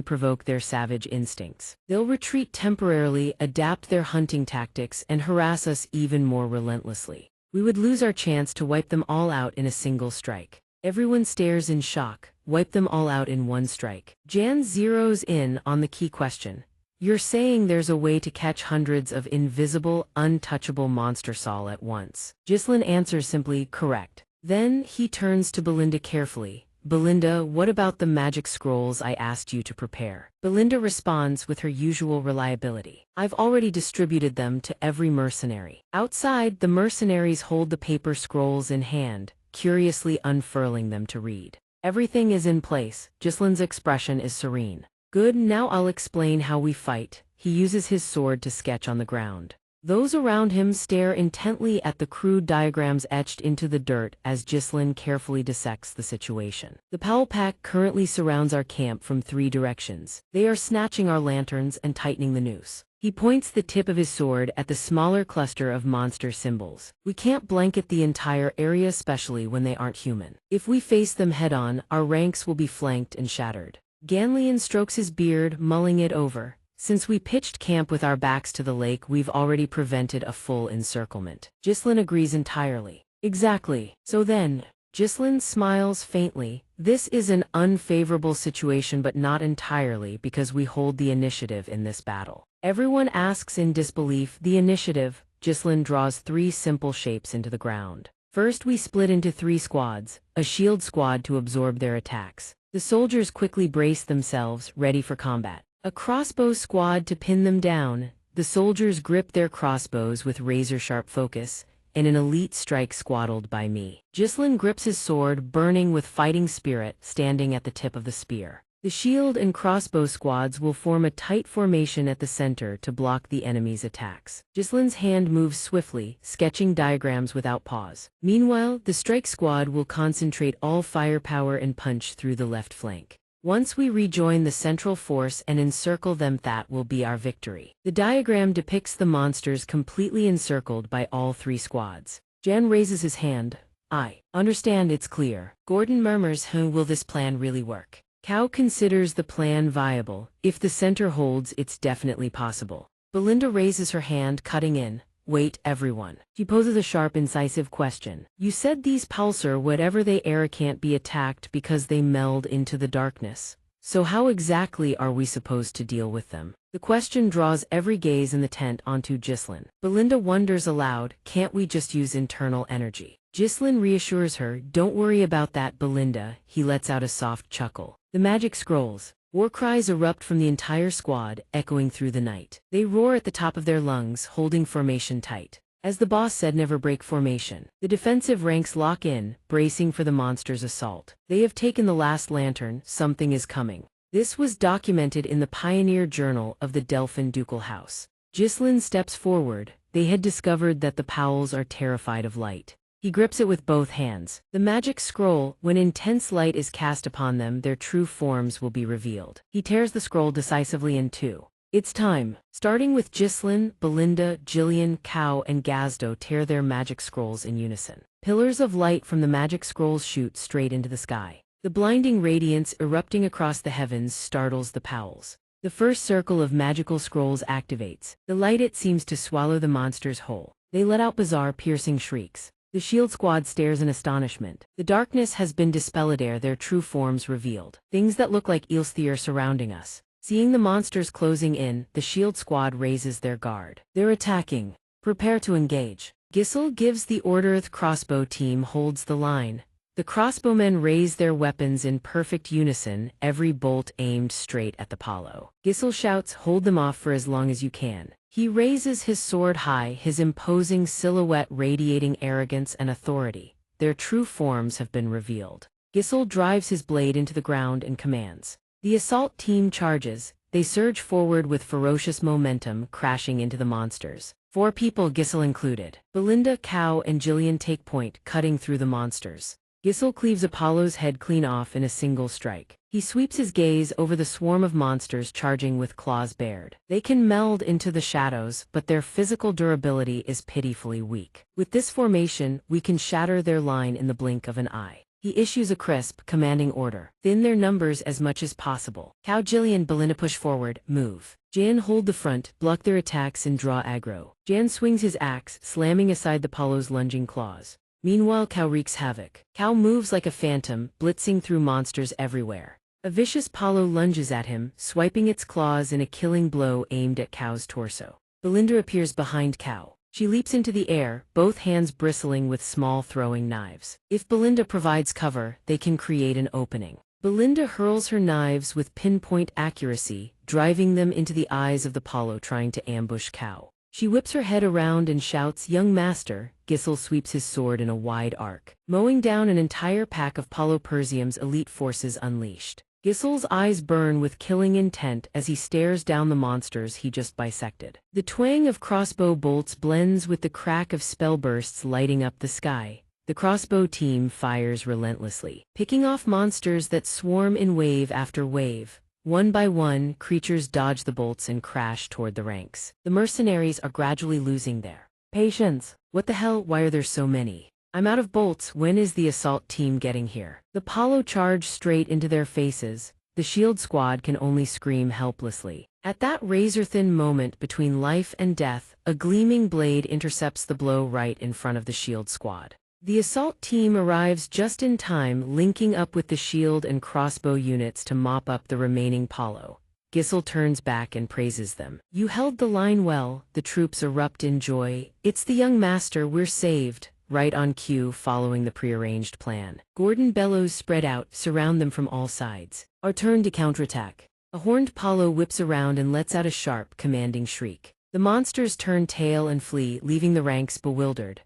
provoke their savage instincts. They'll retreat temporarily, adapt their hunting tactics, and harass us even more relentlessly. We would lose our chance to wipe them all out in a single strike. Everyone stares in shock. Wipe them all out in one strike. Jan zeroes in on the key question. You're saying there's a way to catch hundreds of invisible, untouchable monster all at once? Ghislain answers simply, correct. Then he turns to Belinda carefully. Belinda, what about the magic scrolls I asked you to prepare? Belinda responds with her usual reliability. I've already distributed them to every mercenary. Outside, the mercenaries hold the paper scrolls in hand, curiously unfurling them to read. Everything is in place. Ghislain's expression is serene. Good, now I'll explain how we fight. He uses his sword to sketch on the ground. Those around him stare intently at the crude diagrams etched into the dirt as Ghislain carefully dissects the situation. The Powell pack currently surrounds our camp from 3 directions. They are snatching our lanterns and tightening the noose. He points the tip of his sword at the smaller cluster of monster symbols. We can't blanket the entire area, especially when they aren't human. If we face them head-on, our ranks will be flanked and shattered. Ganlian strokes his beard, mulling it over. Since we pitched camp with our backs to the lake, we've already prevented a full encirclement. Ghislain agrees entirely. Exactly. So then, Ghislain smiles faintly. This is an unfavorable situation, but not entirely, because we hold the initiative in this battle. Everyone asks in disbelief. The initiative. Ghislain draws 3 simple shapes into the ground. First we split into 3 squads, a shield squad to absorb their attacks. The soldiers quickly brace themselves, ready for combat. A crossbow squad to pin them down. The soldiers grip their crossbows with razor-sharp focus, and an elite strike squaddled by me. Ghislain grips his sword, burning with fighting spirit, standing at the tip of the spear. The shield and crossbow squads will form a tight formation at the center to block the enemy's attacks. Ghislain's hand moves swiftly, sketching diagrams without pause. Meanwhile, the strike squad will concentrate all firepower and punch through the left flank. Once we rejoin the central force and encircle them, that will be our victory. The diagram depicts the monsters completely encircled by all 3 squads. Jan raises his hand. I understand, it's clear. Gordon murmurs, will this plan really work? Cao considers the plan viable. If the center holds, it's definitely possible. Belinda raises her hand, cutting in. Wait, everyone. She poses a sharp, incisive question. You said these pulsar, whatever they are, can't be attacked because they meld into the darkness. So how exactly are we supposed to deal with them? The question draws every gaze in the tent onto Ghislain. Belinda wonders aloud, can't we just use internal energy? Ghislain reassures her, don't worry about that, Belinda. He lets out a soft chuckle. The magic scrolls. War cries erupt from the entire squad, echoing through the night. They roar at the top of their lungs, holding formation tight. As the boss said, never break formation. The defensive ranks lock in, bracing for the monster's assault. They have taken the last lantern, something is coming. This was documented in the Pioneer Journal of the Delphin Ducal House. Ghislain steps forward. They had discovered that the Powells are terrified of light. He grips it with both hands. The magic scroll, when intense light is cast upon them, their true forms will be revealed. He tears the scroll decisively in 2. It's time. Starting with Ghislain, Belinda, Jillian, Cao, and Gazdo tear their magic scrolls in unison. Pillars of light from the magic scrolls shoot straight into the sky. The blinding radiance erupting across the heavens startles the Powells. The first circle of magical scrolls activates. The light, it seems to swallow the monsters whole. They let out bizarre, piercing shrieks. The shield squad stares in astonishment. The darkness has been dispelled, their true forms revealed. Things that look like Eilsthi are surrounding us. Seeing the monsters closing in, the shield squad raises their guard. They're attacking. Prepare to engage. Giselle gives the order. The crossbow team holds the line. The crossbowmen raise their weapons in perfect unison, every bolt aimed straight at the Apollo. Giselle shouts, hold them off for as long as you can. He raises his sword high, his imposing silhouette radiating arrogance and authority. Their true forms have been revealed. Giselle drives his blade into the ground and commands. The assault team charges. They surge forward with ferocious momentum, crashing into the monsters. 4 people, Giselle included. Belinda, Cao, and Jillian take point, cutting through the monsters. Giselle cleaves Apollo's head clean off in a single strike. He sweeps his gaze over the swarm of monsters charging with claws bared. They can meld into the shadows, but their physical durability is pitifully weak. With this formation, we can shatter their line in the blink of an eye. He issues a crisp, commanding order. Thin their numbers as much as possible. Cao, Jillian, Belinda push forward, move. Jan hold the front, block their attacks and draw aggro. Jan swings his axe, slamming aside the Apollo's lunging claws. Meanwhile, Cao wreaks havoc. Cao moves like a phantom, blitzing through monsters everywhere. A vicious Apollo lunges at him, swiping its claws in a killing blow aimed at Cao's torso. Belinda appears behind Cao. She leaps into the air, both hands bristling with small throwing knives. If Belinda provides cover, they can create an opening. Belinda hurls her knives with pinpoint accuracy, driving them into the eyes of the Apollo trying to ambush Cao. She whips her head around and shouts, young master. Giselle sweeps his sword in a wide arc, mowing down an entire pack of Paulo Persium's elite forces unleashed. Giselle's eyes burn with killing intent as he stares down the monsters he just bisected. The twang of crossbow bolts blends with the crack of spell bursts lighting up the sky. The crossbow team fires relentlessly, picking off monsters that swarm in wave after wave. One by one, creatures dodge the bolts and crash toward the ranks. The mercenaries are gradually losing their patience. What the hell? Why are there so many? I'm out of bolts. When is the assault team getting here? The Apollo charge straight into their faces. The shield squad can only scream helplessly. At that razor-thin moment between life and death, a gleaming blade intercepts the blow right in front of the shield squad. The assault team arrives just in time, linking up with the shield and crossbow units to mop up the remaining Apollo. Gisel turns back and praises them. You held the line well, the troops erupt in joy. It's the young master, we're saved. Right on cue, following the prearranged plan. Gordon bellows spread out, surround them from all sides. Our turn to counterattack. A horned Paulo whips around and lets out a sharp, commanding shriek. The monsters turn tail and flee, leaving the ranks bewildered.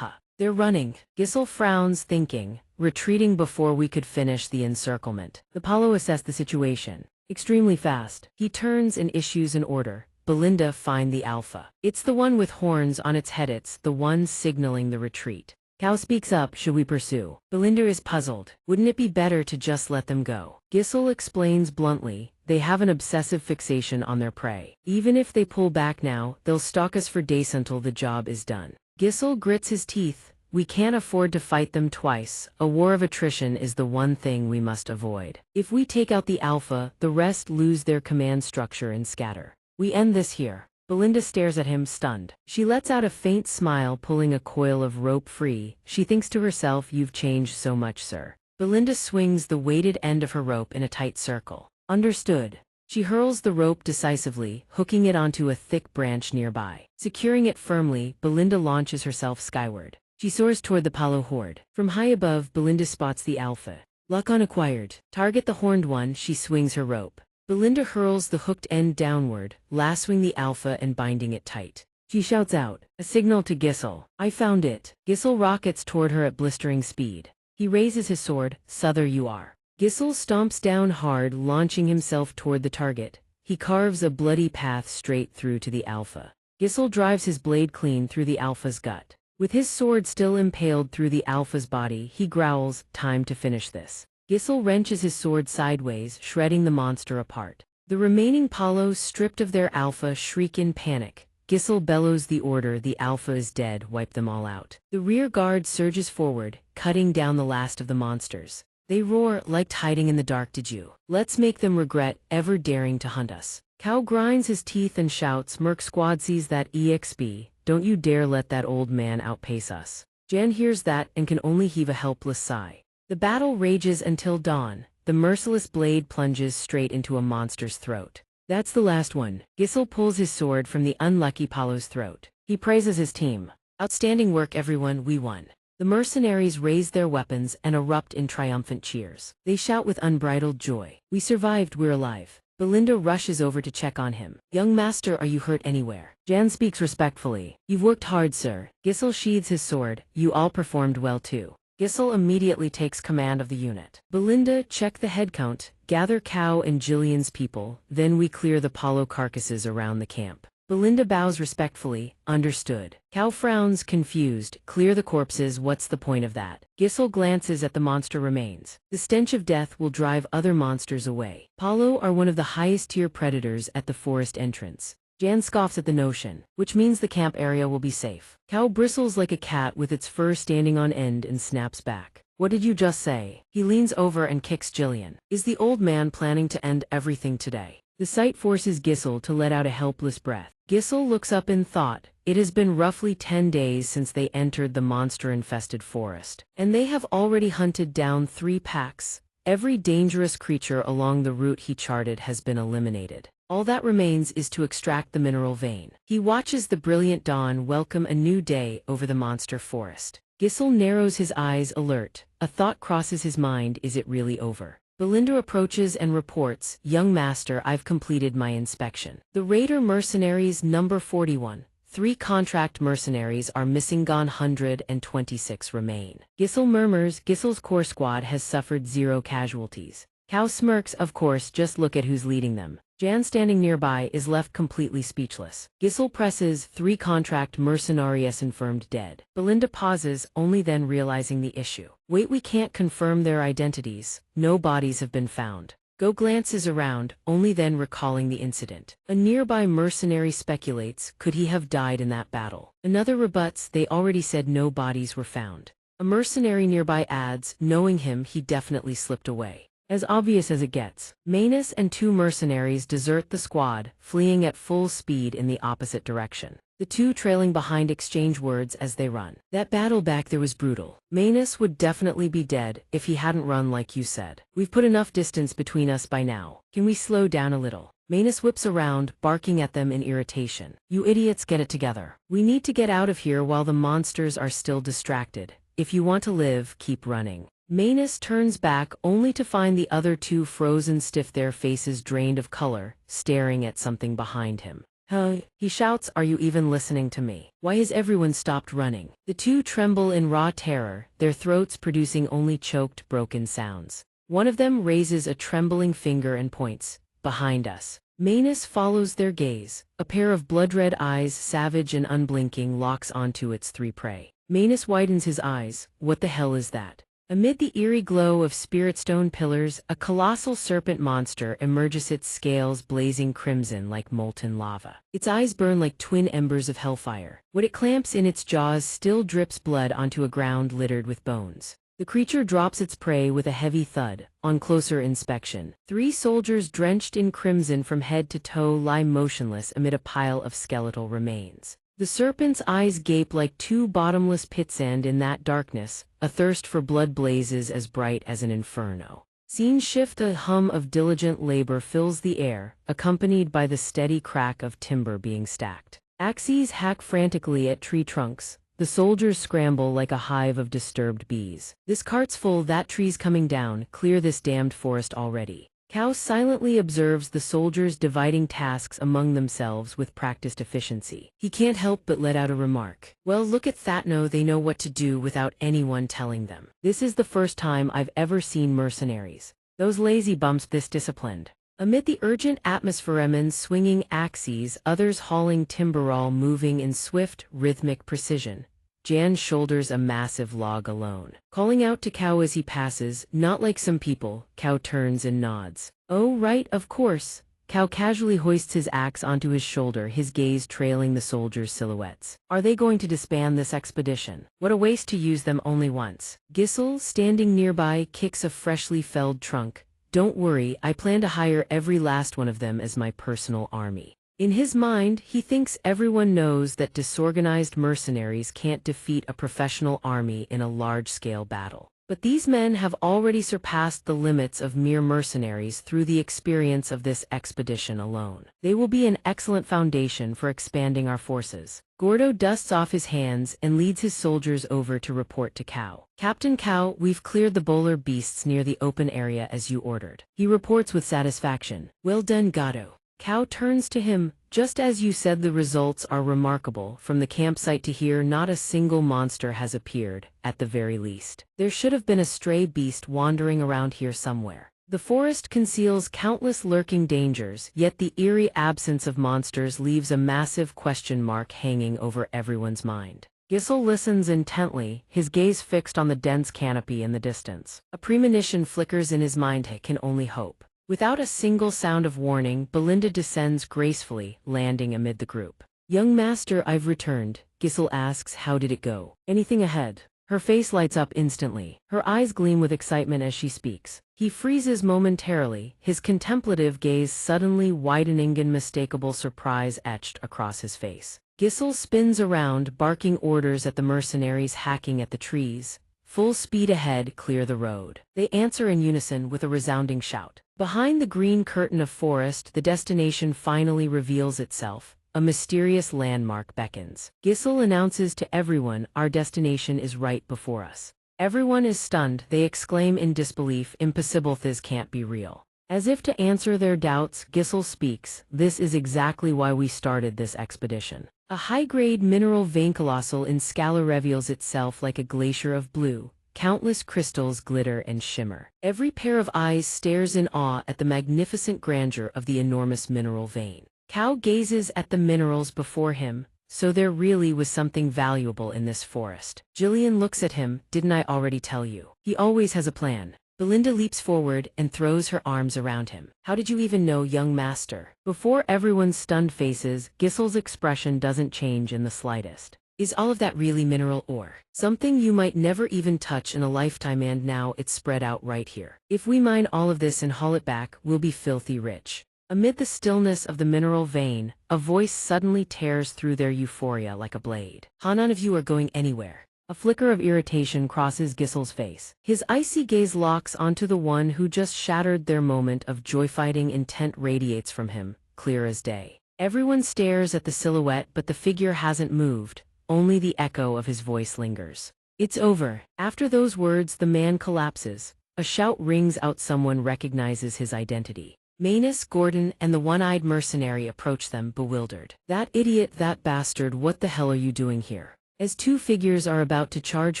They're running. Gisel frowns, thinking, retreating before we could finish the encirclement. The Paulo assess the situation. Extremely fast. He turns and issues an order. Belinda, find the alpha. It's the one with horns on its head. It's the one signaling the retreat. Cal speaks up, should we pursue? Belinda is puzzled. Wouldn't it be better to just let them go? Gisel explains bluntly, they have an obsessive fixation on their prey. Even if they pull back now, they'll stalk us for days until the job is done. Gisel grits his teeth. We can't afford to fight them twice. A war of attrition is the one thing we must avoid. If we take out the alpha, the rest lose their command structure and scatter. We end this here. Belinda stares at him, stunned. She lets out a faint smile, pulling a coil of rope free. She thinks to herself, you've changed so much, sir. Belinda swings the weighted end of her rope in a tight circle. Understood. She hurls the rope decisively, hooking it onto a thick branch nearby. Securing it firmly, Belinda launches herself skyward. She soars toward the Paulo horde. From high above, Belinda spots the alpha. Luck unacquired. Target the horned one, she swings her rope. Belinda hurls the hooked end downward, lassoing the alpha and binding it tight. She shouts out, a signal to Gisel. I found it. Gisel rockets toward her at blistering speed. He raises his sword, Souther you are. Gisel stomps down hard, launching himself toward the target. He carves a bloody path straight through to the alpha. Gisel drives his blade clean through the alpha's gut. With his sword still impaled through the alpha's body, he growls, time to finish this. Gisel wrenches his sword sideways, shredding the monster apart. The remaining Paulos, stripped of their alpha, shriek in panic. Gisel bellows the order, the alpha is dead, wipe them all out. The rear guard surges forward, cutting down the last of the monsters. They roar, liked hiding in the dark, did you? Let's make them regret ever daring to hunt us. Cow grinds his teeth and shouts, Merc squad sees that EXP, don't you dare let that old man outpace us. Jan hears that and can only heave a helpless sigh. The battle rages until dawn. The merciless blade plunges straight into a monster's throat. That's the last one. Gisel pulls his sword from the unlucky Paulo's throat. He praises his team. Outstanding work everyone, we won. The mercenaries raise their weapons and erupt in triumphant cheers. They shout with unbridled joy. We survived, we're alive. Belinda rushes over to check on him. Young master, are you hurt anywhere? Jan speaks respectfully. You've worked hard, sir. Gisel sheathes his sword. You all performed well too. Gisel immediately takes command of the unit. Belinda, check the head count, gather Cow and Jillian's people, then we clear the Paulo carcasses around the camp. Belinda bows respectfully, understood. Cow frowns, confused, clear the corpses, what's the point of that? Gisel glances at the monster remains. The stench of death will drive other monsters away. Paulo are one of the highest tier predators at the forest entrance. Jan scoffs at the notion, which means the camp area will be safe. Cow bristles like a cat with its fur standing on end and snaps back. What did you just say? He leans over and kicks Jillian. Is the old man planning to end everything today? The sight forces Gisel to let out a helpless breath. Gisel looks up in thought. It has been roughly 10 days since they entered the monster-infested forest, and they have already hunted down 3 packs. Every dangerous creature along the route he charted has been eliminated. All that remains is to extract the mineral vein. He watches the brilliant dawn welcome a new day over the monster forest. Gisel narrows his eyes, alert. A thought crosses his mind, is it really over? Belinda approaches and reports, Young Master, I've completed my inspection. The Raider mercenaries number 41. 3 contract mercenaries are missing, gone, 126 remain. Gisel murmurs, Gisel's core squad has suffered 0 casualties. Cow smirks, of course, just look at who's leading them. Jan, standing nearby, is left completely speechless. Gisel presses, 3 contract mercenaries confirmed dead. Belinda pauses, only then realizing the issue. Wait, we can't confirm their identities. No bodies have been found. Go glances around, only then recalling the incident. A nearby mercenary speculates, could he have died in that battle? Another rebuts, they already said no bodies were found. A mercenary nearby adds, knowing him, he definitely slipped away. As obvious as it gets. Manus and 2 mercenaries desert the squad, fleeing at full speed in the opposite direction. The 2 trailing behind exchange words as they run. That battle back there was brutal. Manus would definitely be dead if he hadn't run like you said. We've put enough distance between us by now. Can we slow down a little? Manus whips around, barking at them in irritation. You idiots, get it together. We need to get out of here while the monsters are still distracted. If you want to live, keep running. Manus turns back only to find the other two frozen stiff, their faces drained of color, staring at something behind him. Huh? He shouts, are you even listening to me? Why has everyone stopped running? The two tremble in raw terror, their throats producing only choked, broken sounds. One of them raises a trembling finger and points. Behind us. Manus follows their gaze. A pair of blood-red eyes, savage and unblinking, locks onto its three prey. Manus widens his eyes. What the hell is that? Amid the eerie glow of spiritstone pillars, a colossal serpent monster emerges, its scales blazing crimson like molten lava. Its eyes burn like twin embers of hellfire. What it clamps in its jaws still drips blood onto a ground littered with bones. The creature drops its prey with a heavy thud. On closer inspection, three soldiers drenched in crimson from head to toe lie motionless amid a pile of skeletal remains. The serpent's eyes gape like two bottomless pits, and in that darkness, a thirst for blood blazes as bright as an inferno. Scene shift, a hum of diligent labor fills the air, accompanied by the steady crack of timber being stacked. Axes hack frantically at tree trunks. The soldiers scramble like a hive of disturbed bees. This cart's full, that tree's coming down, clear this damned forest already. Cao silently observes the soldiers dividing tasks among themselves with practiced efficiency. He can't help but let out a remark. Well, look at Thatno, they know what to do without anyone telling them. This is the first time I've ever seen mercenaries. Those lazy bumps this disciplined. Amid the urgent atmosphere, men swinging axes, others hauling timber, all moving in swift, rhythmic precision. Jan shoulders a massive log alone. Calling out to Cao as he passes, not like some people, Cao turns and nods. Oh right, of course. Cao casually hoists his axe onto his shoulder, his gaze trailing the soldiers' silhouettes. Are they going to disband this expedition? What a waste to use them only once. Gisel, standing nearby, kicks a freshly felled trunk. Don't worry, I plan to hire every last one of them as my personal army. In his mind, he thinks everyone knows that disorganized mercenaries can't defeat a professional army in a large-scale battle. But these men have already surpassed the limits of mere mercenaries through the experience of this expedition alone. They will be an excellent foundation for expanding our forces. Gordo dusts off his hands and leads his soldiers over to report to Cao. Captain Cao, we've cleared the bowler beasts near the open area as you ordered. He reports with satisfaction. Well done, Gordo. Cao turns to him. Just as you said, the results are remarkable. From the campsite to here, not a single monster has appeared, at the very least. There should have been a stray beast wandering around here somewhere. The forest conceals countless lurking dangers, yet the eerie absence of monsters leaves a massive question mark hanging over everyone's mind. Gisel listens intently, his gaze fixed on the dense canopy in the distance. A premonition flickers in his mind. He can only hope. Without a single sound of warning, Belinda descends gracefully, landing amid the group. Young master, I've returned. Gisel asks, how did it go? Anything ahead? Her face lights up instantly. Her eyes gleam with excitement as she speaks. He freezes momentarily, his contemplative gaze suddenly widening, unmistakable surprise etched across his face. Gisel spins around, barking orders at the mercenaries hacking at the trees. Full speed ahead, clear the road. They answer in unison with a resounding shout. Behind the green curtain of forest, the destination finally reveals itself. A mysterious landmark beckons. Gisel announces to everyone, our destination is right before us. Everyone is stunned, they exclaim in disbelief, impossible, this can't be real. As if to answer their doubts, Gisel speaks, this is exactly why we started this expedition. A high-grade mineral vein colossal in Scala reveals itself like a glacier of blue. Countless crystals glitter and shimmer. Every pair of eyes stares in awe at the magnificent grandeur of the enormous mineral vein. Cao gazes at the minerals before him. So there really was something valuable in this forest. Jillian looks at him. Didn't I already tell you? He always has a plan. Belinda leaps forward and throws her arms around him. How did you even know, young master? Before everyone's stunned faces, Gisel's expression doesn't change in the slightest. Is all of that really mineral ore? Something you might never even touch in a lifetime, and now it's spread out right here. If we mine all of this and haul it back, we'll be filthy rich. Amid the stillness of the mineral vein, a voice suddenly tears through their euphoria like a blade. None of you are going anywhere. A flicker of irritation crosses Gisel's face. His icy gaze locks onto the one who just shattered their moment of joy. Fighting intent radiates from him. clear as day. Everyone stares at the silhouette, but the figure hasn't moved, only the echo of his voice lingers. It's over. After those words, the man collapses. A shout rings out. Someone recognizes his identity. Manus, Gordon, and the one-eyed mercenary approach them, bewildered. That idiot, that bastard, what the hell are you doing here? As two figures are about to charge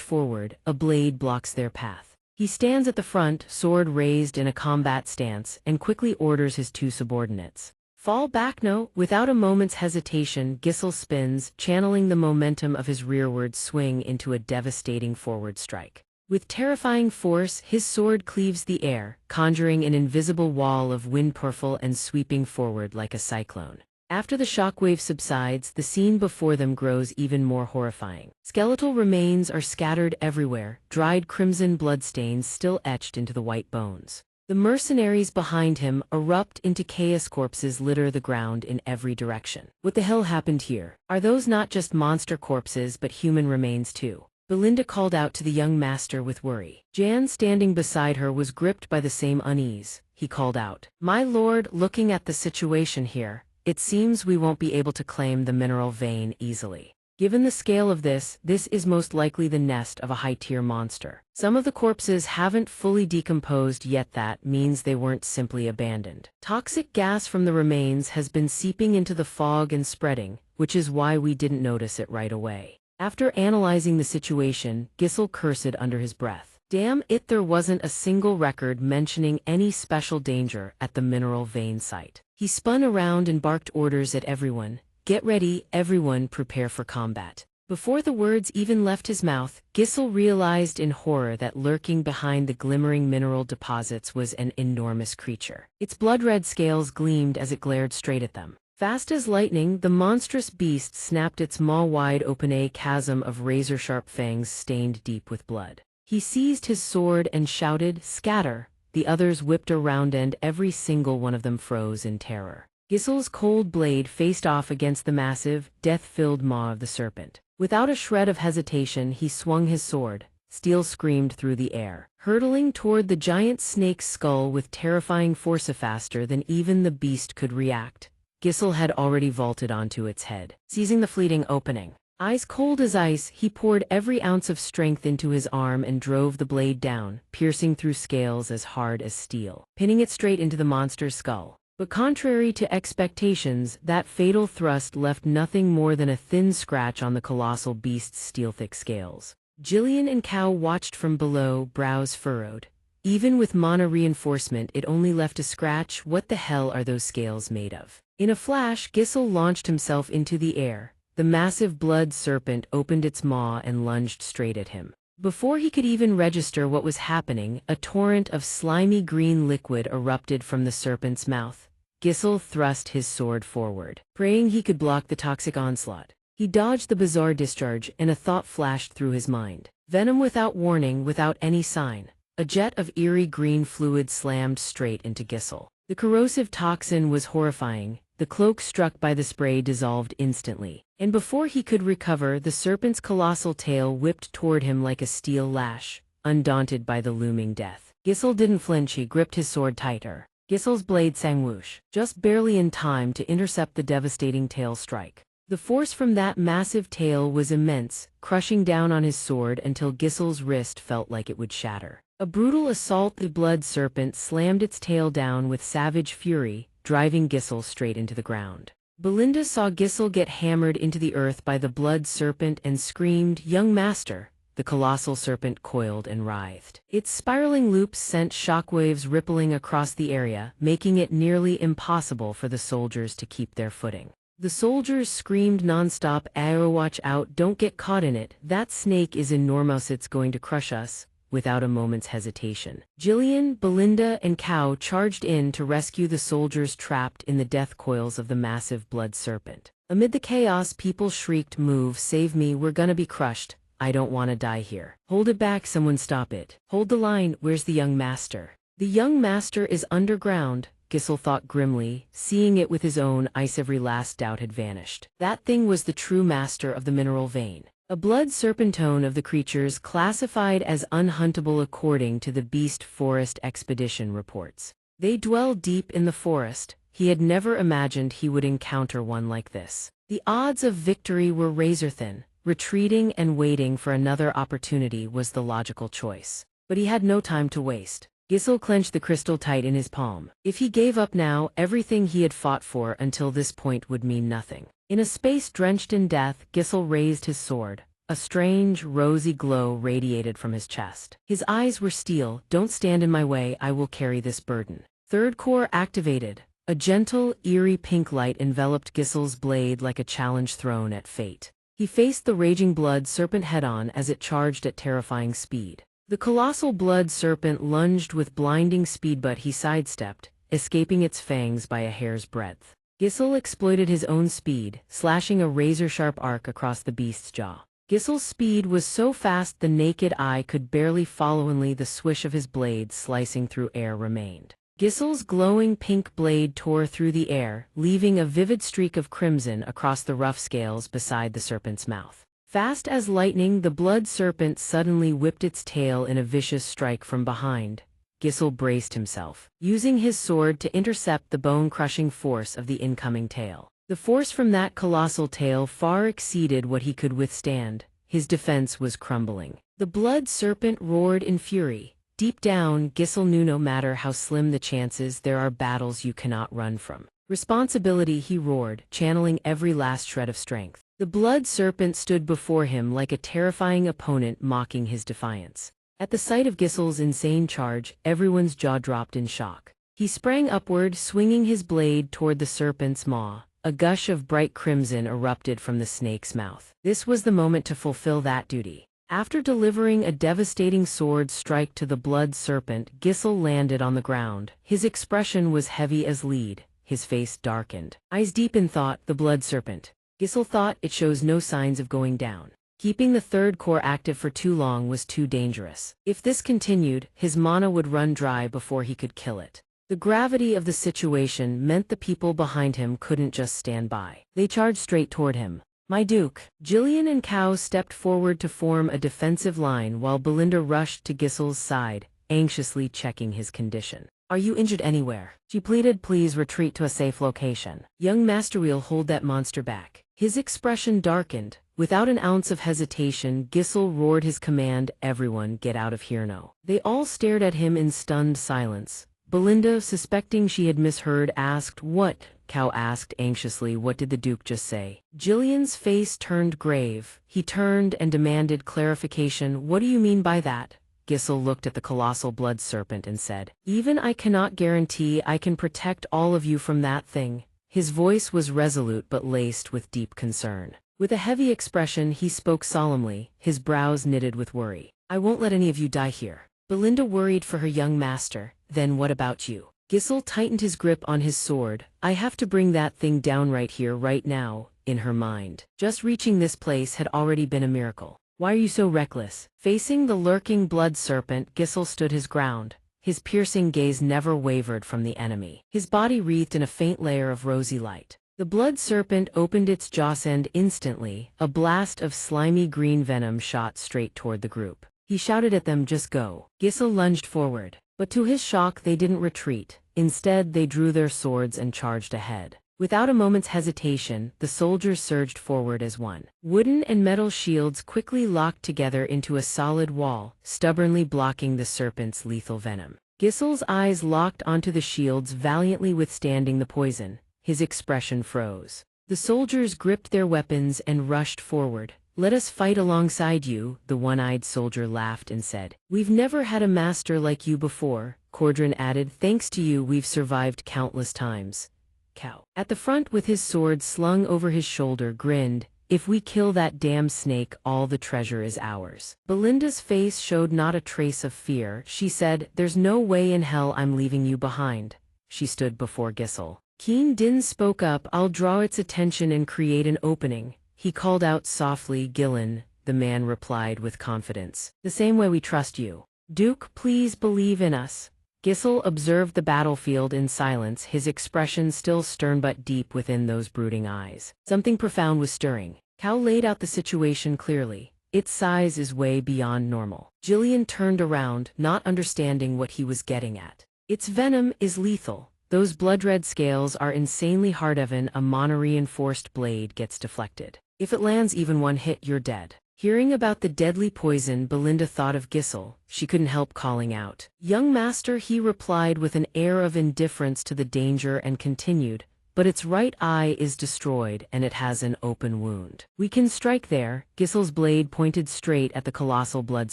forward, a blade blocks their path. He stands at the front, sword raised in a combat stance, and quickly orders his two subordinates. Fall back, no. Without a moment's hesitation, Gisel spins, channeling the momentum of his rearward swing into a devastating forward strike. With terrifying force, his sword cleaves the air, conjuring an invisible wall of wind purple and sweeping forward like a cyclone. After the shockwave subsides, the scene before them grows even more horrifying. Skeletal remains are scattered everywhere, dried crimson bloodstains still etched into the white bones. The mercenaries behind him erupt into chaos. Corpses litter the ground in every direction. What the hell happened here? Are those not just monster corpses but human remains too? Belinda called out to the young master with worry. Jan, standing beside her, was gripped by the same unease. He called out, "My lord, looking at the situation here, it seems we won't be able to claim the mineral vein easily. Given the scale of this is most likely the nest of a high-tier monster. Some of the corpses haven't fully decomposed yet. That means they weren't simply abandoned. Toxic gas from the remains has been seeping into the fog and spreading, which is why we didn't notice it right away." After analyzing the situation, Gisel cursed under his breath. Damn it, there wasn't a single record mentioning any special danger at the mineral vein site. He spun around and barked orders at everyone. "Get ready, everyone, prepare for combat." Before the words even left his mouth, Gisel realized in horror that lurking behind the glimmering mineral deposits was an enormous creature. Its blood-red scales gleamed as it glared straight at them. Fast as lightning, the monstrous beast snapped its maw wide open, a chasm of razor-sharp fangs stained deep with blood. He seized his sword and shouted, "Scatter!" The others whipped around and every single one of them froze in terror. Gisel's cold blade faced off against the massive, death-filled maw of the serpent. Without a shred of hesitation, he swung his sword. Steel screamed through the air, hurtling toward the giant snake's skull with terrifying force. Faster than even the beast could react, Gisel had already vaulted onto its head. Seizing the fleeting opening, ice cold as ice, he poured every ounce of strength into his arm and drove the blade down, piercing through scales as hard as steel, pinning it straight into the monster's skull. But contrary to expectations, that fatal thrust left nothing more than a thin scratch on the colossal beast's steel-thick scales. Jillian and Kao watched from below, brows furrowed. Even with mana reinforcement, it only left a scratch. What the hell are those scales made of? In a flash, Gisel launched himself into the air. The massive blood serpent opened its maw and lunged straight at him. Before he could even register what was happening, a torrent of slimy green liquid erupted from the serpent's mouth. Gisel thrust his sword forward, praying he could block the toxic onslaught. He dodged the bizarre discharge, and a thought flashed through his mind. Venom without warning, without any sign. A jet of eerie green fluid slammed straight into Gisel. The corrosive toxin was horrifying. The cloak struck by the spray dissolved instantly, and before he could recover, the serpent's colossal tail whipped toward him like a steel lash, undaunted by the looming death. Gisel didn't flinch. He gripped his sword tighter. Gisel's blade sang whoosh, just barely in time to intercept the devastating tail strike. The force from that massive tail was immense, crushing down on his sword until Gisel's wrist felt like it would shatter. A brutal assault. The blood serpent slammed its tail down with savage fury, driving Gisel straight into the ground. Belinda saw Gisel get hammered into the earth by the blood serpent and screamed, "Young master!" The colossal serpent coiled and writhed. Its spiraling loops sent shockwaves rippling across the area, making it nearly impossible for the soldiers to keep their footing. The soldiers screamed nonstop, "Arrow, watch out, don't get caught in it. That snake is enormous, it's going to crush us." Without a moment's hesitation, Jillian, Belinda, and Kao charged in to rescue the soldiers trapped in the death coils of the massive blood serpent. Amid the chaos, people shrieked, "Move, save me, we're gonna be crushed. I don't want to die here." "Hold it back, someone stop it. Hold the line, where's the young master?" "The young master is underground," Gisel thought grimly. Seeing it with his own eyes, every last doubt had vanished. That thing was the true master of the mineral vein. A blood serpentone of the creatures classified as unhuntable according to the Beast Forest Expedition reports. They dwell deep in the forest, He had never imagined he would encounter one like this. The odds of victory were razor-thin. Retreating and waiting for another opportunity was the logical choice. But he had no time to waste. Gisel clenched the crystal tight in his palm. If he gave up now, everything he had fought for until this point would mean nothing. In a space drenched in death, Gisel raised his sword. A strange, rosy glow radiated from his chest. His eyes were steel. Don't stand in my way, I will carry this burden. Third core activated. A gentle, eerie pink light enveloped Gisel's blade like a challenge thrown at fate. He faced the raging blood serpent head-on as it charged at terrifying speed. The colossal blood serpent lunged with blinding speed, but he sidestepped, escaping its fangs by a hair's breadth. Gisel exploited his own speed, slashing a razor-sharp arc across the beast's jaw. Gisel's speed was so fast the naked eye could barely follow, only the swish of his blade slicing through air remained. Gisel's glowing pink blade tore through the air, leaving a vivid streak of crimson across the rough scales beside the serpent's mouth. Fast as lightning, the blood serpent suddenly whipped its tail in a vicious strike from behind. Gisel braced himself, using his sword to intercept the bone-crushing force of the incoming tail. The force from that colossal tail far exceeded what he could withstand. His defense was crumbling. The blood serpent roared in fury. Deep down, Gisel knew no matter how slim the chances, there are battles you cannot run from. Responsibility, he roared, channeling every last shred of strength. The blood serpent stood before him like a terrifying opponent, mocking his defiance. At the sight of Gisel's insane charge, everyone's jaw dropped in shock. He sprang upward, swinging his blade toward the serpent's maw. A gush of bright crimson erupted from the snake's mouth. This was the moment to fulfill that duty. After delivering a devastating sword strike to the blood serpent, Gisel landed on the ground. His expression was heavy as lead, his face darkened. Eyes deep in thought, the blood serpent. Gisel thought, it shows no signs of going down. Keeping the third core active for too long was too dangerous. If this continued, his mana would run dry before he could kill it. The gravity of the situation meant the people behind him couldn't just stand by. They charged straight toward him. My Duke. Jillian and Cao stepped forward to form a defensive line while Belinda rushed to Gisel's side, anxiously checking his condition. Are you injured anywhere? She pleaded. Please retreat to a safe location. Young Masterwheel, hold that monster back. His expression darkened. Without an ounce of hesitation, Gisel roared his command, everyone get out of here now. They all stared at him in stunned silence. Belinda, suspecting she had misheard, asked, What? Cao asked anxiously, what did the Duke just say? Jillian's face turned grave. He turned and demanded clarification. What do you mean by that? Gisel looked at the colossal blood serpent and said, Even I cannot guarantee I can protect all of you from that thing. His voice was resolute but laced with deep concern. With a heavy expression, he spoke solemnly, his brows knitted with worry. I won't let any of you die here. Belinda worried for her young master. Then what about you? Gisel tightened his grip on his sword. I have to bring that thing down right here, right now, in her mind. Just reaching this place had already been a miracle. Why are you so reckless? Facing the lurking blood serpent, Gisel stood his ground. His piercing gaze never wavered from the enemy. His body wreathed in a faint layer of rosy light. The blood serpent opened its jaws and instantly, a blast of slimy green venom shot straight toward the group. He shouted at them, just go. Gisel lunged forward. But to his shock, they didn't retreat. Instead, they drew their swords and charged ahead. Without a moment's hesitation, the soldiers surged forward as one. Wooden and metal shields quickly locked together into a solid wall, stubbornly blocking the serpent's lethal venom. Gisel's eyes locked onto the shields, valiantly withstanding the poison. His expression froze. The soldiers gripped their weapons and rushed forward. Let us fight alongside you, the one-eyed soldier laughed and said. We've never had a master like you before, Cordron added. Thanks to you, we've survived countless times. Cao, at the front with his sword slung over his shoulder, grinned. If we kill that damn snake, all the treasure is ours. Belinda's face showed not a trace of fear. She said, There's no way in hell I'm leaving you behind. She stood before Gisel. Keen Din spoke up. I'll draw its attention and create an opening. He called out softly. Gillen, the man replied with confidence. The same way we trust you. Duke, please believe in us. Gisel observed the battlefield in silence, his expression still stern but deep within those brooding eyes. Something profound was stirring. Cao laid out the situation clearly. Its size is way beyond normal. Jillian turned around, not understanding what he was getting at. Its venom is lethal. Those blood-red scales are insanely hard. Even a mono-reinforced blade gets deflected. If it lands even one hit, you're dead. Hearing about the deadly poison, Belinda thought of Gisel. She couldn't help calling out, "Young master," he replied with an air of indifference to the danger and continued, "But its right eye is destroyed and it has an open wound. We can strike there." Gisel's blade pointed straight at the colossal blood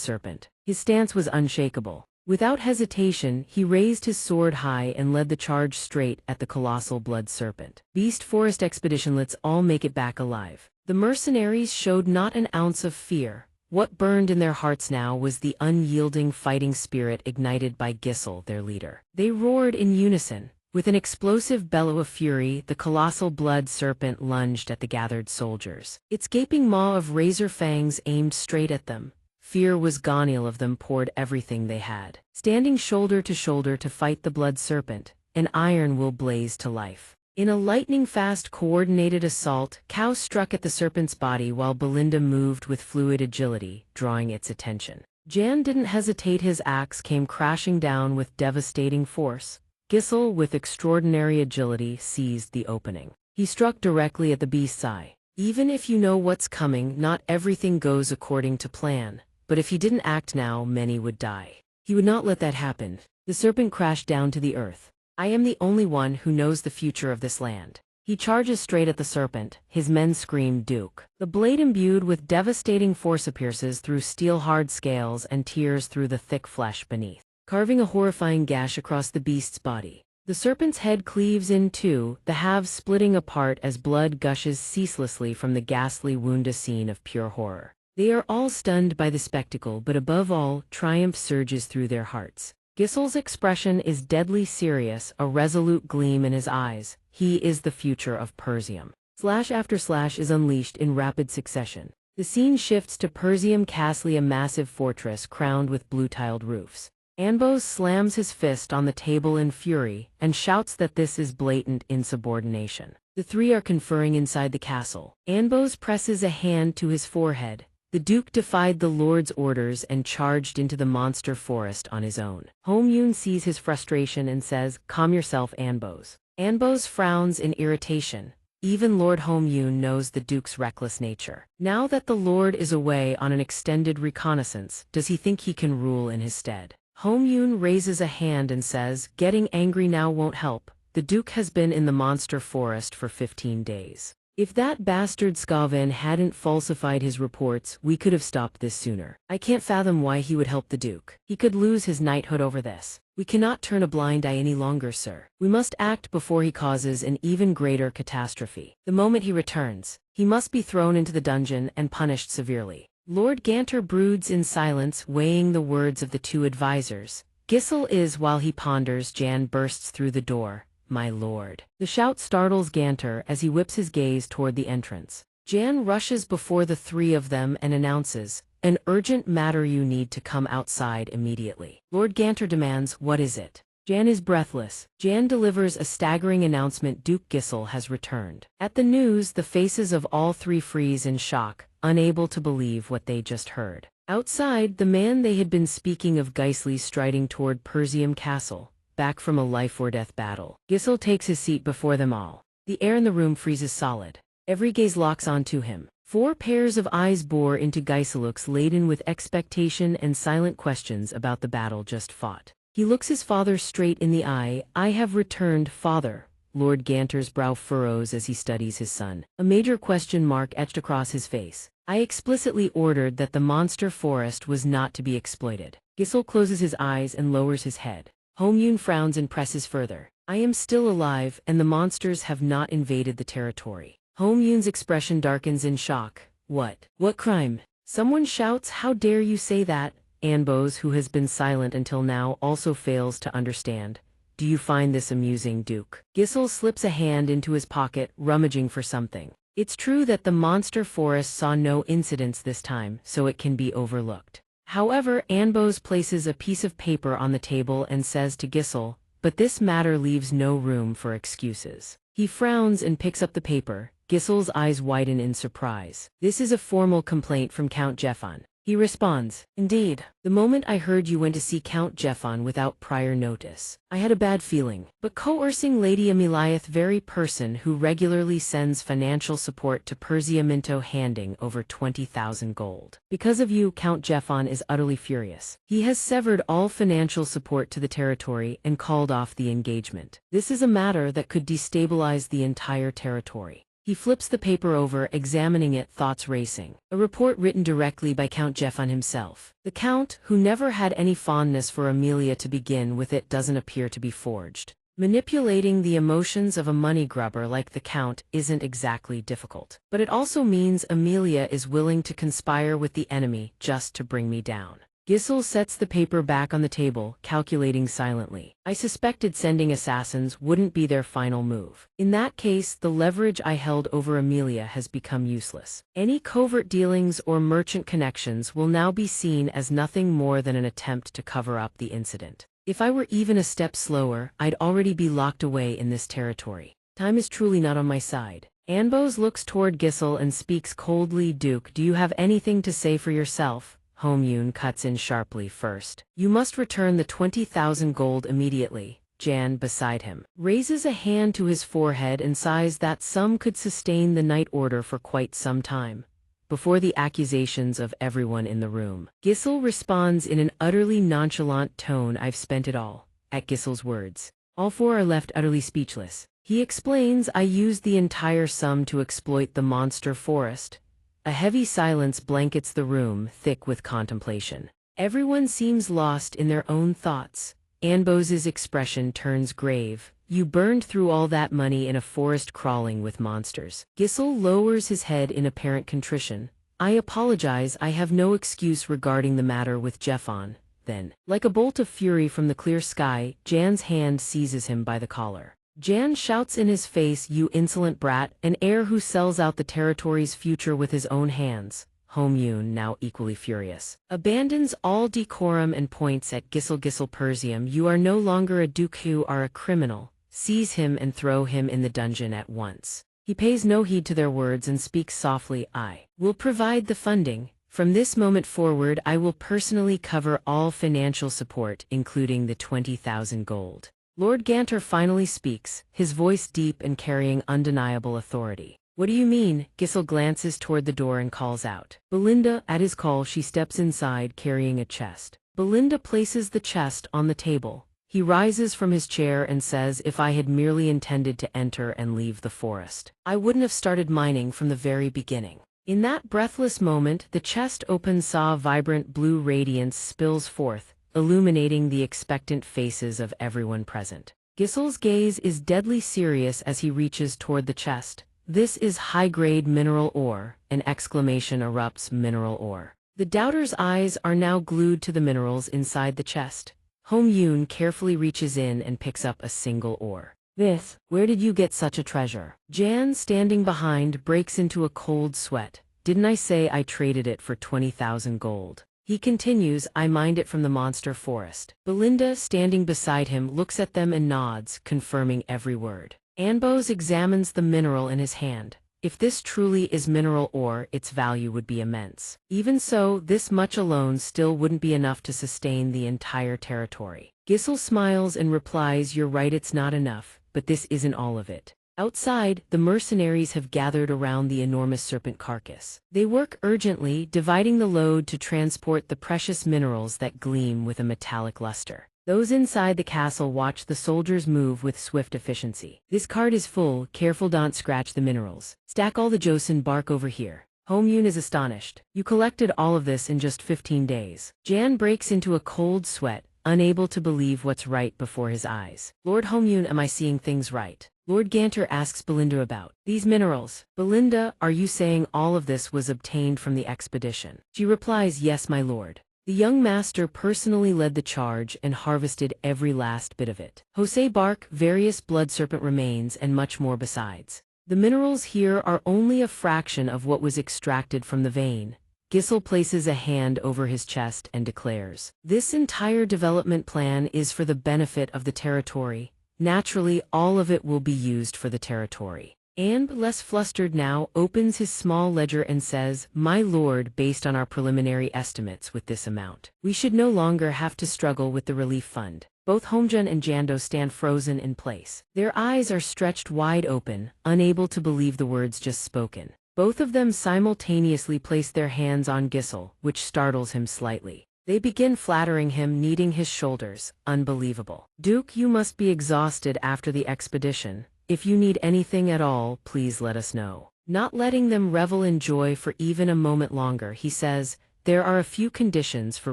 serpent. His stance was unshakable. Without hesitation, he raised his sword high and led the charge straight at the colossal blood serpent. Beast Forest Expedition, let's all make it back alive. The mercenaries showed not an ounce of fear. What burned in their hearts now was the unyielding fighting spirit ignited by Gisel, their leader. They roared in unison. With an explosive bellow of fury, the colossal blood serpent lunged at the gathered soldiers. Its gaping maw of razor fangs aimed straight at them. Fear was gone. All of them poured everything they had, standing shoulder to shoulder to fight the blood serpent. An iron will blazed to life. In a lightning-fast, coordinated assault, Kao struck at the serpent's body while Belinda moved with fluid agility, drawing its attention. Jan didn't hesitate. His axe came crashing down with devastating force. Gisel, with extraordinary agility, seized the opening. He struck directly at the beast's eye. Even if you know what's coming, not everything goes according to plan. But if he didn't act now, many would die. He would not let that happen. The serpent crashed down to the earth. "I am the only one who knows the future of this land." He charges straight at the serpent. His men scream, "Duke." The blade, imbued with devastating force, pierces through steel-hard scales and tears through the thick flesh beneath, carving a horrifying gash across the beast's body. The serpent's head cleaves in two, the halves splitting apart as blood gushes ceaselessly from the ghastly wound, a scene of pure horror. They are all stunned by the spectacle, but above all, triumph surges through their hearts. Gisel's expression is deadly serious, a resolute gleam in his eyes. He is the future of Persium. Slash after slash is unleashed in rapid succession. The scene shifts to Persium Castle, a massive fortress crowned with blue-tiled roofs. Anbos slams his fist on the table in fury and shouts that this is blatant insubordination. The three are conferring inside the castle. Anbos presses a hand to his forehead. The Duke defied the Lord's orders and charged into the monster forest on his own. Hom-yoon sees his frustration and says, "Calm yourself, Anbos." Anbos frowns in irritation. Even Lord Hom-yoon knows the Duke's reckless nature. Now that the Lord is away on an extended reconnaissance, does he think he can rule in his stead? Hom-yoon raises a hand and says, "Getting angry now won't help. The Duke has been in the monster forest for 15 days. If that bastard Skaven hadn't falsified his reports, we could have stopped this sooner. I can't fathom why he would help the Duke. He could lose his knighthood over this. We cannot turn a blind eye any longer, sir. We must act before he causes an even greater catastrophe. The moment he returns, he must be thrown into the dungeon and punished severely." Lord Ganter broods in silence, weighing the words of the two advisors. Gisel is, while he ponders, Jan bursts through the door. "My lord." The shout startles Ganter as he whips his gaze toward the entrance. Jan rushes before the three of them and announces, "An urgent matter, you need to come outside immediately." Lord Ganter demands, "What is it?" Jan is breathless. Jan delivers a staggering announcement: Duke Gisel has returned. At the news, the faces of all three freeze in shock, unable to believe what they just heard. Outside, the man they had been speaking of, Gisli, striding toward Persium Castle, back from a life-or-death battle. Gisel takes his seat before them all. The air in the room freezes solid. Every gaze locks onto him. 4 pairs of eyes bore into Giselux, laden with expectation and silent questions about the battle just fought. He looks his father straight in the eye. "I have returned, father." Lord Ganter's brow furrows as he studies his son, a major question mark etched across his face. "I explicitly ordered that the monster forest was not to be exploited." Gisel closes his eyes and lowers his head. Hom-yoon frowns and presses further. "I am still alive, and the monsters have not invaded the territory." Hom-yoon's expression darkens in shock. What crime?" Someone shouts, "How dare you say that?" Anbos, who has been silent until now, also fails to understand. "Do you find this amusing, Duke?" Gisel slips a hand into his pocket, rummaging for something. It's true that the monster forest saw no incidents this time, so it can be overlooked. However, Anbos places a piece of paper on the table and says to Gisel, "But this matter leaves no room for excuses." He frowns and picks up the paper. Gisel's eyes widen in surprise. This is a formal complaint from Count Jeffon. He responds, "Indeed. The moment I heard you went to see Count Jeffon without prior notice, I had a bad feeling. But coercing Lady Ameliath, very person who regularly sends financial support to Persia Minto, handing over 20,000 gold. Because of you, Count Jeffon is utterly furious. He has severed all financial support to the territory and called off the engagement. This is a matter that could destabilize the entire territory." He flips the paper over, examining it, thoughts racing. A report written directly by Count Jeffon himself. The Count, who never had any fondness for Amelia to begin with, it doesn't appear to be forged. Manipulating the emotions of a money grubber like the Count isn't exactly difficult. But it also means Amelia is willing to conspire with the enemy just to bring me down. Giselle sets the paper back on the table, calculating silently. I suspected sending assassins wouldn't be their final move. In that case, the leverage I held over Amelia has become useless. Any covert dealings or merchant connections will now be seen as nothing more than an attempt to cover up the incident. If I were even a step slower, I'd already be locked away in this territory. Time is truly not on my side. Anbos looks toward Giselle and speaks coldly. "Duke, do you have anything to say for yourself?" Hong-yoon cuts in sharply. "First, you must return the 20,000 gold immediately." Jan, beside him, raises a hand to his forehead and sighs. That sum could sustain the night order for quite some time, before the accusations of everyone in the room. Giselle responds in an utterly nonchalant tone, "I've spent it all." At Giselle's words, all four are left utterly speechless. He explains, "I used the entire sum to exploit the monster forest." A heavy silence blankets the room, thick with contemplation. Everyone seems lost in their own thoughts. Anbos's expression turns grave. "You burned through all that money in a forest crawling with monsters." Giselle lowers his head in apparent contrition. "I apologize, I have no excuse regarding the matter with Jeffon." Then, like a bolt of fury from the clear sky, Jan's hand seizes him by the collar. Jan shouts in his face, "You insolent brat, an heir who sells out the territory's future with his own hands." Hong-yoon, now equally furious, abandons all decorum and points at Giselle. "Giselle Persium, you are no longer a duke, you are a criminal. Seize him and throw him in the dungeon at once." He pays no heed to their words and speaks softly, "I will provide the funding. From this moment forward, I will personally cover all financial support, including the 20,000 gold." Lord Ganter finally speaks, his voice deep and carrying undeniable authority. "What do you mean?" Giselle glances toward the door and calls out, "Belinda." At his call, she steps inside carrying a chest. Belinda places the chest on the table. He rises from his chair and says, "If I had merely intended to enter and leave the forest, I wouldn't have started mining from the very beginning." In that breathless moment, the chest opens, saw vibrant blue radiance spills forth, illuminating the expectant faces of everyone present. Giselle's gaze is deadly serious as he reaches toward the chest. "This is high-grade mineral ore," an exclamation erupts. "Mineral ore." The doubter's eyes are now glued to the minerals inside the chest. Hong-yoon carefully reaches in and picks up a single ore. "This, where did you get such a treasure?" Jan, standing behind, breaks into a cold sweat. "Didn't I say I traded it for 20,000 gold?" He continues, "I mined it from the monster forest." Belinda, standing beside him, looks at them and nods, confirming every word. Anbos examines the mineral in his hand. If this truly is mineral ore, its value would be immense. Even so, this much alone still wouldn't be enough to sustain the entire territory. Giselle smiles and replies, "You're right, it's not enough, but this isn't all of it." Outside, the mercenaries have gathered around the enormous serpent carcass. They work urgently, dividing the load to transport the precious minerals that gleam with a metallic luster. Those inside the castle watch the soldiers move with swift efficiency. "This cart is full, careful, don't scratch the minerals. Stack all the Joseon bark over here." Hong-yoon is astonished. "You collected all of this in just 15 days. Jan breaks into a cold sweat, unable to believe what's right before his eyes. "Lord Hong-yoon, am I seeing things right?" Lord Ganter asks Belinda about these minerals. "Belinda, are you saying all of this was obtained from the expedition?" She replies, "Yes, my lord. The young master personally led the charge and harvested every last bit of it. Jose bark, various blood serpent remains, and much more besides. The minerals here are only a fraction of what was extracted from the vein." Giselle places a hand over his chest and declares, "This entire development plan is for the benefit of the territory. Naturally, all of it will be used for the territory." And, less flustered now, opens his small ledger and says, "My lord, based on our preliminary estimates with this amount, we should no longer have to struggle with the relief fund." Both Homejun and Jando stand frozen in place. Their eyes are stretched wide open, unable to believe the words just spoken. Both of them simultaneously place their hands on Gisel, which startles him slightly. They begin flattering him, kneading his shoulders. Unbelievable. "Duke, you must be exhausted after the expedition. If you need anything at all, please let us know." Not letting them revel in joy for even a moment longer, he says, "There are a few conditions for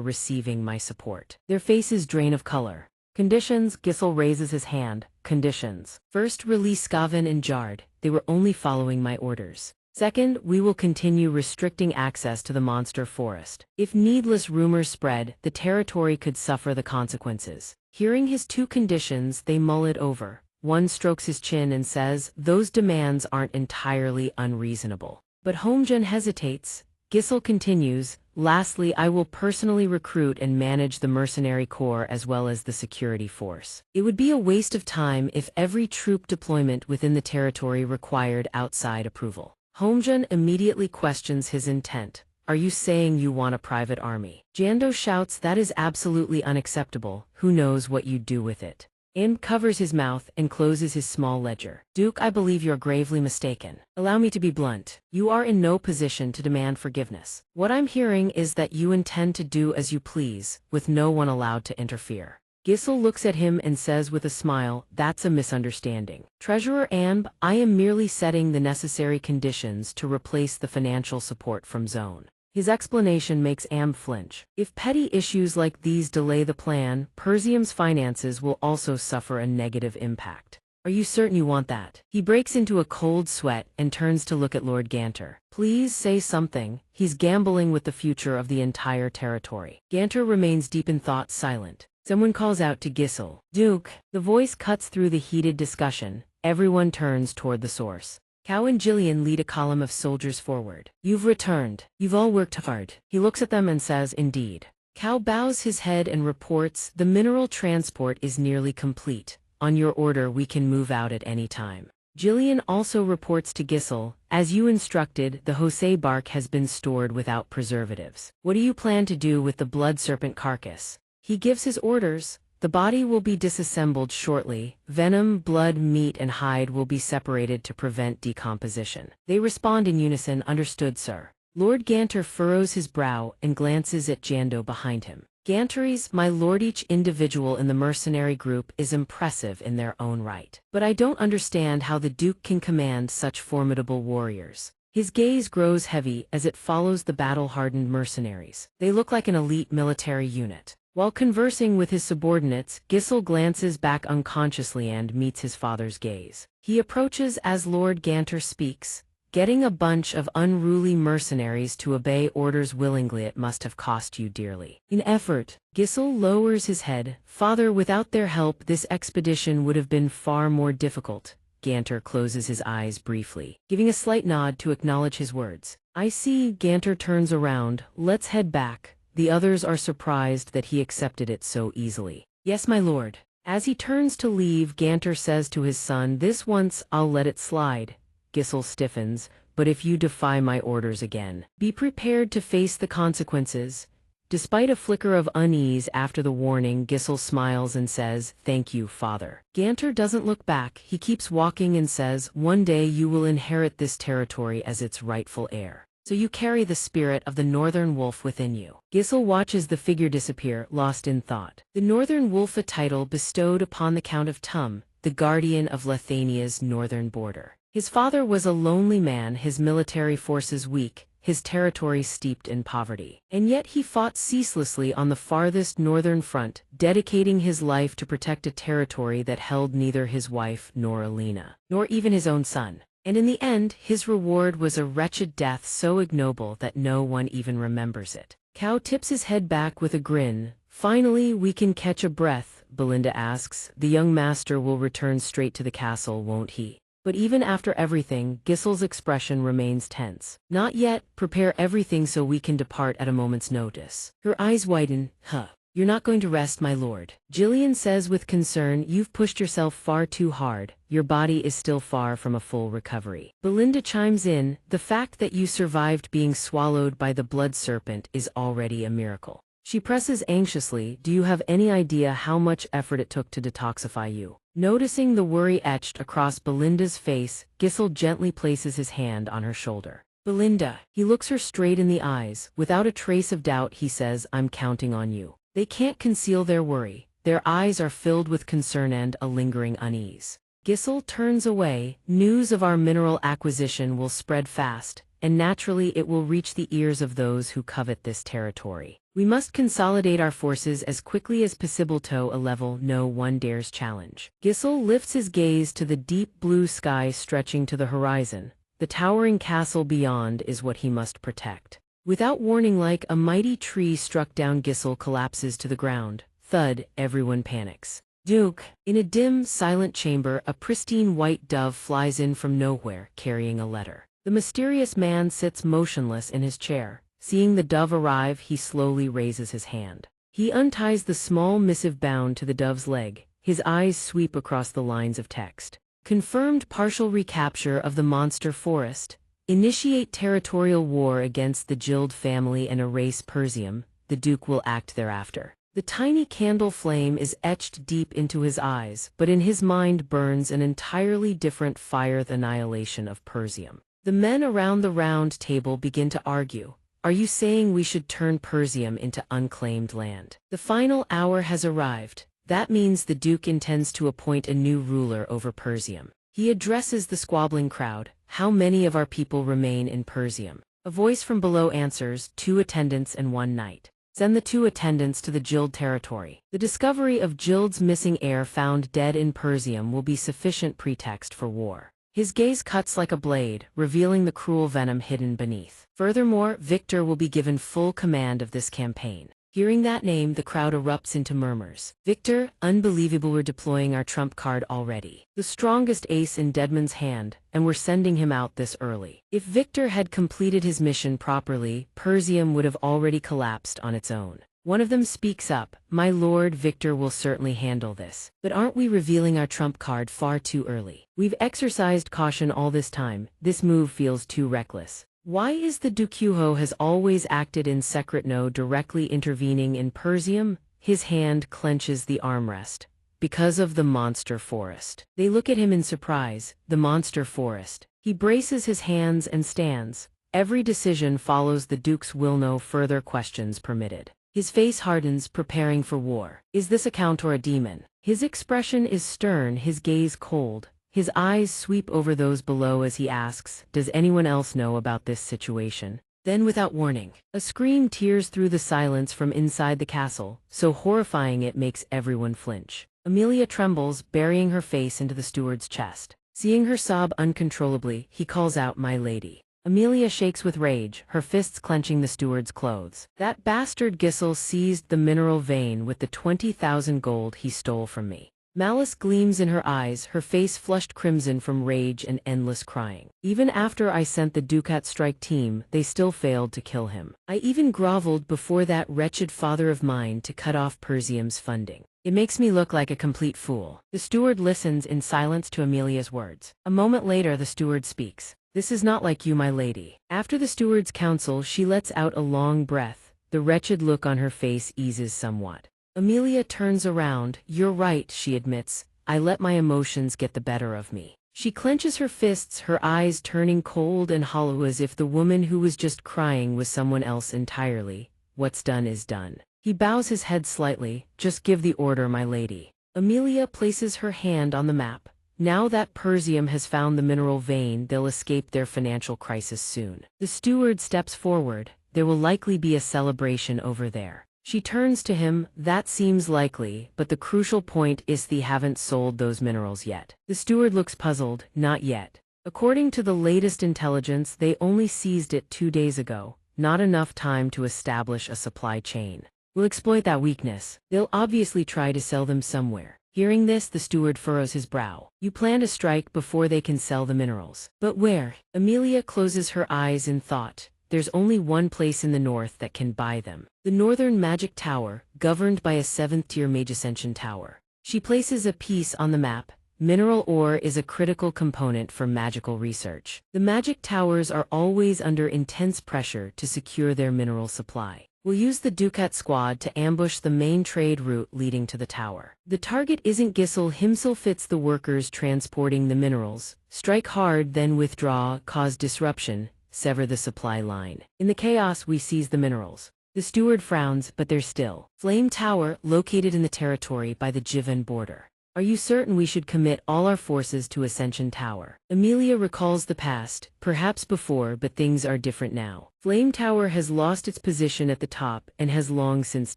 receiving my support." Their faces drain of color. "Conditions?" Gisel raises his hand. "Conditions. First, release Skaven and Jard. They were only following my orders. Second, we will continue restricting access to the monster forest. If needless rumors spread, the territory could suffer the consequences." Hearing his two conditions, they mull it over. One strokes his chin and says, "Those demands aren't entirely unreasonable." But Homejun hesitates. Gisel continues, "Lastly, I will personally recruit and manage the mercenary corps as well as the security force. It would be a waste of time if every troop deployment within the territory required outside approval." Homejun immediately questions his intent. "Are you saying you want a private army?" Jando shouts, "That is absolutely unacceptable. Who knows what you'd do with it?" Imp covers his mouth and closes his small ledger. "Duke, I believe you're gravely mistaken. Allow me to be blunt. You are in no position to demand forgiveness. What I'm hearing is that you intend to do as you please, with no one allowed to interfere." Gisel looks at him and says with a smile, "That's a misunderstanding. Treasurer Amb, I am merely setting the necessary conditions to replace the financial support from Zone." His explanation makes Amb flinch. If petty issues like these delay the plan, Persium's finances will also suffer a negative impact. "Are you certain you want that?" He breaks into a cold sweat and turns to look at Lord Ganter. "Please say something." He's gambling with the future of the entire territory. Ganter remains deep in thought, silent. Someone calls out to Gisel, "Duke." The voice cuts through the heated discussion. Everyone turns toward the source. Cao and Jillian lead a column of soldiers forward. "You've returned. You've all worked hard." He looks at them and says, "Indeed." Cao bows his head and reports, "The mineral transport is nearly complete. On your order, we can move out at any time." Jillian also reports to Gisel, "As you instructed, the Jose bark has been stored without preservatives. What do you plan to do with the blood serpent carcass?" He gives his orders. "The body will be disassembled shortly. Venom, blood, meat, and hide will be separated to prevent decomposition." They respond in unison, "Understood, sir." Lord Ganter furrows his brow and glances at Jando behind him. "Ganteries, my lord, each individual in the mercenary group is impressive in their own right. But I don't understand how the Duke can command such formidable warriors." His gaze grows heavy as it follows the battle-hardened mercenaries. They look like an elite military unit. While conversing with his subordinates, Gisel glances back unconsciously and meets his father's gaze. He approaches as Lord Ganter speaks. "Getting a bunch of unruly mercenaries to obey orders willingly, it must have cost you dearly." In effort, Gisel lowers his head. "Father, without their help, this expedition would have been far more difficult." Ganter closes his eyes briefly, giving a slight nod to acknowledge his words. "I see." Ganter turns around. "Let's head back." The others are surprised that he accepted it so easily. "Yes, my lord." As he turns to leave, Ganter says to his son, "This once, I'll let it slide." Gisel stiffens, "But if you defy my orders again, be prepared to face the consequences." Despite a flicker of unease after the warning, Gisel smiles and says, "Thank you, father." Ganter doesn't look back. He keeps walking and says, "One day you will inherit this territory as its rightful heir. So you carry the spirit of the Northern Wolf within you." Gisel watches the figure disappear, lost in thought. The Northern Wolf, a title bestowed upon the Count of Tum, the guardian of Lethania's northern border. His father was a lonely man, his military forces weak, his territory steeped in poverty. And yet he fought ceaselessly on the farthest northern front, dedicating his life to protect a territory that held neither his wife nor Alina, nor even his own son. And in the end, his reward was a wretched death so ignoble that no one even remembers it. Cao tips his head back with a grin. "Finally, we can catch a breath," Belinda asks. "The young master will return straight to the castle, won't he?" But even after everything, Gisel's expression remains tense. "Not yet. Prepare everything so we can depart at a moment's notice." Her eyes widen. "Huh. "You're not going to rest, my lord." Jillian says with concern, "You've pushed yourself far too hard. Your body is still far from a full recovery." Belinda chimes in, "The fact that you survived being swallowed by the blood serpent is already a miracle." She presses anxiously, "Do you have any idea how much effort it took to detoxify you?" Noticing the worry etched across Belinda's face, Gissel gently places his hand on her shoulder. "Belinda," he looks her straight in the eyes. Without a trace of doubt, he says, "I'm counting on you." They can't conceal their worry. Their eyes are filled with concern and a lingering unease. Gissel turns away. "News of our mineral acquisition will spread fast, and naturally it will reach the ears of those who covet this territory. We must consolidate our forces as quickly as possible to a level no one dares challenge." Gissel lifts his gaze to the deep blue sky stretching to the horizon. The towering castle beyond is what he must protect. Without warning, like a mighty tree struck down, Gissel collapses to the ground. Thud, everyone panics. "Duke." In a dim, silent chamber, a pristine white dove flies in from nowhere, carrying a letter. The mysterious man sits motionless in his chair. Seeing the dove arrive, he slowly raises his hand. He unties the small missive bound to the dove's leg. His eyes sweep across the lines of text. "Confirmed partial recapture of the monster forest. Initiate territorial war against the Jild family and erase Persium. The Duke will act thereafter." The tiny candle flame is etched deep into his eyes, but in his mind burns an entirely different fire: the annihilation of Persium. The men around the round table begin to argue. "Are you saying we should turn Persium into unclaimed land?" The final hour has arrived. That means the Duke intends to appoint a new ruler over Persium. He addresses the squabbling crowd. "How many of our people remain in Persium?" A voice from below answers, "2 attendants and 1 knight." "Send the 2 attendants to the Jild territory. The discovery of Jild's missing heir found dead in Persium will be sufficient pretext for war." His gaze cuts like a blade, revealing the cruel venom hidden beneath. "Furthermore, Victor will be given full command of this campaign." Hearing that name, the crowd erupts into murmurs. "Victor? Unbelievable, we're deploying our trump card already. The strongest ace in Deadman's hand, and we're sending him out this early." If Victor had completed his mission properly, Persium would have already collapsed on its own. One of them speaks up, "My lord, Victor will certainly handle this. But aren't we revealing our trump card far too early? We've exercised caution all this time. This move feels too reckless." Why is the Dukyuho has always acted in secret, no directly intervening in Persium? His hand clenches the armrest. "Because of the monster forest." They look at him in surprise. "The monster forest." He braces his hands and stands. Every decision follows the Duke's will, no further questions permitted. His face hardens, preparing for war. Is this a count or a demon? His expression is stern, his gaze cold. His eyes sweep over those below as he asks, "Does anyone else know about this situation?" Then, without warning, a scream tears through the silence from inside the castle, so horrifying it makes everyone flinch. Amelia trembles, burying her face into the steward's chest. Seeing her sob uncontrollably, he calls out, "My lady." Amelia shakes with rage, her fists clenching the steward's clothes. "That bastard Gissel seized the mineral vein with the 20,000 gold he stole from me." Malice gleams in her eyes, her face flushed crimson from rage and endless crying. "Even after I sent the Ducat strike team, they still failed to kill him. I even groveled before that wretched father of mine to cut off Persium's funding. It makes me look like a complete fool." The steward listens in silence to Amelia's words. A moment later, the steward speaks. "This is not like you, my lady." After the steward's counsel, she lets out a long breath. The wretched look on her face eases somewhat. Amelia turns around. "You're right," she admits. "I let my emotions get the better of me." She clenches her fists, her eyes turning cold and hollow as if the woman who was just crying was someone else entirely. "What's done is done." He bows his head slightly. "Just give the order, my lady." Amelia places her hand on the map. Now that Persium has found the mineral vein, they'll escape their financial crisis soon. The steward steps forward. "There will likely be a celebration over there." She turns to him. "That seems likely, but the crucial point is they haven't sold those minerals yet." The steward looks puzzled. "Not yet. According to the latest intelligence, they only seized it 2 days ago. Not enough time to establish a supply chain. We'll exploit that weakness. They'll obviously try to sell them somewhere." Hearing this, the steward furrows his brow. "You plan to strike before they can sell the minerals. But where?" Amelia closes her eyes in thought. there's only one place in the north that can buy them. The Northern Magic Tower, governed by a 7th-tier Mage Ascension Tower. She places a piece on the map. Mineral ore is a critical component for magical research. The magic towers are always under intense pressure to secure their mineral supply. We'll use the Ducat squad to ambush the main trade route leading to the tower. The target isn't Gisel himself, it's the workers transporting the minerals. Strike hard, then withdraw, cause disruption, sever the supply line. In the chaos, we seize the minerals. The steward frowns, but they're still. Flame Tower, located in the territory by the Jivan border. Are you certain we should commit all our forces to Ascension Tower? Amelia recalls the past, perhaps before, but things are different now. Flame Tower has lost its position at the top and has long since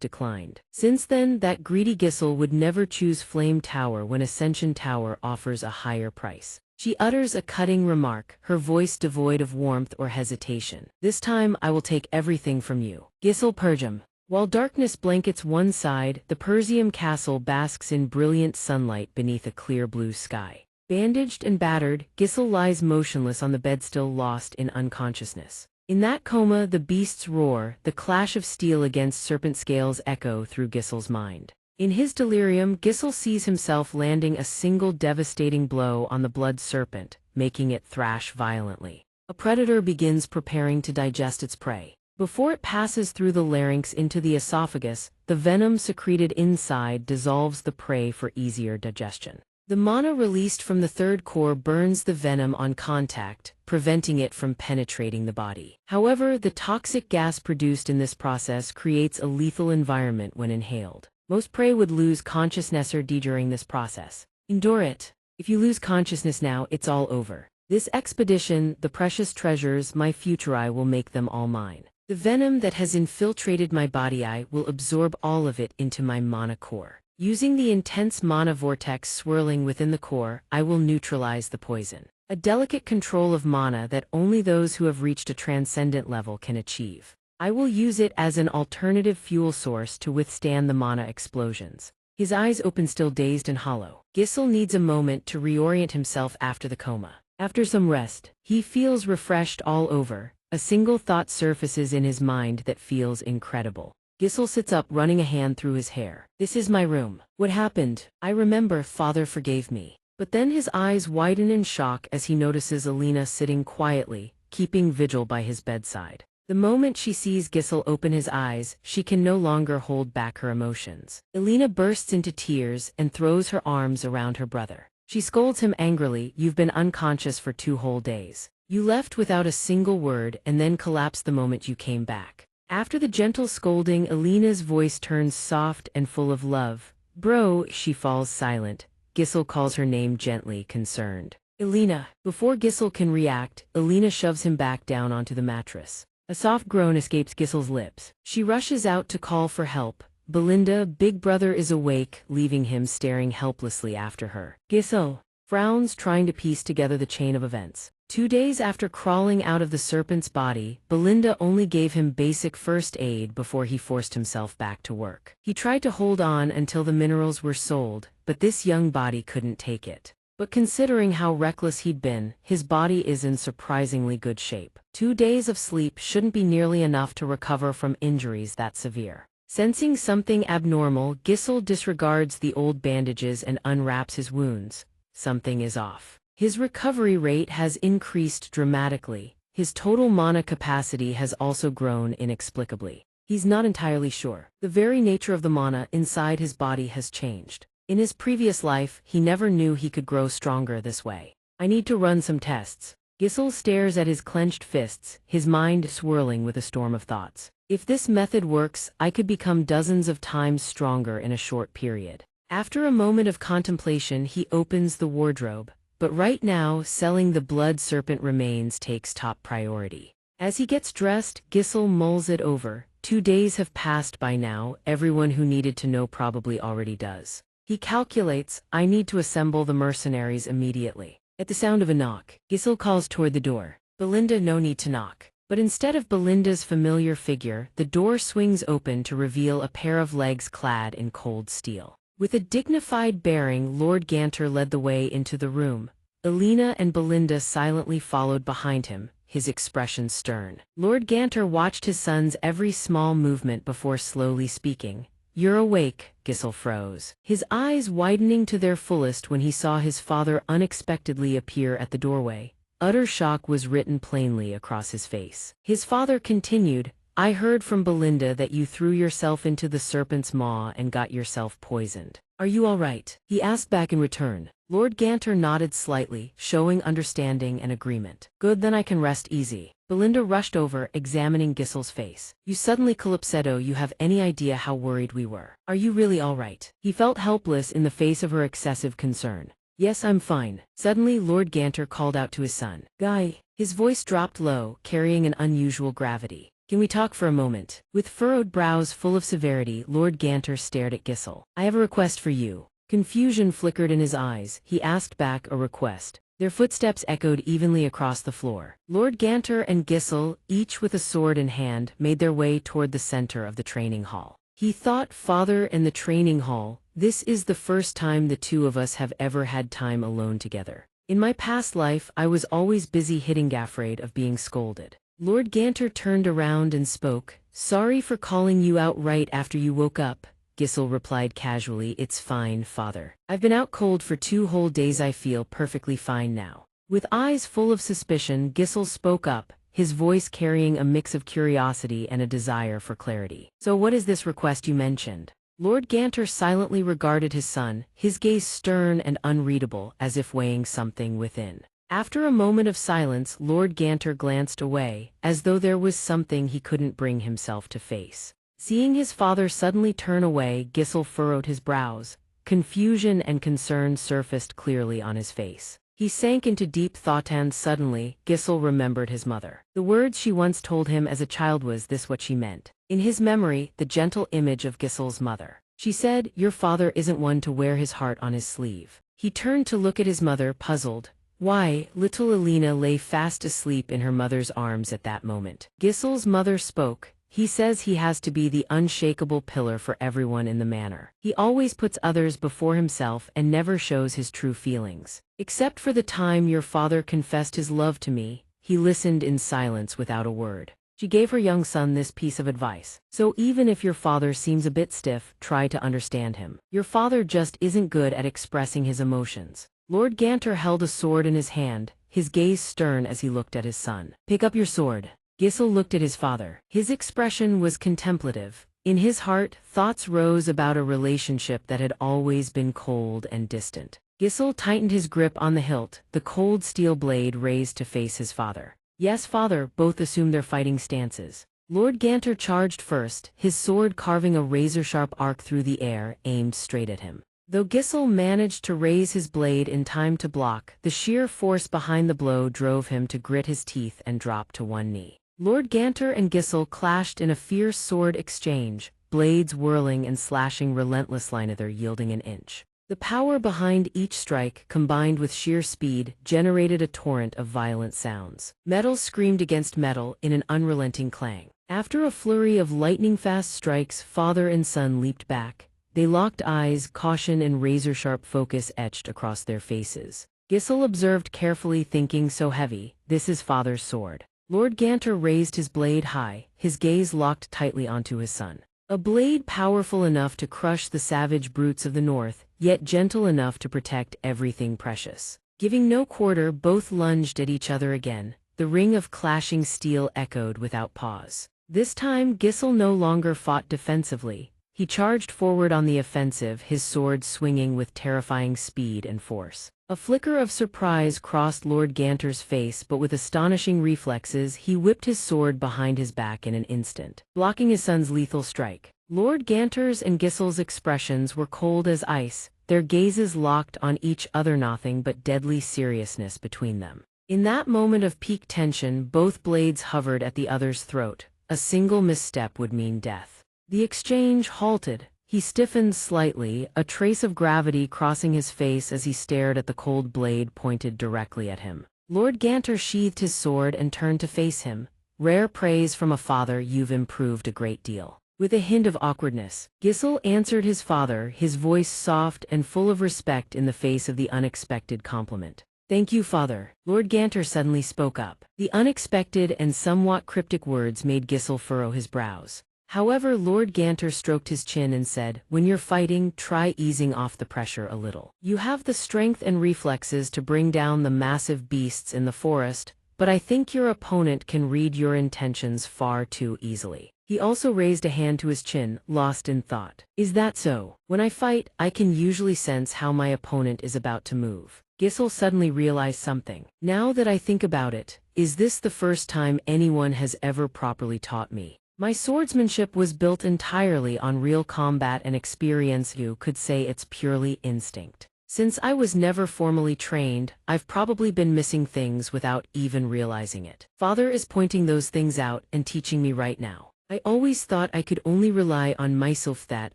declined. Since then, that greedy Gisel would never choose Flame Tower when Ascension Tower offers a higher price. She utters a cutting remark, her voice devoid of warmth or hesitation. This time I will take everything from you. Gisel Persium. While darkness blankets one side, the Persium castle basks in brilliant sunlight beneath a clear blue sky. Bandaged and battered, Gisel lies motionless on the bed, still lost in unconsciousness. In that coma, the beasts roar, the clash of steel against serpent scales echo through Gisel's mind. In his delirium, Gisel sees himself landing a single devastating blow on the blood serpent, making it thrash violently. A predator begins preparing to digest its prey. Before it passes through the larynx into the esophagus, the venom secreted inside dissolves the prey for easier digestion. The mana released from the third core burns the venom on contact, preventing it from penetrating the body. However, the toxic gas produced in this process creates a lethal environment when inhaled. Most prey would lose consciousness or die during this process. Endure it. If you lose consciousness now, it's all over. This expedition, the precious treasures, my future I will make them all mine. The venom that has infiltrated my body, I will absorb all of it into my mana core. Using the intense mana vortex swirling within the core, I will neutralize the poison. A delicate control of mana that only those who have reached a transcendent level can achieve. I will use it as an alternative fuel source to withstand the mana explosions. His eyes open, still dazed and hollow. Gisel needs a moment to reorient himself after the coma. After some rest, he feels refreshed all over. A single thought surfaces in his mind that feels incredible. Gisel sits up, running a hand through his hair. This is my room. What happened? I remember Father forgave me. But then his eyes widen in shock as he notices Alina sitting quietly, keeping vigil by his bedside. The moment she sees Gisel open his eyes, she can no longer hold back her emotions. Alina bursts into tears and throws her arms around her brother. She scolds him angrily. You've been unconscious for 2 whole days. You left without a single word and then collapsed the moment you came back. After the gentle scolding, Alina's voice turns soft and full of love. Bro, she falls silent. Gisel calls her name gently, concerned. Alina. Before Gisel can react, Alina shoves him back down onto the mattress. A soft groan escapes Gisel's lips. She rushes out to call for help. Belinda, big brother, is awake, leaving him staring helplessly after her. Gisel frowns, trying to piece together the chain of events. 2 days after crawling out of the serpent's body, Belinda only gave him basic first aid before he forced himself back to work. He tried to hold on until the minerals were sold, but this young body couldn't take it. But considering how reckless he'd been, his body is in surprisingly good shape. 2 days of sleep shouldn't be nearly enough to recover from injuries that severe. Sensing something abnormal, Gisel disregards the old bandages and unwraps his wounds. Something is off. His recovery rate has increased dramatically. His total mana capacity has also grown inexplicably. He's not entirely sure. The very nature of the mana inside his body has changed. In his previous life, he never knew he could grow stronger this way. I need to run some tests. Gisel stares at his clenched fists, his mind swirling with a storm of thoughts. If this method works, I could become dozens of times stronger in a short period. After a moment of contemplation, he opens the wardrobe. But right now, selling the blood serpent remains takes top priority. As he gets dressed, Gisel mulls it over. 2 days have passed by now, everyone who needed to know probably already does. He calculates, I need to assemble the mercenaries immediately. At the sound of a knock, Gisel calls toward the door. Belinda, no need to knock. But instead of Belinda's familiar figure, the door swings open to reveal a pair of legs clad in cold steel. With a dignified bearing, Lord Ganter led the way into the room. Alina and Belinda silently followed behind him, his expression stern. Lord Ganter watched his son's every small movement before slowly speaking. "You're awake," Gisel froze, his eyes widening to their fullest when he saw his father unexpectedly appear at the doorway. Utter shock was written plainly across his face. His father continued, "I heard from Belinda that you threw yourself into the serpent's maw and got yourself poisoned. Are you all right?" he asked back in return. Lord Ganter nodded slightly, showing understanding and agreement. "Good, then I can rest easy." Belinda rushed over, examining Gisel's face. "You suddenly Calypso, you have any idea how worried we were? Are you really all right?" He felt helpless in the face of her excessive concern. "Yes, I'm fine." Suddenly Lord Ganter called out to his son. "Guy." His voice dropped low, carrying an unusual gravity. "Can we talk for a moment?" With furrowed brows full of severity, Lord Ganter stared at Gisel. "I have a request for you." Confusion flickered in his eyes. He asked back a request. Their footsteps echoed evenly across the floor. Lord Ganter and Gisel, each with a sword in hand, made their way toward the center of the training hall. He thought, "Father, in the training hall, this is the first time the two of us have ever had time alone together. In my past life, I was always busy hitting afraid of being scolded." Lord Ganter turned around and spoke. "Sorry for calling you out right after you woke up." Gisel replied casually, "It's fine, father. I've been out cold for 2 whole days. I feel perfectly fine now." With eyes full of suspicion, Gisel spoke up, his voice carrying a mix of curiosity and a desire for clarity. "So what is this request you mentioned?" Lord Ganter silently regarded his son, his gaze stern and unreadable, as if weighing something within. After a moment of silence, Lord Ganter glanced away, as though there was something he couldn't bring himself to face. Seeing his father suddenly turn away, Gisel furrowed his brows. Confusion and concern surfaced clearly on his face. He sank into deep thought, and suddenly, Gisel remembered his mother. The words she once told him as a child. Was this what she meant? In his memory, the gentle image of Gisel's mother. She said, "Your father isn't one to wear his heart on his sleeve." He turned to look at his mother, puzzled. Why, little Alina lay fast asleep in her mother's arms at that moment. Gisel's mother spoke. "He says he has to be the unshakable pillar for everyone in the manor. He always puts others before himself and never shows his true feelings. Except for the time your father confessed his love to me." He listened in silence without a word. She gave her young son this piece of advice. "So even if your father seems a bit stiff, try to understand him. Your father just isn't good at expressing his emotions." Lord Ganter held a sword in his hand, his gaze stern as he looked at his son. "Pick up your sword." Gisel looked at his father. His expression was contemplative. In his heart, thoughts rose about a relationship that had always been cold and distant. Gisel tightened his grip on the hilt, the cold steel blade raised to face his father. "Yes, father." Both assumed their fighting stances. Lord Ganter charged first, his sword carving a razor-sharp arc through the air, aimed straight at him. Though Gisel managed to raise his blade in time to block, the sheer force behind the blow drove him to grit his teeth and drop to one knee. Lord Ganter and Gisel clashed in a fierce sword exchange, blades whirling and slashing relentlessly, neither yielding an inch. The power behind each strike, combined with sheer speed, generated a torrent of violent sounds. Metal screamed against metal in an unrelenting clang. After a flurry of lightning-fast strikes, father and son leaped back. They locked eyes, caution and razor-sharp focus etched across their faces. Gisel observed carefully, thinking, "So heavy, this is father's sword." Lord Ganter raised his blade high, his gaze locked tightly onto his son. A blade powerful enough to crush the savage brutes of the north, yet gentle enough to protect everything precious. Giving no quarter, both lunged at each other again. The ring of clashing steel echoed without pause. This time, Gisel no longer fought defensively. He charged forward on the offensive, his sword swinging with terrifying speed and force. A flicker of surprise crossed Lord Ganter's face, but with astonishing reflexes, he whipped his sword behind his back in an instant, blocking his son's lethal strike. Lord Ganter's and Gisel's expressions were cold as ice, their gazes locked on each other, nothing but deadly seriousness between them. In that moment of peak tension, both blades hovered at the other's throat. A single misstep would mean death. The exchange halted. He stiffened slightly, a trace of gravity crossing his face as he stared at the cold blade pointed directly at him. Lord Ganter sheathed his sword and turned to face him. "Rare praise from a father. You've improved a great deal." With a hint of awkwardness, Gisel answered his father, his voice soft and full of respect in the face of the unexpected compliment. Thank you, Father. Lord Ganter suddenly spoke up. The unexpected and somewhat cryptic words made Gisel furrow his brows. However, Lord Ganter stroked his chin and said, "When you're fighting, try easing off the pressure a little. You have the strength and reflexes to bring down the massive beasts in the forest, but I think your opponent can read your intentions far too easily." He also raised a hand to his chin, lost in thought. "Is that so? When I fight, I can usually sense how my opponent is about to move." Gisel suddenly realized something. Now that I think about it, is this the first time anyone has ever properly taught me? My swordsmanship was built entirely on real combat and experience. You could say it's purely instinct. Since I was never formally trained, I've probably been missing things without even realizing it. Father is pointing those things out and teaching me right now. I always thought I could only rely on myself, that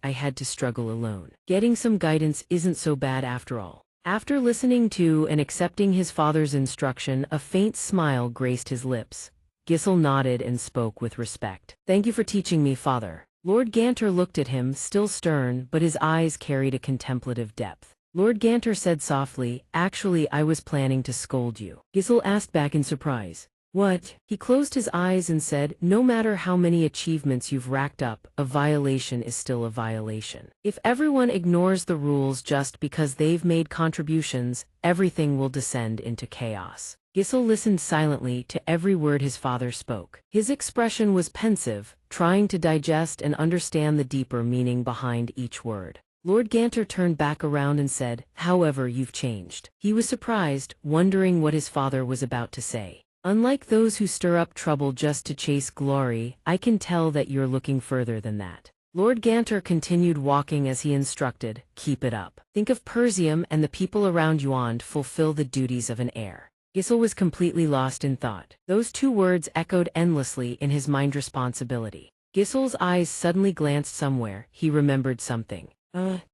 I had to struggle alone. Getting some guidance isn't so bad after all. After listening to and accepting his father's instruction, a faint smile graced his lips. Gisel nodded and spoke with respect. "Thank you for teaching me, Father." Lord Ganter looked at him, still stern, but his eyes carried a contemplative depth. Lord Ganter said softly, "Actually, I was planning to scold you." Gisel asked back in surprise. "What?" He closed his eyes and said, "No matter how many achievements you've racked up, a violation is still a violation. If everyone ignores the rules just because they've made contributions, everything will descend into chaos." Gisel listened silently to every word his father spoke. His expression was pensive, trying to digest and understand the deeper meaning behind each word. Lord Ganter turned back around and said, "However, you've changed." He was surprised, wondering what his father was about to say. "Unlike those who stir up trouble just to chase glory, I can tell that you're looking further than that." Lord Ganter continued walking as he instructed, "Keep it up. Think of Persium and the people around you, and fulfill the duties of an heir." Gisel was completely lost in thought. Those two words echoed endlessly in his mind. Responsibility. Gisel's eyes suddenly glanced somewhere. He remembered something.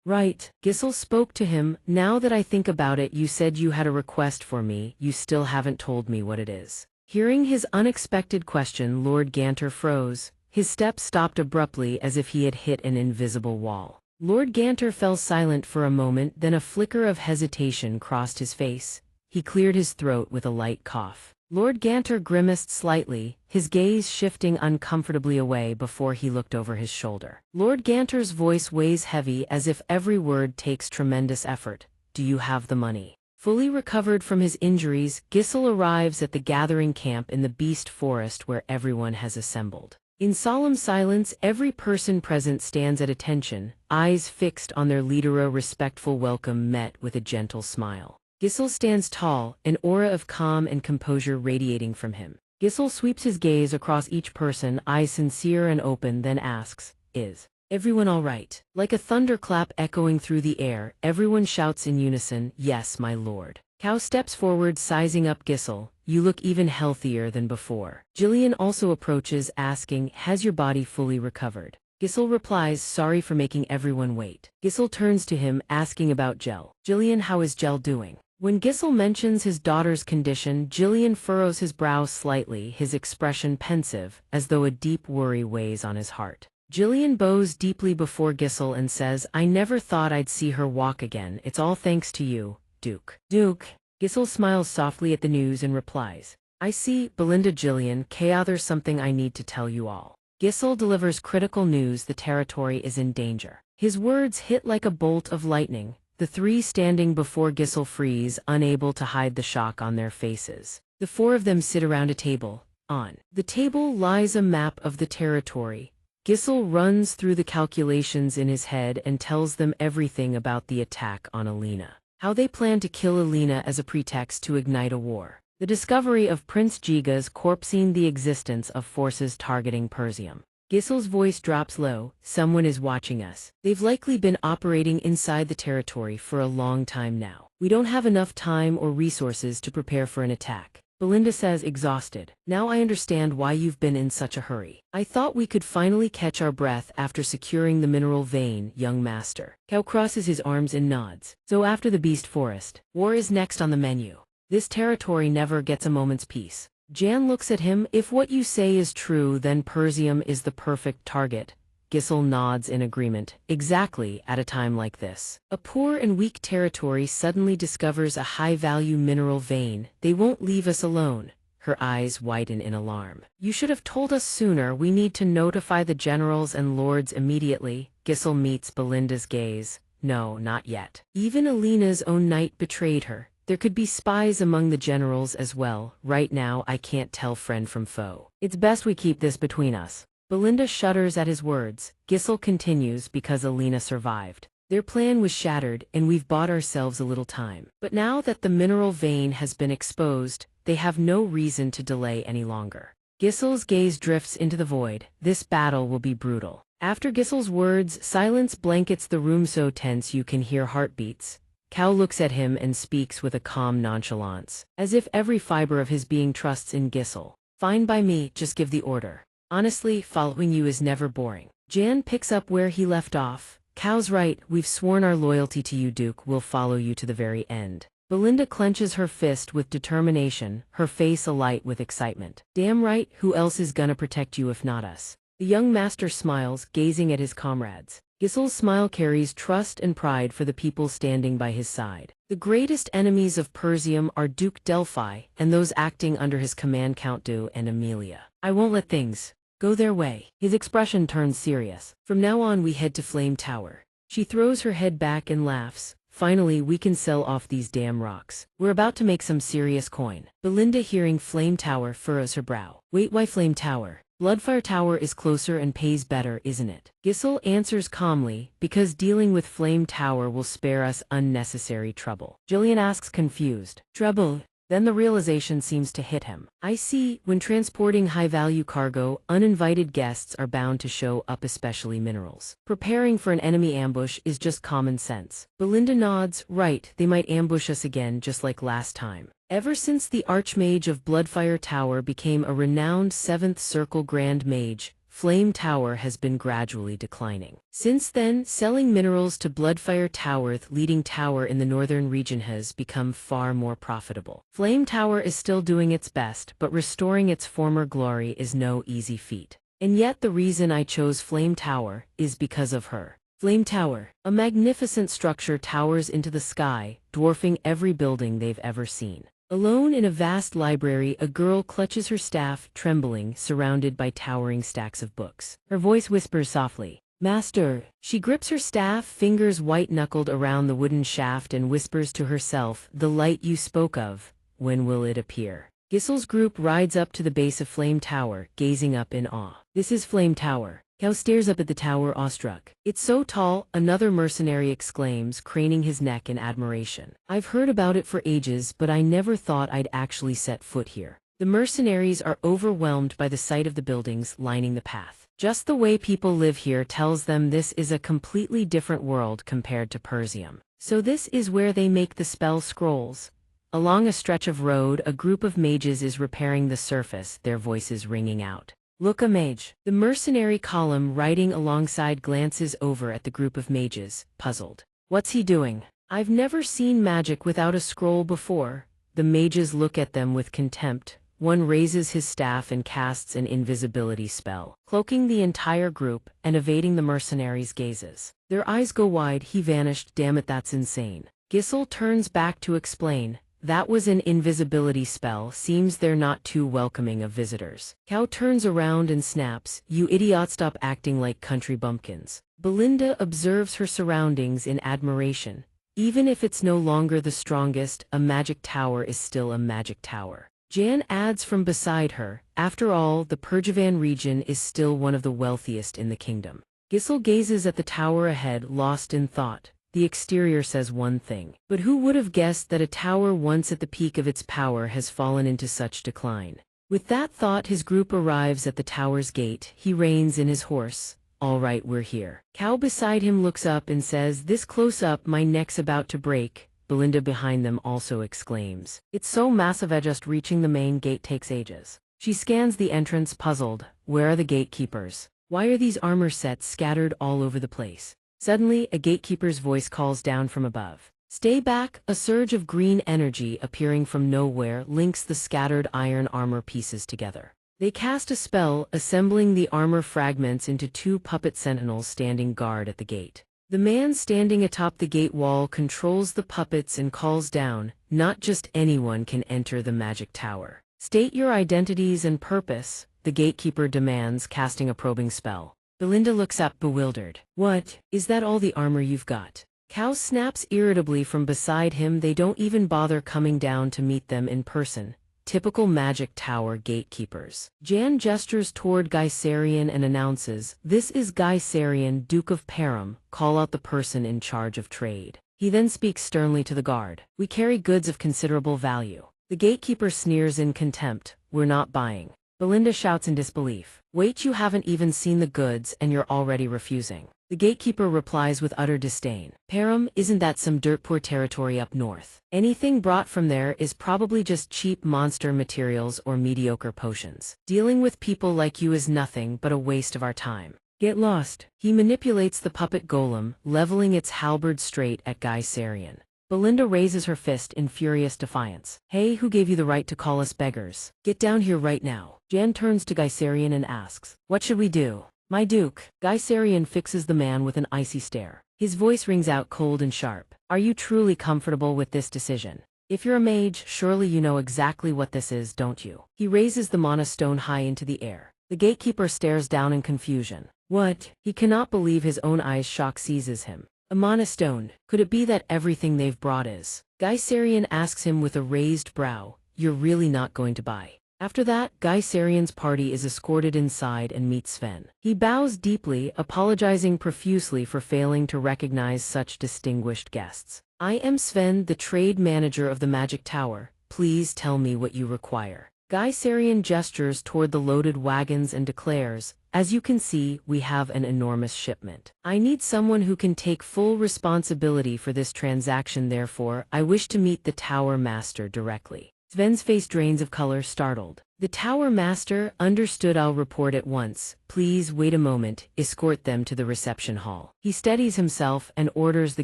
Right. Gisel spoke to him. "Now that I think about it, you said you had a request for me. You still haven't told me what it is." Hearing his unexpected question, Lord Ganter froze. His steps stopped abruptly as if he had hit an invisible wall. Lord Ganter fell silent for a moment, then a flicker of hesitation crossed his face. He cleared his throat with a light cough. Lord Ganter grimaced slightly, his gaze shifting uncomfortably away before he looked over his shoulder. Lord Ganter's voice weighs heavy, as if every word takes tremendous effort. "Do you have the money?" Fully recovered from his injuries, Gisel arrives at the gathering camp in the beast forest where everyone has assembled. In solemn silence, every person present stands at attention, eyes fixed on their leader. A respectful welcome met with a gentle smile. Gisel stands tall, an aura of calm and composure radiating from him. Gisel sweeps his gaze across each person, eyes sincere and open, then asks, "Is everyone all right?" Like a thunderclap echoing through the air, everyone shouts in unison, "Yes, my lord." Cao steps forward, sizing up Gisel. "You look even healthier than before." Jillian also approaches, asking, "Has your body fully recovered?" Gisel replies, "Sorry for making everyone wait." Gisel turns to him, asking about Gel. "Jillian, how is Gel doing?" When Gisel mentions his daughter's condition, Jillian furrows his brows slightly, his expression pensive, as though a deep worry weighs on his heart. Jillian bows deeply before Gisel and says, "I never thought I'd see her walk again. It's all thanks to you, Duke." "Duke." Gisel smiles softly at the news and replies, "I see, Belinda Jillian, there's something I need to tell you all." Gisel delivers critical news: the territory is in danger. His words hit like a bolt of lightning. The three standing before Gisel freeze, unable to hide the shock on their faces. The four of them sit around a table. On the table lies a map of the territory. Gisel runs through the calculations in his head and tells them everything about the attack on Alina. How they plan to kill Alina as a pretext to ignite a war. The discovery of Prince Jiga's corpse, the existence of forces targeting Persium. Gisel's voice drops low. "Someone is watching us. They've likely been operating inside the territory for a long time now. We don't have enough time or resources to prepare for an attack." Belinda says, exhausted. "Now I understand why you've been in such a hurry. I thought we could finally catch our breath after securing the mineral vein, young master." Cao crosses his arms and nods. "So after the beast forest, war is next on the menu. This territory never gets a moment's peace." Jan looks at him. "If what you say is true, then Persium is the perfect target. Gisel nods in agreement. Exactly, at a time like this. A poor and weak territory suddenly discovers a high-value mineral vein. They won't leave us alone. Her eyes widen in alarm. You should have told us sooner. We need to notify the generals and lords immediately. Gisel meets Belinda's gaze. No, not yet. Even Alina's own knight betrayed her. There could be spies among the generals as well. Right now, I can't tell friend from foe. It's best we keep this between us. Belinda shudders at his words. Gisel continues because Alina survived. Their plan was shattered, and we've bought ourselves a little time. But now that the mineral vein has been exposed, they have no reason to delay any longer. Gisel's gaze drifts into the void. This battle will be brutal. After Gisel's words, silence blankets the room so tense you can hear heartbeats. Cao looks at him and speaks with a calm nonchalance, as if every fiber of his being trusts in Gisel. Fine by me, just give the order. Honestly, following you is never boring. Jan picks up where he left off. Cao's right, we've sworn our loyalty to you, Duke. We'll follow you to the very end. Belinda clenches her fist with determination, her face alight with excitement. Damn right, who else is gonna protect you if not us? The young master smiles, gazing at his comrades. Gisel's smile carries trust and pride for the people standing by his side. The greatest enemies of Persium are Duke Delphi and those acting under his command, Count Du and Amelia. I won't let things go their way. His expression turns serious. From now on we head to Flame Tower. She throws her head back and laughs. Finally, we can sell off these damn rocks. We're about to make some serious coin. Belinda, hearing Flame Tower, furrows her brow. Wait, why Flame Tower? Bloodfire Tower is closer and pays better, isn't it? Gisel answers calmly, because dealing with Flame Tower will spare us unnecessary trouble. Jillian asks, confused. Trouble? Then the realization seems to hit him. I see, when transporting high-value cargo, uninvited guests are bound to show up, especially minerals. Preparing for an enemy ambush is just common sense. Belinda nods. Right, they might ambush us again just like last time. Ever since the Archmage of Bloodfire Tower became a renowned 7th Circle Grand Mage, Flame Tower has been gradually declining. Since then, selling minerals to Bloodfire Tower, the leading tower in the northern region, has become far more profitable. Flame Tower is still doing its best, but restoring its former glory is no easy feat. And yet the reason I chose Flame Tower is because of her. Flame Tower, a magnificent structure, towers into the sky, dwarfing every building they've ever seen. Alone in a vast library, a girl clutches her staff, trembling, surrounded by towering stacks of books. Her voice whispers softly, Master. She grips her staff, fingers white-knuckled around the wooden shaft, and whispers to herself, the light you spoke of, when will it appear? Gisel's group rides up to the base of Flame Tower, gazing up in awe. This is Flame Tower. Cao stares up at the tower, awestruck. It's so tall, another mercenary exclaims, craning his neck in admiration. I've heard about it for ages, but I never thought I'd actually set foot here. The mercenaries are overwhelmed by the sight of the buildings lining the path. Just the way people live here tells them this is a completely different world compared to Persium. So this is where they make the spell scrolls. Along a stretch of road, a group of mages is repairing the surface, their voices ringing out. Look, a mage. The mercenary column riding alongside glances over at the group of mages, puzzled. What's he doing? I've never seen magic without a scroll before. The mages look at them with contempt. One raises his staff and casts an invisibility spell, cloaking the entire group and evading the mercenaries' gazes. Their eyes go wide. He vanished. Damn it, that's insane. Gisel turns back to explain. That was an invisibility spell. Seems they're not too welcoming of visitors. Cao turns around and snaps, you idiot, stop acting like country bumpkins. Belinda observes her surroundings in admiration. Even if it's no longer the strongest, a magic tower is still a magic tower. Jan adds from beside her, after all, the Persian region is still one of the wealthiest in the kingdom. Gisel gazes at the tower ahead, lost in thought. The exterior says one thing, but who would have guessed that a tower once at the peak of its power has fallen into such decline? With that thought, his group arrives at the tower's gate. He reins in his horse. All right, we're here. Cao beside him looks up and says, this close up, my neck's about to break. Belinda behind them also exclaims, it's so massive, just reaching the main gate takes ages. She scans the entrance, puzzled. Where are the gatekeepers? Why are these armor sets scattered all over the place? Suddenly, a gatekeeper's voice calls down from above. Stay back! A surge of green energy appearing from nowhere links the scattered iron armor pieces together. They cast a spell, assembling the armor fragments into 2 puppet sentinels standing guard at the gate. The man standing atop the gate wall controls the puppets and calls down, "Not just anyone can enter the magic tower. State your identities and purpose," the gatekeeper demands, casting a probing spell. Belinda looks up bewildered. "What, is that all the armor you've got?" Cal snaps irritably from beside him. They don't even bother coming down to meet them in person. Typical magic tower gatekeepers. Jan gestures toward Gyserion and announces, "This is Gyserion, Duke of Param, call out the person in charge of trade." He then speaks sternly to the guard. "We carry goods of considerable value." The gatekeeper sneers in contempt, "We're not buying." Belinda shouts in disbelief, "Wait, you haven't even seen the goods and you're already refusing." The gatekeeper replies with utter disdain, "Param, isn't that some dirt poor territory up north? Anything brought from there is probably just cheap monster materials or mediocre potions. Dealing with people like you is nothing but a waste of our time. Get lost." He manipulates the puppet golem, leveling its halberd straight at Gyserion. Belinda raises her fist in furious defiance. "Hey, who gave you the right to call us beggars? Get down here right now." Jan turns to Gyserion and asks, "What should we do?" "My duke." Gyserion fixes the man with an icy stare. His voice rings out cold and sharp. "Are you truly comfortable with this decision? If you're a mage, surely you know exactly what this is, don't you?" He raises the mana stone high into the air. The gatekeeper stares down in confusion. "What?" He cannot believe his own eyes. Shock seizes him. "A mana stone? Could it be that everything they've brought is?" Gyserion asks him with a raised brow, "You're really not going to buy?" After that, Gyserion's party is escorted inside and meets Sven. He bows deeply, apologizing profusely for failing to recognize such distinguished guests. "I am Sven, the trade manager of the Magic Tower. Please tell me what you require." Gyserion gestures toward the loaded wagons and declares, "As you can see, we have an enormous shipment. I need someone who can take full responsibility for this transaction, therefore, I wish to meet the Tower Master directly." Sven's face drains of color, startled. "The Tower Master, understood, I'll report at once. Please wait a moment, escort them to the reception hall." He steadies himself and orders the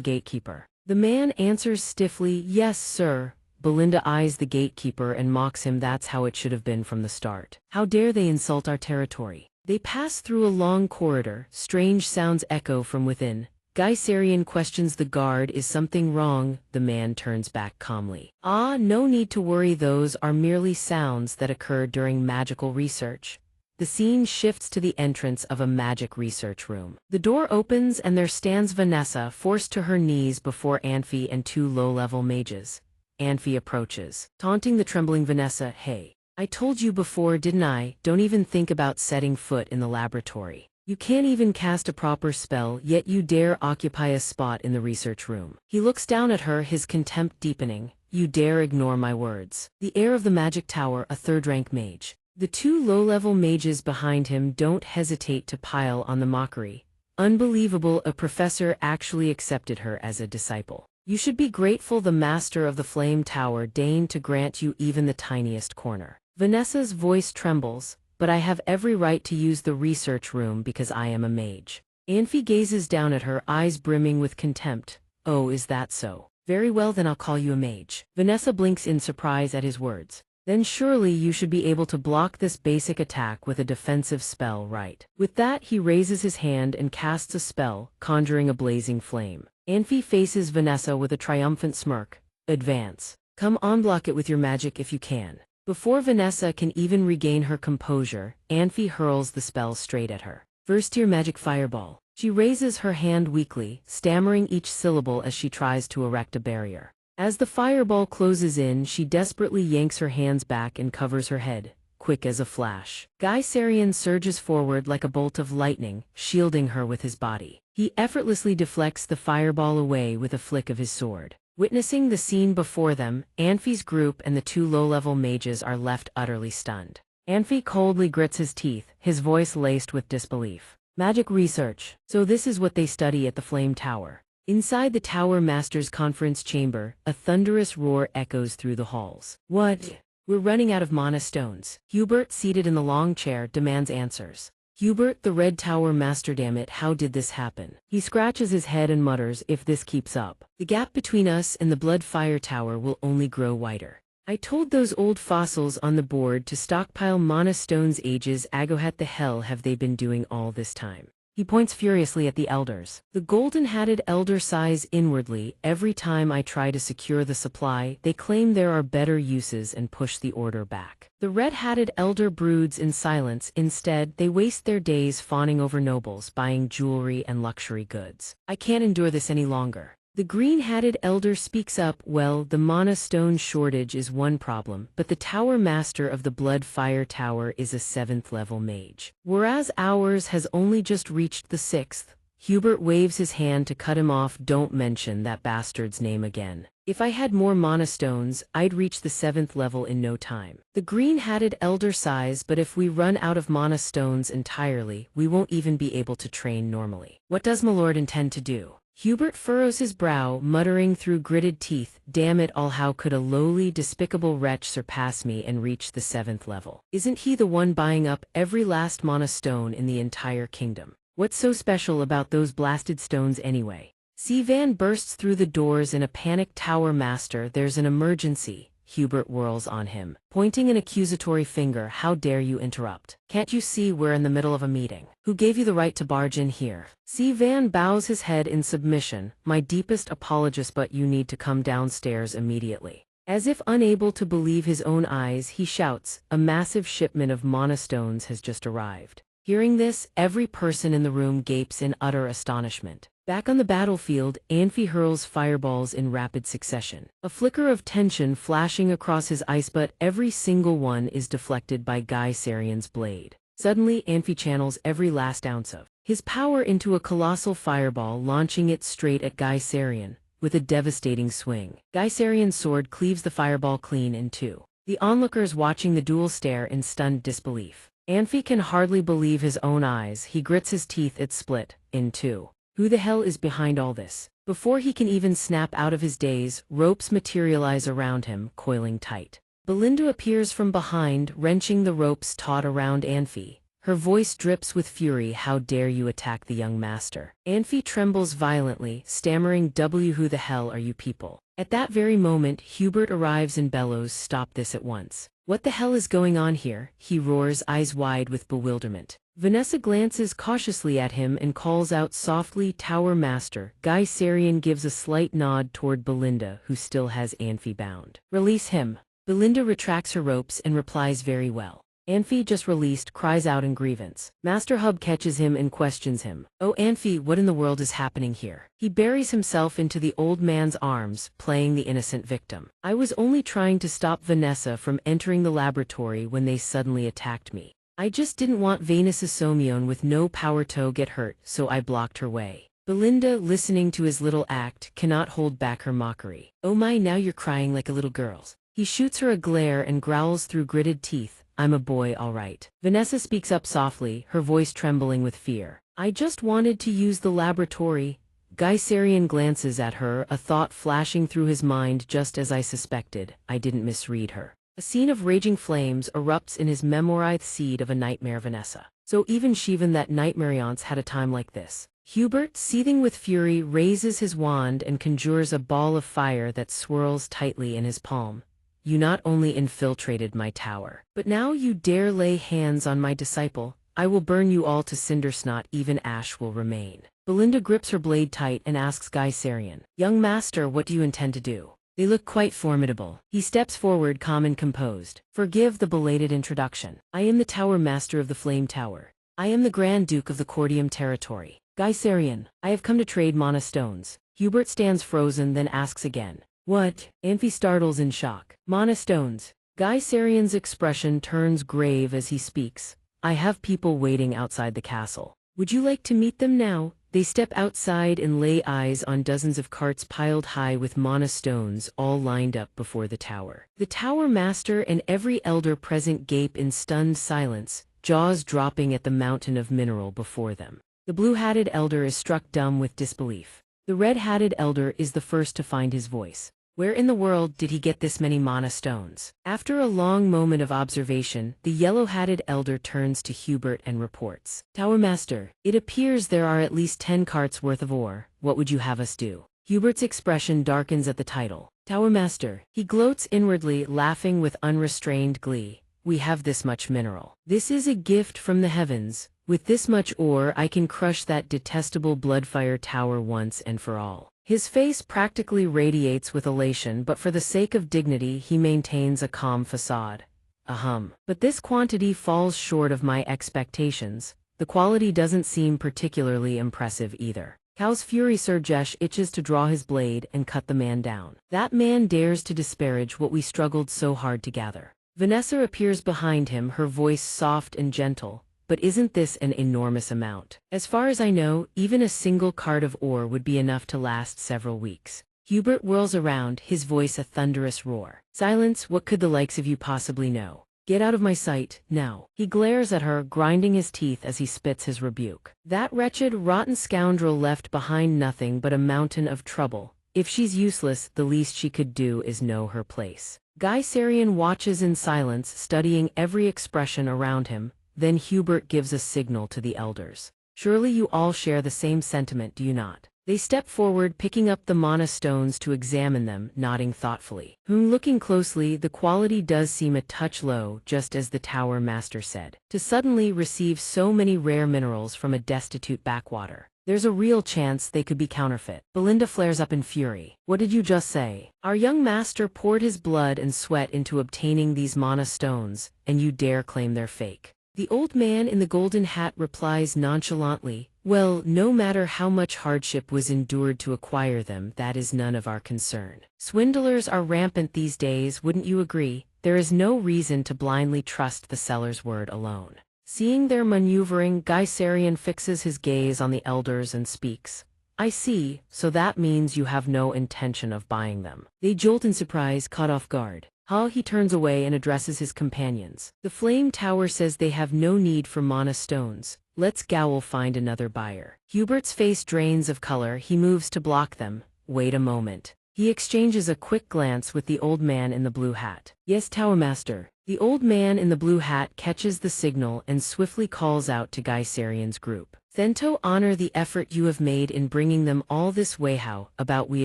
gatekeeper. The man answers stiffly, "Yes, sir." Belinda eyes the gatekeeper and mocks him. That's how it should have been from the start. How dare they insult our territory? They pass through a long corridor, strange sounds echo from within. Gyserion questions the guard, "Is something wrong?" The man turns back calmly. "Ah, no need to worry, those are merely sounds that occur during magical research." The scene shifts to the entrance of a magic research room. The door opens and there stands Vanessa, forced to her knees before Anfi and 2 low-level mages. Anfi approaches, taunting the trembling Vanessa, "Hey, I told you before, didn't I? Don't even think about setting foot in the laboratory. You can't even cast a proper spell, yet you dare occupy a spot in the research room." He looks down at her, his contempt deepening. "You dare ignore my words." The heir of the magic tower, a 3rd-rank mage. The 2 low-level mages behind him don't hesitate to pile on the mockery. "Unbelievable, a professor actually accepted her as a disciple. You should be grateful the master of the Flame Tower deigned to grant you even the tiniest corner." Vanessa's voice trembles, "But I have every right to use the research room because I am a mage." Anfi gazes down at her, eyes brimming with contempt. "Oh, is that so? Very well, then I'll call you a mage." Vanessa blinks in surprise at his words. "Then surely you should be able to block this basic attack with a defensive spell, right?" With that, he raises his hand and casts a spell, conjuring a blazing flame. Anfi faces Vanessa with a triumphant smirk. "Advance. Come on, block it with your magic if you can." Before Vanessa can even regain her composure, Anfi hurls the spell straight at her. "First your magic fireball." She raises her hand weakly, stammering each syllable as she tries to erect a barrier. As the fireball closes in, she desperately yanks her hands back and covers her head, quick as a flash. Gyserion surges forward like a bolt of lightning, shielding her with his body. He effortlessly deflects the fireball away with a flick of his sword. Witnessing the scene before them, Anfi's group and the 2 low-level mages are left utterly stunned. Anfi coldly grits his teeth, his voice laced with disbelief. "Magic research. So this is what they study at the Flame Tower." Inside the Tower Master's conference chamber, a thunderous roar echoes through the halls. "What? We're running out of mana stones." Hubert, seated in the long chair, demands answers. "Hubert, the Red Tower Master, damn it, how did this happen?" He scratches his head and mutters, "If this keeps up, the gap between us and the Blood Fire Tower will only grow wider." I told those old fossils on the board to stockpile mana stones ages ago. What the hell have they been doing all this time? He points furiously at the elders. The golden-hatted elder sighs inwardly. Every time I try to secure the supply, they claim there are better uses and push the order back. The red-hatted elder broods in silence. Instead, they waste their days fawning over nobles, buying jewelry and luxury goods. I can't endure this any longer. The green-hatted elder speaks up. Well, the mana stone shortage is one problem, but the tower master of the Blood Fire Tower is a 7th level mage, whereas ours has only just reached the 6th. Hubert waves his hand to cut him off. Don't mention that bastard's name again. If I had more mana stones, I'd reach the 7th level in no time. The green-hatted elder sighs, but if we run out of mana stones entirely, we won't even be able to train normally. What does my lord intend to do? Hubert furrows his brow, muttering through gritted teeth, damn it all, how could a lowly, despicable wretch surpass me and reach the 7th level? Isn't he the one buying up every last mana stone in the entire kingdom? What's so special about those blasted stones anyway? Sivan bursts through the doors in a panic. Tower master, there's an emergency. Hubert whirls on him, pointing an accusatory finger. How dare you interrupt? Can't you see we're in the middle of a meeting? Who gave you the right to barge in here? Sivan bows his head in submission. My deepest apologies, but you need to come downstairs immediately. As if unable to believe his own eyes, he shouts, a massive shipment of mana stones has just arrived. Hearing this, every person in the room gapes in utter astonishment. Back on the battlefield, Anfi hurls fireballs in rapid succession. A flicker of tension flashing across his ice, but every single one is deflected by Guy Sarian's blade. Suddenly, Anfi channels every last ounce of his power into a colossal fireball, launching it straight at Guy Sarian. With a devastating swing, Guy Sarian's sword cleaves the fireball clean in two. The onlookers watching the duel stare in stunned disbelief. Anfi can hardly believe his own eyes. He grits his teeth. It's split in two. Who the hell is behind all this? Before he can even snap out of his daze, ropes materialize around him, coiling tight. Belinda appears from behind, wrenching the ropes taut around Anfi. Her voice drips with fury. How dare you attack the young master? Anfi trembles violently, stammering, Who the hell are you people? At that very moment, Hubert arrives and bellows, stop this at once. What the hell is going on here? He roars, eyes wide with bewilderment. Vanessa glances cautiously at him and calls out softly, Tower Master. Guy Sarian gives a slight nod toward Belinda, who still has Anfi bound. Release him. Belinda retracts her ropes and replies, very well. Anfi, just released, cries out in grievance. Master Hub catches him and questions him. Oh Anfi, what in the world is happening here? He buries himself into the old man's arms, playing the innocent victim. I was only trying to stop Vanessa from entering the laboratory when they suddenly attacked me. I just didn't want Vanessa Somion with no power to get hurt, so I blocked her way. Belinda, listening to his little act, cannot hold back her mockery. Oh my, now you're crying like a little girl. He shoots her a glare and growls through gritted teeth. I'm a boy, all right. Vanessa speaks up softly, her voice trembling with fear. I just wanted to use the laboratory. Guy Sarian glances at her, a thought flashing through his mind. Just as I suspected, I didn't misread her. A scene of raging flames erupts in his memorized seed of a nightmare. Vanessa. So even Shivan, that nightmariance, had a time like this. Hubert, seething with fury, raises his wand and conjures a ball of fire that swirls tightly in his palm. You not only infiltrated my tower, but now you dare lay hands on my disciple. I will burn you all to cindersnot, even ash will remain. Belinda grips her blade tight and asks Guy Sarian, Young master, what do you intend to do? They look quite formidable. He steps forward, calm and composed. Forgive the belated introduction. I am the Tower Master of the Flame Tower. I am the Grand Duke of the Cordium territory. Guy Sarian, I have come to trade mana stones. Hubert stands frozen, then asks again. What? Anfi startles in shock. Mana stones. Guy Sarian's expression turns grave as he speaks. I have people waiting outside the castle. Would you like to meet them now? They step outside and lay eyes on dozens of carts piled high with mana stones, all lined up before the tower. The tower master and every elder present gape in stunned silence, jaws dropping at the mountain of mineral before them. The blue-hatted elder is struck dumb with disbelief. The red-hatted elder is the first to find his voice. Where in the world did he get this many mana stones? After a long moment of observation, the yellow-hatted elder turns to Hubert and reports. Tower Master, it appears there are at least 10 carts worth of ore. What would you have us do? Hubert's expression darkens at the title. Tower Master. He gloats inwardly, laughing with unrestrained glee. We have this much mineral. This is a gift from the heavens. With this much ore I can crush that detestable Bloodfire Tower once and for all. His face practically radiates with elation, but for the sake of dignity he maintains a calm facade. Ahem. But this quantity falls short of my expectations. The quality doesn't seem particularly impressive either. Kao's fury Surjesh itches to draw his blade and cut the man down. That man dares to disparage what we struggled so hard to gather. Vanessa appears behind him, her voice soft and gentle. But isn't this an enormous amount? As far as I know, even a single cart of ore would be enough to last several weeks. Hubert whirls around, his voice a thunderous roar. Silence, what could the likes of you possibly know? Get out of my sight, now. He glares at her, grinding his teeth as he spits his rebuke. That wretched, rotten scoundrel left behind nothing but a mountain of trouble. If she's useless, the least she could do is know her place. Guy Sarian watches in silence, studying every expression around him. Then Hubert gives a signal to the elders. Surely you all share the same sentiment, do you not? They step forward, picking up the mana stones to examine them, nodding thoughtfully. Looking closely, the quality does seem a touch low, just as the Tower Master said. To suddenly receive so many rare minerals from a destitute backwater. There's a real chance they could be counterfeit. Belinda flares up in fury. What did you just say? Our young master poured his blood and sweat into obtaining these mana stones, and you dare claim they're fake. The old man in the golden hat replies nonchalantly, well, no matter how much hardship was endured to acquire them, that is none of our concern. Swindlers are rampant these days, wouldn't you agree? There is no reason to blindly trust the seller's word alone. Seeing their maneuvering, Guy Sarian fixes his gaze on the elders and speaks. I see, so that means you have no intention of buying them. They jolt in surprise, caught off guard. He turns away and addresses his companions. The Flame Tower says they have no need for mana stones. Let's Gowl find another buyer. Hubert's face drains of color, he moves to block them. Wait a moment. He exchanges a quick glance with the old man in the blue hat. Yes, Tower Master. The old man in the blue hat catches the signal and swiftly calls out to Guy Sarian's group. Thento, honor the effort you have made in bringing them all this way. How about we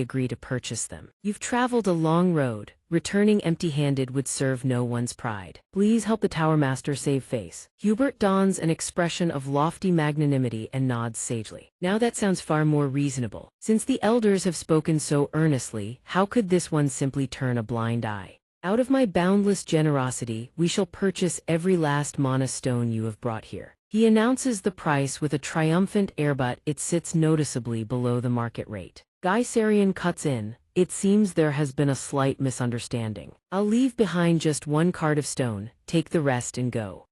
agree to purchase them? You've traveled a long road. Returning empty-handed would serve no one's pride. Please help the Tower Master save face. Hubert dons an expression of lofty magnanimity and nods sagely. Now that sounds far more reasonable. Since the elders have spoken so earnestly, how could this one simply turn a blind eye? Out of my boundless generosity, we shall purchase every last mana stone you have brought here. He announces the price with a triumphant air, but it sits noticeably below the market rate. Guy Sarian cuts in. It seems there has been a slight misunderstanding. I'll leave behind just one cart of stone, take the rest and go.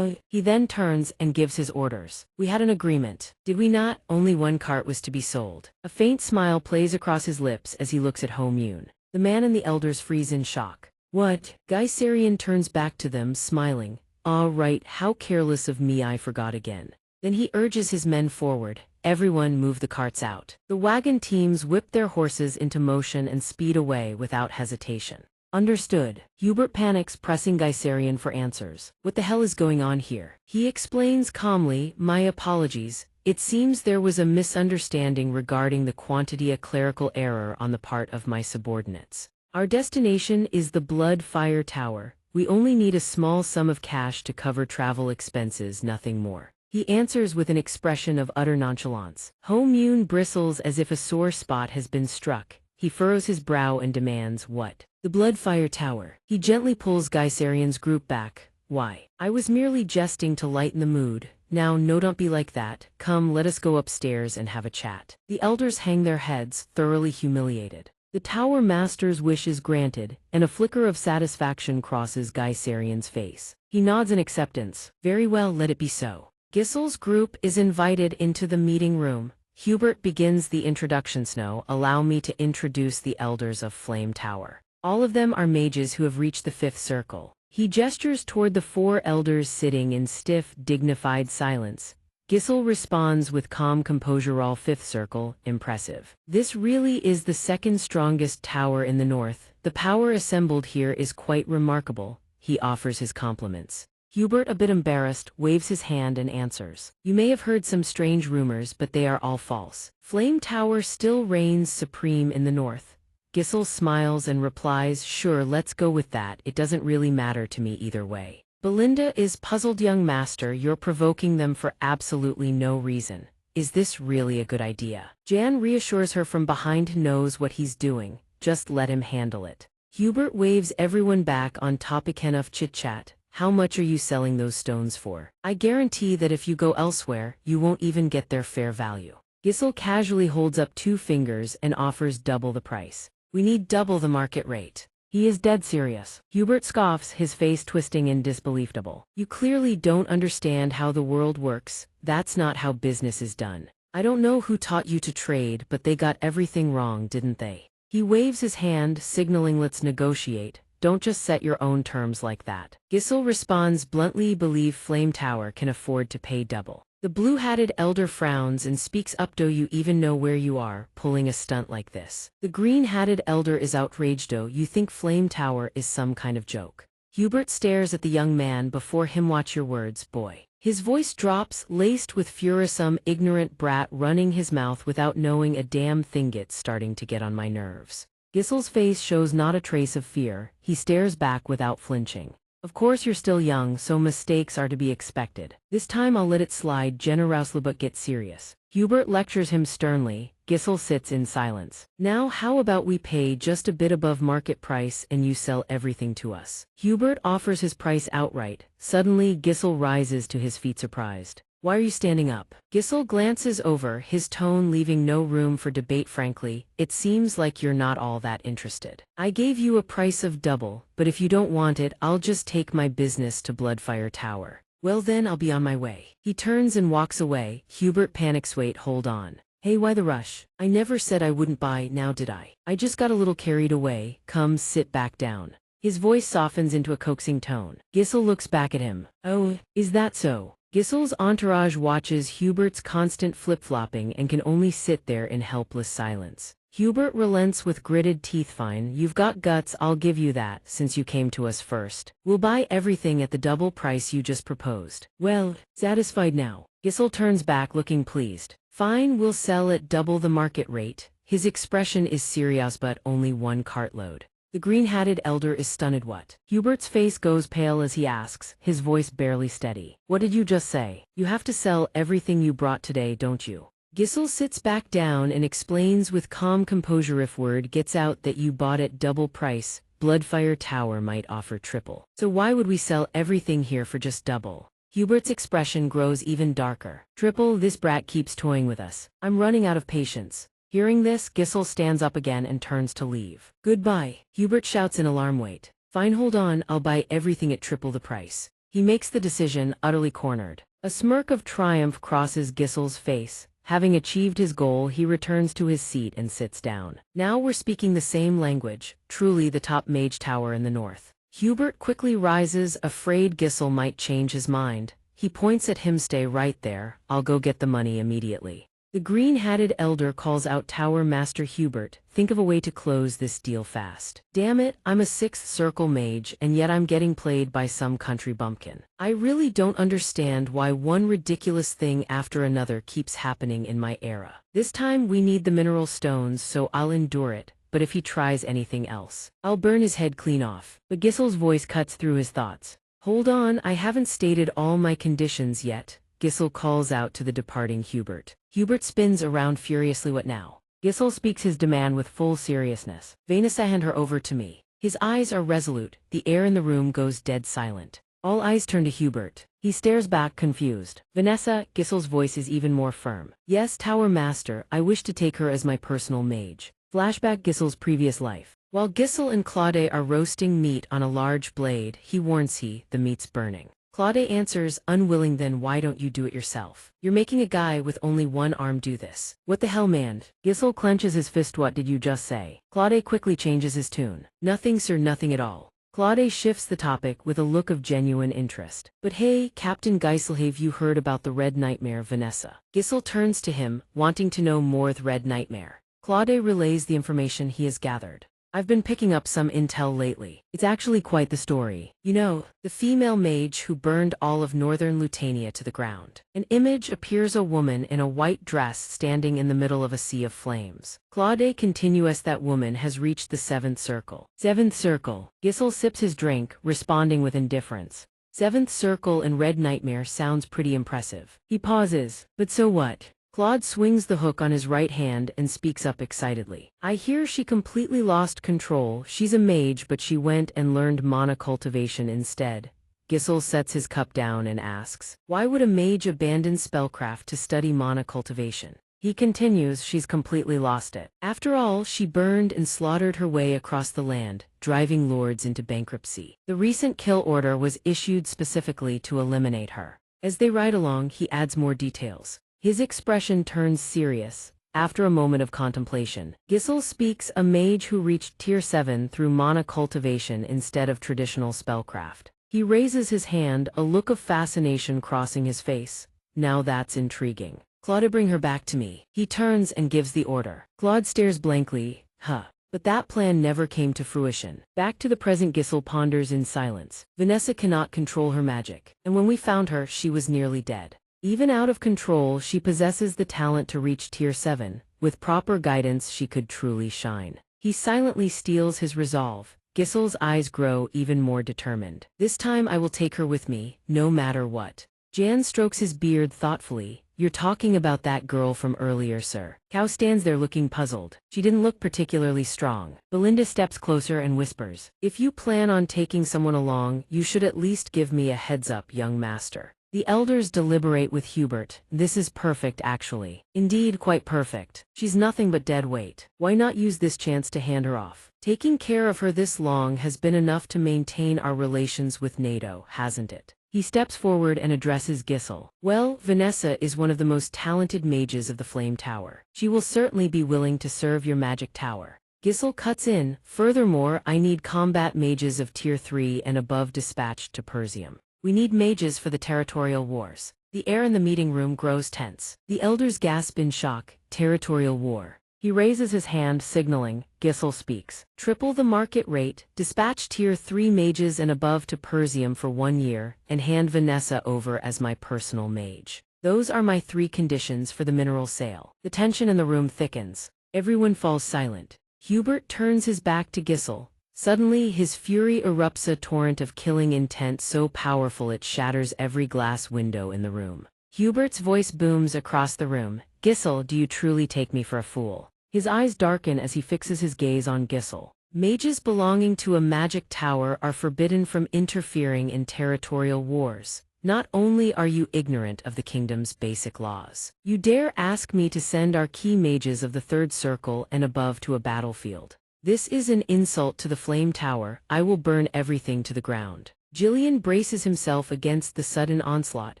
He then turns and gives his orders. We had an agreement, did we not? Only one cart was to be sold. A faint smile plays across his lips as he looks at Home Yoon. The man and the elders freeze in shock. What? Guy Sarian turns back to them, smiling. Ah, right, how careless of me, I forgot again. Then he urges his men forward. Everyone move the carts out. The wagon teams whip their horses into motion and speed away without hesitation. Understood. Hubert panics, pressing Guy Sarian for answers. What the hell is going on here? He explains calmly, my apologies. It seems there was a misunderstanding regarding the quantity, a clerical error on the part of my subordinates. Our destination is the Bloodfire Tower. We only need a small sum of cash to cover travel expenses, nothing more. He answers with an expression of utter nonchalance. Home Yoon bristles as if a sore spot has been struck. He furrows his brow and demands, what? The Bloodfire Tower. He gently pulls Guy Sarian's group back. Why? I was merely jesting to lighten the mood. Now, no, don't be like that. Come, let us go upstairs and have a chat. The elders hang their heads, thoroughly humiliated. The Tower Master's wish is granted, and a flicker of satisfaction crosses Guy Sarian's face. He nods in acceptance. Very well, let it be so. Gissel's group is invited into the meeting room. Hubert begins the introduction. Snow, allow me to introduce the elders of Flame Tower. All of them are mages who have reached the 5th circle. He gestures toward the 4 elders sitting in stiff, dignified silence. Gissel responds with calm composure. All 5th circle, impressive. This really is the 2nd strongest tower in the north. The power assembled here is quite remarkable. He offers his compliments. Hubert, a bit embarrassed, waves his hand and answers. You may have heard some strange rumors, but they are all false. Flame Tower still reigns supreme in the north. Giselle smiles and replies, sure, let's go with that, it doesn't really matter to me either way. Belinda is puzzled. Young master, you're provoking them for absolutely no reason. Is this really a good idea? Jan reassures her from behind, knows what he's doing, just let him handle it. Hubert waves everyone back on topic. Enough chit-chat. How much are you selling those stones for? I guarantee that if you go elsewhere, you won't even get their fair value. Giselle casually holds up 2 fingers and offers double the price. We need double the market rate. He is dead serious. Hubert scoffs, his face twisting in disbelief. Double. You clearly don't understand how the world works. That's not how business is done. I don't know who taught you to trade, but they got everything wrong, didn't they? He waves his hand, signaling let's negotiate. Don't just set your own terms like that. Giselle responds bluntly, believe Flame Tower can afford to pay double. The blue-hatted elder frowns and speaks up. Do you even know where you are, pulling a stunt like this? The green-hatted elder is outraged. Do you think Flame Tower is some kind of joke? Hubert stares at the young man before him. Watch your words, boy. His voice drops, laced with fury. Some ignorant brat running his mouth without knowing a damn thing. Gets starting to get on my nerves. Giselle's face shows not a trace of fear. He stares back without flinching. Of course you're still young, so mistakes are to be expected. This time I'll let it slide, generously, but get serious. Hubert lectures him sternly. Giselle sits in silence. Now how about we pay just a bit above market price and you sell everything to us? Hubert offers his price outright. Suddenly Giselle rises to his feet, surprised. Why are you standing up? Giselle glances over, his tone leaving no room for debate. Frankly, it seems like you're not all that interested. I gave you a price of double, but if you don't want it, I'll just take my business to Bloodfire Tower. Well then, I'll be on my way. He turns and walks away. Hubert panics. Wait, hold on. Hey, why the rush? I never said I wouldn't buy, now did I? I just got a little carried away. Come, sit back down. His voice softens into a coaxing tone. Giselle looks back at him. Oh, is that so? Giselle's entourage watches Hubert's constant flip-flopping and can only sit there in helpless silence. Hubert relents with gritted teeth. Fine, you've got guts, I'll give you that, since you came to us first. We'll buy everything at the double price you just proposed. Well, satisfied now? Giselle turns back, looking pleased. Fine, we'll sell at double the market rate. His expression is serious, but only 1 cartload. The green-hatted elder is stunned. What? Hubert's face goes pale as he asks, his voice barely steady. What did you just say? You have to sell everything you brought today, don't you? Giselle sits back down and explains with calm composure. If word gets out that you bought at double price, Bloodfire Tower might offer triple. So why would we sell everything here for just double? Hubert's expression grows even darker. Triple, this brat keeps toying with us. I'm running out of patience. Hearing this, Giselle stands up again and turns to leave. Goodbye, Hubert shouts in alarm. Wait. Fine, hold on, I'll buy everything at triple the price. He makes the decision, utterly cornered. A smirk of triumph crosses Giselle's face. Having achieved his goal, he returns to his seat and sits down. Now we're speaking the same language, truly the top mage tower in the north. Hubert quickly rises, afraid Giselle might change his mind. He points at him. Stay right there, I'll go get the money immediately. The green-hatted elder calls out, Tower Master Hubert, think of a way to close this deal fast. Damn it, I'm a 6th circle mage and yet I'm getting played by some country bumpkin. I really don't understand why one ridiculous thing after another keeps happening in my era. This time we need the mineral stones, so I'll endure it, but if he tries anything else, I'll burn his head clean off. But Giselle's voice cuts through his thoughts. Hold on, I haven't stated all my conditions yet. Giselle calls out to the departing Hubert. Hubert spins around furiously. What now? Giselle speaks his demand with full seriousness. Vanessa, hand her over to me. His eyes are resolute. The air in the room goes dead silent. All eyes turn to Hubert. He stares back, confused. Vanessa, Giselle's voice is even more firm. Yes, Tower Master, I wish to take her as my personal mage. Flashback Giselle's previous life. While Giselle and Claude are roasting meat on a large blade, he warns the meat's burning. Claude answers, unwilling. Then why don't you do it yourself? You're making a guy with only 1 arm do this. What the hell, man? Giselle clenches his fist. What did you just say? Claude quickly changes his tune. Nothing, sir, nothing at all. Claude shifts the topic with a look of genuine interest. But hey, Captain Giselle, have you heard about the Red Nightmare, Vanessa? Giselle turns to him, wanting to know more. The Red Nightmare. Claude relays the information he has gathered. I've been picking up some intel lately. It's actually quite the story. You know, the female mage who burned all of northern Lutania to the ground. An image appears a woman in a white dress standing in the middle of a sea of flames. Claude continues that woman has reached the seventh circle. Seventh circle. Gisel sips his drink, responding with indifference. Seventh circle in Red Nightmare sounds pretty impressive. He pauses. But so what? Claude swings the hook on his right hand and speaks up excitedly. I hear she completely lost control. She's a mage, but she went and learned mana cultivation instead. Gisel sets his cup down and asks, why would a mage abandon spellcraft to study mana cultivation? He continues, she's completely lost it. After all, she burned and slaughtered her way across the land, driving lords into bankruptcy. The recent kill order was issued specifically to eliminate her. As they ride along, he adds more details. His expression turns serious. After a moment of contemplation, Gisel speaks, a mage who reached Tier 7 through mana cultivation instead of traditional spellcraft. He raises his hand, a look of fascination crossing his face. Now that's intriguing. Claude, bring her back to me. He turns and gives the order. Claude stares blankly. But that plan never came to fruition. Back to the present, Gisel ponders in silence. Vanessa cannot control her magic, and when we found her, she was nearly dead. Even out of control, she possesses the talent to reach Tier 7. With proper guidance, she could truly shine. He silently steals his resolve. Gisel's eyes grow even more determined. This time I will take her with me, no matter what. Jan strokes his beard thoughtfully. You're talking about that girl from earlier, sir. Cao stands there looking puzzled. She didn't look particularly strong. Belinda steps closer and whispers, if you plan on taking someone along, you should at least give me a heads up, young master. The elders deliberate with Hubert. This is perfect, actually. Indeed, quite perfect. She's nothing but dead weight. Why not use this chance to hand her off? Taking care of her this long has been enough to maintain our relations with NATO, hasn't it? He steps forward and addresses Gisel. Well, Vanessa is one of the most talented mages of the Flame Tower. She will certainly be willing to serve your magic tower. Gisel cuts in. Furthermore, I need combat mages of Tier 3 and above dispatched to Persium. We need mages for the territorial wars. The air in the meeting room grows tense. The elders gasp in shock. Territorial war. He raises his hand, signaling. Gisel speaks. Triple the market rate, dispatch Tier 3 mages and above to Persium for 1 year, and hand Vanessa over as my personal mage. Those are my 3 conditions for the mineral sale. The tension in the room thickens. Everyone falls silent. Hubert turns his back to Gisel. Suddenly, his fury erupts, a torrent of killing intent so powerful it shatters every glass window in the room. Hubert's voice booms across the room. Gisel, do you truly take me for a fool? His eyes darken as he fixes his gaze on Gisel. Mages belonging to a magic tower are forbidden from interfering in territorial wars. Not only are you ignorant of the kingdom's basic laws, you dare ask me to send our key mages of the 3rd circle and above to a battlefield. This is an insult to the Flame Tower. I will burn everything to the ground. Jillian braces himself against the sudden onslaught.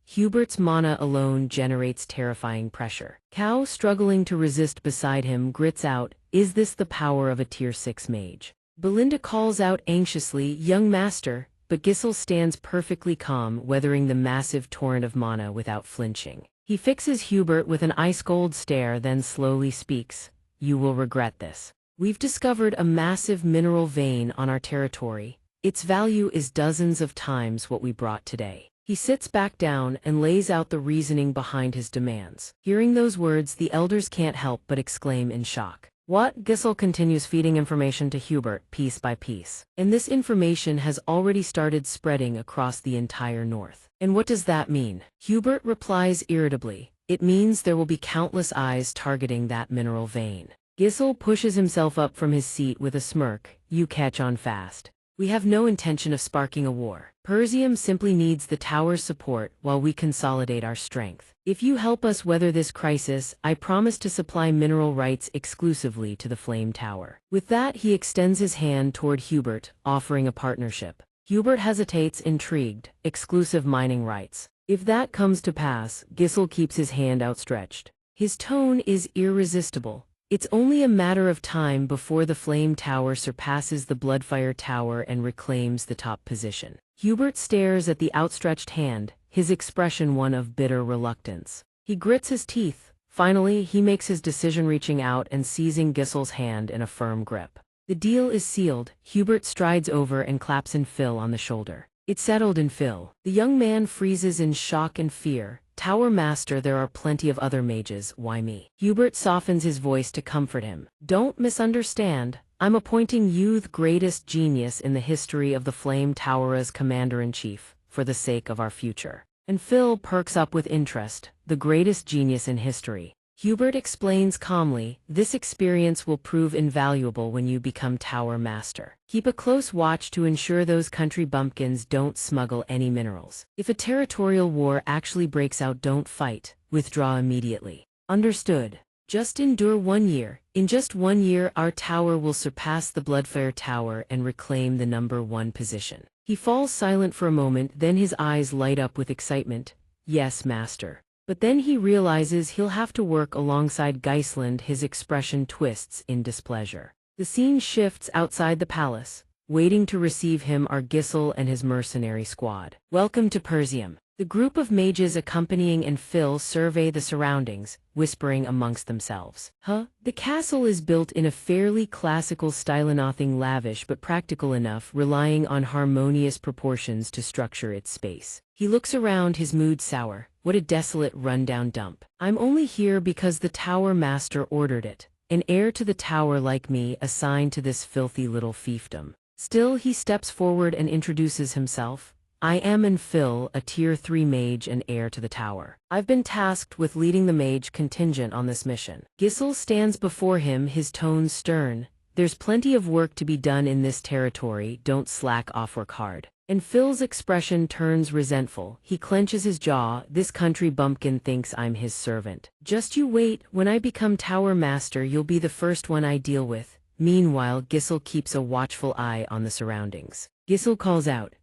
Hubert's mana alone generates terrifying pressure. Cao, struggling to resist beside him, grits out, is this the power of a Tier 6 mage? Belinda calls out anxiously, young master, but Gisel stands perfectly calm, weathering the massive torrent of mana without flinching. He fixes Hubert with an ice-cold stare, then slowly speaks, you will regret this. We've discovered a massive mineral vein on our territory. Its value is dozens of times what we brought today. He sits back down and lays out the reasoning behind his demands. Hearing those words, the elders can't help but exclaim in shock. What? Gisel continues feeding information to Hubert, piece by piece. And this information has already started spreading across the entire north. And what does that mean? Hubert replies irritably. It means there will be countless eyes targeting that mineral vein. Gisel pushes himself up from his seat with a smirk. You catch on fast. We have no intention of sparking a war. Persium simply needs the tower's support while we consolidate our strength. If you help us weather this crisis, I promise to supply mineral rights exclusively to the Flame Tower. With that, he extends his hand toward Hubert, offering a partnership. Hubert hesitates, intrigued. Exclusive mining rights. If that comes to pass, Gisel keeps his hand outstretched. His tone is irresistible. It's only a matter of time before the Flame Tower surpasses the Bloodfire Tower and reclaims the top position. Hubert stares at the outstretched hand, his expression one of bitter reluctance. He grits his teeth. Finally, he makes his decision, reaching out and seizing Gisel's hand in a firm grip. The deal is sealed. Hubert strides over and claps in Phil on the shoulder. It's settled in Phil. The young man freezes in shock and fear. Tower Master, there are plenty of other mages, why me? Hubert softens his voice to comfort him. Don't misunderstand. I'm appointing you the greatest genius in the history of the Flame Tower as Commander-in-Chief, for the sake of our future. And Phil perks up with interest. The greatest genius in history. Hubert explains calmly, this experience will prove invaluable when you become Tower Master. Keep a close watch to ensure those country bumpkins don't smuggle any minerals. If a territorial war actually breaks out, don't fight. Withdraw immediately. Understood. Just endure 1 year. In just 1 year, our tower will surpass the Bloodfire Tower and reclaim the #1 position. He falls silent for a moment, then his eyes light up with excitement. Yes, Master. But then he realizes he'll have to work alongside Geisland. His expression twists in displeasure. The scene shifts outside the palace. Waiting to receive him are Gisel and his mercenary squad. Welcome to Persium. The group of mages accompanying and Phil survey the surroundings, whispering amongst themselves. The castle is built in a fairly classical style, nothing lavish but practical enough, relying on harmonious proportions to structure its space. He looks around, his mood sour. What a desolate, rundown dump. I'm only here because the Tower Master ordered it. An heir to the tower like me assigned to this filthy little fiefdom. Still, he steps forward and introduces himself. I am Phil, a Tier 3 mage and heir to the tower. I've been tasked with leading the mage contingent on this mission. Gisel stands before him, his tones stern. There's plenty of work to be done in this territory, don't slack off, work hard. And Phil's expression turns resentful. He clenches his jaw. This country bumpkin thinks I'm his servant. Just you wait, when I become Tower Master you'll be the first one I deal with. Meanwhile, Gisel keeps a watchful eye on the surroundings. Gisel calls out,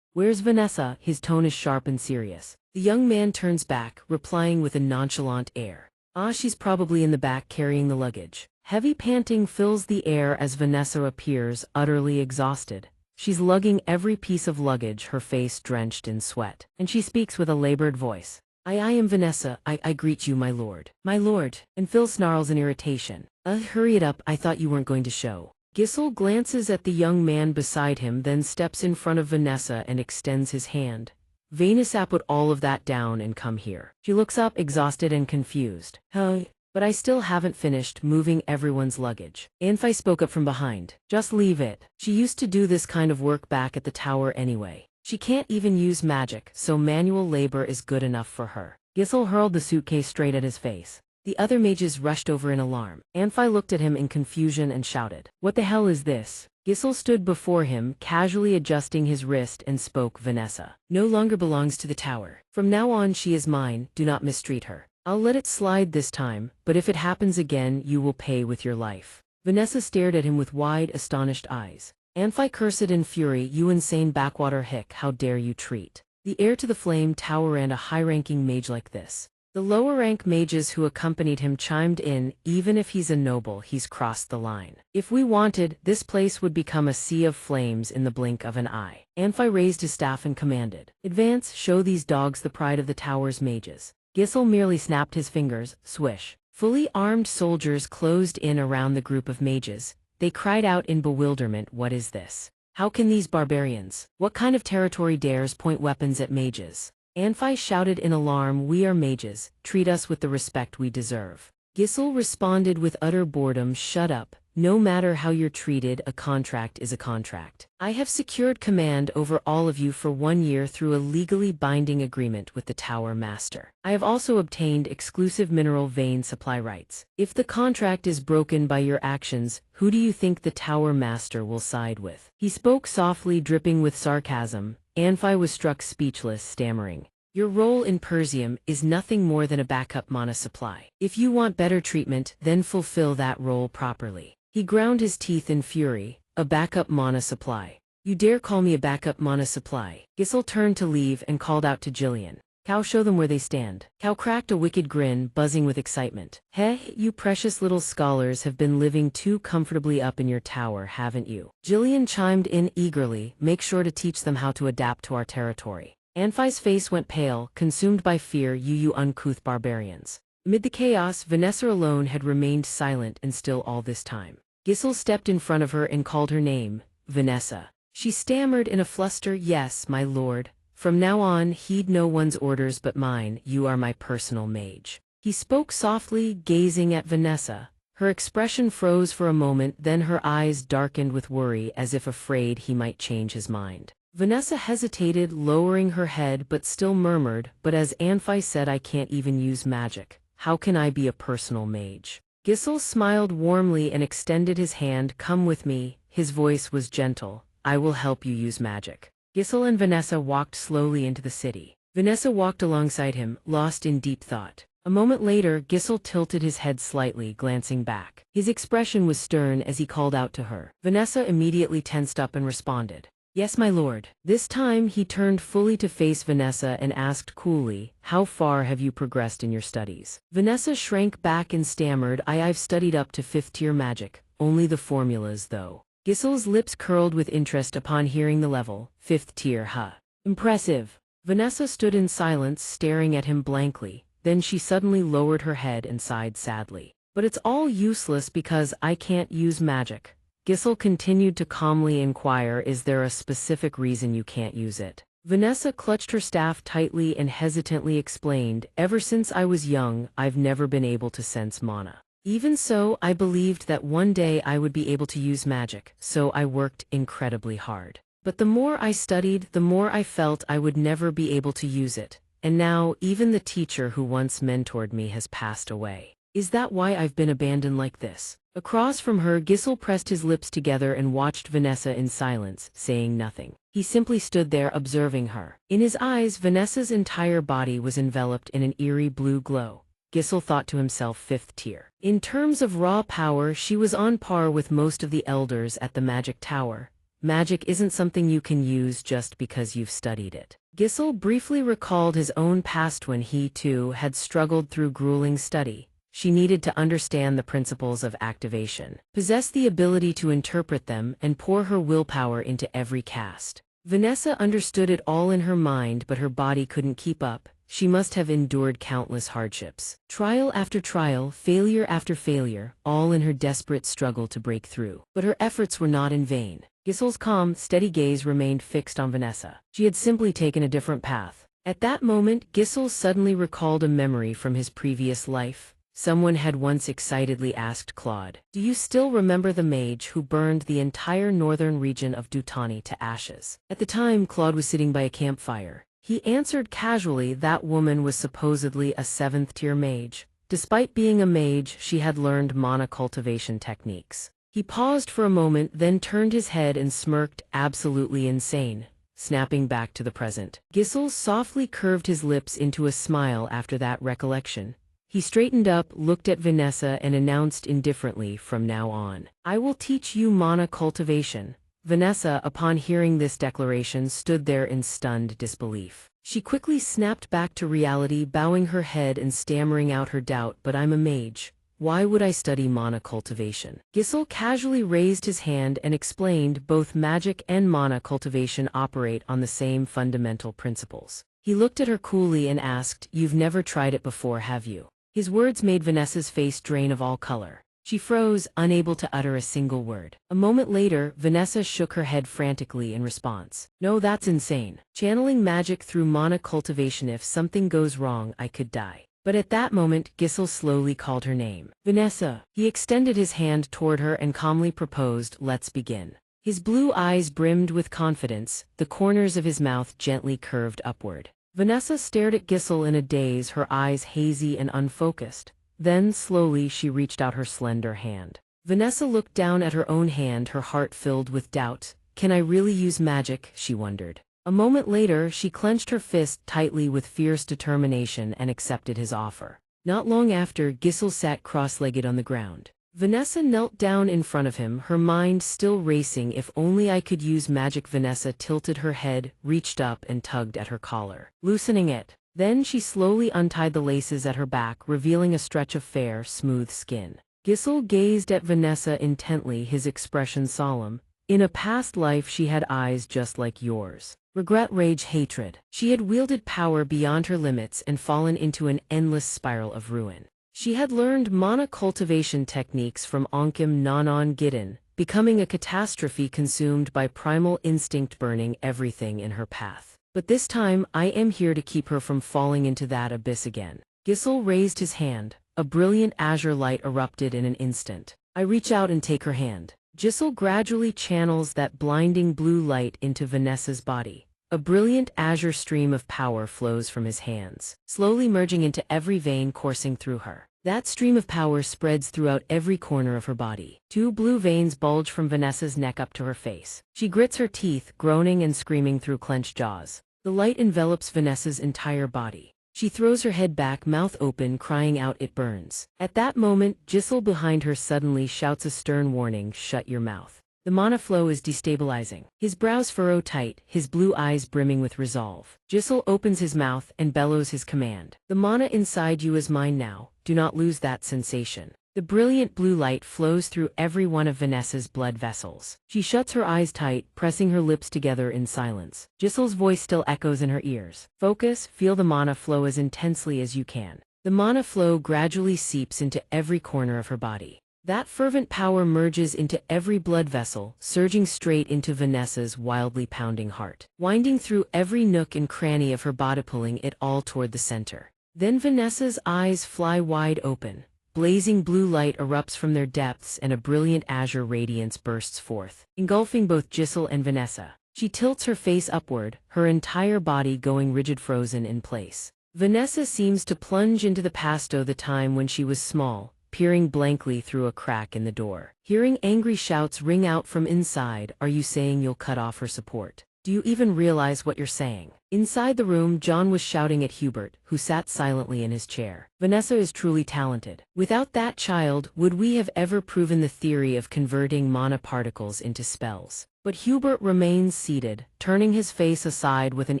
"Where's Vanessa?" His tone is sharp and serious. The young man turns back, replying with a nonchalant air. She's probably in the back carrying the luggage. Heavy panting fills the air as Vanessa appears, utterly exhausted. She's lugging every piece of luggage, her face drenched in sweat. And she speaks with a labored voice. I am Vanessa. I greet you, my lord. My lord. And Phil snarls in irritation. Hurry it up, I thought you weren't going to show. Gisel glances at the young man beside him, then steps in front of Vanessa and extends his hand. Vanessa, put all of that down and come here. She looks up, exhausted and confused. But I still haven't finished moving everyone's luggage. Anfei spoke up from behind. Just leave it. She used to do this kind of work back at the tower anyway. She can't even use magic, so manual labor is good enough for her. Gisel hurled the suitcase straight at his face. The other mages rushed over in alarm. Anfei looked at him in confusion and shouted, "What the hell is this?" Gisel stood before him, casually adjusting his wrist, and spoke. Vanessa no longer belongs to the tower. From now on she is mine, do not mistreat her. I'll let it slide this time, but if it happens again you will pay with your life. Vanessa stared at him with wide, astonished eyes. Anfei cursed in fury, you insane backwater hick, how dare you treat the heir to the Flame Tower and a high-ranking mage like this? The lower-rank mages who accompanied him chimed in, even if he's a noble, he's crossed the line. If we wanted, this place would become a sea of flames in the blink of an eye. Anfei raised his staff and commanded, advance, show these dogs the pride of the tower's mages. Gisel merely snapped his fingers, swish. Fully armed soldiers closed in around the group of mages. They cried out in bewilderment, what is this? How can these barbarians? What kind of territory dares point weapons at mages? Anfei shouted in alarm, we are mages, treat us with the respect we deserve. Gisel responded with utter boredom, shut up. No matter how you're treated, a contract is a contract. I have secured command over all of you for 1 year through a legally binding agreement with the Tower Master. I have also obtained exclusive mineral vein supply rights. If the contract is broken by your actions, who do you think the Tower Master will side with? He spoke softly, dripping with sarcasm. Anfei was struck speechless, stammering. Your role in Persium is nothing more than a backup mana supply. If you want better treatment, then fulfill that role properly. He ground his teeth in fury. A backup mana supply. You dare call me a backup mana supply? Gisel turned to leave and called out to Jillian. Cow, show them where they stand. Cow cracked a wicked grin, buzzing with excitement. You precious little scholars have been living too comfortably up in your tower, haven't you? Jillian chimed in eagerly, make sure to teach them how to adapt to our territory. Anfei's face went pale, consumed by fear, you uncouth barbarians. Amid the chaos, Vanessa alone had remained silent and still all this time. Gisel stepped in front of her and called her name, Vanessa. She stammered in a fluster, "Yes, my lord. From now on, heed no one's orders but mine. You are my personal mage." He spoke softly, gazing at Vanessa. Her expression froze for a moment, then her eyes darkened with worry as if afraid he might change his mind. Vanessa hesitated, lowering her head but still murmured, "But as Anfi said, I can't even use magic. How can I be a personal mage?" Gisel smiled warmly and extended his hand. "Come with me." His voice was gentle. "I will help you use magic." Gisel and Vanessa walked slowly into the city. Vanessa walked alongside him, lost in deep thought. A moment later, Gisel tilted his head slightly, glancing back. His expression was stern as he called out to her. Vanessa immediately tensed up and responded, "Yes, my lord." This time he turned fully to face Vanessa and asked coolly, "How far have you progressed in your studies?" Vanessa shrank back and stammered, I've studied up to 5th tier magic, only the formulas though." Gisel's lips curled with interest upon hearing the level, 5th tier, huh? Impressive. Vanessa stood in silence, staring at him blankly. Then she suddenly lowered her head and sighed sadly. "But it's all useless because I can't use magic." Gisel continued to calmly inquire, "Is there a specific reason you can't use it?" Vanessa clutched her staff tightly and hesitantly explained, "Ever since I was young, I've never been able to sense mana. Even so, I believed that one day I would be able to use magic, so I worked incredibly hard. But the more I studied, the more I felt I would never be able to use it. And now, even the teacher who once mentored me has passed away. Is that why I've been abandoned like this?" Across from her, Gisel pressed his lips together and watched Vanessa in silence, saying nothing. He simply stood there observing her. In his eyes, Vanessa's entire body was enveloped in an eerie blue glow. Gisel thought to himself, 5th tier. In terms of raw power, she was on par with most of the elders at the magic tower. Magic isn't something you can use just because you've studied it. Gisel briefly recalled his own past when he, too, had struggled through grueling study. She needed to understand the principles of activation, possess the ability to interpret them, and pour her willpower into every cast. Vanessa understood it all in her mind, but her body couldn't keep up. She must have endured countless hardships. Trial after trial, failure after failure, all in her desperate struggle to break through. But her efforts were not in vain. Gisel's calm, steady gaze remained fixed on Vanessa. She had simply taken a different path. At that moment, Gisel suddenly recalled a memory from his previous life. Someone had once excitedly asked Claude, "Do you still remember the mage who burned the entire northern region of Dutani to ashes?" At the time, Claude was sitting by a campfire. He answered casually that woman was supposedly a 7th tier mage. Despite being a mage, she had learned mana cultivation techniques. He paused for a moment, then turned his head and smirked, "Absolutely insane." Snapping back to the present. Gisel softly curved his lips into a smile after that recollection. He straightened up, looked at Vanessa, and announced indifferently, "From now on, I will teach you mana cultivation." Vanessa, upon hearing this declaration, stood there in stunned disbelief. She quickly snapped back to reality, bowing her head and stammering out her doubt, "But I'm a mage. Why would I study mana cultivation?" Gisel casually raised his hand and explained, "Both magic and mana cultivation operate on the same fundamental principles." He looked at her coolly and asked, "You've never tried it before, have you?" His words made Vanessa's face drain of all color. She froze, unable to utter a single word. A moment later, Vanessa shook her head frantically in response. "No, that's insane. Channeling magic through mana cultivation, if something goes wrong, I could die." But at that moment, Gisel slowly called her name. "Vanessa." He extended his hand toward her and calmly proposed, "Let's begin." His blue eyes brimmed with confidence, the corners of his mouth gently curved upward. Vanessa stared at Gisel in a daze, her eyes hazy and unfocused. Then, slowly, she reached out her slender hand. Vanessa looked down at her own hand, her heart filled with doubt. "Can I really use magic?" she wondered. A moment later, she clenched her fist tightly with fierce determination and accepted his offer. Not long after, Gisel sat cross-legged on the ground. Vanessa knelt down in front of him, her mind still racing. "If only I could use magic." Vanessa tilted her head, reached up and tugged at her collar, loosening it. Then she slowly untied the laces at her back, revealing a stretch of fair, smooth skin. Gisel gazed at Vanessa intently, his expression solemn. "In a past life she had eyes just like yours. Regret, rage, hatred." She had wielded power beyond her limits and fallen into an endless spiral of ruin. She had learned mana cultivation techniques from Onkim Nanon Gidden, becoming a catastrophe consumed by primal instinct burning everything in her path. But this time I am here to keep her from falling into that abyss again. Gisel raised his hand. A brilliant azure light erupted in an instant. I reach out and take her hand. Gisel gradually channels that blinding blue light into Vanessa's body. A brilliant azure stream of power flows from his hands, slowly merging into every vein coursing through her. That stream of power spreads throughout every corner of her body. 2 blue veins bulge from Vanessa's neck up to her face. She grits her teeth, groaning and screaming through clenched jaws. The light envelops Vanessa's entire body. She throws her head back, mouth open, crying out, "It burns." At that moment, Gisel behind her suddenly shouts a stern warning, "Shut your mouth." The mana flow is destabilizing. His brows furrow tight, his blue eyes brimming with resolve. Gisel opens his mouth and bellows his command. "The mana inside you is mine now. Do not lose that sensation." The brilliant blue light flows through every one of Vanessa's blood vessels. She shuts her eyes tight, pressing her lips together in silence. Gisel's voice still echoes in her ears. "Focus, feel the mana flow as intensely as you can." The mana flow gradually seeps into every corner of her body. That fervent power merges into every blood vessel, surging straight into Vanessa's wildly pounding heart, winding through every nook and cranny of her body, pulling it all toward the center. Then Vanessa's eyes fly wide open. Blazing blue light erupts from their depths and a brilliant azure radiance bursts forth, engulfing both Gisel and Vanessa. She tilts her face upward, her entire body going rigid, frozen in place. Vanessa seems to plunge into the past, the time when she was small, peering blankly through a crack in the door. Hearing angry shouts ring out from inside, "Are you saying you'll cut off her support? Do you even realize what you're saying?" Inside the room, John was shouting at Hubert, who sat silently in his chair. "Vanessa is truly talented. Without that child, would we have ever proven the theory of converting mana particles into spells?" But Hubert remains seated, turning his face aside with an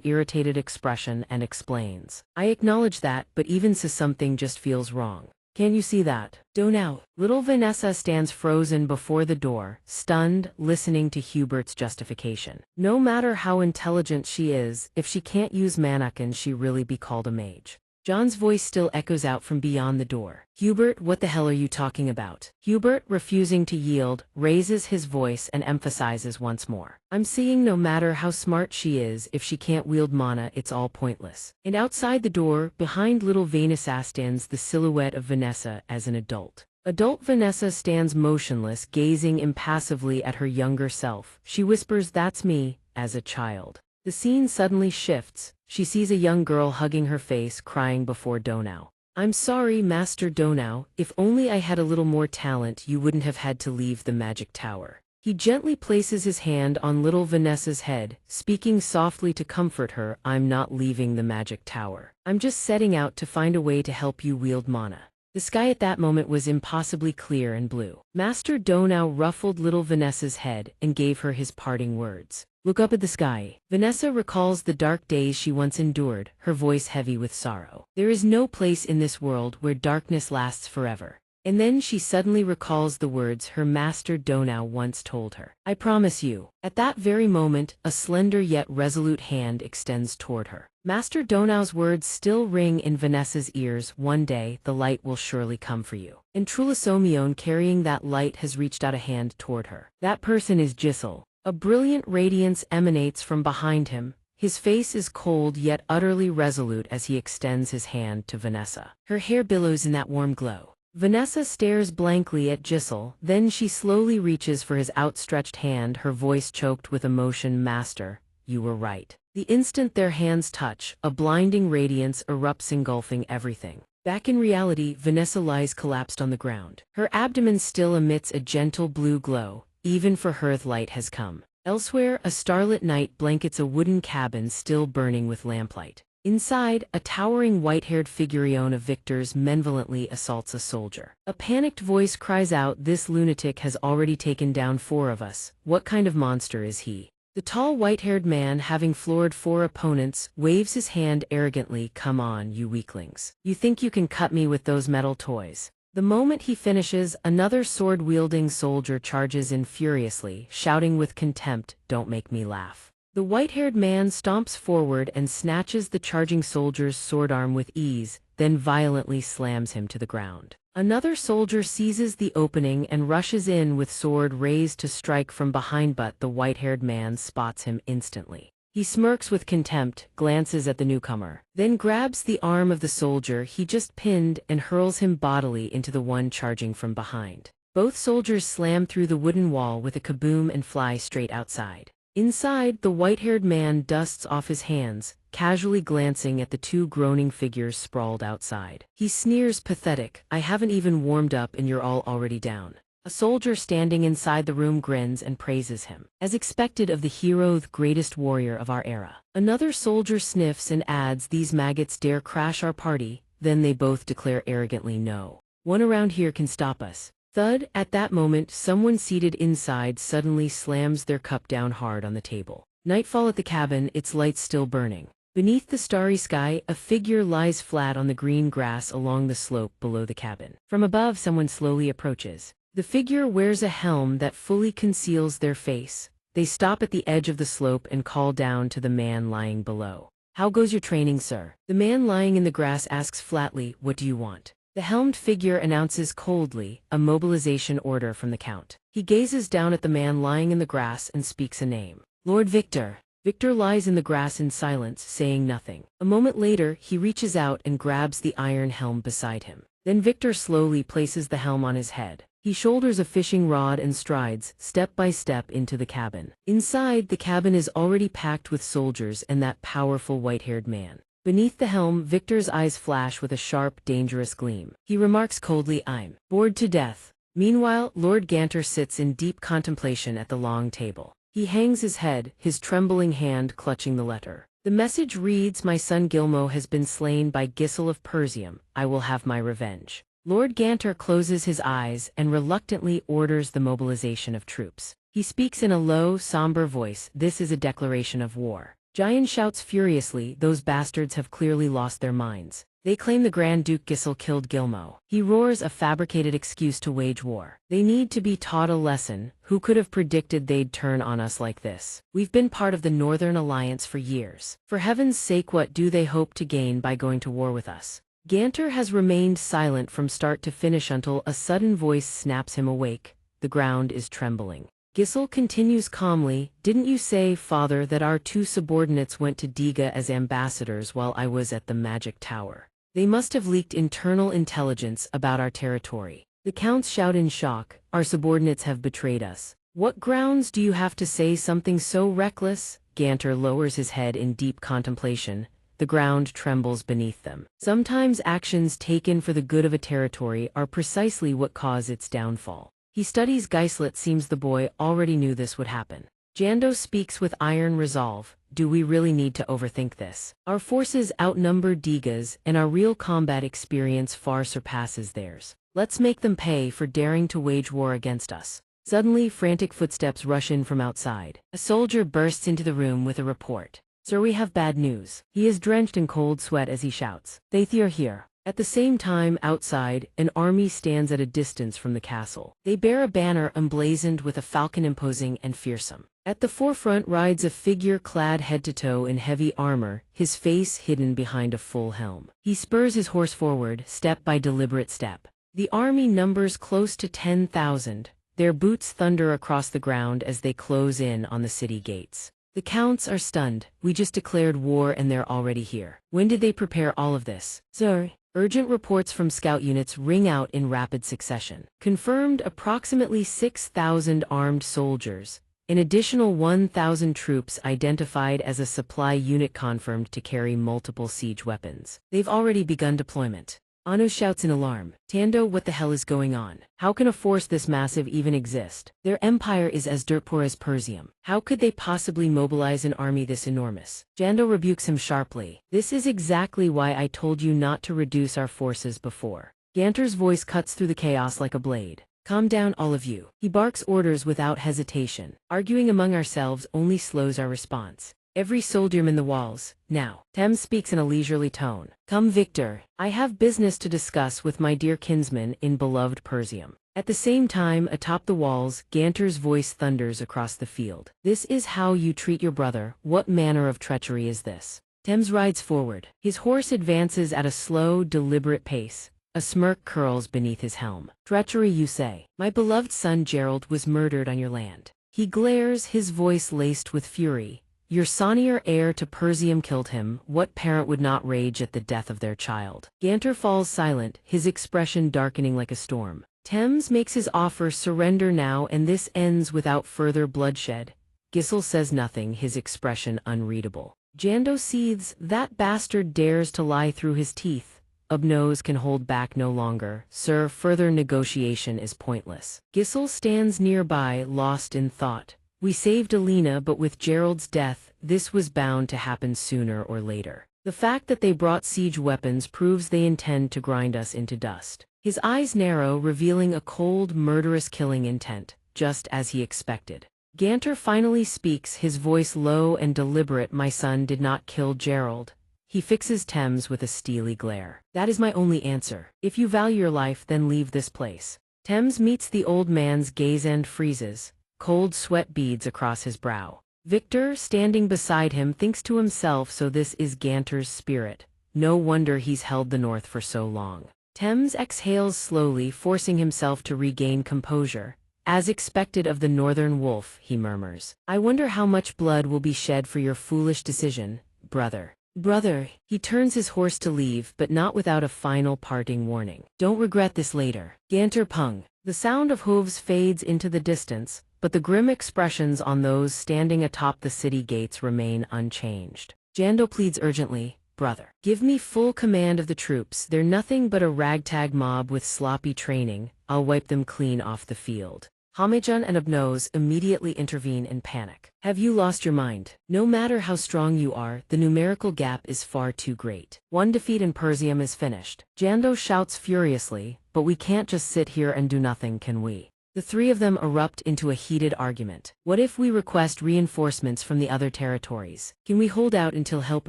irritated expression, and explains, "I acknowledge that, but even so, something just feels wrong. Can you see that? Donghua." Little Vanessa stands frozen before the door, stunned, listening to Hubert's justification. No matter how intelligent she is, if she can't use mana, can she really be called a mage? John's voice still echoes out from beyond the door. "Hubert, what the hell are you talking about?" Hubert, refusing to yield, raises his voice and emphasizes once more. "I'm saying no matter how smart she is, if she can't wield mana, it's all pointless." And outside the door, behind little Vanessa, stands the silhouette of Vanessa as an adult. Adult Vanessa stands motionless, gazing impassively at her younger self. She whispers, "That's me, as a child." The scene suddenly shifts. She sees a young girl hugging her face, crying before Donghua. "I'm sorry, Master Donghua, if only I had a little more talent, you wouldn't have had to leave the magic tower." He gently places his hand on little Vanessa's head, speaking softly to comfort her, "I'm not leaving the magic tower. I'm just setting out to find a way to help you wield mana." The sky at that moment was impossibly clear and blue. Master Donghua ruffled little Vanessa's head and gave her his parting words. "Look up at the sky." Vanessa recalls the dark days she once endured, her voice heavy with sorrow. There is no place in this world where darkness lasts forever. And then she suddenly recalls the words her Master Donghua once told her. "I promise you." At that very moment, a slender yet resolute hand extends toward her. Master Donghua's words still ring in Vanessa's ears. "One day, the light will surely come for you." And Trulisomion, carrying that light, has reached out a hand toward her. That person is Gisel. A brilliant radiance emanates from behind him. His face is cold yet utterly resolute as he extends his hand to Vanessa. Her hair billows in that warm glow. Vanessa stares blankly at Gisel, then she slowly reaches for his outstretched hand, her voice choked with emotion. "Master, you were right." The instant their hands touch, a blinding radiance erupts, engulfing everything. Back in reality, Vanessa lies collapsed on the ground. Her abdomen still emits a gentle blue glow. Even for her, the light has come. Elsewhere, a starlit night blankets a wooden cabin still burning with lamplight. Inside, a towering white-haired figurine of Victor's malevolently assaults a soldier. A panicked voice cries out, "This lunatic has already taken down 4 of us. What kind of monster is he?" The tall white-haired man, having floored 4 opponents, waves his hand arrogantly. "Come on, you weaklings. You think you can cut me with those metal toys?" The moment he finishes, another sword-wielding soldier charges in furiously, shouting with contempt, "Don't make me laugh." The white-haired man stomps forward and snatches the charging soldier's sword arm with ease, then violently slams him to the ground. Another soldier seizes the opening and rushes in with sword raised to strike from behind, but the white-haired man spots him instantly. He smirks with contempt, glances at the newcomer, then grabs the arm of the soldier he just pinned and hurls him bodily into the one charging from behind. Both soldiers slam through the wooden wall with a kaboom and fly straight outside. Inside, the white-haired man dusts off his hands, casually glancing at the two groaning figures sprawled outside. He sneers, pathetic, "I haven't even warmed up and you're all already down." A soldier standing inside the room grins and praises him, as expected of the hero, the greatest warrior of our era. Another soldier sniffs and adds, "These maggots dare crash our party." Then they both declare arrogantly, "No one around here can stop us." Thud! At that moment, someone seated inside suddenly slams their cup down hard on the table. Nightfall at the cabin, its lights still burning. Beneath the starry sky, a figure lies flat on the green grass along the slope below the cabin. From above, someone slowly approaches. The figure wears a helm that fully conceals their face. They stop at the edge of the slope and call down to the man lying below. "How goes your training, sir?" The man lying in the grass asks flatly, "What do you want?" The helmed figure announces coldly, "A mobilization order from the Count." He gazes down at the man lying in the grass and speaks a name. "Lord Victor." Victor lies in the grass in silence, saying nothing. A moment later, he reaches out and grabs the iron helm beside him. Then Victor slowly places the helm on his head. He shoulders a fishing rod and strides, step by step, into the cabin. Inside, the cabin is already packed with soldiers and that powerful white-haired man. Beneath the helm, Victor's eyes flash with a sharp, dangerous gleam. He remarks coldly, "I'm bored to death." Meanwhile, Lord Ganter sits in deep contemplation at the long table. He hangs his head, his trembling hand clutching the letter. The message reads, "My son Gilmo has been slain by Gisel of Persium. I will have my revenge." Lord Ganter closes his eyes and reluctantly orders the mobilization of troops. He speaks in a low, somber voice, "This is a declaration of war." Jian shouts furiously, "Those bastards have clearly lost their minds. They claim the Grand Duke Gisel killed Gilmo." He roars, a fabricated excuse to wage war. "They need to be taught a lesson. Who could have predicted they'd turn on us like this? We've been part of the Northern Alliance for years. For heaven's sake, what do they hope to gain by going to war with us?" Ganter has remained silent from start to finish until a sudden voice snaps him awake. The ground is trembling. Gisel continues calmly, "Didn't you say, father, that our two subordinates went to Diga as ambassadors while I was at the Magic Tower? They must have leaked internal intelligence about our territory." The counts shout in shock, "Our subordinates have betrayed us. What grounds do you have to say something so reckless?" Ganter lowers his head in deep contemplation. The ground trembles beneath them. Sometimes actions taken for the good of a territory are precisely what cause its downfall. He studies Geislet. Seems the boy already knew this would happen. Jando speaks with iron resolve. "Do we really need to overthink this? Our forces outnumber Diga's, and our real combat experience far surpasses theirs. Let's make them pay for daring to wage war against us." Suddenly, frantic footsteps rush in from outside. A soldier bursts into the room with a report. "Sir, we have bad news." He is drenched in cold sweat as he shouts, "They are here." At the same time, outside, an army stands at a distance from the castle. They bear a banner emblazoned with a falcon, imposing and fearsome. At the forefront rides a figure clad head to toe in heavy armor, his face hidden behind a full helm. He spurs his horse forward, step by deliberate step. The army numbers close to 10,000. Their boots thunder across the ground as they close in on the city gates. The counts are stunned. "We just declared war and they're already here. When did they prepare all of this?" "Sir." Urgent reports from scout units ring out in rapid succession. Confirmed, approximately 6,000 armed soldiers. An additional 1,000 troops identified as a supply unit confirmed to carry multiple siege weapons. They've already begun deployment. Anu shouts in alarm. "Tando, what the hell is going on? How can a force this massive even exist? Their empire is as dirt poor as Persium. How could they possibly mobilize an army this enormous?" Jando rebukes him sharply. "This is exactly why I told you not to reduce our forces before." Ganter's voice cuts through the chaos like a blade. "Calm down, all of you." He barks orders without hesitation. "Arguing among ourselves only slows our response. Every soldierman the walls, now. Thames speaks in a leisurely tone. Come, Victor, I have business to discuss with my dear kinsman in beloved Persium. At the same time, atop the walls, Ganter's voice thunders across the field. This is how you treat your brother. What manner of treachery is this? Thames rides forward. His horse advances at a slow, deliberate pace. A smirk curls beneath his helm. Treachery, you say? My beloved son Gerald was murdered on your land. He glares, his voice laced with fury. Your sonnier heir to Persium killed him. What parent would not rage at the death of their child? Ganter falls silent, his expression darkening like a storm. Thames makes his offer, surrender now, and this ends without further bloodshed. Giselle says nothing, his expression unreadable. Jando seethes, that bastard dares to lie through his teeth. Ubnose can hold back no longer. Sir, further negotiation is pointless. Giselle stands nearby, lost in thought. We saved Alina, but with Gerald's death, this was bound to happen sooner or later. The fact that they brought siege weapons proves they intend to grind us into dust. His eyes narrow, revealing a cold, murderous killing intent, just as he expected. Ganter finally speaks, his voice low and deliberate. My son did not kill Gerald. He fixes Thames with a steely glare. That is my only answer. If you value your life, then leave this place. Thames meets the old man's gaze and freezes. Cold sweat beads across his brow. Victor, standing beside him, thinks to himself, so this is Ganter's spirit. No wonder he's held the north for so long. Thames exhales slowly, forcing himself to regain composure. As expected of the northern wolf, he murmurs. I wonder how much blood will be shed for your foolish decision, brother. Brother, he turns his horse to leave, but not without a final parting warning. Don't regret this later. Ganter pung. The sound of hooves fades into the distance, but the grim expressions on those standing atop the city gates remain unchanged. Jando pleads urgently, brother, give me full command of the troops. They're nothing but a ragtag mob with sloppy training. I'll wipe them clean off the field. Hamejun and Ubnose immediately intervene in panic. Have you lost your mind? No matter how strong you are, the numerical gap is far too great. One defeat in Persium is finished. Jando shouts furiously, but we can't just sit here and do nothing, can we? The three of them erupt into a heated argument. What if we request reinforcements from the other territories? Can we hold out until help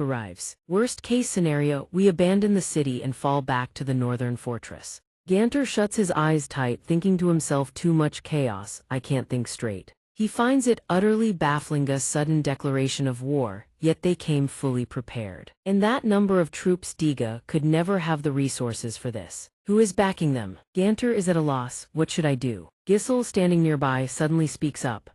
arrives? Worst case scenario, we abandon the city and fall back to the northern fortress. Ganter shuts his eyes tight, thinking to himself, too much chaos, I can't think straight. He finds it utterly baffling, a sudden declaration of war, yet they came fully prepared. And that number of troops, Diga could never have the resources for this. Who is backing them? Ganter is at a loss. What should I do? Giselle, standing nearby, suddenly speaks up.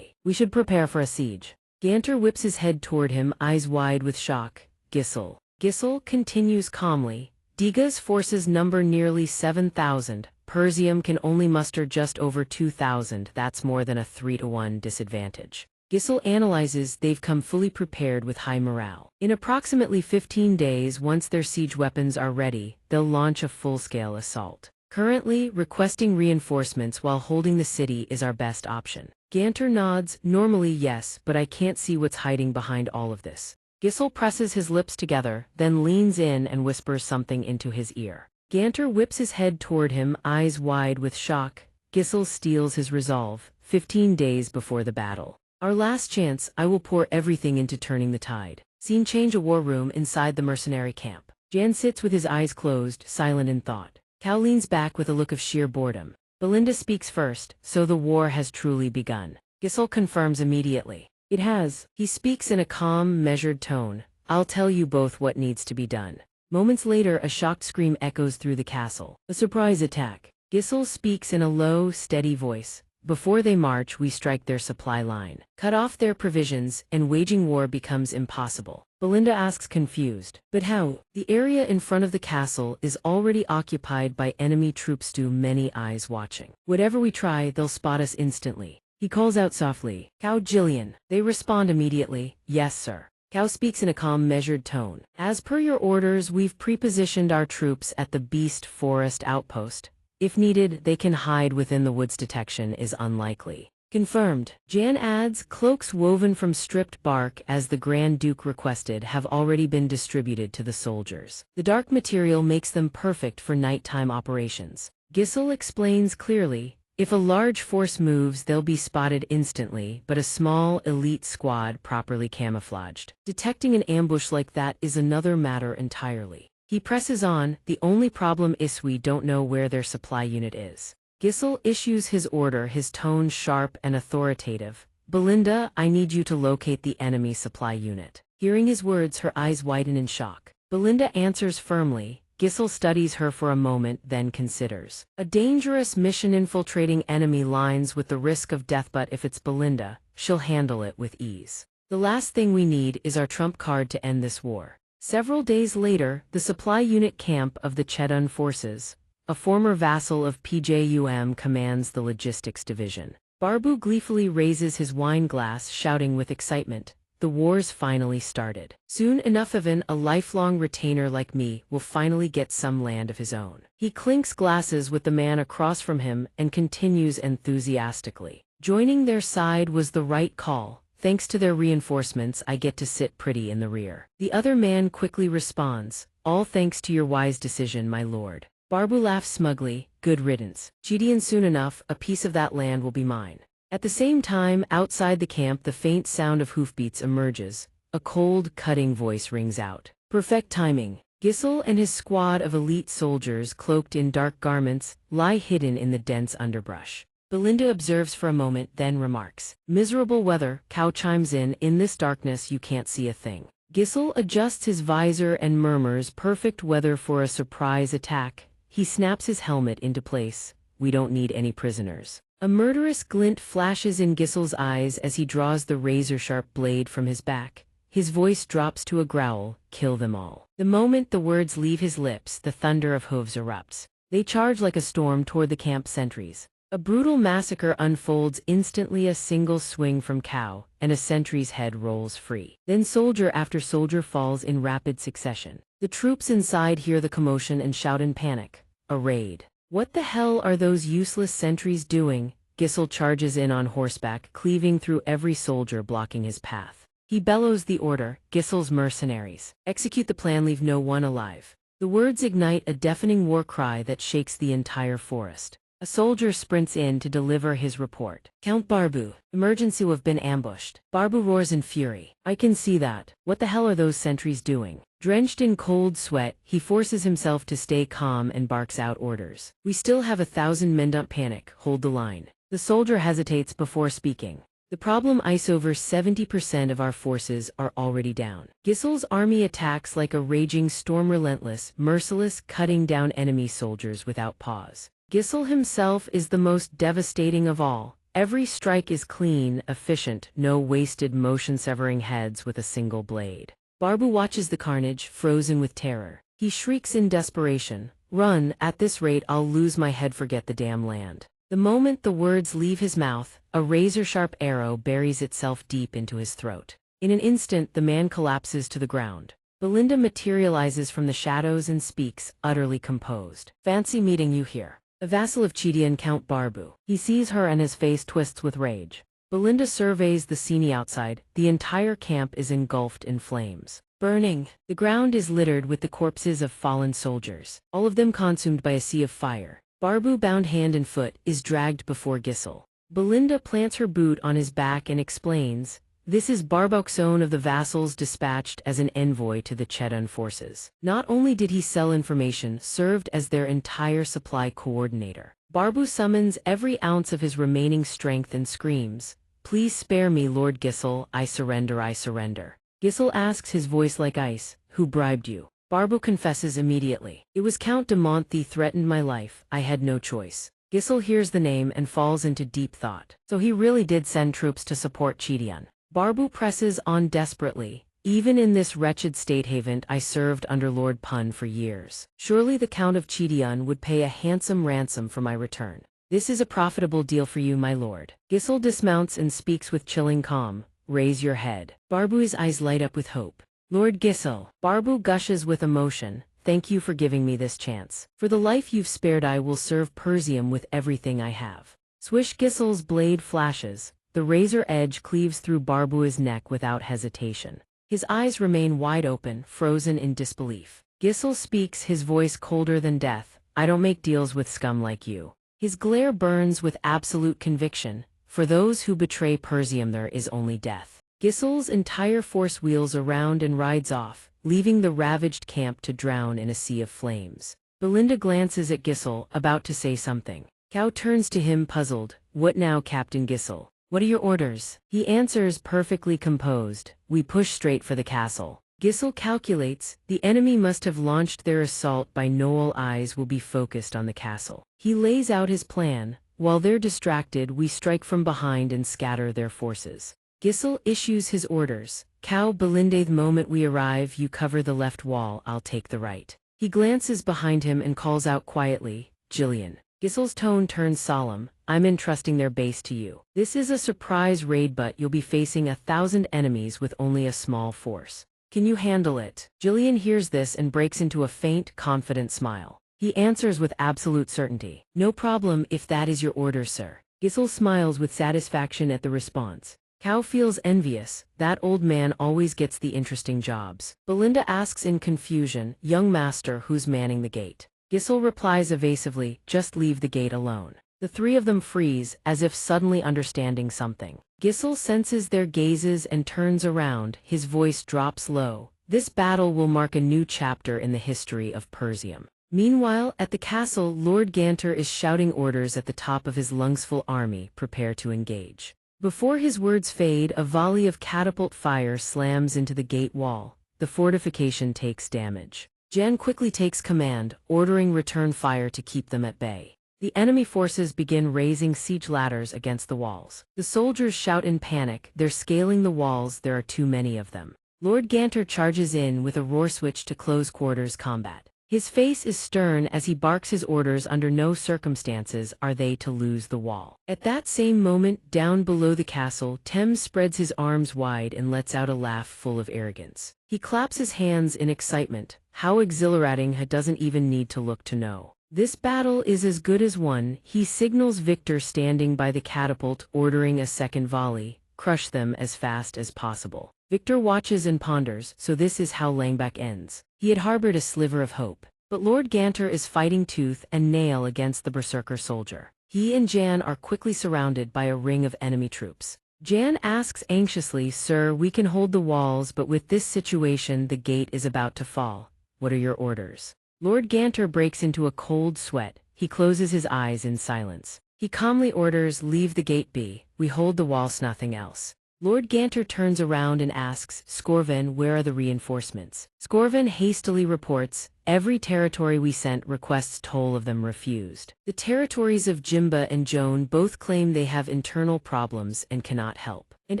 We should prepare for a siege. Ganter whips his head toward him, eyes wide with shock. Giselle continues calmly. Diga's forces number nearly 7,000. Persium can only muster just over 2,000. That's more than a 3-to-1 disadvantage. Giselle analyzes, they've come fully prepared with high morale. In approximately 15 days, once their siege weapons are ready, they'll launch a full-scale assault. Currently, requesting reinforcements while holding the city is our best option. Ganter nods, normally yes, but I can't see what's hiding behind all of this. Giselle presses his lips together, then leans in and whispers something into his ear. Ganter whips his head toward him, eyes wide with shock. Giselle steals his resolve. 15 days before the battle. Our last chance, I will pour everything into turning the tide. Scene change, a war room inside the mercenary camp. Jan sits with his eyes closed, silent in thought. Cal leans back with a look of sheer boredom. Belinda speaks first, so the war has truly begun. Giselle confirms immediately. It has. He speaks in a calm, measured tone. I'll tell you both what needs to be done. Moments later, a shocked scream echoes through the castle. A surprise attack. Giselle speaks in a low, steady voice. Before they march, we strike their supply line, cut off their provisions, and waging war becomes impossible. Belinda asks, confused. But how? The area in front of the castle is already occupied by enemy troops, too many eyes watching. Whatever we try, they'll spot us instantly. He calls out softly, Cow Jillian. They respond immediately, yes sir. Cow speaks in a calm, measured tone. As per your orders, we've prepositioned our troops at the Beast Forest outpost. If needed, they can hide within the woods. Detection is unlikely. Confirmed. Jan adds, cloaks woven from stripped bark as the Grand Duke requested have already been distributed to the soldiers. The dark material makes them perfect for nighttime operations. Giselle explains clearly, If a large force moves, they'll be spotted instantly, but a small, elite squad properly camouflaged. Detecting an ambush like that is another matter entirely. He presses on. The only problem is we don't know where their supply unit is. Gisel issues his order, his tone sharp and authoritative. Belinda, I need you to locate the enemy supply unit. Hearing his words, her eyes widen in shock. Belinda answers firmly. Gisel studies her for a moment, then considers. A dangerous mission infiltrating enemy lines with the risk of death, but if it's Belinda, she'll handle it with ease. The last thing we need is our trump card to end this war. Several days later, the supply unit camp of the Chedun forces. A former vassal of PJUM commands the logistics division. Barbu gleefully raises his wine glass, shouting with excitement. The war's finally started. Soon enough, even a lifelong retainer like me will finally get some land of his own. He clinks glasses with the man across from him and continues enthusiastically. Joining their side was the right call. Thanks to their reinforcements, I get to sit pretty in the rear. The other man quickly responds, all thanks to your wise decision, my lord. Barbu laughs smugly, good riddance. Gideon, soon enough, a piece of that land will be mine. At the same time, outside the camp, the faint sound of hoofbeats emerges. A cold, cutting voice rings out. Perfect timing. Gisel and his squad of elite soldiers, cloaked in dark garments, lie hidden in the dense underbrush. Belinda observes for a moment, then remarks, miserable weather. Cow chimes in this darkness you can't see a thing. Gisel adjusts his visor and murmurs, perfect weather for a surprise attack. He snaps his helmet into place. We don't need any prisoners. A murderous glint flashes in Gisel's eyes as he draws the razor-sharp blade from his back. His voice drops to a growl, kill them all. The moment the words leave his lips, the thunder of hooves erupts. They charge like a storm toward the camp sentries. A brutal massacre unfolds instantly, a single swing from Cow, and a sentry's head rolls free. Then soldier after soldier falls in rapid succession. The troops inside hear the commotion and shout in panic. A raid. What the hell are those useless sentries doing? Gisel charges in on horseback, cleaving through every soldier blocking his path. He bellows the order, Gisel's mercenaries. Execute the plan, leave no one alive. The words ignite a deafening war cry that shakes the entire forest. A soldier sprints in to deliver his report. Count Barbu, emergency, we've been ambushed. Barbu roars in fury. I can see that. What the hell are those sentries doing? Drenched in cold sweat, he forces himself to stay calm and barks out orders. We still have 1,000 men, don't panic, hold the line. The soldier hesitates before speaking. The problem is over 70% of our forces are already down. Gisel's army attacks like a raging storm, relentless, merciless, cutting down enemy soldiers without pause. Gisel himself is the most devastating of all. Every strike is clean, efficient, no wasted motion, severing heads with a single blade. Barbu watches the carnage, frozen with terror. He shrieks in desperation, run, at this rate I'll lose my head, forget the damn land. The moment the words leave his mouth, a razor-sharp arrow buries itself deep into his throat. In an instant, the man collapses to the ground. Belinda materializes from the shadows and speaks, utterly composed. Fancy meeting you here. A vassal of Chidian, Count Barbu. He sees her and his face twists with rage. Belinda surveys the scene outside. The entire camp is engulfed in flames. Burning. The ground is littered with the corpses of fallen soldiers, all of them consumed by a sea of fire. Barbu, bound hand and foot, is dragged before Gisel. Belinda plants her boot on his back and explains, this is Barboxone of the vassals dispatched as an envoy to the Chedun forces. Not only did he sell information, served as their entire supply coordinator. Barbu summons every ounce of his remaining strength and screams, please spare me, Lord Gisel, I surrender, I surrender. Gisel asks, his voice like ice, who bribed you? Barbu confesses immediately. It was Count de Mont, he threatened my life, I had no choice. Gisel hears the name and falls into deep thought. So he really did send troops to support Chidian. Barbu presses on desperately. Even in this wretched state haven, I served under Lord Pun for years. Surely the Count of Chidian would pay a handsome ransom for my return. This is a profitable deal for you, my lord. Gisel dismounts and speaks with chilling calm. Raise your head. Barbu's eyes light up with hope. Lord Gisel. Barbu gushes with emotion. Thank you for giving me this chance. For the life you've spared, I will serve Persium with everything I have. Swish. Gisel's blade flashes. The razor edge cleaves through Barbu's neck without hesitation. His eyes remain wide open, frozen in disbelief. Gisel speaks, his voice colder than death. I don't make deals with scum like you. His glare burns with absolute conviction. For those who betray Persium there is only death. Gisel's entire force wheels around and rides off, leaving the ravaged camp to drown in a sea of flames. Belinda glances at Gisel, about to say something. Cao turns to him puzzled. What now, Captain Gisel? What are your orders? He answers perfectly composed. We push straight for the castle. Gisel calculates, the enemy must have launched their assault by now. All eyes will be focused on the castle. He lays out his plan. While they're distracted, we strike from behind and scatter their forces. Gisel issues his orders. Cao, Belinda, the moment we arrive, you cover the left wall, I'll take the right. He glances behind him and calls out quietly, Jillian. Gisel's tone turns solemn. I'm entrusting their base to you. This is a surprise raid, but you'll be facing 1,000 enemies with only a small force. Can you handle it? Jillian hears this and breaks into a faint, confident smile. He answers with absolute certainty. No problem if that is your order, sir. Gisel smiles with satisfaction at the response. Cao feels envious. That old man always gets the interesting jobs. Belinda asks in confusion, young master, who's manning the gate? Gisel replies evasively, just leave the gate alone. The three of them freeze, as if suddenly understanding something. Gisel senses their gazes and turns around, his voice drops low. This battle will mark a new chapter in the history of Persium. Meanwhile, at the castle, Lord Ganter is shouting orders at the top of his lungsful army, prepare to engage. Before his words fade, a volley of catapult fire slams into the gate wall. The fortification takes damage. Jan quickly takes command, ordering return fire to keep them at bay. The enemy forces begin raising siege ladders against the walls. The soldiers shout in panic, they're scaling the walls, there are too many of them. Lord Ganter charges in with a roar switch to close quarters combat. His face is stern as he barks his orders. Under no circumstances are they to lose the wall. At that same moment, down below the castle, Thames spreads his arms wide and lets out a laugh full of arrogance. He claps his hands in excitement. How exhilarating, he doesn't even need to look to know. This battle is as good as won. He signals Victor standing by the catapult, ordering a second volley. Crush them as fast as possible. Victor watches and ponders, so this is how Langbach ends. He had harbored a sliver of hope. But Lord Ganter is fighting tooth and nail against the berserker soldier. He and Jan are quickly surrounded by a ring of enemy troops. Jan asks anxiously, Sir, we can hold the walls, but with this situation the gate is about to fall. What are your orders? Lord Ganter breaks into a cold sweat. He closes his eyes in silence. He calmly orders, leave the gate be. We hold the walls, nothing else. Lord Ganter turns around and asks, Skorven, where are the reinforcements? Skorven hastily reports, every territory we sent requests, toll of them refused. The territories of Jimba and Joan both claim they have internal problems and cannot help. And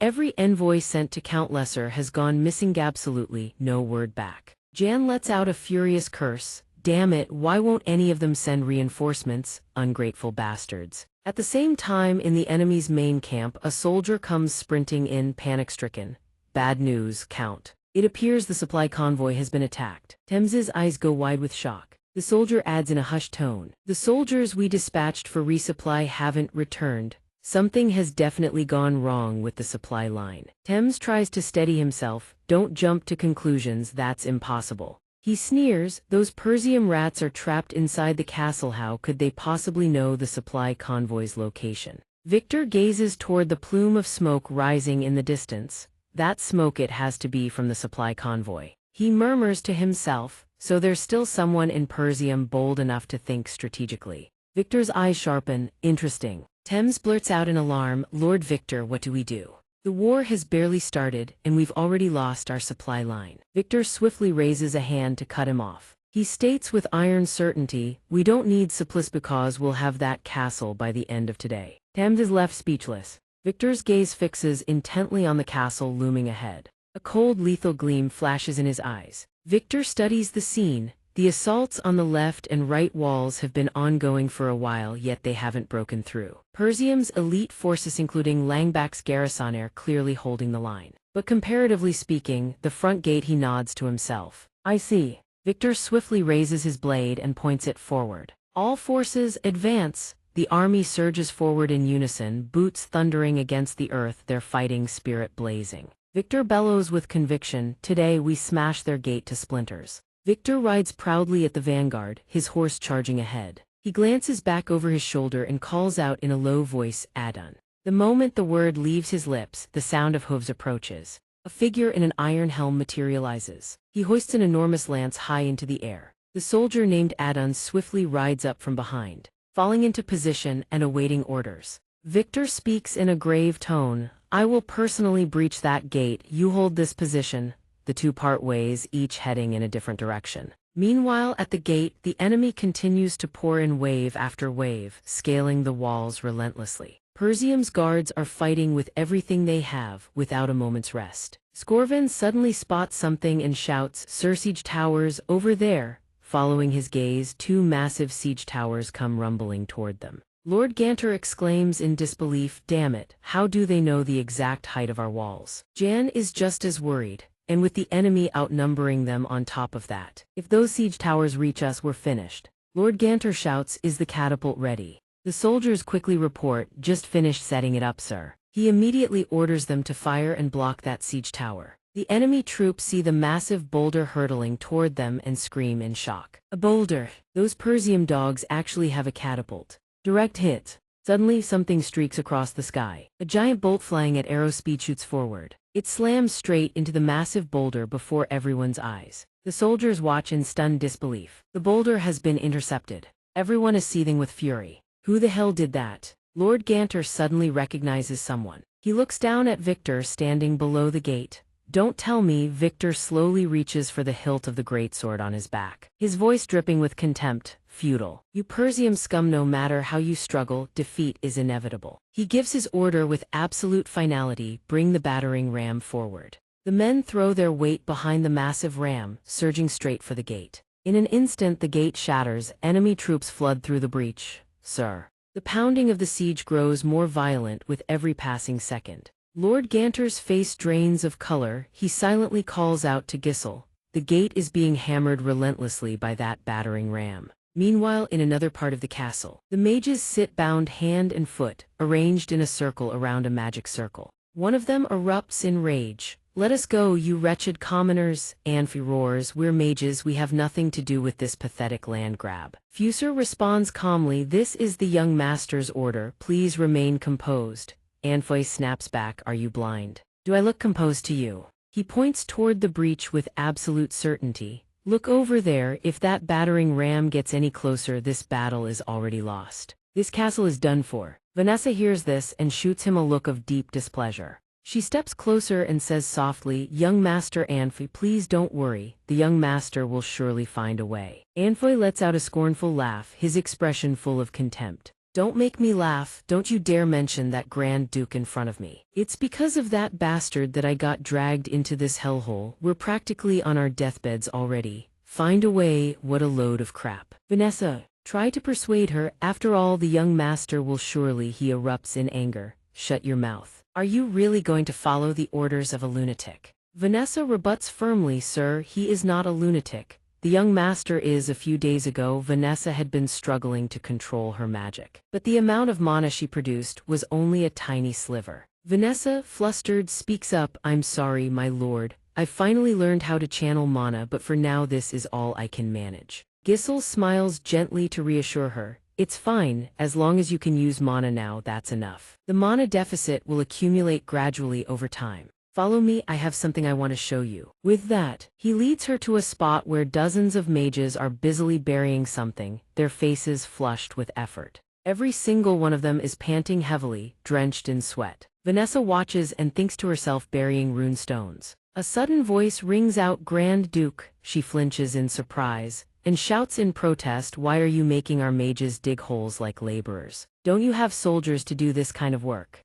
every envoy sent to Count Lesser has gone missing, absolutely no word back. Jan lets out a furious curse. Damn it, why won't any of them send reinforcements? Ungrateful bastards. At the same time, in the enemy's main camp, a soldier comes sprinting in, panic-stricken. Bad news, Count. It appears the supply convoy has been attacked. Thames's eyes go wide with shock. The soldier adds in a hushed tone, the soldiers we dispatched for resupply haven't returned. Something has definitely gone wrong with the supply line. Thames tries to steady himself. Don't jump to conclusions, that's impossible. He sneers, those Persium rats are trapped inside the castle, how could they possibly know the supply convoy's location? Victor gazes toward the plume of smoke rising in the distance. That smoke, it has to be from the supply convoy. He murmurs to himself, so there's still someone in Persium bold enough to think strategically. Victor's eyes sharpen, interesting. Thames blurts out in alarm, Lord Victor, what do we do? The war has barely started, and we've already lost our supply line. Victor swiftly raises a hand to cut him off. He states with iron certainty, we don't need supplies because we'll have that castle by the end of today. Thames is left speechless. Victor's gaze fixes intently on the castle looming ahead. A cold, lethal gleam flashes in his eyes. Victor studies the scene. The assaults on the left and right walls have been ongoing for a while, yet they haven't broken through. Persium's elite forces, including Langbach's garrison, are clearly holding the line. But comparatively speaking, the front gate, he nods to himself. I see. Victor swiftly raises his blade and points it forward. All forces, advance. The army surges forward in unison, boots thundering against the earth, their fighting spirit blazing. Victor bellows with conviction, today we smash their gate to splinters. Victor rides proudly at the vanguard, his horse charging ahead. He glances back over his shoulder and calls out in a low voice, Adun. The moment the word leaves his lips, the sound of hooves approaches. A figure in an iron helm materializes. He hoists an enormous lance high into the air. The soldier named Adun swiftly rides up from behind, falling into position and awaiting orders. Victor speaks in a grave tone, I will personally breach that gate, you hold this position. The two part ways, each heading in a different direction. Meanwhile, at the gate, the enemy continues to pour in wave after wave, scaling the walls relentlessly. Persium's guards are fighting with everything they have, without a moment's rest. Scorvan suddenly spots something and shouts, siege towers, over there. Following his gaze, two massive siege towers come rumbling toward them. Lord Ganter exclaims in disbelief, damn it, how do they know the exact height of our walls? Jan is just as worried, and with the enemy outnumbering them on top of that. If those siege towers reach us, we're finished. Lord Ganter shouts, is the catapult ready? The soldiers quickly report, just finished setting it up, sir. He immediately orders them to fire and block that siege tower. The enemy troops see the massive boulder hurtling toward them and scream in shock. A boulder! Those Persium dogs actually have a catapult. Direct hit. Suddenly something streaks across the sky. A giant bolt flying at arrow speed shoots forward. It slams straight into the massive boulder before everyone's eyes. The soldiers watch in stunned disbelief. The boulder has been intercepted. Everyone is seething with fury. Who the hell did that? Lord Ganter suddenly recognizes someone. He looks down at Victor standing below the gate. Don't tell me. Victor slowly reaches for the hilt of the greatsword on his back. His voice dripping with contempt. Futile. You Persium scum, no matter how you struggle, defeat is inevitable. He gives his order with absolute finality, bring the battering ram forward. The men throw their weight behind the massive ram, surging straight for the gate. In an instant the gate shatters, enemy troops flood through the breach. Sir. The pounding of the siege grows more violent with every passing second. Lord Ganter's face drains of color, he silently calls out to Giselle. The gate is being hammered relentlessly by that battering ram. Meanwhile, in another part of the castle, the mages sit bound hand and foot, arranged in a circle around a magic circle. One of them erupts in rage. Let us go, you wretched commoners, Anfi roars, we're mages, we have nothing to do with this pathetic land grab. Fusser responds calmly, this is the young master's order, please remain composed. Anfi snaps back, are you blind? Do I look composed to you? He points toward the breach with absolute certainty. Look over there, if that battering ram gets any closer, this battle is already lost. This castle is done for. Vanessa hears this and shoots him a look of deep displeasure. She steps closer and says softly, young master Anfi, please don't worry, the young master will surely find a way. Anfi lets out a scornful laugh, his expression full of contempt. Don't make me laugh, don't you dare mention that Grand Duke in front of me. It's because of that bastard that I got dragged into this hellhole, we're practically on our deathbeds already. Find a way, what a load of crap. Vanessa, try to persuade her, after all the young master will surely, he erupts in anger. Shut your mouth. Are you really going to follow the orders of a lunatic? Vanessa rebuts firmly, sir, he is not a lunatic. The young master is. A few days ago, Vanessa had been struggling to control her magic. But the amount of mana she produced was only a tiny sliver. Vanessa, flustered, speaks up, I'm sorry, my lord. I've finally learned how to channel mana, but for now this is all I can manage. Giselle smiles gently to reassure her. It's fine, as long as you can use mana now, that's enough. The mana deficit will accumulate gradually over time. Follow me, I have something I want to show you. With that, he leads her to a spot where dozens of mages are busily burying something, their faces flushed with effort. Every single one of them is panting heavily, drenched in sweat. Vanessa watches and thinks to herself, burying rune stones. A sudden voice rings out, Grand Duke. She flinches in surprise and shouts in protest, why are you making our mages dig holes like laborers? Don't you have soldiers to do this kind of work?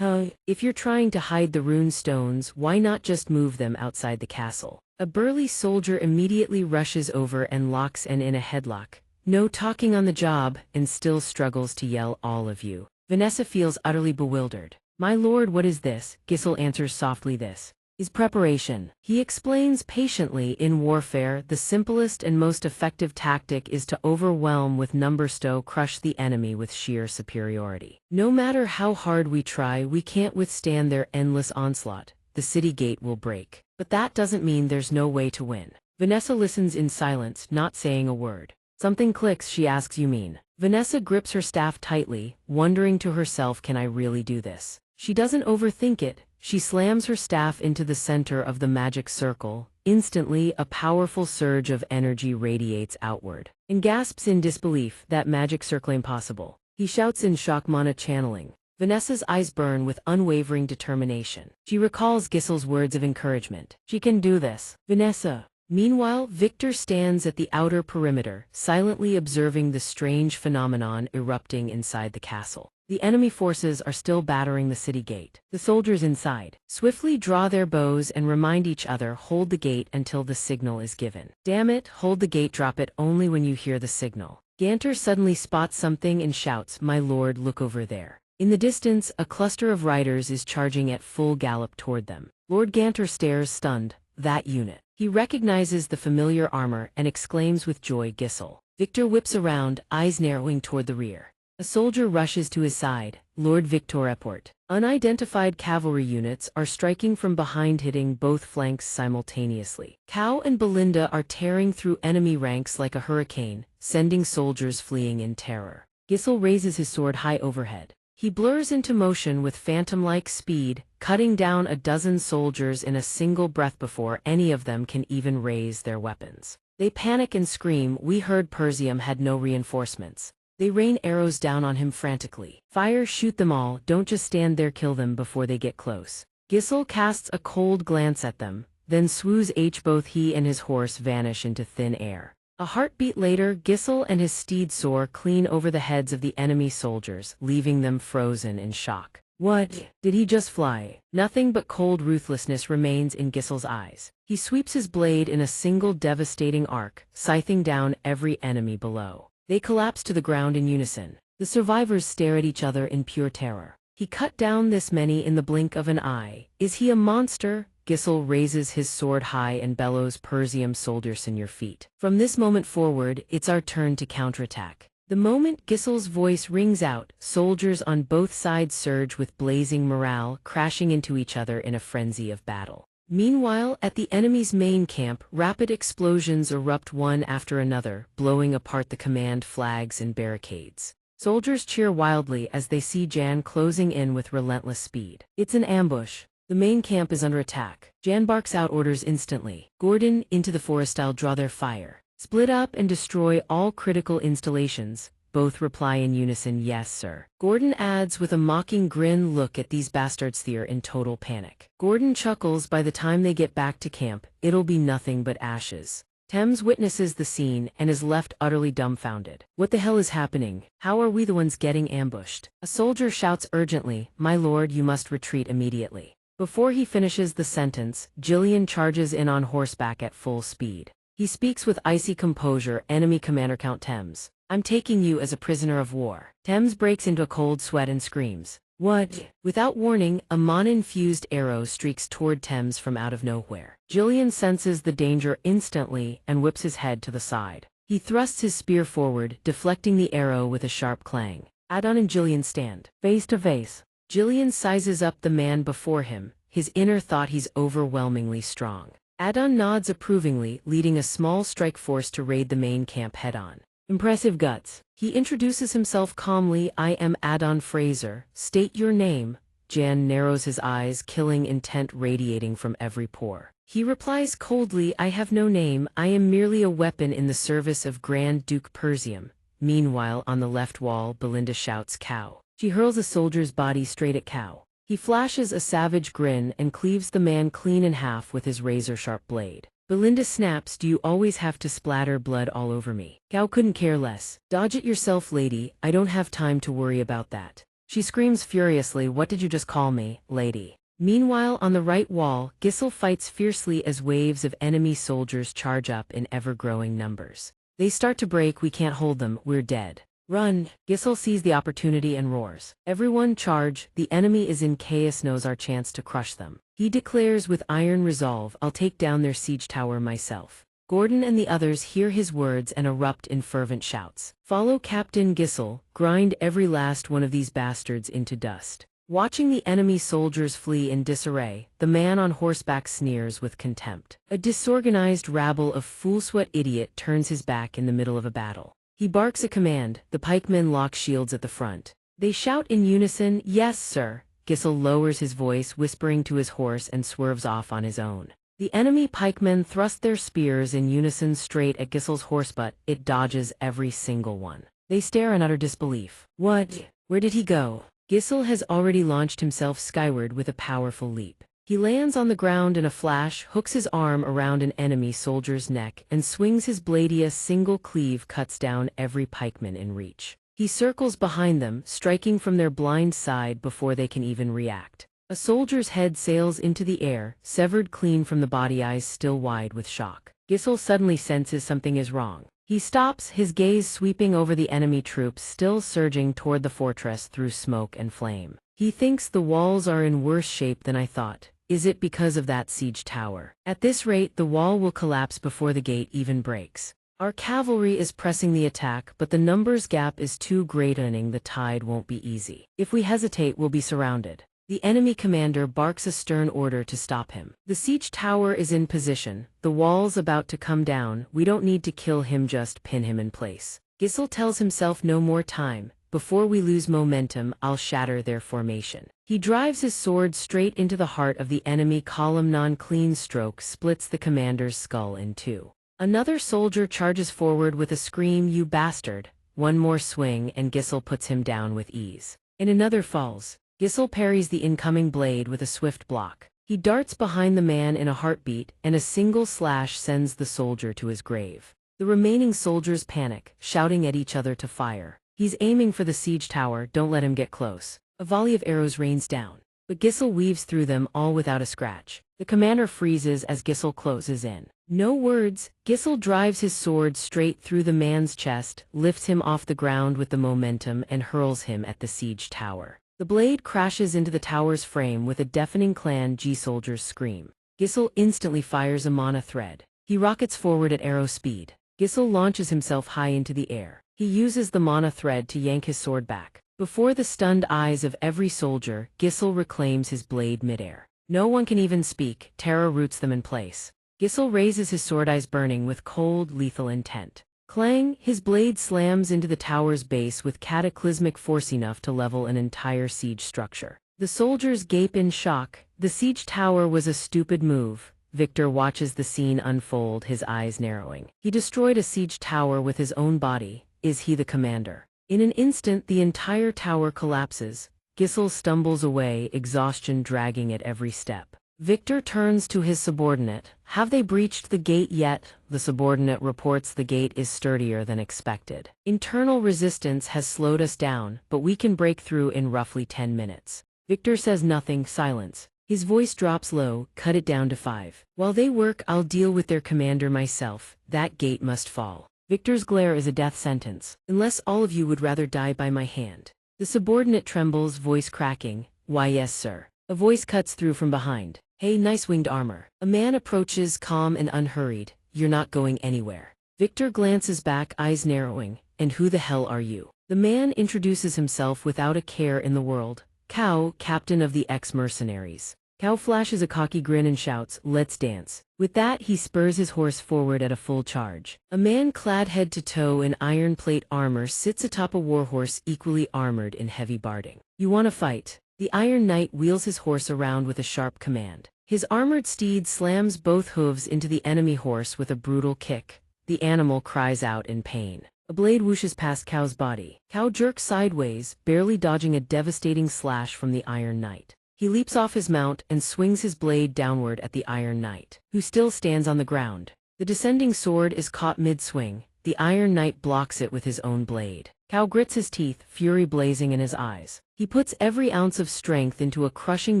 If you're trying to hide the rune stones, why not just move them outside the castle? A burly soldier immediately rushes over and locks N in a headlock. No talking on the job, and still struggles to yell, all of you. Vanessa feels utterly bewildered. My lord, what is this? Giselle answers softly, this is preparation. He explains patiently, in warfare, the simplest and most effective tactic is to overwhelm with numberstow, crush the enemy with sheer superiority. No matter how hard we try, we can't withstand their endless onslaught. The city gate will break. But that doesn't mean there's no way to win. Vanessa listens in silence, not saying a word. Something clicks, she asks, you mean? Vanessa grips her staff tightly, wondering to herself, can I really do this? She doesn't overthink it. She slams her staff into the center of the magic circle. Instantly, a powerful surge of energy radiates outward. And gasps in disbelief, that magic circle impossible. He shouts in shock, mana channeling. Vanessa's eyes burn with unwavering determination. She recalls Gissel's words of encouragement. She can do this, Vanessa. Meanwhile, Victor stands at the outer perimeter, silently observing the strange phenomenon erupting inside the castle. The enemy forces are still battering the city gate. The soldiers inside swiftly draw their bows and remind each other, hold the gate until the signal is given. Damn it, hold the gate, drop it only when you hear the signal. Ganter suddenly spots something and shouts, my lord, look over there. In the distance, a cluster of riders is charging at full gallop toward them. Lord Ganter stares, stunned. That unit. He recognizes the familiar armor and exclaims with joy, Gissel. Victor whips around, eyes narrowing toward the rear. A soldier rushes to his side. Lord Victor report. Unidentified cavalry units are striking from behind, hitting both flanks simultaneously. Cao and Belinda are tearing through enemy ranks like a hurricane, sending soldiers fleeing in terror. Gissel raises his sword high overhead. He blurs into motion with phantom-like speed, cutting down a dozen soldiers in a single breath before any of them can even raise their weapons. They panic and scream, we heard Persium had no reinforcements. They rain arrows down on him frantically. Fire, shoot them all, don't just stand there, kill them before they get close. Gissel casts a cold glance at them, then swoos H. Both he and his horse vanish into thin air. A heartbeat later, Gissel and his steed soar clean over the heads of the enemy soldiers, leaving them frozen in shock. What? Did he just fly? Nothing but cold ruthlessness remains in Gissel's eyes. He sweeps his blade in a single devastating arc, scything down every enemy below. They collapse to the ground in unison. The survivors stare at each other in pure terror. He cut down this many in the blink of an eye. Is he a monster? Gissel raises his sword high and bellows, Persium, soldiers in your feet. From this moment forward, it's our turn to counterattack. The moment Gissel's voice rings out, soldiers on both sides surge with blazing morale, crashing into each other in a frenzy of battle. Meanwhile, at the enemy's main camp, rapid explosions erupt one after another, blowing apart the command flags and barricades. Soldiers cheer wildly as they see Jan closing in with relentless speed. It's an ambush. The main camp is under attack. Jan barks out orders instantly. Gordon, into the forest, I'll draw their fire. Split up and destroy all critical installations. Both reply in unison, yes sir. Gordon adds with a mocking grin, look at these bastards, they're in total panic. Gordon chuckles, by the time they get back to camp, it'll be nothing but ashes. Thames witnesses the scene and is left utterly dumbfounded. What the hell is happening? How are we the ones getting ambushed? A soldier shouts urgently, my lord, you must retreat immediately. Before he finishes the sentence, Jillian charges in on horseback at full speed. He speaks with icy composure, enemy commander Count Thames. I'm taking you as a prisoner of war. Thames breaks into a cold sweat and screams. What? Without warning, a mana-infused arrow streaks toward Thames from out of nowhere. Jillian senses the danger instantly and whips his head to the side. He thrusts his spear forward, deflecting the arrow with a sharp clang. Adon and Jillian stand face to face. Jillian sizes up the man before him, his inner thought, he's overwhelmingly strong. Adon nods approvingly, leading a small strike force to raid the main camp head-on. Impressive guts. He introduces himself calmly, I am Adon Fraser, state your name. Jan narrows his eyes, killing intent radiating from every pore. He replies coldly, I have no name, I am merely a weapon in the service of Grand Duke Persium. Meanwhile, on the left wall, Belinda shouts, Cow. She hurls a soldier's body straight at Cow. He flashes a savage grin and cleaves the man clean in half with his razor-sharp blade. Belinda snaps, do you always have to splatter blood all over me? Cow couldn't care less. Dodge it yourself, lady, I don't have time to worry about that. She screams furiously, what did you just call me, lady? Meanwhile, on the right wall, Gissel fights fiercely as waves of enemy soldiers charge up in ever-growing numbers. They start to break, we can't hold them, we're dead. Run! Gissel sees the opportunity and roars. Everyone charge, the enemy is in chaos, knows our chance to crush them. He declares with iron resolve, I'll take down their siege tower myself. Gordon and the others hear his words and erupt in fervent shouts. Follow Captain Gissel, grind every last one of these bastards into dust. Watching the enemy soldiers flee in disarray, the man on horseback sneers with contempt. A disorganized rabble of fool-sweat idiot turns his back in the middle of a battle. He barks a command, the pikemen lock shields at the front. They shout in unison, "Yes, sir." Gisel lowers his voice, whispering to his horse, and swerves off on his own. The enemy pikemen thrust their spears in unison straight at Gisel's horse, but it dodges every single one. They stare in utter disbelief. What? Where did he go? Gisel has already launched himself skyward with a powerful leap. He lands on the ground in a flash, hooks his arm around an enemy soldier's neck, and swings his blade. A single cleave cuts down every pikeman in reach. He circles behind them, striking from their blind side before they can even react. A soldier's head sails into the air, severed clean from the body, eyes still wide with shock. Gisel suddenly senses something is wrong. He stops, his gaze sweeping over the enemy troops still surging toward the fortress through smoke and flame. He thinks the walls are in worse shape than I thought. Is it because of that siege tower? At this rate, the wall will collapse before the gate even breaks. Our cavalry is pressing the attack, but the numbers gap is too great. Turning the tide won't be easy. If we hesitate, we'll be surrounded. The enemy commander barks a stern order to stop him. The siege tower is in position, the wall's about to come down. We don't need to kill him, just pin him in place. Gisel tells himself, no more time. Before we lose momentum, I'll shatter their formation. He drives his sword straight into the heart of the enemy column. Non-clean stroke splits the commander's skull in two. Another soldier charges forward with a scream, "You bastard!" One more swing and Gisel puts him down with ease. And another falls. Gisel parries the incoming blade with a swift block. He darts behind the man in a heartbeat, and a single slash sends the soldier to his grave. The remaining soldiers panic, shouting at each other to fire. He's aiming for the siege tower, don't let him get close. A volley of arrows rains down, but Gisel weaves through them all without a scratch. The commander freezes as Gisel closes in. No words, Gisel drives his sword straight through the man's chest, lifts him off the ground with the momentum, and hurls him at the siege tower. The blade crashes into the tower's frame with a deafening Clan G soldiers scream. Gisel instantly fires a mana thread. He rockets forward at arrow speed. Gisel launches himself high into the air. He uses the mana thread to yank his sword back. Before the stunned eyes of every soldier, Gisel reclaims his blade midair. No one can even speak, terror roots them in place. Gisel raises his sword, eyes burning with cold, lethal intent. Clang, his blade slams into the tower's base with cataclysmic force enough to level an entire siege structure. The soldiers gape in shock. The siege tower was a stupid move. Victor watches the scene unfold, his eyes narrowing. He destroyed a siege tower with his own body. Is he the commander? In an instant, the entire tower collapses. Gisel stumbles away, exhaustion dragging at every step. Victor turns to his subordinate. Have they breached the gate yet? The subordinate reports the gate is sturdier than expected. Internal resistance has slowed us down, but we can break through in roughly 10 minutes. Victor says nothing, silence. His voice drops low, cut it down to 5. While they work, I'll deal with their commander myself. That gate must fall. Victor's glare is a death sentence. Unless all of you would rather die by my hand. The subordinate trembles, voice cracking. Why, yes, sir. A voice cuts through from behind. Hey, nice winged armor. A man approaches, calm and unhurried. You're not going anywhere. Victor glances back, eyes narrowing. And who the hell are you? The man introduces himself without a care in the world. Cao, captain of the ex-mercenaries. Cao flashes a cocky grin and shouts, let's dance. With that, he spurs his horse forward at a full charge. A man clad head to toe in iron plate armor sits atop a warhorse equally armored in heavy barding. You wanna fight? The Iron Knight wheels his horse around with a sharp command. His armored steed slams both hooves into the enemy horse with a brutal kick. The animal cries out in pain. A blade whooshes past Cao's body. Cao jerks sideways, barely dodging a devastating slash from the Iron Knight. He leaps off his mount and swings his blade downward at the Iron Knight, who still stands on the ground. The descending sword is caught mid-swing. The Iron Knight blocks it with his own blade. Cao grits his teeth, fury blazing in his eyes. He puts every ounce of strength into a crushing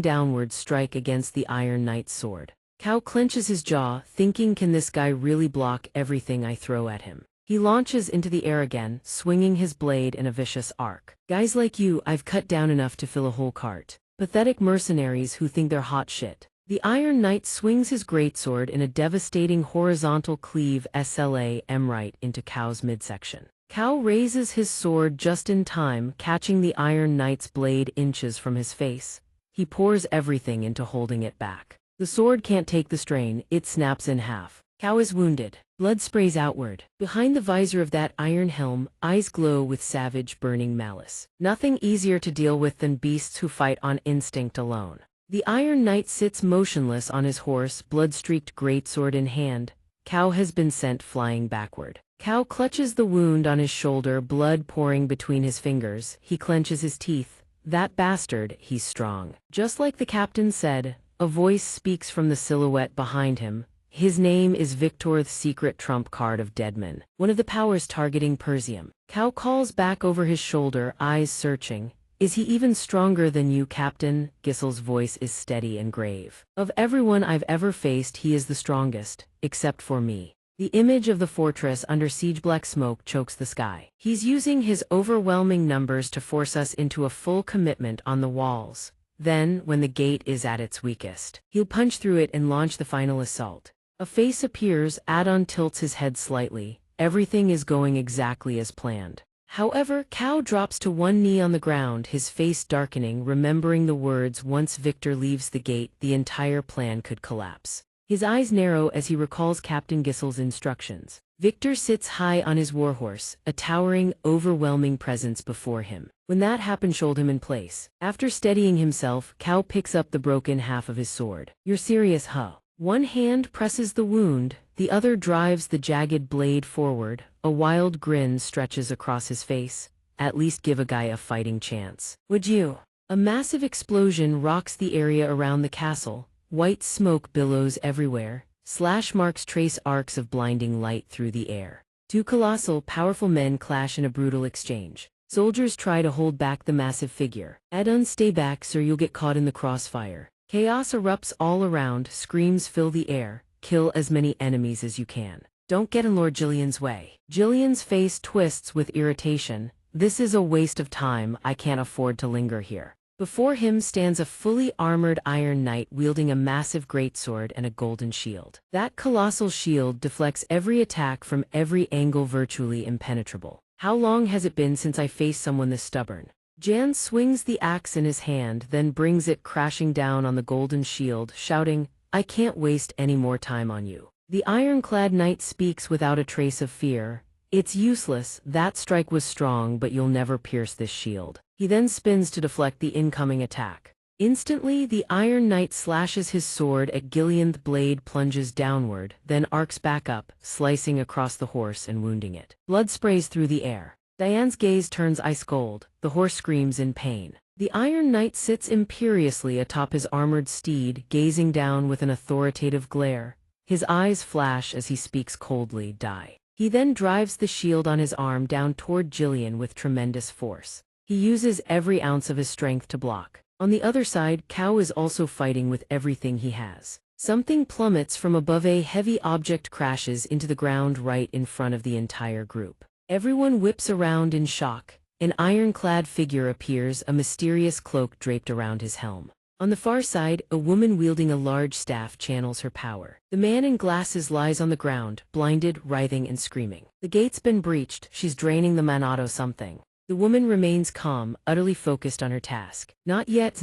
downward strike against the Iron Knight's sword. Cao clenches his jaw, thinking, can this guy really block everything I throw at him? He launches into the air again, swinging his blade in a vicious arc. Guys like you, I've cut down enough to fill a whole cart. Pathetic mercenaries who think they're hot shit. The Iron Knight swings his greatsword in a devastating horizontal cleave SLAM right into Cao's midsection. Cao raises his sword just in time, catching the Iron Knight's blade inches from his face. He pours everything into holding it back. The sword can't take the strain, it snaps in half. Cao is wounded. Blood sprays outward. Behind the visor of that iron helm, eyes glow with savage, burning malice. Nothing easier to deal with than beasts who fight on instinct alone. The Iron Knight sits motionless on his horse, blood-streaked greatsword in hand. Cao has been sent flying backward. Cao clutches the wound on his shoulder, blood pouring between his fingers. He clenches his teeth. That bastard, he's strong. Just like the captain said, a voice speaks from the silhouette behind him. His name is Victor, the secret trump card of Deadman, one of the powers targeting Persium. Cao calls back over his shoulder, eyes searching. Is he even stronger than you, Captain? Gisel's voice is steady and grave. Of everyone I've ever faced, he is the strongest, except for me. The image of the fortress under siege, black smoke chokes the sky. He's using his overwhelming numbers to force us into a full commitment on the walls. Then, when the gate is at its weakest, he'll punch through it and launch the final assault. A face appears, Adon tilts his head slightly. Everything is going exactly as planned. However, Cao drops to one knee on the ground, his face darkening, remembering the words, once Victor leaves the gate, the entire plan could collapse. His eyes narrow as he recalls Captain Gisel's instructions. Victor sits high on his warhorse, a towering, overwhelming presence before him. When that happened, hold him in place. After steadying himself, Cao picks up the broken half of his sword. You're serious, huh? One hand presses the wound, the other drives the jagged blade forward. A wild grin stretches across his face. At least give a guy a fighting chance. Would you? A massive explosion rocks the area around the castle. White smoke billows everywhere. Slash marks trace arcs of blinding light through the air. Two colossal, powerful men clash in a brutal exchange. Soldiers try to hold back the massive figure. Adon, stay back, sir, you'll get caught in the crossfire. Chaos erupts all around, screams fill the air. Kill as many enemies as you can. Don't get in Lord Jillian's way. Jillian's face twists with irritation. This is a waste of time, I can't afford to linger here. Before him stands a fully armored Iron Knight wielding a massive greatsword and a golden shield. That colossal shield deflects every attack from every angle, virtually impenetrable. How long has it been since I faced someone this stubborn? Jan swings the axe in his hand, then brings it crashing down on the golden shield, shouting, I can't waste any more time on you. The ironclad knight speaks without a trace of fear. It's useless, that strike was strong, but you'll never pierce this shield. He then spins to deflect the incoming attack. Instantly, the Iron Knight slashes his sword at Gillian. The blade plunges downward, then arcs back up, slicing across the horse and wounding it. Blood sprays through the air. Diane's gaze turns ice cold. The horse screams in pain. The Iron Knight sits imperiously atop his armored steed, gazing down with an authoritative glare. His eyes flash as he speaks coldly, die. He then drives the shield on his arm down toward Jillian with tremendous force. He uses every ounce of his strength to block. On the other side, Cao is also fighting with everything he has. Something plummets from above. A heavy object crashes into the ground right in front of the entire group. Everyone whips around in shock. An ironclad figure appears, a mysterious cloak draped around his helm. On the far side, a woman wielding a large staff channels her power. The man in glasses lies on the ground, blinded, writhing and screaming. The gate's been breached, she's draining the Manato something. The woman remains calm, utterly focused on her task. Not yet,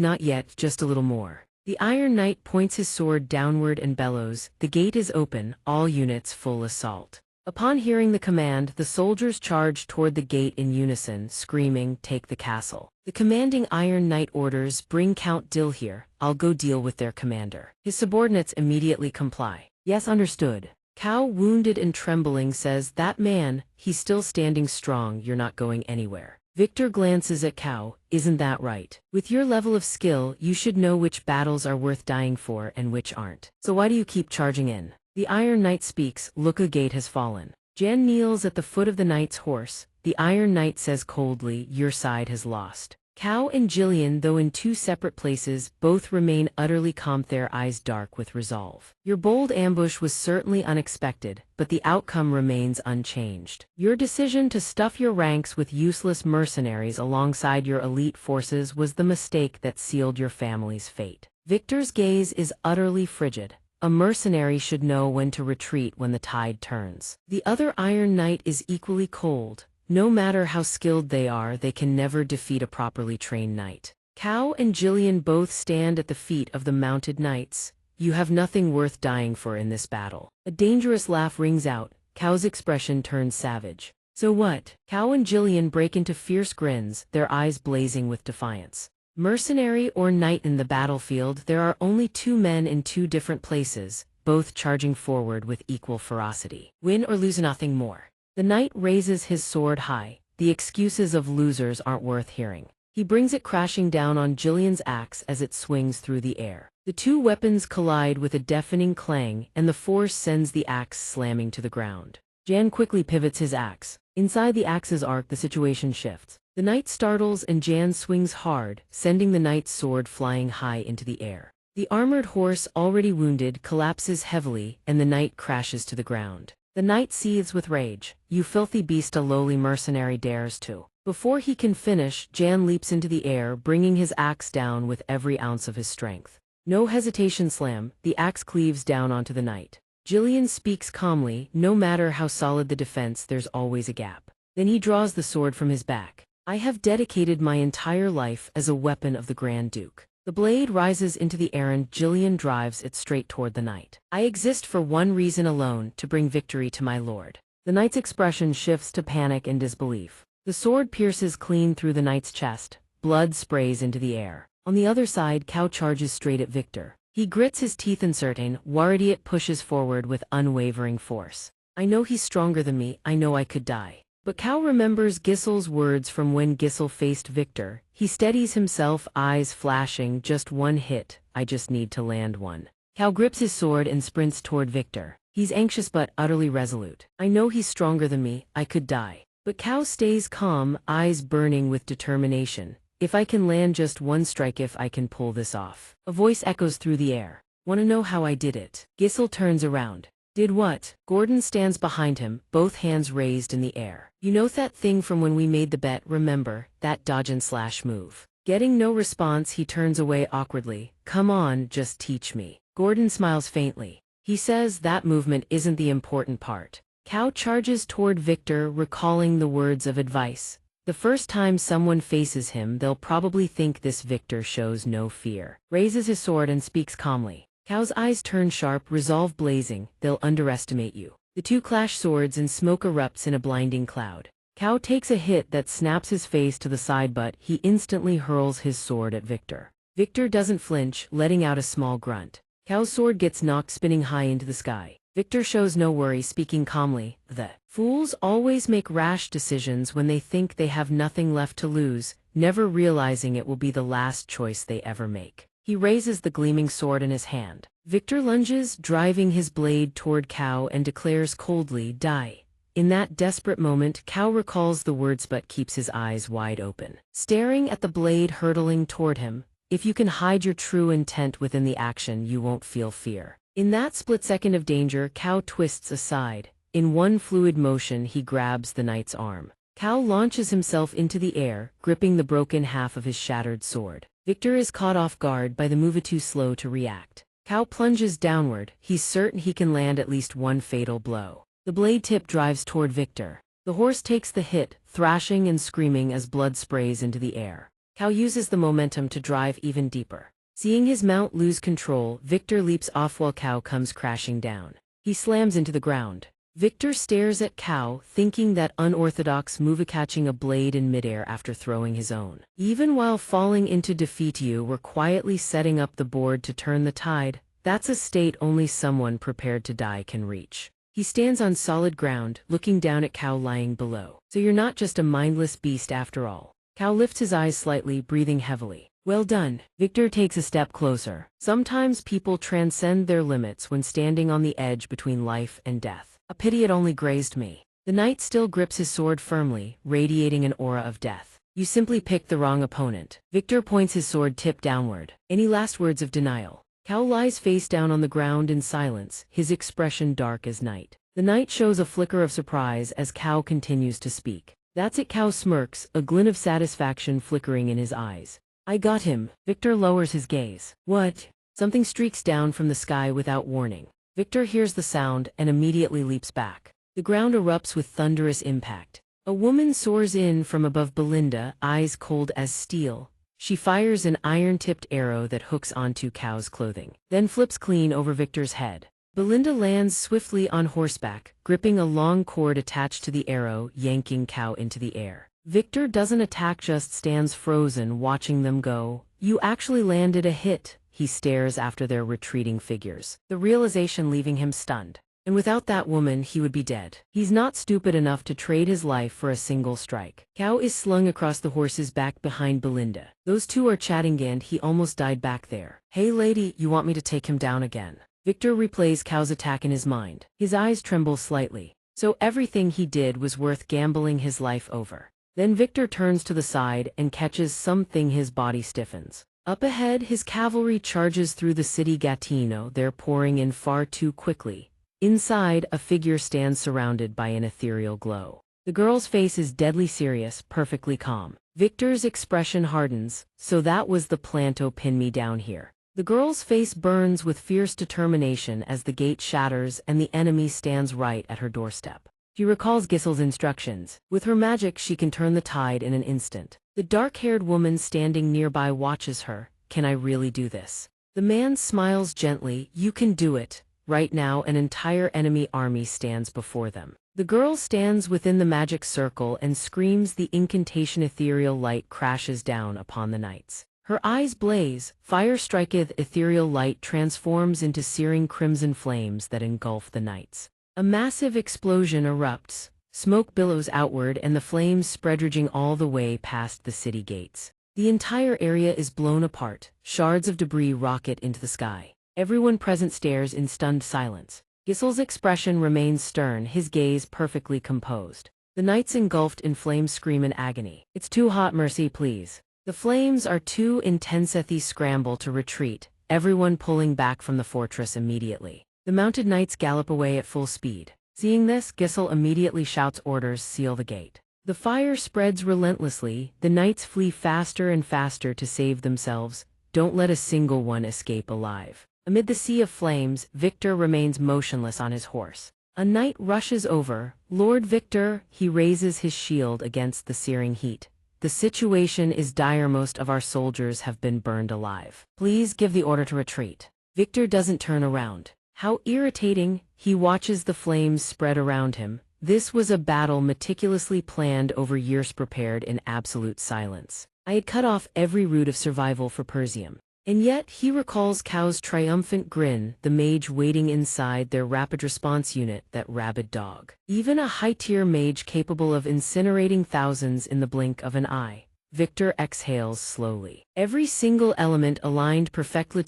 just a little more. The Iron Knight points his sword downward and bellows, the gate is open, all units full assault. Upon hearing the command, the soldiers charge toward the gate in unison, screaming, take the castle. The commanding Iron Knight orders, bring Count Dill here, I'll go deal with their commander. His subordinates immediately comply. Yes, understood. Cao, wounded and trembling, says, that man, he's still standing strong, you're not going anywhere. Victor glances at Cao, isn't that right? With your level of skill, you should know which battles are worth dying for and which aren't. So why do you keep charging in? The Iron Knight speaks, look, a gate has fallen. Jan kneels at the foot of the knight's horse. The Iron Knight says coldly, your side has lost. Cao and Jillian, though in two separate places, both remain utterly calm, their eyes dark with resolve. Your bold ambush was certainly unexpected, but the outcome remains unchanged. Your decision to stuff your ranks with useless mercenaries alongside your elite forces was the mistake that sealed your family's fate. Victor's gaze is utterly frigid. A mercenary should know when to retreat when the tide turns. The other Iron Knight is equally cold. no matter how skilled they are, they can never defeat a properly trained knight. Cao and Jillian both stand at the feet of the mounted knights. You have nothing worth dying for in this battle. A dangerous laugh rings out. Cao's expression turns savage. So what? Cao and Jillian break into fierce grins, their eyes blazing with defiance. Mercenary or knight in the battlefield, there are only two men in two different places, both charging forward with equal ferocity. Win or lose, nothing more. The knight raises his sword high. The excuses of losers aren't worth hearing. He brings it crashing down on Jillian's axe as it swings through the air. The two weapons collide with a deafening clang, and the force sends the axe slamming to the ground. Jan quickly pivots his axe. Inside the axe's arc, the situation shifts. The knight startles and Jan swings hard, sending the knight's sword flying high into the air. The armored horse, already wounded, collapses heavily, and the knight crashes to the ground. The knight seethes with rage. You filthy beast, a lowly mercenary dares to. Before he can finish, Jan leaps into the air, bringing his axe down with every ounce of his strength. No hesitation, slam, the axe cleaves down onto the knight. Jillian speaks calmly, no matter how solid the defense, there's always a gap. Then he draws the sword from his back. I have dedicated my entire life as a weapon of the Grand Duke. The blade rises into the air and Jillian drives it straight toward the knight. I exist for one reason alone, to bring victory to my lord. The knight's expression shifts to panic and disbelief. The sword pierces clean through the knight's chest. Blood sprays into the air. On the other side, Cao charges straight at Victor. He grits his teeth in certain, Waradiot pushes forward with unwavering force. I know he's stronger than me, I know I could die. But Cao remembers Gissel's words from when Gissel faced Victor. He steadies himself, eyes flashing, just one hit, I just need to land one. Cao grips his sword and sprints toward Victor. He's anxious but utterly resolute. I know he's stronger than me, I could die. But Cao stays calm, eyes burning with determination. If I can land just one strike, if I can pull this off. A voice echoes through the air. Wanna know how I did it? Gissel turns around. Did what? Gordon stands behind him, both hands raised in the air. You know that thing from when we made the bet, remember, that dodge and slash move? Getting no response, he turns away awkwardly. Come on, just teach me. Gordon smiles faintly. He says that movement isn't the important part. Cao charges toward Victor, recalling the words of advice. The first time someone faces him, they'll probably think this Victor shows no fear. Raises his sword and speaks calmly. Cao's eyes turn sharp, resolve blazing. They'll underestimate you. The two clash swords and smoke erupts in a blinding cloud. Cao takes a hit that snaps his face to the side, but he instantly hurls his sword at Victor. Victor doesn't flinch, letting out a small grunt. Cao's sword gets knocked spinning high into the sky. Victor shows no worry, speaking calmly. The fools always make rash decisions when they think they have nothing left to lose, never realizing it will be the last choice they ever make. He raises the gleaming sword in his hand. Victor lunges, driving his blade toward Cao, and declares coldly, die. In that desperate moment, Cao recalls the words but keeps his eyes wide open, staring at the blade hurtling toward him. If you can hide your true intent within the action, you won't feel fear. In that split second of danger, Cao twists aside. In one fluid motion, he grabs the knight's arm. Cao launches himself into the air, gripping the broken half of his shattered sword. Victor is caught off guard by the move, too slow to react. Cao plunges downward. He's certain he can land at least one fatal blow. The blade tip drives toward Victor. The horse takes the hit, thrashing and screaming as blood sprays into the air. Cao uses the momentum to drive even deeper. Seeing his mount lose control, Victor leaps off while Cao comes crashing down. He slams into the ground. Victor stares at Cao, thinking that unorthodox move, catching a blade in midair after throwing his own. Even while falling into defeat, you were quietly setting up the board to turn the tide. That's a state only someone prepared to die can reach. He stands on solid ground, looking down at Cao lying below. So you're not just a mindless beast after all. Cao lifts his eyes slightly, breathing heavily. Well done. Victor takes a step closer. Sometimes people transcend their limits when standing on the edge between life and death. A pity it only grazed me. The knight still grips his sword firmly, radiating an aura of death. You simply picked the wrong opponent. Victor points his sword tip downward. Any last words of denial? Cao lies face down on the ground in silence, his expression dark as night. The knight shows a flicker of surprise as Cao continues to speak. That's it. Cao smirks, a glint of satisfaction flickering in his eyes. I got him. Victor lowers his gaze. What? Something streaks down from the sky without warning. Victor hears the sound and immediately leaps back. The ground erupts with thunderous impact. A woman soars in from above Belinda, eyes cold as steel. She fires an iron-tipped arrow that hooks onto Cao's clothing, then flips clean over Victor's head. Belinda lands swiftly on horseback, gripping a long cord attached to the arrow, yanking Cao into the air. Victor doesn't attack, just stands frozen, watching them go. "You actually landed a hit," he stares after their retreating figures, the realization leaving him stunned. And without that woman, he would be dead. He's not stupid enough to trade his life for a single strike. Cao is slung across the horse's back behind Belinda. Those two are chatting and he almost died back there. "Hey lady, you want me to take him down again?" Victor replays Cao's attack in his mind. His eyes tremble slightly. So everything he did was worth gambling his life over. Then Victor turns to the side and catches something. His body stiffens. Up ahead, his cavalry charges through the city Gatino. They're pouring in far too quickly. Inside, a figure stands surrounded by an ethereal glow. The girl's face is deadly serious, perfectly calm. Victor's expression hardens. "So that was the plan to pin me down here." The girl's face burns with fierce determination as the gate shatters and the enemy stands right at her doorstep. She recalls Gisel's instructions. With her magic, she can turn the tide in an instant. The dark-haired woman standing nearby watches her. "Can I really do this?" The man smiles gently. "You can do it." Right now, an entire enemy army stands before them. The girl stands within the magic circle and screams. The incantation ethereal light crashes down upon the knights. Her eyes blaze. Fire striketh. Ethereal light transforms into searing crimson flames that engulf the knights. A massive explosion erupts. Smoke billows outward and the flames spread, raging all the way past the city gates. The entire area is blown apart. Shards of debris rocket into the sky. Everyone present stares in stunned silence. Gisel's expression remains stern, his gaze perfectly composed. The knights engulfed in flames scream in agony. "It's too hot, mercy please." The flames are too intense. They scramble to retreat, everyone pulling back from the fortress immediately. The mounted knights gallop away at full speed. Seeing this, Gisel immediately shouts orders, "Seal the gate." The fire spreads relentlessly. The knights flee faster and faster to save themselves. Don't let a single one escape alive. Amid the sea of flames, Victor remains motionless on his horse. A knight rushes over. "Lord Victor," he raises his shield against the searing heat. "The situation is dire. Most of our soldiers have been burned alive. Please give the order to retreat." Victor doesn't turn around. How irritating. He watches the flames spread around him. This was a battle meticulously planned over years, prepared in absolute silence. I had cut off every route of survival for Persium. And yet, he recalls Cao's triumphant grin, the mage waiting inside their rapid response unit, that rabid dog. Even a high-tier mage capable of incinerating thousands in the blink of an eye. Victor exhales slowly. Every single element aligned perfectly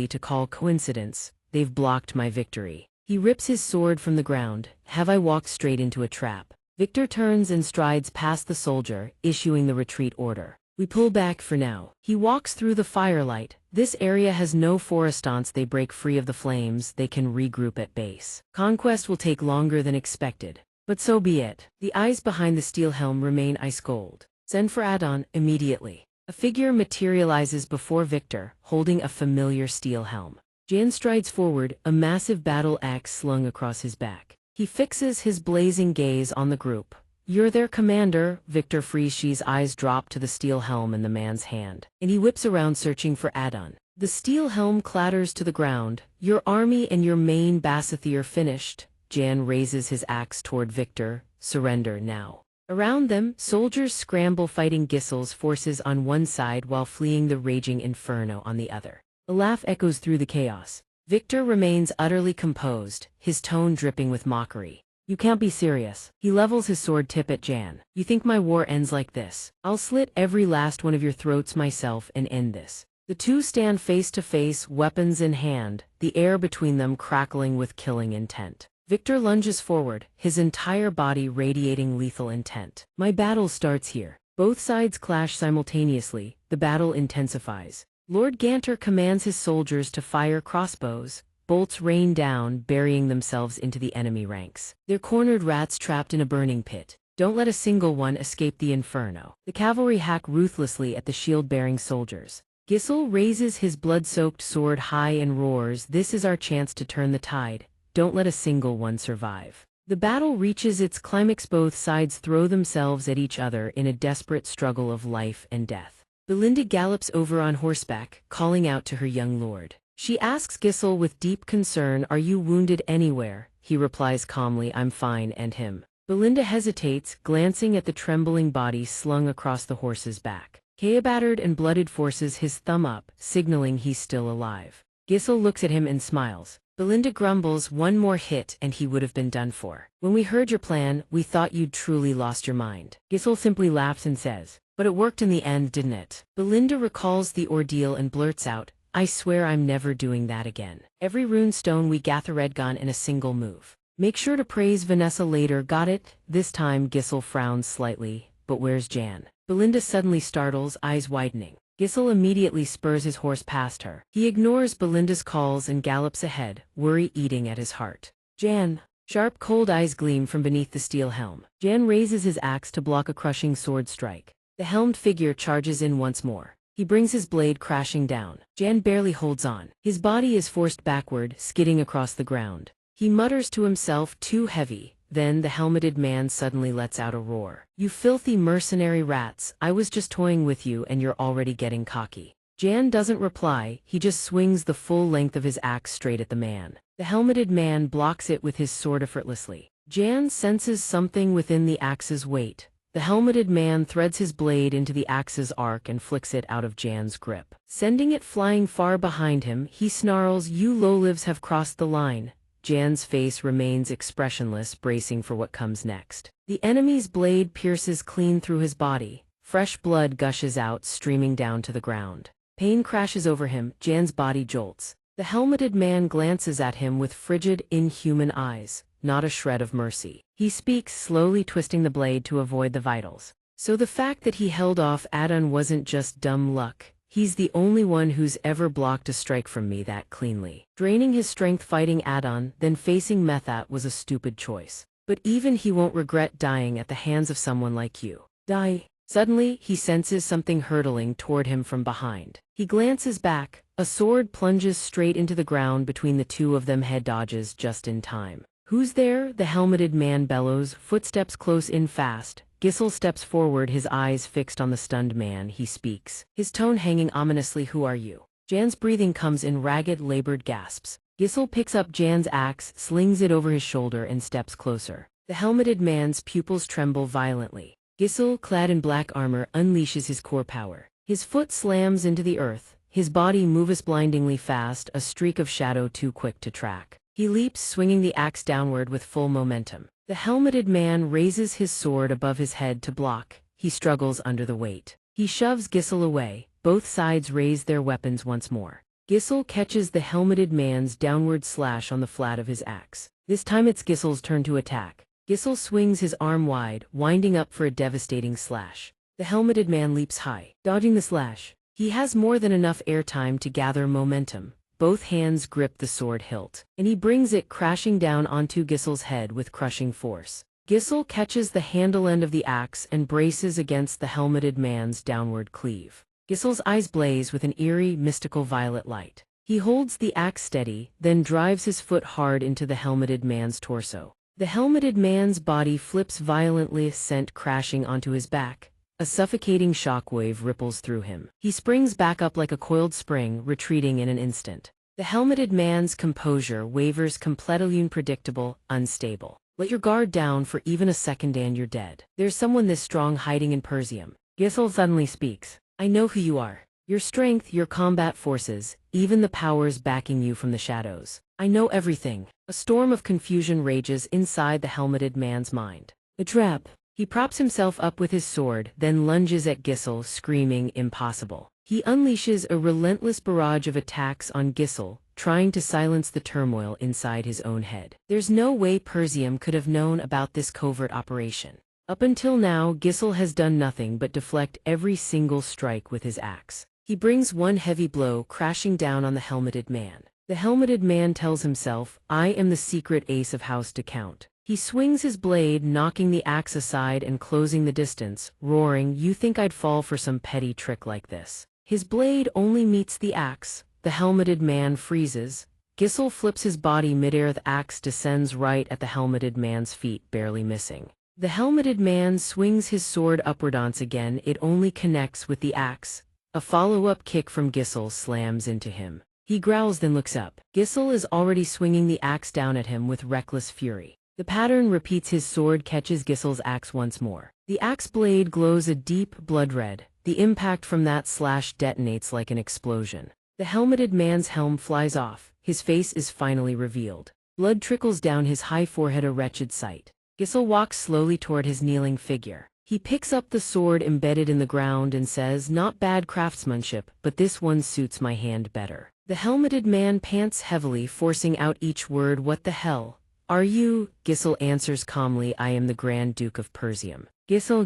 to call coincidence. They've blocked my victory. He rips his sword from the ground. Have I walked straight into a trap? Victor turns and strides past the soldier, issuing the retreat order. We pull back for now. He walks through the firelight. This area has no forestance. They break free of the flames. They can regroup at base. Conquest will take longer than expected. But so be it. The eyes behind the steel helm remain ice cold. "Send for Adon, immediately." A figure materializes before Victor, holding a familiar steel helm. Jan strides forward, a massive battle axe slung across his back. He fixes his blazing gaze on the group. "You're their commander." Victor Frieschi's eyes drop to the steel helm in the man's hand, and he whips around searching for Adon. The steel helm clatters to the ground. "Your army and your main Basathy are finished." Jan raises his axe toward Victor. "Surrender now." Around them, soldiers scramble, fighting Gisel's forces on one side while fleeing the raging inferno on the other. A laugh echoes through the chaos. Victor remains utterly composed, his tone dripping with mockery. "You can't be serious." He levels his sword tip at Jan. "You think my war ends like this? I'll slit every last one of your throats myself and end this." The two stand face to face, weapons in hand, the air between them crackling with killing intent. Victor lunges forward, his entire body radiating lethal intent. "My battle starts here." Both sides clash simultaneously. The battle intensifies. Lord Ganter commands his soldiers to fire crossbows. Bolts rain down, burying themselves into the enemy ranks. They're cornered rats trapped in a burning pit. Don't let a single one escape the inferno. The cavalry hack ruthlessly at the shield-bearing soldiers. Gisel raises his blood-soaked sword high and roars, "This is our chance to turn the tide. Don't let a single one survive." The battle reaches its climax. Both sides throw themselves at each other in a desperate struggle of life and death. Belinda gallops over on horseback, calling out to her young lord. She asks Giselle with deep concern, "Are you wounded anywhere?" He replies calmly, "I'm fine," and him. Belinda hesitates, glancing at the trembling body slung across the horse's back. Kea, battered and blooded, forces his thumb up, signaling he's still alive. Giselle looks at him and smiles. Belinda grumbles, "One more hit and he would have been done for. When we heard your plan, we thought you'd truly lost your mind." Giselle simply laughs and says, "But it worked in the end, didn't it?" Belinda recalls the ordeal and blurts out, "I swear I'm never doing that again. Every rune stone we gather Redgon in a single move. Make sure to praise Vanessa later, got it?" This time Giselle frowns slightly, "But where's Jan?" Belinda suddenly startles, eyes widening. Giselle immediately spurs his horse past her. He ignores Belinda's calls and gallops ahead, worry eating at his heart. "Jan!" Sharp, cold eyes gleam from beneath the steel helm. Jan raises his axe to block a crushing sword strike. The helmed figure charges in once more. He brings his blade crashing down. Jan barely holds on. His body is forced backward, skidding across the ground. He mutters to himself, "Too heavy." Then the helmeted man suddenly lets out a roar. "You filthy mercenary rats, I was just toying with you and you're already getting cocky." Jan doesn't reply, he just swings the full length of his axe straight at the man. The helmeted man blocks it with his sword effortlessly. Jan senses something within the axe's weight. The helmeted man threads his blade into the axe's arc and flicks it out of Jan's grip. Sending it flying far behind him, he snarls, "You lowlives have crossed the line." Jan's face remains expressionless, bracing for what comes next. The enemy's blade pierces clean through his body. Fresh blood gushes out, streaming down to the ground. Pain crashes over him, Jan's body jolts. The helmeted man glances at him with frigid, inhuman eyes, not a shred of mercy. He speaks, slowly twisting the blade to avoid the vitals. "So the fact that he held off Adon wasn't just dumb luck. He's the only one who's ever blocked a strike from me that cleanly. Draining his strength fighting Adon, then facing Methat was a stupid choice. But even he won't regret dying at the hands of someone like you." "Die." Suddenly, he senses something hurtling toward him from behind. He glances back. A sword plunges straight into the ground between the two of them. Head dodges just in time. "Who's there?" the helmeted man bellows, footsteps close in fast. Giselle steps forward, his eyes fixed on the stunned man. He speaks, his tone hanging ominously, "Who are you?" Jan's breathing comes in ragged, labored gasps. Giselle picks up Jan's axe, slings it over his shoulder, and steps closer. The helmeted man's pupils tremble violently. Giselle, clad in black armor, unleashes his core power. His foot slams into the earth. His body moves blindingly fast, a streak of shadow too quick to track. He leaps, swinging the axe downward with full momentum. The helmeted man raises his sword above his head to block. He struggles under the weight. He shoves Giselle away. Both sides raise their weapons once more. Giselle catches the helmeted man's downward slash on the flat of his axe. This time it's Giselle's turn to attack. Giselle swings his arm wide, winding up for a devastating slash. The helmeted man leaps high, dodging the slash. He has more than enough airtime to gather momentum. Both hands grip the sword hilt, and he brings it crashing down onto Giselle's head with crushing force. Giselle catches the handle end of the axe and braces against the helmeted man's downward cleave. Giselle's eyes blaze with an eerie, mystical violet light. He holds the axe steady, then drives his foot hard into the helmeted man's torso. The helmeted man's body flips violently, sent crashing onto his back. A suffocating shockwave ripples through him. He springs back up like a coiled spring, retreating in an instant. The helmeted man's composure wavers, completely unpredictable, unstable. "Let your guard down for even a second and you're dead. There's someone this strong hiding in Persium." Giselle suddenly speaks. "I know who you are. Your strength, your combat forces, even the powers backing you from the shadows. I know everything." A storm of confusion rages inside the helmeted man's mind. "A trap." He props himself up with his sword, then lunges at Giselle, screaming, "Impossible." He unleashes a relentless barrage of attacks on Giselle, trying to silence the turmoil inside his own head. There's no way Persium could have known about this covert operation. Up until now, Giselle has done nothing but deflect every single strike with his axe. He brings one heavy blow crashing down on the helmeted man. The helmeted man tells himself, "I am the secret ace of House to Count." He swings his blade, knocking the axe aside and closing the distance, roaring, "You think I'd fall for some petty trick like this?" His blade only meets the axe. The helmeted man freezes. Gisel flips his body midair. The axe descends right at the helmeted man's feet, barely missing. The helmeted man swings his sword upward. Once again, it only connects with the axe. A follow-up kick from Gisel slams into him. He growls, then looks up. Gisel is already swinging the axe down at him with reckless fury. The pattern repeats. His sword catches Gisel's axe once more. The axe blade glows a deep blood red. The impact from that slash detonates like an explosion. The helmeted man's helm flies off. His face is finally revealed. Blood trickles down his high forehead, a wretched sight. Gisel walks slowly toward his kneeling figure. He picks up the sword embedded in the ground and says, "Not bad craftsmanship, but this one suits my hand better." The helmeted man pants heavily, forcing out each word. "What the hell are you?" Gisel answers calmly, "I am the Grand Duke of Persium." Gisel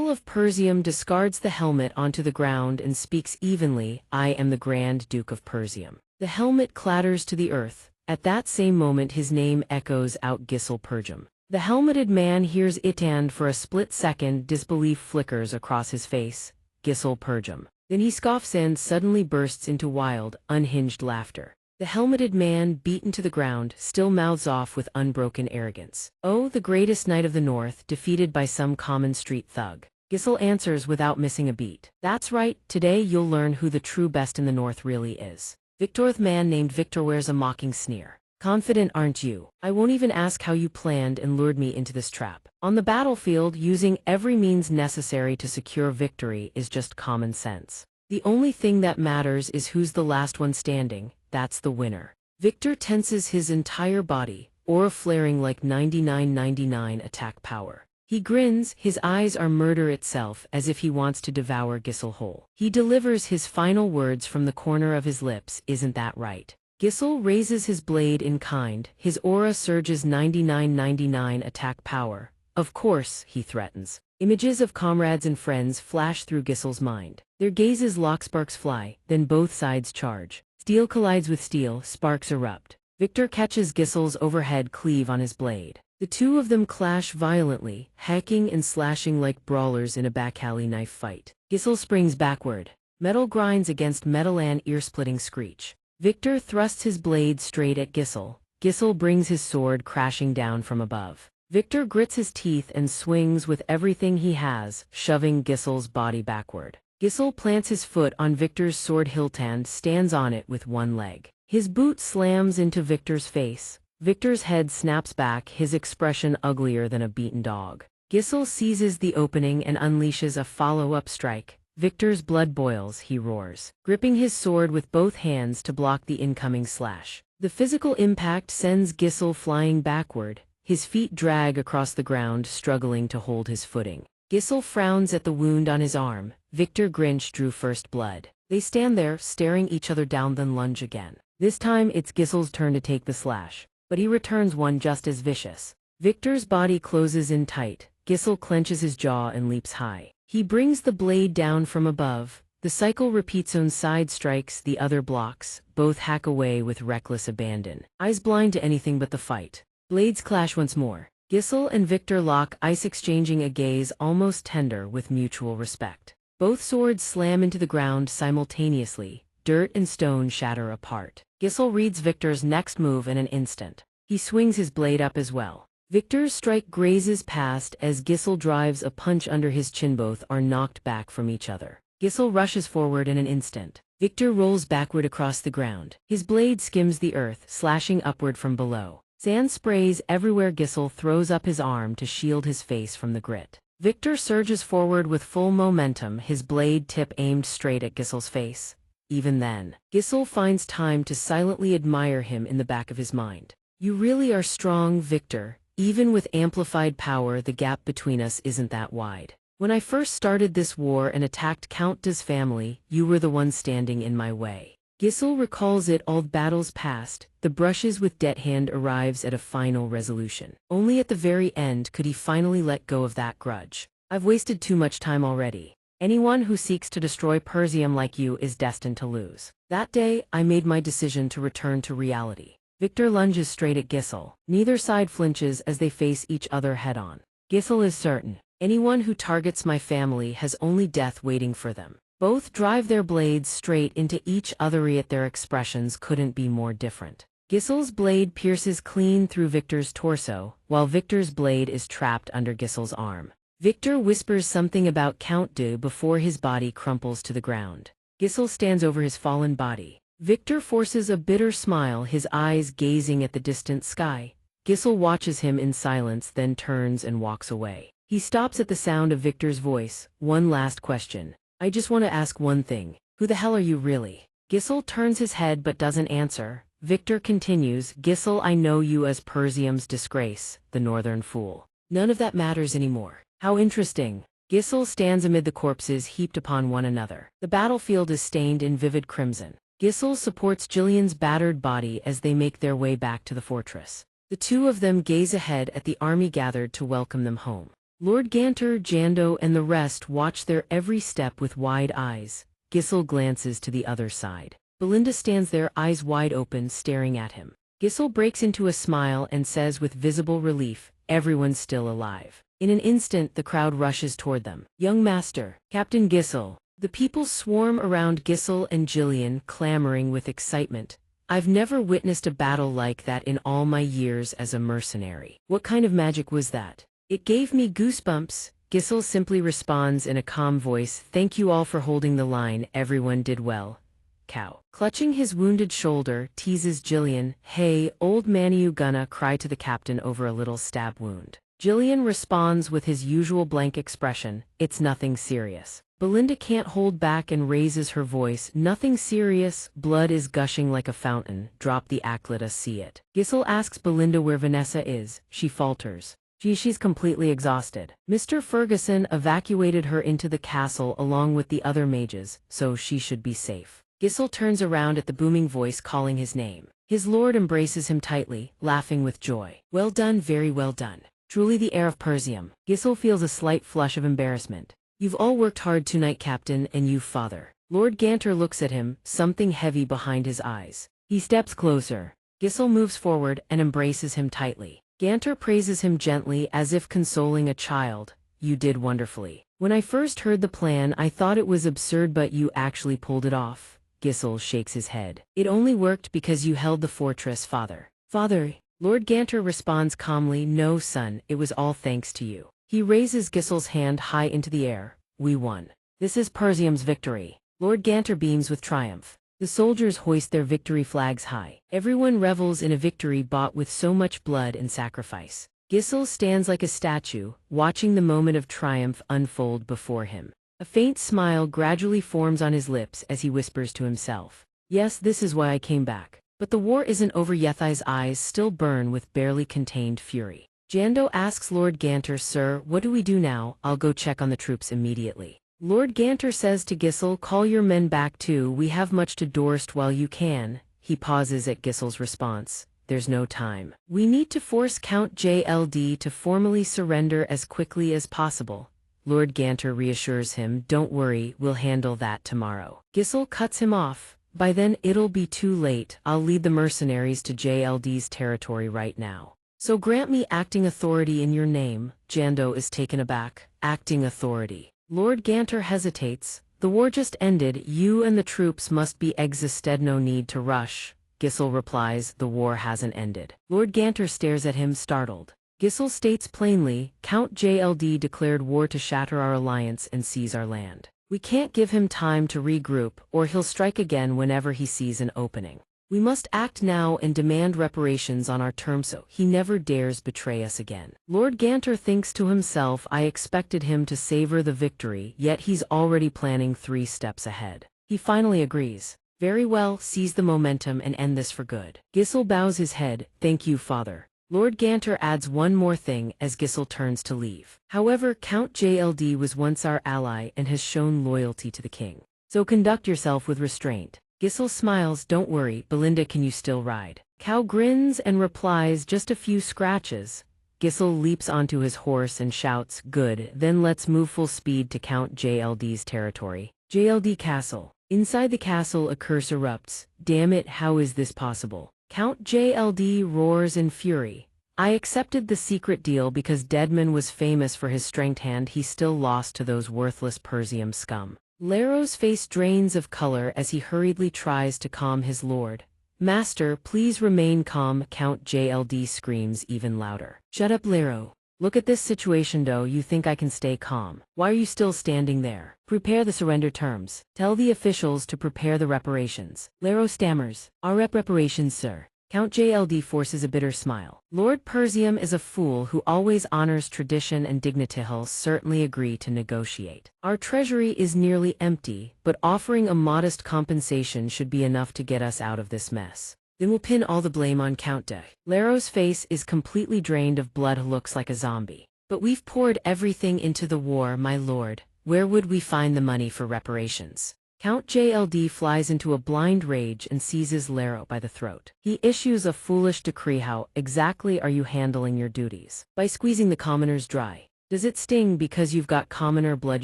of Persium discards the helmet onto the ground and speaks evenly, "I am the Grand Duke of Persium." The helmet clatters to the earth. At that same moment his name echoes out, Gisel Persium. The helmeted man hears it, and for a split second disbelief flickers across his face. Gisel Persium. Then he scoffs and suddenly bursts into wild, unhinged laughter. The helmeted man, beaten to the ground, still mouths off with unbroken arrogance, "Oh, the greatest knight of the north, defeated by some common street thug." Gisel answers without missing a beat, "That's right, today you'll learn who the true best in the north really is." Victor, the man named Victor, wears a mocking sneer. "Confident, aren't you? I won't even ask how you planned and lured me into this trap. On the battlefield, using every means necessary to secure victory is just common sense. The only thing that matters is who's the last one standing. That's the winner." Victor tenses his entire body, aura flaring like 9999 attack power. He grins, his eyes are murder itself, as if he wants to devour Gisel whole. He delivers his final words from the corner of his lips, "Isn't that right?" Gisel raises his blade in kind, his aura surges 9999 attack power. "Of course," he threatens. Images of comrades and friends flash through Gisel's mind. Their gazes lock, sparks fly, then both sides charge. Steel collides with steel, sparks erupt. Victor catches Gisel's overhead cleave on his blade. The two of them clash violently, hacking and slashing like brawlers in a backalley knife fight. Gisel springs backward. Metal grinds against metal, an ear-splitting screech. Victor thrusts his blade straight at Gisel. Gisel brings his sword crashing down from above. Victor grits his teeth and swings with everything he has, shoving Gisel's body backward. Gisel plants his foot on Victor's sword hilt and stands on it with one leg. His boot slams into Victor's face. Victor's head snaps back, his expression uglier than a beaten dog. Gisel seizes the opening and unleashes a follow-up strike. Victor's blood boils, he roars, gripping his sword with both hands to block the incoming slash. The physical impact sends Gisel flying backward. His feet drag across the ground, struggling to hold his footing. Gisel frowns at the wound on his arm. Victor Grinch drew first blood. They stand there, staring each other down, then lunge again. This time it's Gisel's turn to take the slash, but he returns one just as vicious. Victor's body closes in tight. Gisel clenches his jaw and leaps high. He brings the blade down from above. The cycle repeats, on side strikes, the other blocks. Both hack away with reckless abandon, eyes blind to anything but the fight. Blades clash once more. Gisel and Victor lock eyes, exchanging a gaze almost tender with mutual respect. Both swords slam into the ground simultaneously. Dirt and stone shatter apart. Gisel reads Victor's next move in an instant. He swings his blade up as well. Victor's strike grazes past as Gisel drives a punch under his chin. Both are knocked back from each other. Gisel rushes forward in an instant. Victor rolls backward across the ground. His blade skims the earth, slashing upward from below. Sand sprays everywhere. Gisel throws up his arm to shield his face from the grit. Victor surges forward with full momentum, his blade tip aimed straight at Gisel's face. Even then, Gisel finds time to silently admire him in the back of his mind. "You really are strong, Victor. Even with amplified power, the gap between us isn't that wide. When I first started this war and attacked Count Da's family, you were the one standing in my way." Gisel recalls it all. Battles past, the brushes with Det hand arrives at a final resolution. Only at the very end could he finally let go of that grudge. "I've wasted too much time already. Anyone who seeks to destroy Persium like you is destined to lose." That day, I made my decision to return to reality. Victor lunges straight at Gisel. Neither side flinches as they face each other head-on. Gisel is certain. "Anyone who targets my family has only death waiting for them." Both drive their blades straight into each other, yet their expressions couldn't be more different. Gissel's blade pierces clean through Victor's torso, while Victor's blade is trapped under Gissel's arm. Victor whispers something about Count Du before his body crumples to the ground. Gissel stands over his fallen body. Victor forces a bitter smile, his eyes gazing at the distant sky. Gissel watches him in silence, then turns and walks away. He stops at the sound of Victor's voice. One last question. I just want to ask one thing. Who the hell are you really? Gissel turns his head but doesn't answer. Victor continues, Gissel, I know you as Persium's disgrace, the northern fool. None of that matters anymore. How interesting. Gissel stands amid the corpses heaped upon one another. The battlefield is stained in vivid crimson. Gissel supports Jillian's battered body as they make their way back to the fortress. The two of them gaze ahead at the army gathered to welcome them home. Lord Ganter, Jando, and the rest watch their every step with wide eyes. Gissel glances to the other side. Belinda stands there, eyes wide open, staring at him. Gissel breaks into a smile and says with visible relief, everyone's still alive. In an instant, the crowd rushes toward them. Young Master, Captain Gissel. The people swarm around Gissel and Jillian, clamoring with excitement. I've never witnessed a battle like that in all my years as a mercenary. What kind of magic was that? It gave me goosebumps. Gissel simply responds in a calm voice, thank you all for holding the line, everyone did well. Cow. Clutching his wounded shoulder, teases Jillian, hey, old man, you gonna cry to the captain over a little stab wound. Jillian responds with his usual blank expression, it's nothing serious. Belinda can't hold back and raises her voice, nothing serious, blood is gushing like a fountain, drop the act, let us see it. Gissel asks Belinda where Vanessa is, she falters. She's completely exhausted. Mr. Ferguson evacuated her into the castle along with the other mages, so she should be safe. Gissel turns around at the booming voice calling his name. His lord embraces him tightly, laughing with joy. Well done, very well done. Truly the heir of Persium. Gissel feels a slight flush of embarrassment. You've all worked hard tonight, Captain, and you, Father. Lord Ganter looks at him, something heavy behind his eyes. He steps closer. Gissel moves forward and embraces him tightly. Ganter praises him gently as if consoling a child. You did wonderfully. When I first heard the plan, I thought it was absurd, but you actually pulled it off. Gissel shakes his head. It only worked because you held the fortress, Father. Father, Lord Ganter responds calmly, no, son, it was all thanks to you. He raises Gissel's hand high into the air. We won. This is Persium's victory. Lord Ganter beams with triumph. The soldiers hoist their victory flags high. Everyone revels in a victory bought with so much blood and sacrifice. Gissel stands like a statue, watching the moment of triumph unfold before him. A faint smile gradually forms on his lips as he whispers to himself. Yes, this is why I came back. But the war isn't over yet. His eyes still burn with barely contained fury. Jando asks Lord Ganter, Sir, what do we do now? I'll go check on the troops immediately. Lord Ganter says to Gissel, call your men back too, we have much to do while you can. He pauses at Gissel's response. There's no time. We need to force Count JLD to formally surrender as quickly as possible. Lord Ganter reassures him, don't worry, we'll handle that tomorrow. Gissel cuts him off. By then it'll be too late, I'll lead the mercenaries to JLD's territory right now. So grant me acting authority in your name. Jando is taken aback. Acting authority. Lord Ganter hesitates. The war just ended, you and the troops must be exhausted, no need to rush. Gissel replies, the war hasn't ended. Lord Ganter stares at him startled. Gissel states plainly, Count JLD declared war to shatter our alliance and seize our land. We can't give him time to regroup, or he'll strike again whenever he sees an opening. We must act now and demand reparations on our terms so he never dares betray us again. Lord Ganter thinks to himself, I expected him to savor the victory, yet he's already planning 3 steps ahead. He finally agrees. Very well, seize the momentum and end this for good. Gissel bows his head, thank you, Father. Lord Ganter adds one more thing as Gissel turns to leave. However, Count JLD was once our ally and has shown loyalty to the king. So conduct yourself with restraint. Gissel smiles, don't worry, Belinda, can you still ride? Cow grins and replies, just a few scratches. Gissel leaps onto his horse and shouts, good, then let's move full speed to Count JLD's territory. JLD Castle. Inside the castle a curse erupts. Damn it, how is this possible? Count JLD roars in fury. I accepted the secret deal because Deadman was famous for his strength hand he still lost to those worthless Persium scum. Lero's face drains of color as he hurriedly tries to calm his lord. Master, please remain calm, Count JLD screams even louder. Shut up, Lero. Look at this situation though, you think I can stay calm. Why are you still standing there? Prepare the surrender terms. Tell the officials to prepare the reparations. Lero stammers. Our reparations, sir. Count JLD forces a bitter smile. Lord Persium is a fool who always honors tradition and dignity. He'll certainly agree to negotiate. Our treasury is nearly empty, but offering a modest compensation should be enough to get us out of this mess. Then we'll pin all the blame on Count De. Lero's face is completely drained of blood, looks like a zombie. But we've poured everything into the war, my lord. Where would we find the money for reparations? Count JLD flies into a blind rage and seizes Lero by the throat. He issues a foolish decree. How exactly are you handling your duties? By squeezing the commoners dry. Does it sting because you've got commoner blood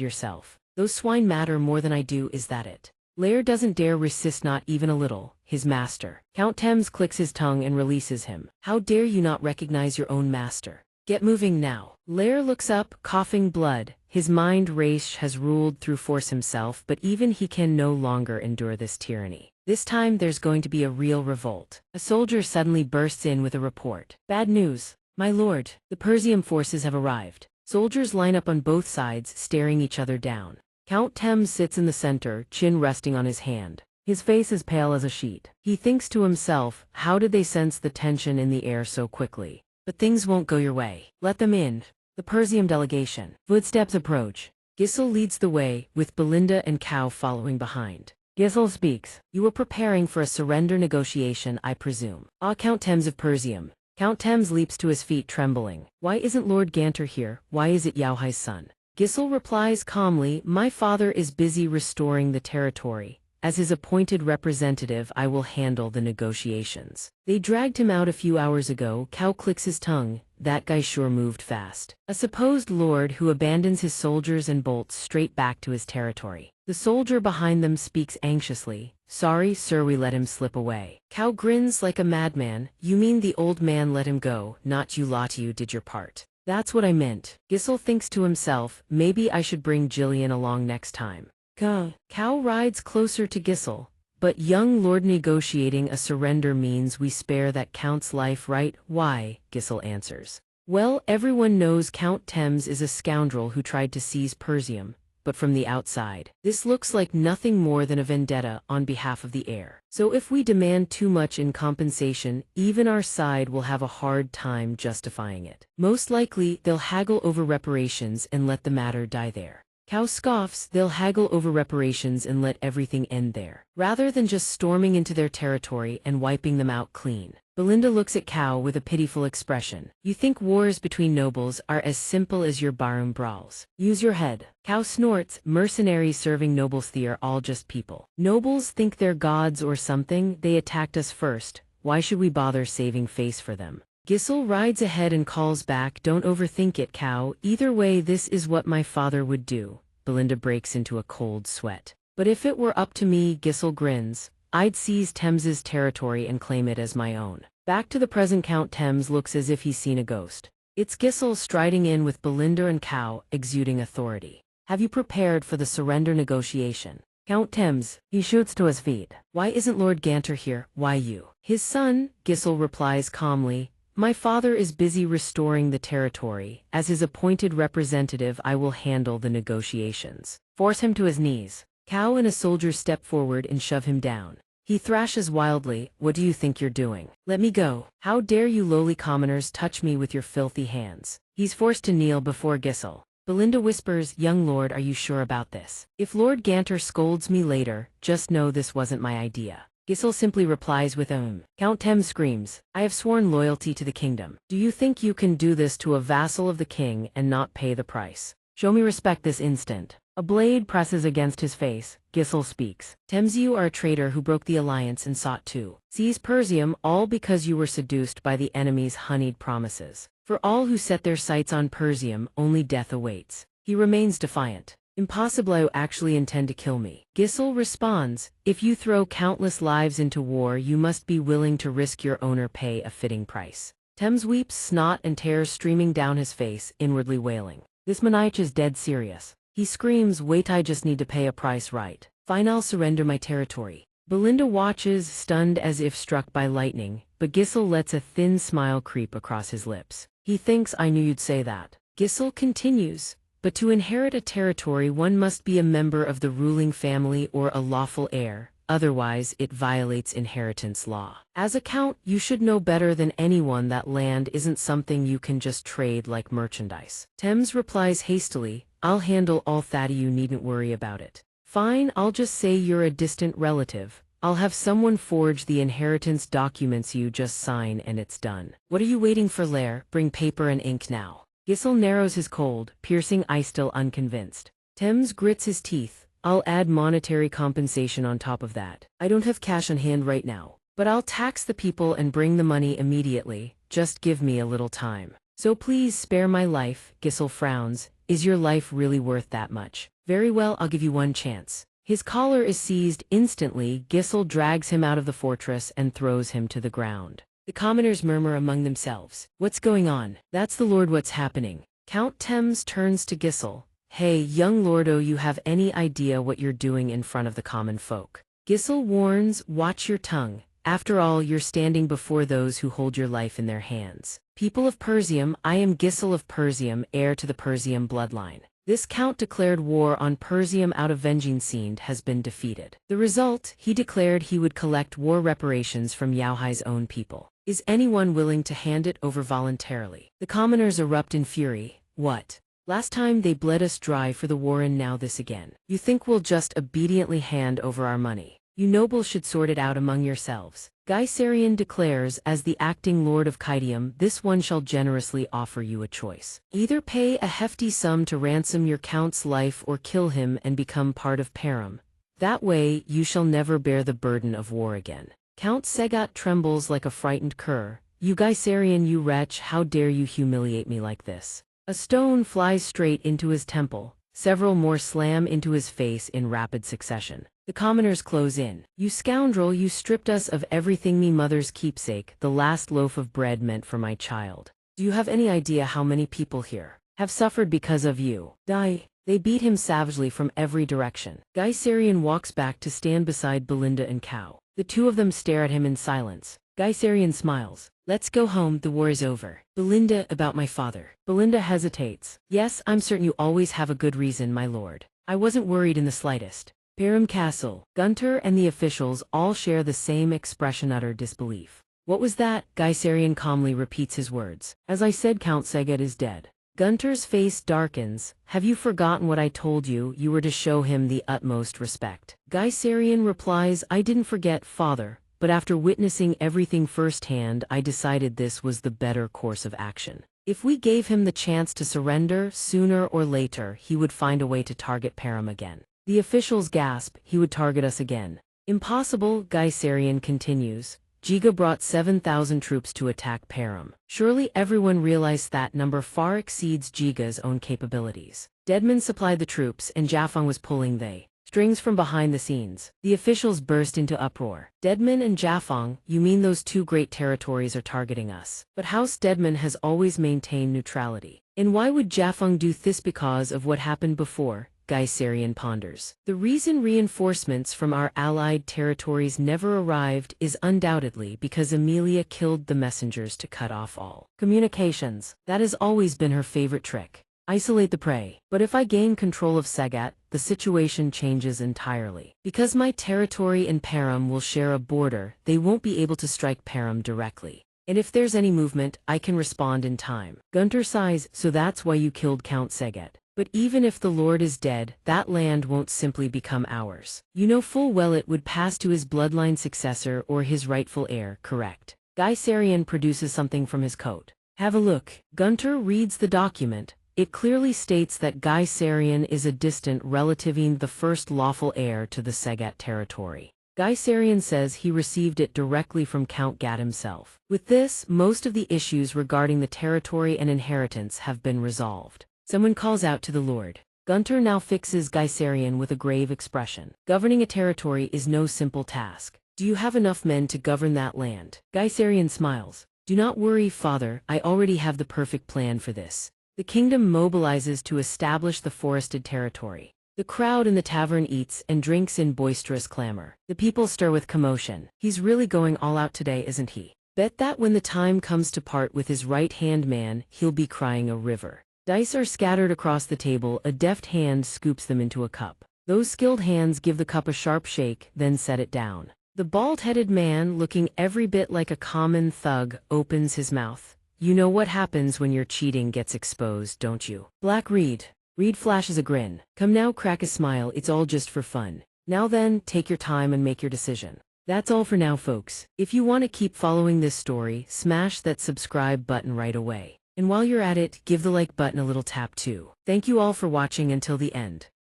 yourself? Those swine matter more than I do, is that it? Lair doesn't dare resist, not even a little. His master. Count Thames clicks his tongue and releases him. How dare you not recognize your own master? Get moving now. Lair looks up, coughing blood. His mind race has ruled through force himself, but even he can no longer endure this tyranny. This time there's going to be a real revolt. A soldier suddenly bursts in with a report. Bad news, my lord. The Persian forces have arrived. Soldiers line up on both sides, staring each other down. Count Thames sits in the center, chin resting on his hand. His face is pale as a sheet. He thinks to himself, how did they sense the tension in the air so quickly? But things won't go your way. Let them in. The Persian delegation. Footsteps approach. Gisel leads the way, with Belinda and Cow following behind. Gisel speaks. You were preparing for a surrender negotiation, I presume. Count Thames of Persium. Count Thames leaps to his feet, trembling. Why isn't Lord Ganter here? Why is it Yao Hai's son? Gisel replies calmly, my father is busy restoring the territory. As his appointed representative, I will handle the negotiations. They dragged him out a few hours ago. Cow clicks his tongue. That guy sure moved fast. A supposed lord who abandons his soldiers and bolts straight back to his territory. The soldier behind them speaks anxiously. Sorry, sir, we let him slip away. Cow grins like a madman. You mean the old man let him go, not you lot, you did your part. That's what I meant. Gisel thinks to himself, maybe I should bring Jillian along next time. Cow rides closer to Gisel. But young lord, negotiating a surrender means we spare that count's life, right? Why? Gisel answers. Well, everyone knows Count Thames is a scoundrel who tried to seize Persium, but from the outside, this looks like nothing more than a vendetta on behalf of the heir. So if we demand too much in compensation, even our side will have a hard time justifying it. Most likely, they'll haggle over reparations and let the matter die there. Cow scoffs, they'll haggle over reparations and let everything end there, rather than just storming into their territory and wiping them out clean. Belinda looks at Cow with a pitiful expression. You think wars between nobles are as simple as your barroom brawls? Use your head. Cow snorts, mercenaries serving nobles, they are all just people. Nobles think they're gods or something, they attacked us first, why should we bother saving face for them? Gisel rides ahead and calls back, don't overthink it, Cow, either way this is what my father would do. Belinda breaks into a cold sweat. But if it were up to me, Gisel grins, I'd seize Thames's territory and claim it as my own. Back to the present, Count Thames looks as if he's seen a ghost. It's Gisel striding in with Belinda and Cow, exuding authority. Have you prepared for the surrender negotiation? Count Thames, he shoots to his feet. Why isn't Lord Ganter here? Why you? His son, Gisel replies calmly. My father is busy restoring the territory. As his appointed representative, I will handle the negotiations. Force him to his knees. Cow and a soldier step forward and shove him down. He thrashes wildly, what do you think you're doing? Let me go. How dare you lowly commoners touch me with your filthy hands? He's forced to kneel before Gisel. Belinda whispers, young lord, are you sure about this? If Lord Ganter scolds me later, just know this wasn't my idea. Gisel simply replies with Count Thames screams, I have sworn loyalty to the kingdom. Do you think you can do this to a vassal of the king and not pay the price? Show me respect this instant. A blade presses against his face. Gisel speaks. Thames, you are a traitor who broke the alliance and sought to seize Persium, all because you were seduced by the enemy's honeyed promises. For all who set their sights on Persium, only death awaits. He remains defiant. Impossible, you actually intend to kill me. Gisel responds, if you throw countless lives into war, you must be willing to risk your owner pay a fitting price. Thames weeps, snot and tears streaming down his face, inwardly wailing. This maniac is dead serious. He screams, "Wait, I just need to pay a price, right? Fine, I'll surrender my territory." Belinda watches, stunned as if struck by lightning, but Giselle lets a thin smile creep across his lips. He thinks, "I knew you'd say that." Giselle continues, "But to inherit a territory one must be a member of the ruling family or a lawful heir, otherwise it violates inheritance law. As a count, you should know better than anyone that land isn't something you can just trade like merchandise." Thames replies hastily, "I'll handle all that, you needn't worry about it." "Fine, I'll just say you're a distant relative. I'll have someone forge the inheritance documents you just sign and it's done." "What are you waiting for, Lair? Bring paper and ink now." Giselle narrows his cold, piercing eye, still unconvinced. Thames grits his teeth. "I'll add monetary compensation on top of that. I don't have cash on hand right now, but I'll tax the people and bring the money immediately. Just give me a little time." "So please spare my life," Giselle frowns. "Is your life really worth that much?" "Very well, I'll give you one chance." His collar is seized instantly. Giselle drags him out of the fortress and throws him to the ground. The commoners murmur among themselves. "What's going on?" "That's the lord, what's happening." Count Thames turns to Giselle. "Hey, young lordo, you have any idea what you're doing in front of the common folk?" Giselle warns, "Watch your tongue. After all, you're standing before those who hold your life in their hands." "People of Persium, I am Giselle of Persium, heir to the Persium bloodline. This count declared war on Persium out of vengeance has been defeated. The result, he declared he would collect war reparations from Yaohai's own people. Is anyone willing to hand it over voluntarily?" The commoners erupt in fury. "What? Last time they bled us dry for the war and now this again. You think we'll just obediently hand over our money? You nobles should sort it out among yourselves." Gyserion declares, "As the acting lord of Kydium, this one shall generously offer you a choice. Either pay a hefty sum to ransom your count's life or kill him and become part of Param. That way, you shall never bear the burden of war again." Count Segat trembles like a frightened cur. "You Gyserion, you wretch, how dare you humiliate me like this?" A stone flies straight into his temple. Several more slam into his face in rapid succession. The commoners close in. "You scoundrel, you stripped us of everything, me mother's keepsake, the last loaf of bread meant for my child. Do you have any idea how many people here have suffered because of you? Die!" They beat him savagely from every direction. Gyserion walks back to stand beside Belinda and Cow. The two of them stare at him in silence. Gyserion smiles. "Let's go home, the war is over." "Belinda, about my father." Belinda hesitates. "Yes, I'm certain you always have a good reason, my lord. I wasn't worried in the slightest." Param Castle. Gunter and the officials all share the same expression, utter disbelief. "What was that?" Gyserion calmly repeats his words. "As I said, Count Segat is dead." Gunter's face darkens. "Have you forgotten what I told you? You were to show him the utmost respect." Gyserion replies, "I didn't forget, father, but after witnessing everything firsthand, I decided this was the better course of action. If we gave him the chance to surrender, sooner or later he would find a way to target Param again." The officials gasp. "He would target us again." "Impossible," Gyserion continues. "Jiga brought 7,000 troops to attack Param. Surely everyone realized that number far exceeds Jiga's own capabilities. Deadman supplied the troops and Jafang was pulling the strings from behind the scenes." The officials burst into uproar. "Deadman and Jafang, you mean those two great territories are targeting us? But House Deadman has always maintained neutrality. And why would Jafang do this? Because of what happened before?" Gyserion ponders. "The reason reinforcements from our allied territories never arrived is undoubtedly because Amelia killed the messengers to cut off all communications. That has always been her favorite trick. Isolate the prey. But if I gain control of Segat, the situation changes entirely. Because my territory and Param will share a border, they won't be able to strike Param directly. And if there's any movement, I can respond in time." Gunter sighs. "So that's why you killed Count Segat. But even if the lord is dead, that land won't simply become ours. You know full well it would pass to his bloodline successor or his rightful heir, correct?" Gyserion produces something from his coat. "Have a look." Gunter reads the document. It clearly states that Gyserion is a distant relative and the first lawful heir to the Segat territory. Gyserion says he received it directly from Count Gat himself. With this, most of the issues regarding the territory and inheritance have been resolved. Someone calls out to the lord. Gunter now fixes Gyserion with a grave expression. "Governing a territory is no simple task. Do you have enough men to govern that land?" Gyserion smiles. "Do not worry, father, I already have the perfect plan for this. The kingdom mobilizes to establish the forested territory. The crowd in the tavern eats and drinks in boisterous clamor. The people stir with commotion. He's really going all out today, isn't he? Bet that when the time comes to part with his right-hand man, he'll be crying a river. Dice are scattered across the table, a deft hand scoops them into a cup. Those skilled hands give the cup a sharp shake, then set it down. The bald-headed man, looking every bit like a common thug, opens his mouth. You know what happens when your cheating gets exposed, don't you? Black Reed. Reed flashes a grin. Come now, crack a smile, it's all just for fun. Now then, take your time and make your decision. That's all for now, folks. If you want to keep following this story, smash that subscribe button right away. And while you're at it, give the like button a little tap too. Thank you all for watching until the end.